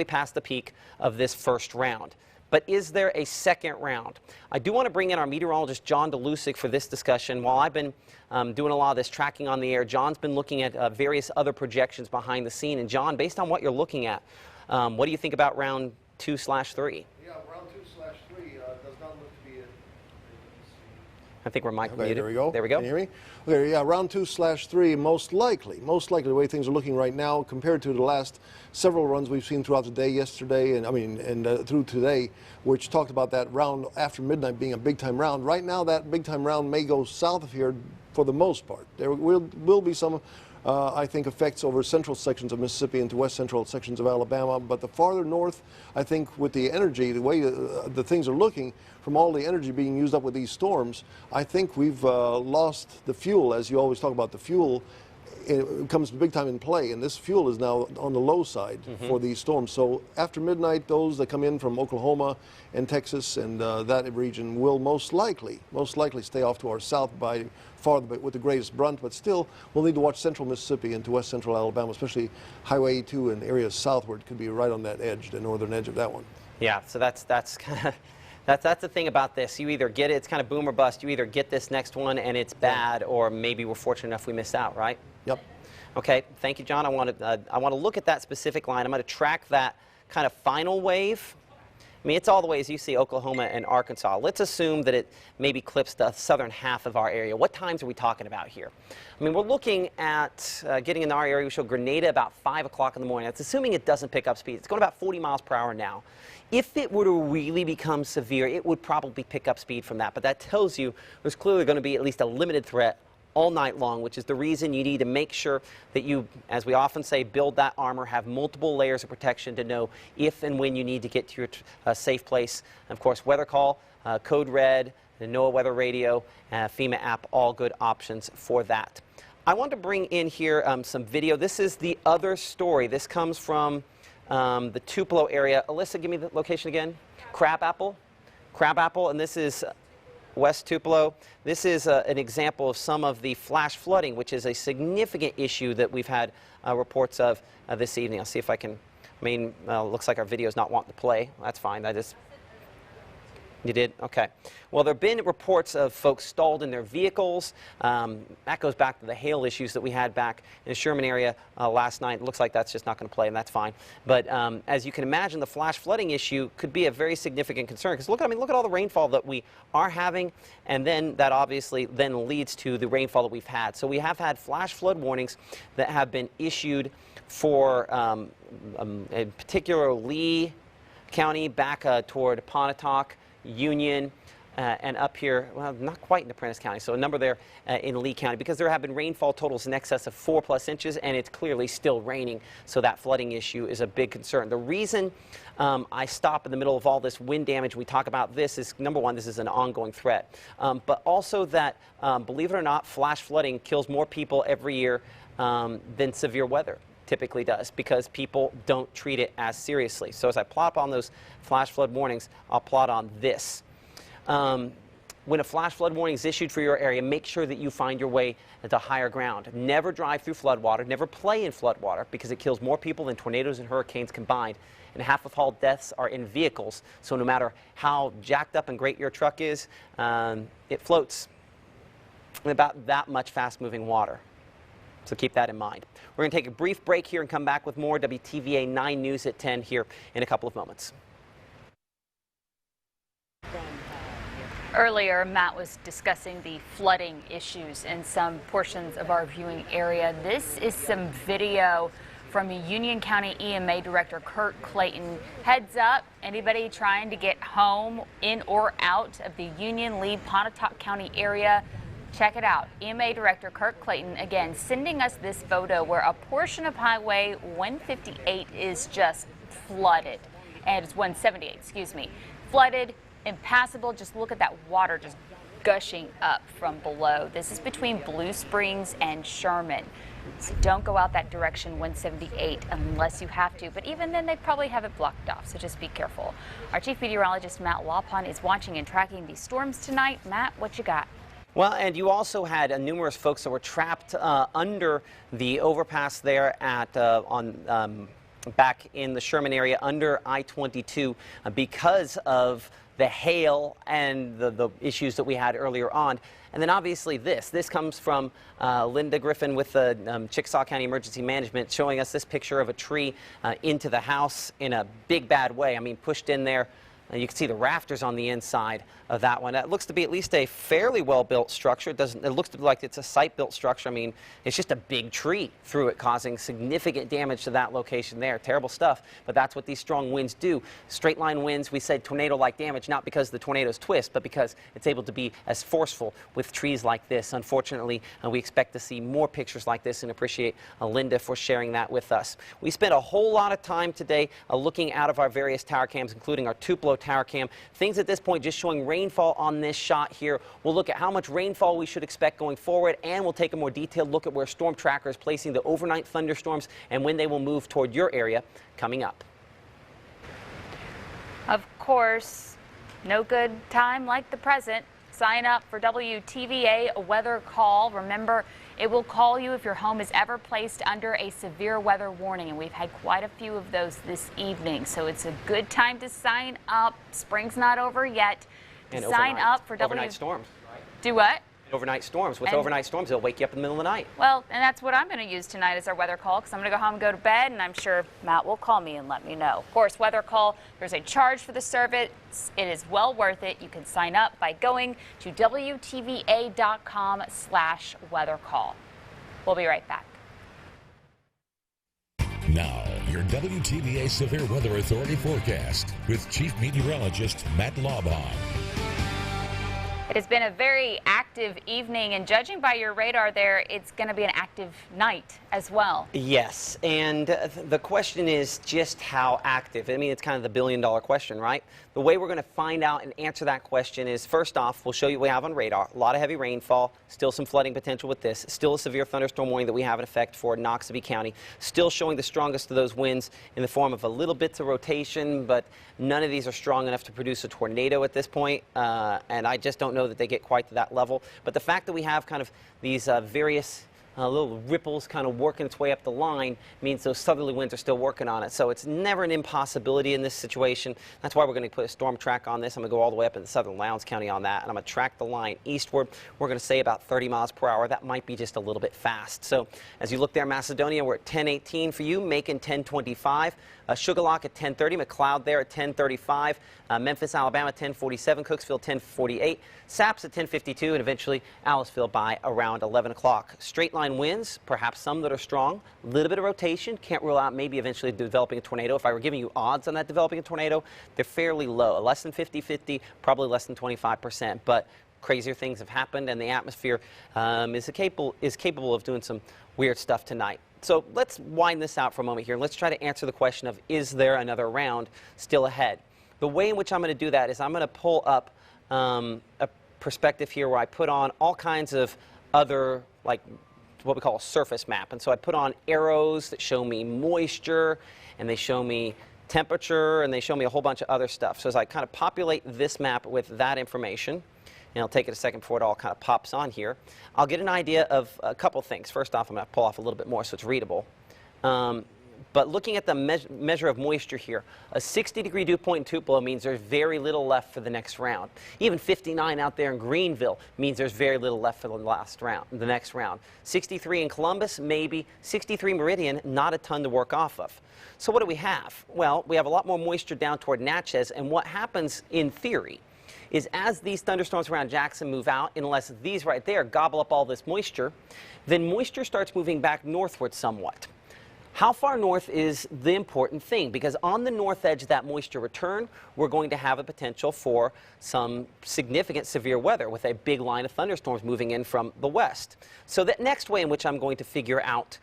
past the peak of this first round. But is there a second round? I do want to bring in our meteorologist, John Dolusic, for this discussion. While I've been doing a lot of this tracking on the air, John's been looking at various other projections behind the scene. And John, based on what you're looking at, what do you think about round 2/3? Yeah, round 2/3 does not look to be I think we're mic okay, muted. there we go. There we go. Can you hear me? Okay, yeah, round 2/3, most likely the way things are looking right now compared to the last several runs we've seen throughout the day yesterday, and through today, which talked about that round after midnight being a big time round. Right now, that big time round may go south of here for the most part. There will be some I think effects over central sections of Mississippi into west central sections of Alabama. But the farther north, I think with the energy, the way the things are looking, from all the energy being used up with these storms, I think we've lost the fuel. As you always talk about, the fuel, it comes big time in play, and this fuel is now on the low side for these storms. So after midnight, those that come in from Oklahoma and Texas and that region will most likely stay off to our south by far with the greatest brunt, but still we'll need to watch central Mississippi into west central Alabama, especially Highway 82 and areas southward could be right on that edge, the northern edge of that one. Yeah, so that's kind of that's the thing about this. You either get it, it's kind of boom or bust. You either get this next one and it's bad, or maybe we're fortunate enough we missed out, right? Yep. Okay, thank you, John. I want to look at that specific line. I'm going to track that kind of final wave. I mean, it's all the way, as you see, Oklahoma and Arkansas. Let's assume that it maybe clips the southern half of our area. What times are we talking about here? I mean, we're looking at getting in our area. We show Grenada about 5 o'clock in the morning. That's assuming it doesn't pick up speed. It's going about 40 miles per hour now. If it were to really become severe, it would probably pick up speed from that. But that tells you there's clearly going to be at least a limited threat all night long, which is the reason you need to make sure that you, as we often say, build that armor, have multiple layers of protection to know if and when you need to get to your safe place. And of course, weather call, code red, the NOAA weather radio, FEMA app, all good options for that. I want to bring in here some video. This is the other story. This comes from the Tupelo area. Alyssa, give me the location again. Crabapple, and this is West Tupelo. This is an example of some of the flash flooding, which is a significant issue that we've had reports of this evening. I'll see if I can, looks like our video is not wanting to play. That's fine. You did? Okay. Well, there have been reports of folks stalled in their vehicles. That goes back to the hail issues that we had back in the Sherman area last night. It looks like that's just not going to play, and that's fine. But as you can imagine, the flash flooding issue could be a very significant concern, because look at all the rainfall that we are having, and then that obviously then leads to the rainfall that we've had. So we have had flash flood warnings that have been issued for in particular Lee County back toward Pontotoc, Union, and up here, well, not quite in Prentiss County, so a number there in Lee County, because there have been rainfall totals in excess of 4+ inches, and it's clearly still raining, so that flooding issue is a big concern. The reason I stop in the middle of all this wind damage, we talk about this, is number one, this is an ongoing threat, but also that, believe it or not, flash flooding kills more people every year than severe weather typically does, because people don't treat it as seriously. So as I plot on those flash flood warnings, I'll plot on this. When a flash flood warning is issued for your area, make sure that you find your way to higher ground. Never drive through floodwater, never play in floodwater, because it kills more people than tornadoes and hurricanes combined. And half of all deaths are in vehicles, so no matter how jacked up and great your truck is, it floats in about that much fast-moving water. So keep that in mind. We're going to take a brief break here and come back with more WTVA 9 News at 10 here in a couple of moments. Earlier, Matt was discussing the flooding issues in some portions of our viewing area. This is some video from Union County EMA Director Kurt Clayton. Heads up, anybody trying to get home, in or out of the Union, Lee, Pontotoc County area, check it out. EMA Director Kurt Clayton, again, sending us this photo where a portion of Highway 158 is just flooded. And it's 178, excuse me. Flooded, impassable. Just look at that water just gushing up from below. This is between Blue Springs and Sherman. So don't go out that direction, 178, unless you have to. But even then, they probably have it blocked off, so just be careful. Our Chief Meteorologist, Matt Laubhan, is watching and tracking these storms tonight. Matt, what you got? Well, and you also had numerous folks that were trapped under the overpass there at back in the Sherman area under I-22 because of the hail and the issues that we had earlier on. And then obviously this comes from Linda Griffin with the Chickasaw County Emergency Management, showing us this picture of a tree into the house in a big bad way. I mean, pushed in there. You can see the rafters on the inside of that one. That looks to be at least a fairly well-built structure. It looks to be like it's a site-built structure. I mean, it's just a big tree through it, causing significant damage to that location there. Terrible stuff, but that's what these strong winds do. Straight line winds, we said tornado-like damage, not because the tornadoes twist, but because it's able to be as forceful with trees like this. Unfortunately, we expect to see more pictures like this, and appreciate Linda for sharing that with us. We spent a whole lot of time today looking out of our various tower cams, including our Tupelo tower cam. Things at this point just showing rainfall on this shot here. We'll look at how much rainfall we should expect going forward, and we'll take a more detailed look at where Storm Tracker is placing the overnight thunderstorms and when they will move toward your area coming up. Of course, no good time like the present. Sign up for WTVA weather call. Remember, it will call you if your home is ever placed under a severe weather warning, and we've had quite a few of those this evening, so it's a good time to sign up. Spring's not over yet. And sign up for overnight storms. Do what? Overnight storms. With overnight storms, they'll wake you up in the middle of the night. Well, and that's what I'm going to use tonight as our weather call, because I'm going to go home and go to bed, and I'm sure Matt will call me and let me know. Of course, weather call, there's a charge for the service. It is well worth it. You can sign up by going to WTVA.com/weathercall. We'll be right back. Now, your WTVA Severe Weather Authority forecast with Chief Meteorologist Matt Laubhan. It has been a very active evening, and judging by your radar there, it's going to be an active night as well. Yes, and the question is just how active. I mean, it's kind of the billion-dollar question, right? the way we're going to find out and answer that question is, first off, we'll show you what we have on radar. A lot of heavy rainfall, still some flooding potential with this, still a severe thunderstorm warning that we have in effect for Noxubee County, still showing the strongest of those winds in the form of a little bits of rotation, but none of these are strong enough to produce a tornado at this point, and I just don't know that they get quite to that level. But the fact that we have kind of these various little ripples kind of working its way up the line means those southerly winds are still working on it. So it's never an impossibility in this situation. That's why we're going to put a storm track on this. I'm going to go all the way up into southern Lowndes County on that, and I'm going to track the line eastward. We're going to say about 30 miles per hour. That might be just a little bit fast. So as you look there, Macedonia, we're at 10:18 for you, Macon 10:25. Sugarlock at 10:30, McLeod there at 10:35, Memphis, Alabama 10:47, Cooksville 10:48, Saps at 10:52, and eventually Aliceville by around 11 o'clock. Straight line winds, perhaps some that are strong, a little bit of rotation, can't rule out maybe eventually developing a tornado. If I were giving you odds on that developing a tornado, they're fairly low, less than 50-50, probably less than 25%, but crazier things have happened, and the atmosphere is capable of doing some weird stuff tonight. So let's wind this out for a moment here, and let's try to answer the question of, is there another round still ahead? The way in which I'm going to do that is I'm going to pull up a perspective here where I put on all kinds of other, like what we call a surface map. And so I put on arrows that show me moisture, and they show me temperature, and they show me a whole bunch of other stuff. So as I kind of populate this map with that information, and it'll take it a second before it all kind of pops on here, I'll get an idea of a couple things. First off, I'm going to pull off a little bit more so it's readable. But looking at the measure of moisture here, a 60-degree dew point in Tupelo means there's very little left for the next round. Even 59 out there in Greenville means there's very little left for the next round. 63 in Columbus, maybe. 63 Meridian, not a ton to work off of. So what do we have? Well, we have a lot more moisture down toward Natchez, and what happens in theory is as these thunderstorms around Jackson move out, unless these right there gobble up all this moisture, then moisture starts moving back northward somewhat. How far north is the important thing, because on the north edge of that moisture return, we're going to have a potential for some significant severe weather with a big line of thunderstorms moving in from the west. So the next way in which I'm going to figure out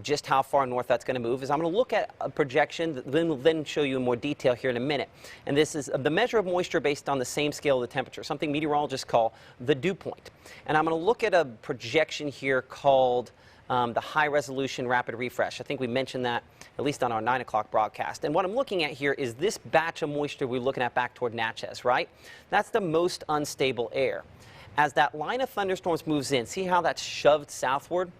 just how far north that's going to move is I'm going to look at a projection that then show you in more detail here in a minute. And this is the measure of moisture based on the same scale of the temperature, something meteorologists call the dew point. And I'm going to look at a projection here called the high resolution rapid refresh. I think we mentioned that at least on our 9 o'clock broadcast. And what I'm looking at here is this batch of moisture we're looking at back toward Natchez, right? That's the most unstable air. As that line of thunderstorms moves in, see how that's shoved southward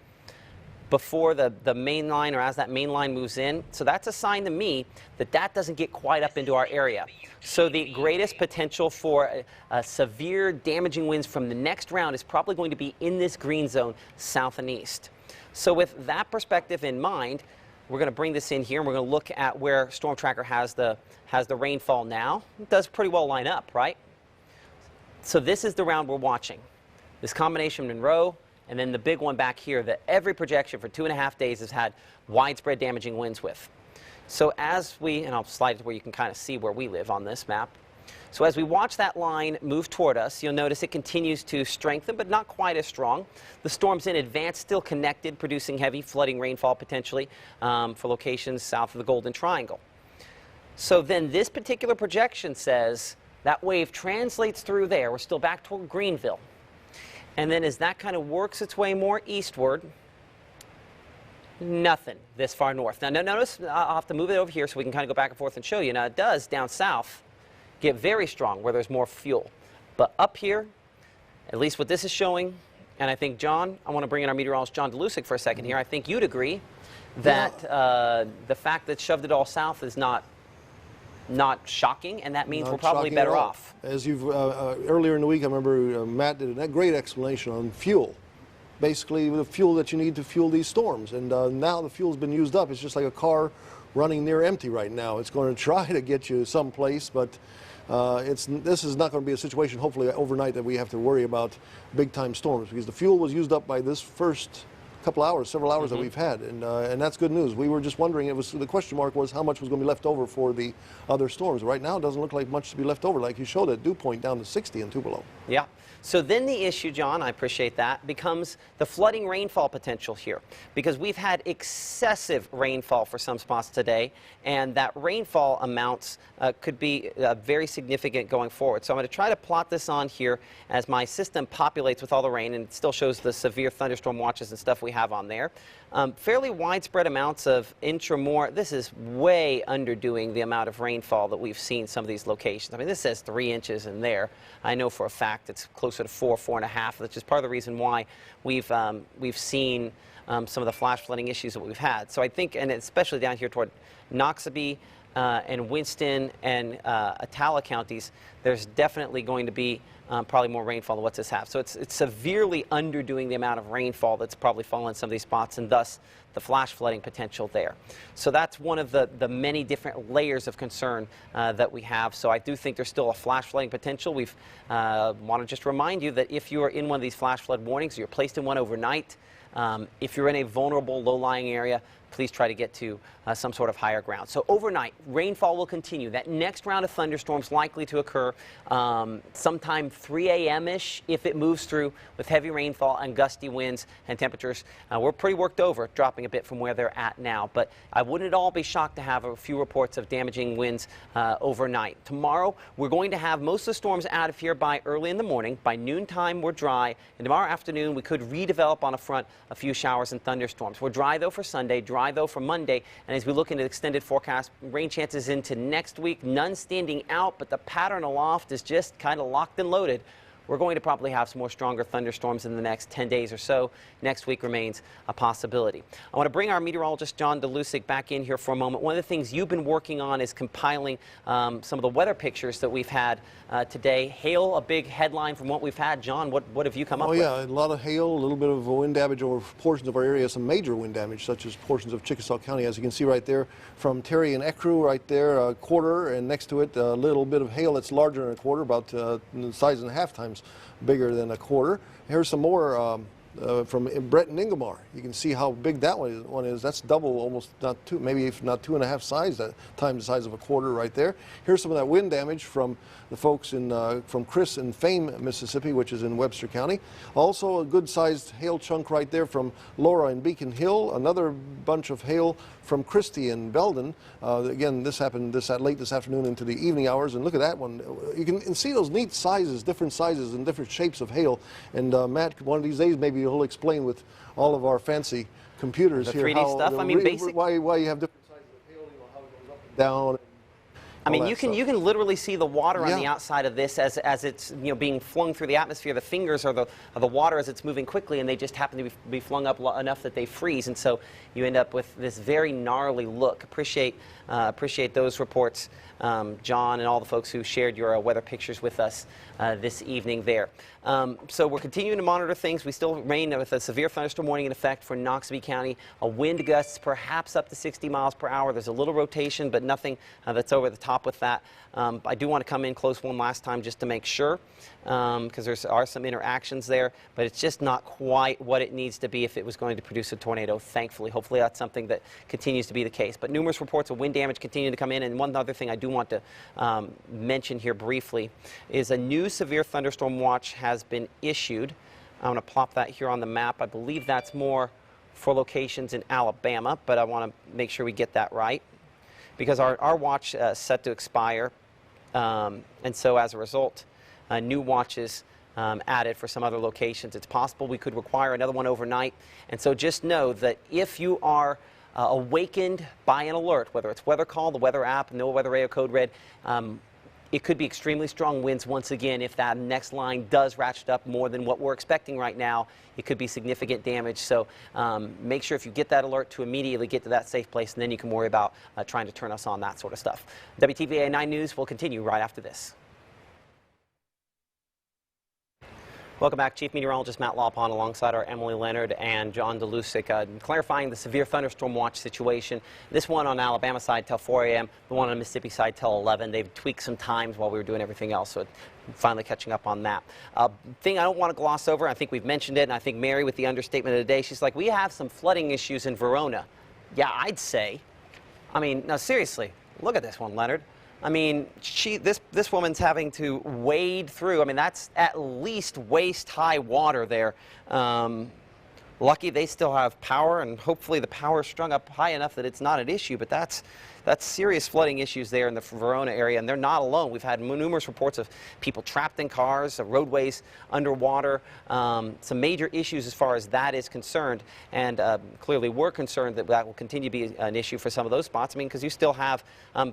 before the main line, or as that main line moves in? So that's a sign to me that that doesn't get quite up into our area. So the greatest potential for severe damaging winds from the next round is probably going to be in this green zone south and east. So with that perspective in mind, we're going to bring this in here, and we're going to look at where Storm Tracker has the rainfall now. It does pretty well line up, right? So this is the round we're watching. This combination Monroe, and then the big one back here that every projection for 2.5 days has had widespread damaging winds with. So as we, and I'll slide it to where you can kind of see where we live on this map. So as we watch that line move toward us, you'll notice it continues to strengthen, but not quite as strong. The storms in advance still connected, producing heavy flooding rainfall potentially for locations south of the Golden Triangle. So then this particular projection says that wave translates through there. We're still back toward Greenville. And then as that kind of works its way more eastward, nothing this far north. Now notice, I'll have to move it over here so we can kind of go back and forth and show you. Now it does down south get very strong where there's more fuel. But up here, at least what this is showing, and I think, John, I want to bring in our meteorologist, John Dolusic, for a second here. I think you'd agree that the fact that shoved it all south is not shocking, and that means we're probably better off. As you've earlier in the week, I remember Matt did a great explanation on fuel. Basically, the fuel that you need to fuel these storms. And now the fuel's been used up. It's just like a car running near empty right now. It's going to try to get you someplace, but this is not going to be a situation, hopefully, overnight that we have to worry about big-time storms, because the fuel was used up by this first couple hours, several hours that we've had, and that's good news. We were just wondering, the question mark was how much was going to be left over for the other storms. Right now, it doesn't look like much to be left over, like you showed at dew point down to 60 and Tupelo. Yeah. So then the issue, John, I appreciate that, becomes the flooding rainfall potential here, because we've had excessive rainfall for some spots today, and that rainfall amounts could be very significant going forward. So I'm going to try to plot this on here as my system populates with all the rain, and it still shows the severe thunderstorm watches and stuff we have on there. Fairly widespread amounts of inch or more. This is way underdoing the amount of rainfall that we've seen some of these locations. I mean, this says 3 inches in there. I know for a fact it's closer to 4, 4.5. That's just part of the reason why we've seen some of the flash flooding issues that we've had. So I think, and especially down here toward Noxubee and Winston and Attala counties, there's definitely going to be probably more rainfall than what's this have. So it's severely underdoing the amount of rainfall that's probably fallen in some of these spots, and thus the flash flooding potential there. So that's one of the many different layers of concern that we have. So I do think there's still a flash flooding potential. We've want to just remind you that if you are in one of these flash flood warnings, you're placed in one overnight, if you're in a vulnerable low-lying area, please try to get to some sort of higher ground. So overnight, rainfall will continue. That next round of thunderstorms likely to occur sometime 3 a.m.-ish if it moves through with heavy rainfall and gusty winds and temperatures. We're pretty worked over, dropping a bit from where they're at now. But I wouldn't at all be shocked to have a few reports of damaging winds overnight. Tomorrow, we're going to have most of the storms out of here by early in the morning. By noontime, we're dry. And tomorrow afternoon, we could redevelop on a front a few showers and thunderstorms. We're dry, though, for Sunday, dry, though, for Monday. And as we look into the extended forecast, rain chances into next week, none standing out, but the pattern aloft is just kind of locked and loaded. We're going to probably have some more stronger thunderstorms in the next 10 days or so. Next week remains a possibility. I want to bring our meteorologist, John Dolusic, back in here for a moment. One of the things you've been working on is compiling some of the weather pictures that we've had today. Hail, a big headline from what we've had. John, what have you come up with? Oh, yeah, a lot of hail, a little bit of wind damage over portions of our area, some major wind damage, such as portions of Chickasaw County. As you can see right there, from Terry and Ecru right there, a quarter, and next to it, a little bit of hail that's larger than a quarter, about the size and a half times bigger than a quarter. Here's some more from Brett and Ingomar. You can see how big that one is. That's double, almost not two, maybe if not 2.5 times the size of a quarter right there. Here's some of that wind damage from the folks in from Chris in Fame, Mississippi, which is in Webster County. Also a good-sized hail chunk right there from Laura and Beacon Hill. Another bunch of hail from Christie and Belden. Again, this happened late this afternoon into the evening hours, and look at that one. You can see those neat sizes, different sizes and different shapes of hail. And Matt, one of these days maybe he'll explain with all of our fancy computers the here 3D stuff. I mean, why you have different sizes of hail, how it goes up and down. I mean, you can literally see the water on the outside of this as it's being flung through the atmosphere. The fingers are the water as it's moving quickly, and they just happen to be flung up enough that they freeze, and so you end up with this very gnarly look. Appreciate those reports, John, and all the folks who shared your weather pictures with us this evening there. So we're continuing to monitor things. We still remain with a severe thunderstorm warning in effect for Noxubee County. A wind gusts perhaps up to 60 miles per hour. There's a little rotation, but nothing that's over the top with that. I do want to come in close one last time just to make sure, because there are some interactions there, but it's just not quite what it needs to be if it was going to produce a tornado, thankfully. Hopefully that's something that continues to be the case. But numerous reports of wind damage continue to come in, and one other thing I do want to mention here briefly is a new severe thunderstorm watch has been issued. I'm going to plop that here on the map. I believe that's more for locations in Alabama, but I want to make sure we get that right, because our watch is set to expire, and so as a result, new watches added for some other locations. It's possible we could require another one overnight, and so just know that if you are awakened by an alert, whether it's Weather Call, the weather app, No Weather Radio Code Red, it could be extremely strong winds once again. If that next line does ratchet up more than what we're expecting right now, it could be significant damage. So make sure if you get that alert to immediately get to that safe place, and then you can worry about trying to turn us on, that sort of stuff. WTVA 9 News will continue right after this. Welcome back. Chief Meteorologist Matt Laubhan alongside our Emily Leonard and John Dolusic, clarifying the severe thunderstorm watch situation. This one on Alabama side till 4 a.m., the one on Mississippi side till 11. They've tweaked some times while we were doing everything else, so finally catching up on that. Thing I don't want to gloss over, I think we've mentioned it, and I think Mary with the understatement of the day, she's like, we have some flooding issues in Verona. Yeah, I'd say. I mean, no, seriously, look at this one, Leonard. I mean, this woman's having to wade through. I mean, that's at least waist-high water there. Lucky they still have power, and hopefully the power's strung up high enough that it's not an issue, but that's serious flooding issues there in the Verona area, and they're not alone. We've had numerous reports of people trapped in cars, roadways underwater, some major issues as far as that is concerned, and clearly we're concerned that that will continue to be an issue for some of those spots. I mean, because you still have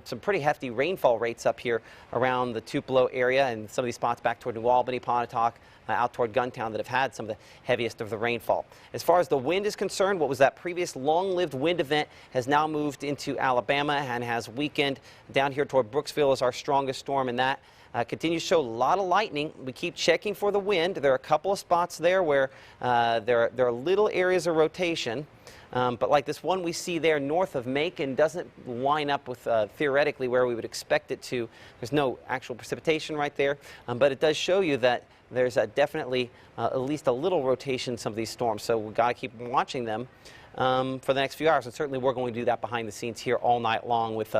some pretty hefty rainfall rates up here around the Tupelo area and some of these spots back toward New Albany, Pontotoc, out toward Guntown that have had some of the heaviest of the rainfall. As far as the wind is concerned, what was that previous long-lived wind event has now moved into Alabama and has weakened. Down here toward Brooksville is our strongest storm, and that continues to show a lot of lightning. We keep checking for the wind. There are a couple of spots there where there are little areas of rotation. But like this one we see there north of Macon doesn't line up with theoretically where we would expect it to. There's no actual precipitation right there, but it does show you that there's definitely at least a little rotation in some of these storms. So we've got to keep watching them for the next few hours. And certainly we're going to do that behind the scenes here all night long with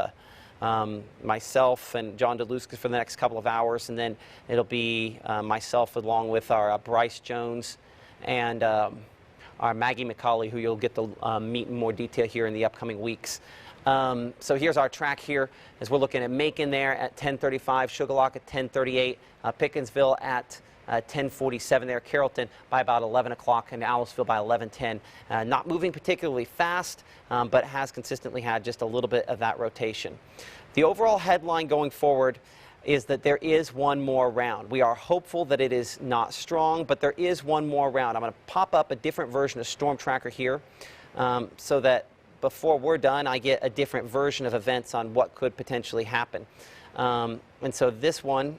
myself and John Dolusic for the next couple of hours. And then it'll be myself along with our Bryce Jones and our Maggie McCauley, who you'll get to meet in more detail here in the upcoming weeks. So here's our track here as we're looking at Macon there at 10:35, Sugarlock at 10:38, Pickensville at 10:47 there, Carrollton by about 11 o'clock, and Aliceville by 11:10. Not moving particularly fast, but has consistently had just a little bit of that rotation. The overall headline going forward is that there is one more round. We are hopeful that it is not strong, but there is one more round. I'm going to pop up a different version of Storm Tracker here so that before we're done, I get a different version of events on what could potentially happen. And so this one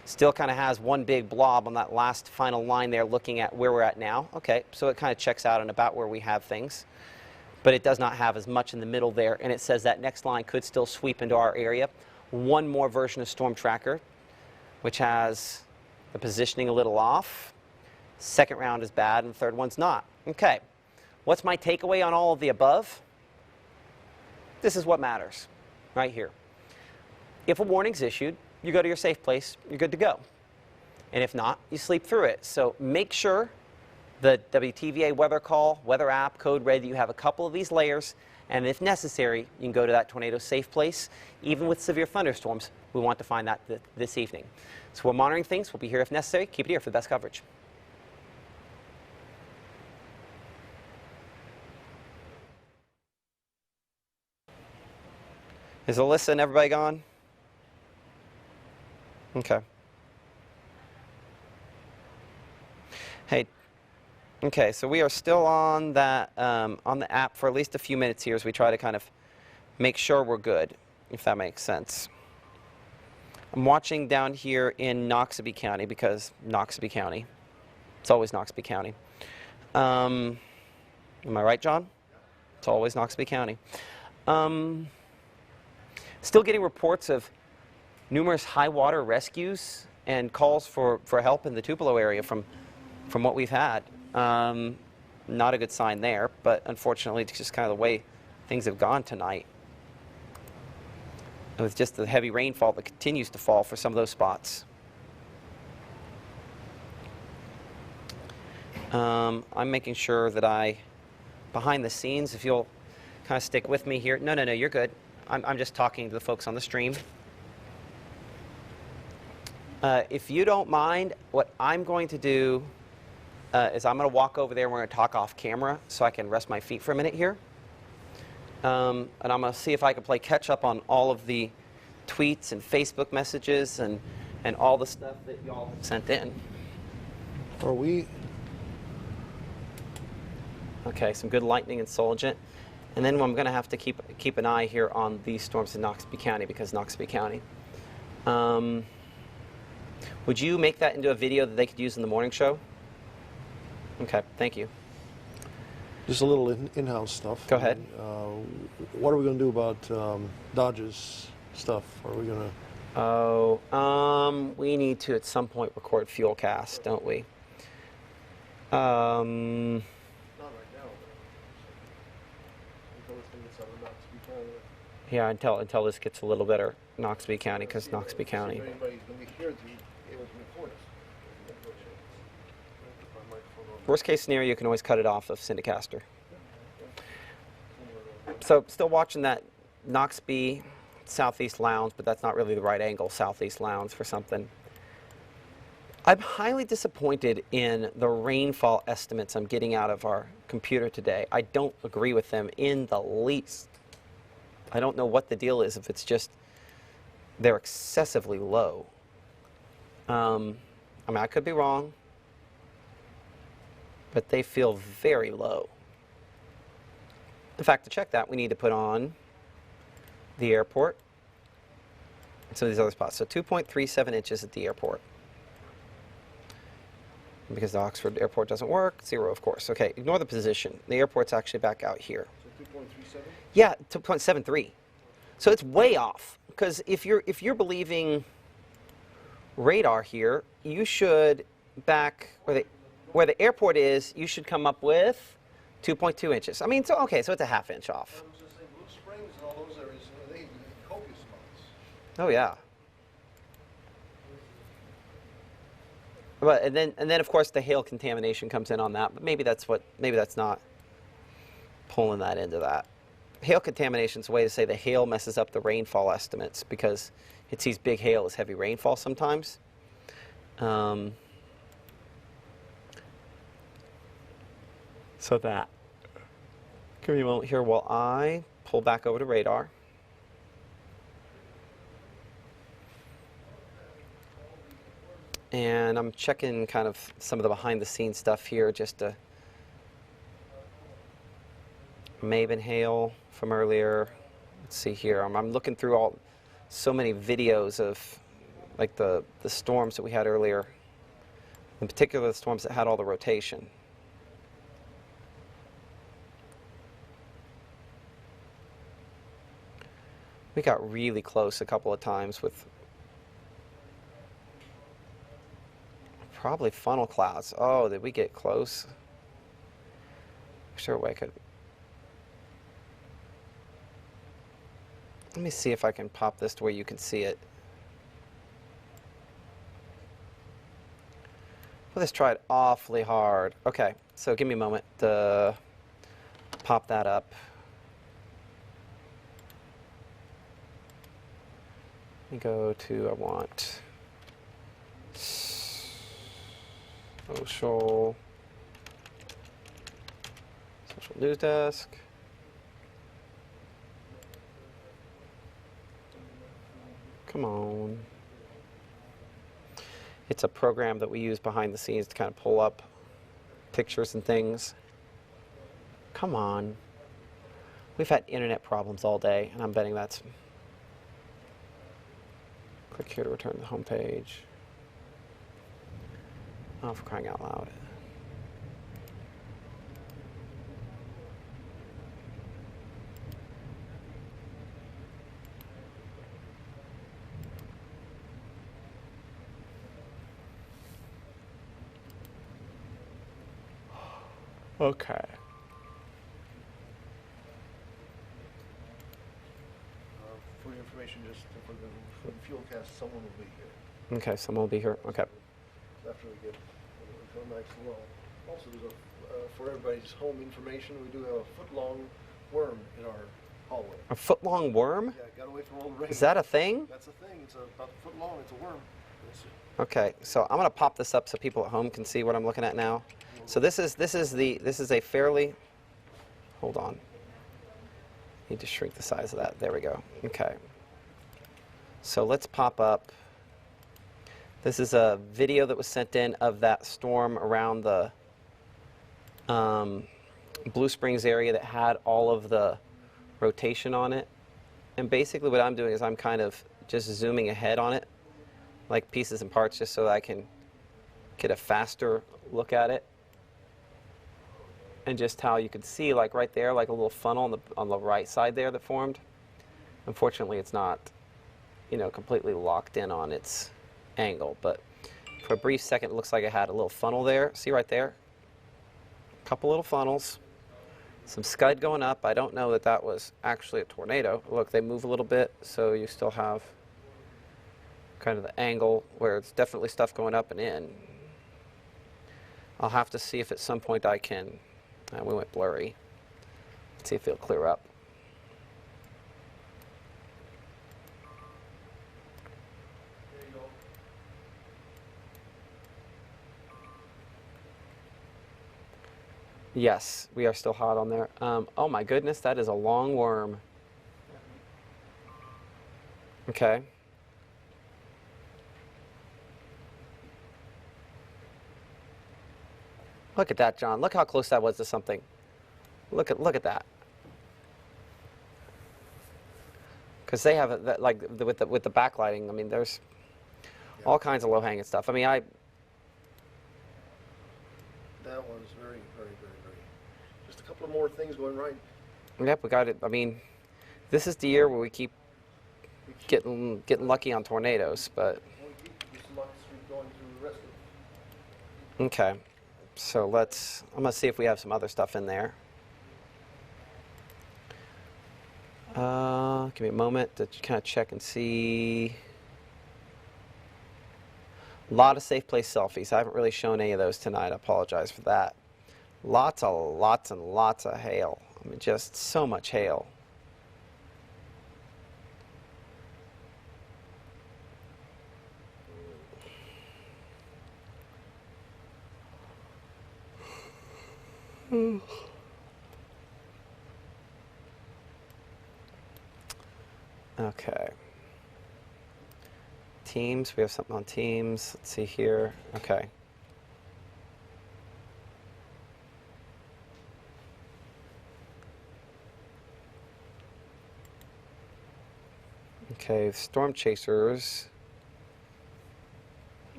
still kind of has one big blob on that last final line there looking at where we're at now. Okay, so it kind of checks out and about where we have things. But it does not have as much in the middle there, and it says that next line could still sweep into our area. One more version of Storm Tracker, which has the positioning a little off. Second round is bad, and the third one's not. Okay, what's my takeaway on all of the above? This is what matters right here. If a warning's issued, you go to your safe place, you're good to go. And if not, you sleep through it. So make sure the WTVA weather call, weather app, code red, that you have a couple of these layers, and if necessary, you can go to that tornado safe place. Even with severe thunderstorms, we want to find that this evening. So we're monitoring things. We'll be here if necessary. Keep it here for the best coverage. Is Alyssa and everybody gone? Okay. Hey, okay, so we are still on that on the app for at least a few minutes here as we try to kind of make sure we're good, if that makes sense. I'm watching down here in Noxubee County because Noxubee County. It's always Noxubee County. Am I right, John? It's always Noxubee County. Still getting reports of numerous high water rescues and calls for help in the Tupelo area from what we've had. Not a good sign there, but unfortunately it's just kind of the way things have gone tonight. With just the heavy rainfall that continues to fall for some of those spots. I'm making sure that behind the scenes, if you'll kind of stick with me here. No, you're good. I'm just talking to the folks on the stream. If you don't mind, what I'm going to do is I'm going to walk over there and we're going to talk off camera so I can rest my feet for a minute here. And I'm going to see if I can play catch up on all of the tweets and Facebook messages and all the stuff that y'all sent in. Are we? Okay, some good lightning and Solent. And then I'm going to have to keep an eye here on these storms in Noxubee County because Noxubee County. Would you make that into a video that they could use in the morning show? Okay, thank you. Just a little in-house stuff. Go ahead. What are we going to do about Dodge's stuff? Are we going to... Oh, we need to at some point record fuel cast, don't we? Not right now. Until this thing gets out of Knoxville County. Yeah, until this gets a little better, Knoxville County, because Knoxville County. If anybody's going to be here to be able to record us. Worst case scenario, you can always cut it off of Cindacaster. So still watching that Knoxville Southeast Lounge, but that's not really the right angle, Southeast Lounge for something. I'm highly disappointed in the rainfall estimates I'm getting out of our computer today. I don't agree with them in the least. I don't know what the deal is, if it's just they're excessively low. I mean, I could be wrong, but they feel very low. In fact, to check that, we need to put on the airport and some of these other spots. So 2.37 inches at the airport. And because the Oxford airport doesn't work, 0 of course. Okay, ignore the position. The airport's actually back out here. So 2.37? Yeah, 2.73. So it's way off. Because if you're believing radar here, you should back where the airport is, you should come up with 2.2 inches. I mean, so okay, so it's a ½ inch off. I was just saying, Blue Springs and all those areas, they copious amounts. Oh yeah. But and then of course the hail contamination comes in on that. But maybe that's not pulling that into that. Hail contamination is a way to say the hail messes up the rainfall estimates because it sees big hail as heavy rainfall sometimes. So that. Give me a moment here while I pull back over to radar. And I'm checking kind of some of the behind the scenes stuff here just to Maven hail from earlier. Let's see here. I'm looking through so many videos of like the storms that we had earlier. In particular, the storms that had all the rotation. We got really close a couple of times with probably funnel clouds. Oh, did we get close? Sure way I could. Let me see if I can pop this to where you can see it. Well, let's try it awfully hard. Okay, so give me a moment to pop that up. Let me go to, I want social news desk. Come on. It's a program that we use behind the scenes to kind of pull up pictures and things. Come on. We've had internet problems all day, and I'm betting that's... Click here to return to the home page. Oh, for crying out loud. Okay. For your information, just for the fuel cast, someone will be here. Okay, someone will be here. Okay. After we get a nice low. Also, there's for everybody's home information, we do have a foot-long worm in our hallway. A foot-long worm? Yeah, got away from all the rain. Is that a thing? That's a thing. It's about a foot long. It's a worm. Okay, so I'm going to pop this up so people at home can see what I'm looking at now. So this is a fairly, hold on. Need to shrink the size of that. There we go. Okay. So let's pop up. This is a video that was sent in of that storm around the Blue Springs area that had all of the rotation on it. And basically what I'm doing is I'm kind of just zooming ahead on it like pieces and parts just so that I can get a faster look at it. And just how you can see, like right there, like a little funnel on the right side there that formed. Unfortunately, it's not, you know, completely locked in on its angle, but for a brief second, it looks like it had a little funnel there. See right there? A couple little funnels. Some scud going up. I don't know that that was actually a tornado. Look, they move a little bit, so you still have kind of the angle where it's definitely stuff going up and in. I'll have to see if at some point I can, we went blurry. Let's see if it'll clear up. Yes, we are still hot on there. Oh my goodness, that is a long worm. Okay. Look at that, John. Look how close that was to something. Look at that. Because they have that, like with the backlighting. I mean, there's all kinds of low-hanging stuff. I mean, That one's very. Just a couple of more things going right. Yep, we got it. I mean, this is the year where we keep getting lucky on tornadoes, but. Okay, so I'm gonna see if we have some other stuff in there. Give me a moment to kind of check and see. A lot of safe place selfies. I haven't really shown any of those tonight. I apologize for that. Lots and lots of hail. I mean, just so much hail. Okay. Teams, we have something on Teams. Let's see here. Okay. Okay, storm chasers.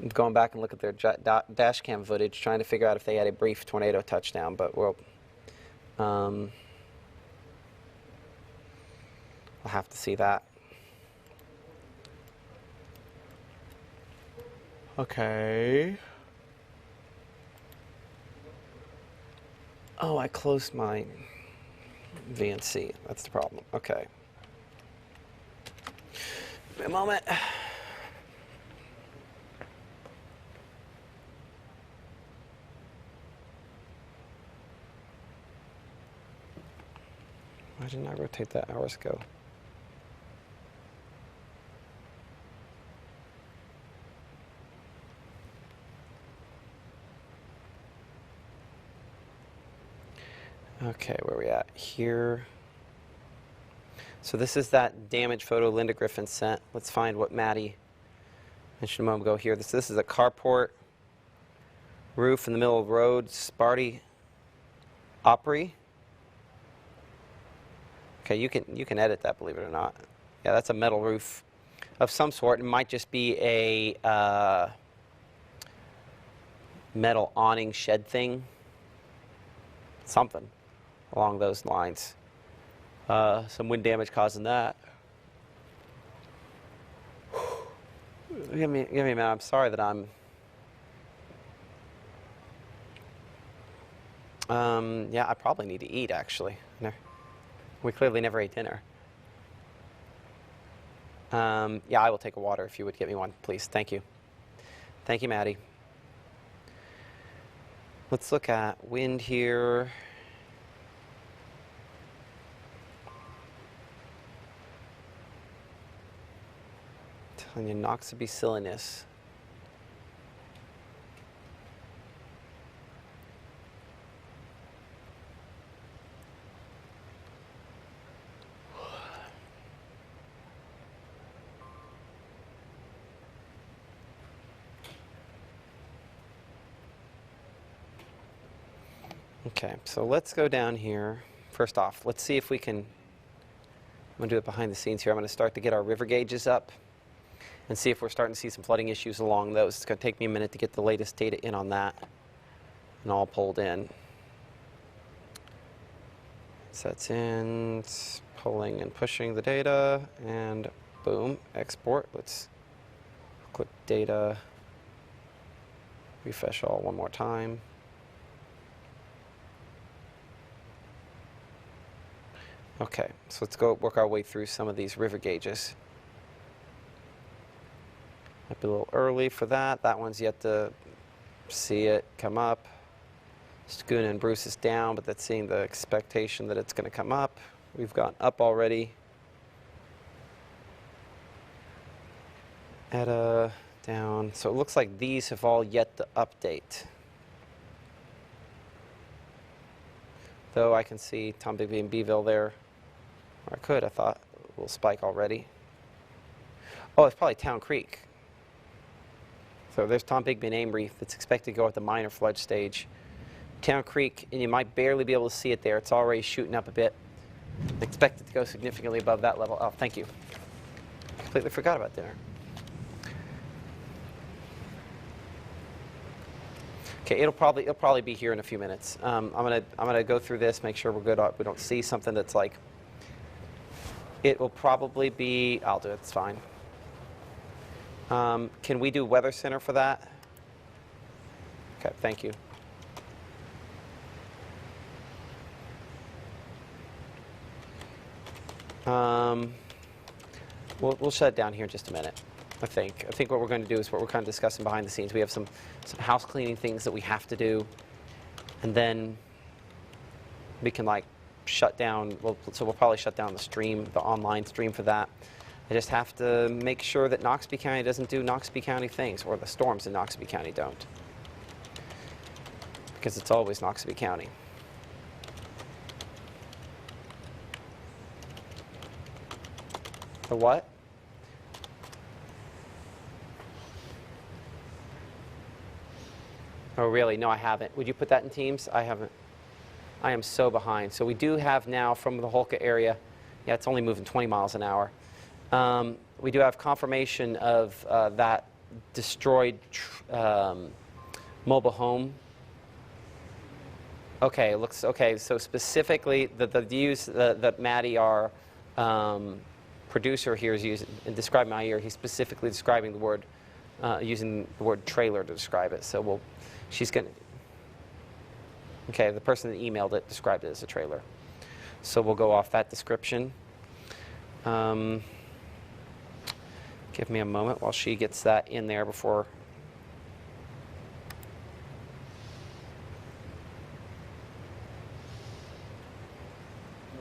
I'm going back and look at their dash cam footage, trying to figure out if they had a brief tornado touchdown, but we'll I'll have to see that. Okay. Oh, I closed my VNC. That's the problem. Okay. Wait a moment. Why didn't I rotate that hours ago? Okay, where are we at? Here. So this is that damaged photo Linda Griffin sent. Let's find what Maddie mentioned a moment ago here. This is a carport roof in the middle of the road, Sparty Opry. Okay, you can edit that, believe it or not. Yeah, that's a metal roof of some sort. It might just be a metal awning shed thing. Something along those lines. Some wind damage causing that. Give me a minute. I'm sorry that I'm. Yeah, I probably need to eat, actually. No. We clearly never ate dinner. Yeah, I will take a water if you would get me one, please. Thank you. Thank you, Maddie. Let's look at wind here. Telling you, Noxubee silliness. Okay, so let's go down here. First off, let's see if we can, I'm going to do it behind the scenes here. I'm going to start to get our river gauges up. and see if we're starting to see some flooding issues along those. It's going to take me a minute to get the latest data in on that and all pulled in. Sets in, it's pulling and pushing the data, and boom, export. Let's click data, refresh all one more time. Okay, so let's go work our way through some of these river gauges. Might be a little early for that. That one's yet to see it come up. Schooner and Bruce is down, but that's seeing the expectation that it's going to come up. We've gone up already. Etta, down. So it looks like these have all yet to update. Though I can see Tom Bigby and Beeville there. Or I could, I thought, a little spike already. Oh, it's probably Town Creek. So there's Tom Bigby and Aim Reef that's expected to go at the minor flood stage. Town Creek, and you might barely be able to see it there. It's already shooting up a bit. Expect it to go significantly above that level. Oh, thank you. Completely forgot about dinner. Okay, it'll probably be here in a few minutes. I'm gonna go through this, make sure we're good. We don't see something that's like. It will probably be. I'll do it. It's fine. Can we do Weather Center for that? Okay, thank you. We'll shut it down here in just a minute. I think what we're going to do is what we're kind of discussing behind the scenes. We have some house cleaning things that we have to do, and then we can like shut down. So we'll probably shut down the stream, the online stream for that. I just have to make sure that Noxubee County doesn't do Noxubee County things, or the storms in Noxubee County don't, because it's always Noxubee County. The what? Oh, really? No, I haven't. Would you put that in Teams? I haven't. I am so behind. So we do have now from the Holka area, yeah, it's only moving 20 miles an hour. We do have confirmation of that destroyed mobile home. Okay, it looks okay. So specifically, the views that Maddie, our producer here, is using and describing my ear. He's specifically describing the word, using the word trailer to describe it. So she's going to. Okay, the person that emailed it described it as a trailer. So we'll go off that description. Give me a moment while she gets that in there before.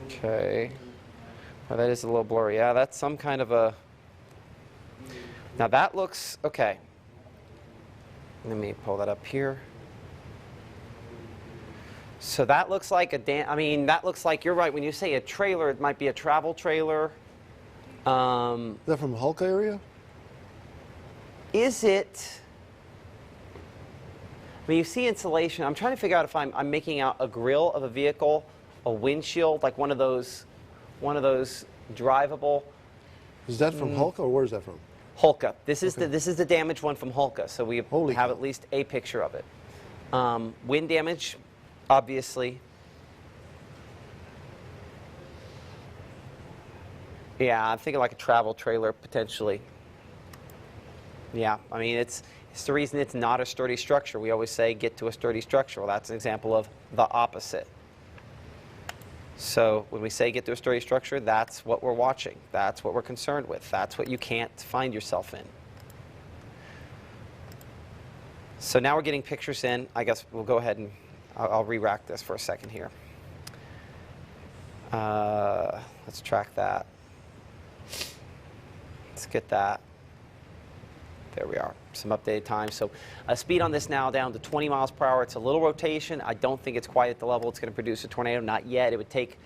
Okay. Well, that is a little blurry. Yeah, that's some kind of a. Now that looks okay. Let me pull that up here. So that looks like a I mean, that looks like, you're right, when you say a trailer, it might be a travel trailer. Is that from Hulk area? Is it? When you see insulation, I'm trying to figure out if I'm making out a grill of a vehicle, a windshield, like one of those drivable. Is that from Hulk, or where is that from? Hulka. This is the damaged one from Hulka. So we have at least a picture of it. Wind damage. Obviously. Yeah, I'm thinking like a travel trailer, potentially. Yeah, I mean, it's the reason it's not a sturdy structure. We always say, get to a sturdy structure. Well, that's an example of the opposite. So when we say get to a sturdy structure, that's what we're watching. That's what we're concerned with. That's what you can't find yourself in. So now we're getting pictures in. I guess we'll go ahead and I'll re-rack this for a second here. Let's track that. Let's get that. There we are. Some updated time. So speed on this now down to 20 miles per hour. It's a little rotation. I don't think it's quite at the level it's going to produce a tornado. Not yet. It would take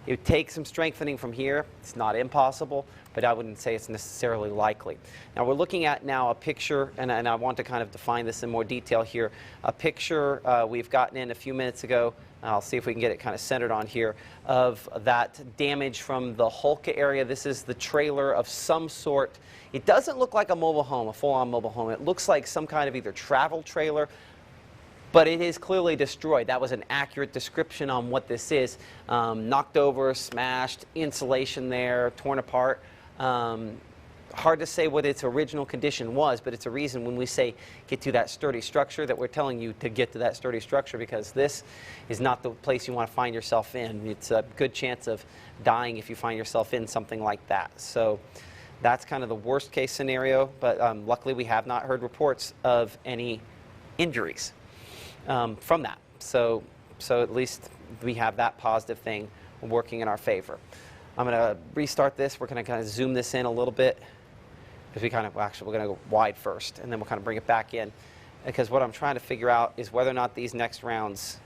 It would take some strengthening from here. It's not impossible, but I wouldn't say it's necessarily likely. Now we're looking at now a picture, and I want to kind of define this in more detail here. A picture we've gotten in a few minutes ago. I'll see if we can get it kind of centered on here, of that damage from the Hulka area. This is the trailer of some sort. It doesn't look like a mobile home, a full-on mobile home. It looks like some kind of either travel trailer, but it is clearly destroyed. That was an accurate description on what this is. Knocked over, smashed, insulation there, torn apart. Hard to say what its original condition was, but it's a reason when we say get to that sturdy structure that we're telling you to get to that sturdy structure, because this is not the place you want to find yourself in. It's a good chance of dying if you find yourself in something like that. So that's kind of the worst case scenario, but luckily we have not heard reports of any injuries from that. So at least we have that positive thing working in our favor. I'm going to restart this. We're going to kind of zoom this in a little bit, because we kind of, actually, we're going to go wide first, and then we'll kind of bring it back in, because what I'm trying to figure out is whether or not these next rounds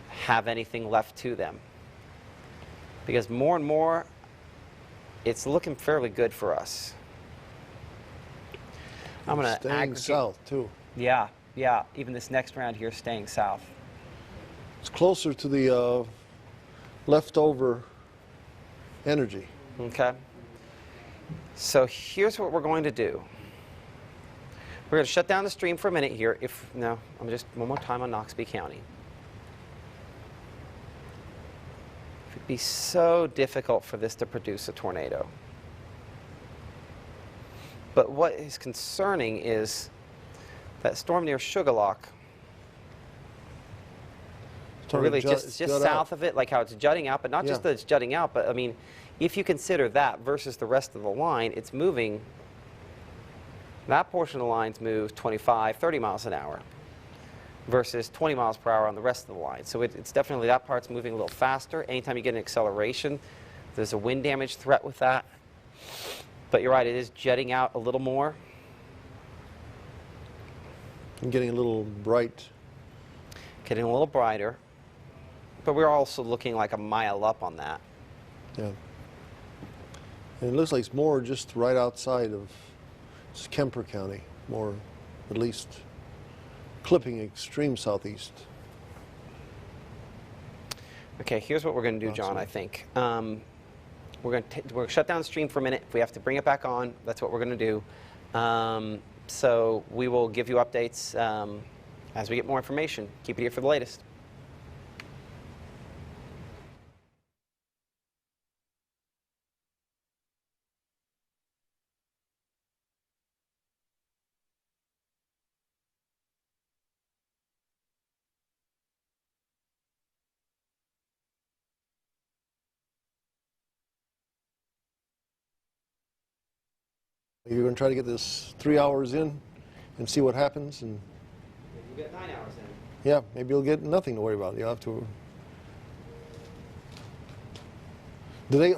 have anything left to them. Because more and more, it's looking fairly good for us. I'm going to staying south too. Yeah, yeah. Even this next round here, staying south. It's closer to the leftover energy. Okay. So here's what we're going to do. We're going to shut down the stream for a minute here. I'm just one more time on Noxubee County. It would be so difficult for this to produce a tornado. But what is concerning is that storm near Sugarlock, really just south of it, like how it's jutting out, but not just that it's jutting out, but I mean, if you consider that versus the rest of the line, it's moving, that portion of the line's moved 25, 30 miles an hour versus 20 miles per hour on the rest of the line. So it's definitely, that part's moving a little faster. Anytime you get an acceleration, there's a wind damage threat with that. But you're right, it is jetting out a little more. And getting a little bright. Getting a little brighter. But we're also looking like a mile up on that. Yeah. And it looks like it's more just right outside of Kemper County, more at least clipping extreme southeast. Okay, here's what we're going to do, John, I think. We're going to shut down the stream for a minute. If we have to bring it back on, that's what we're going to do. So we will give you updates as we get more information. Keep it here for the latest. You're going to try to get this 3 hours in and see what happens, and You'll get 9 hours in. Yeah, maybe you'll get nothing to worry about. You'll have to. Are they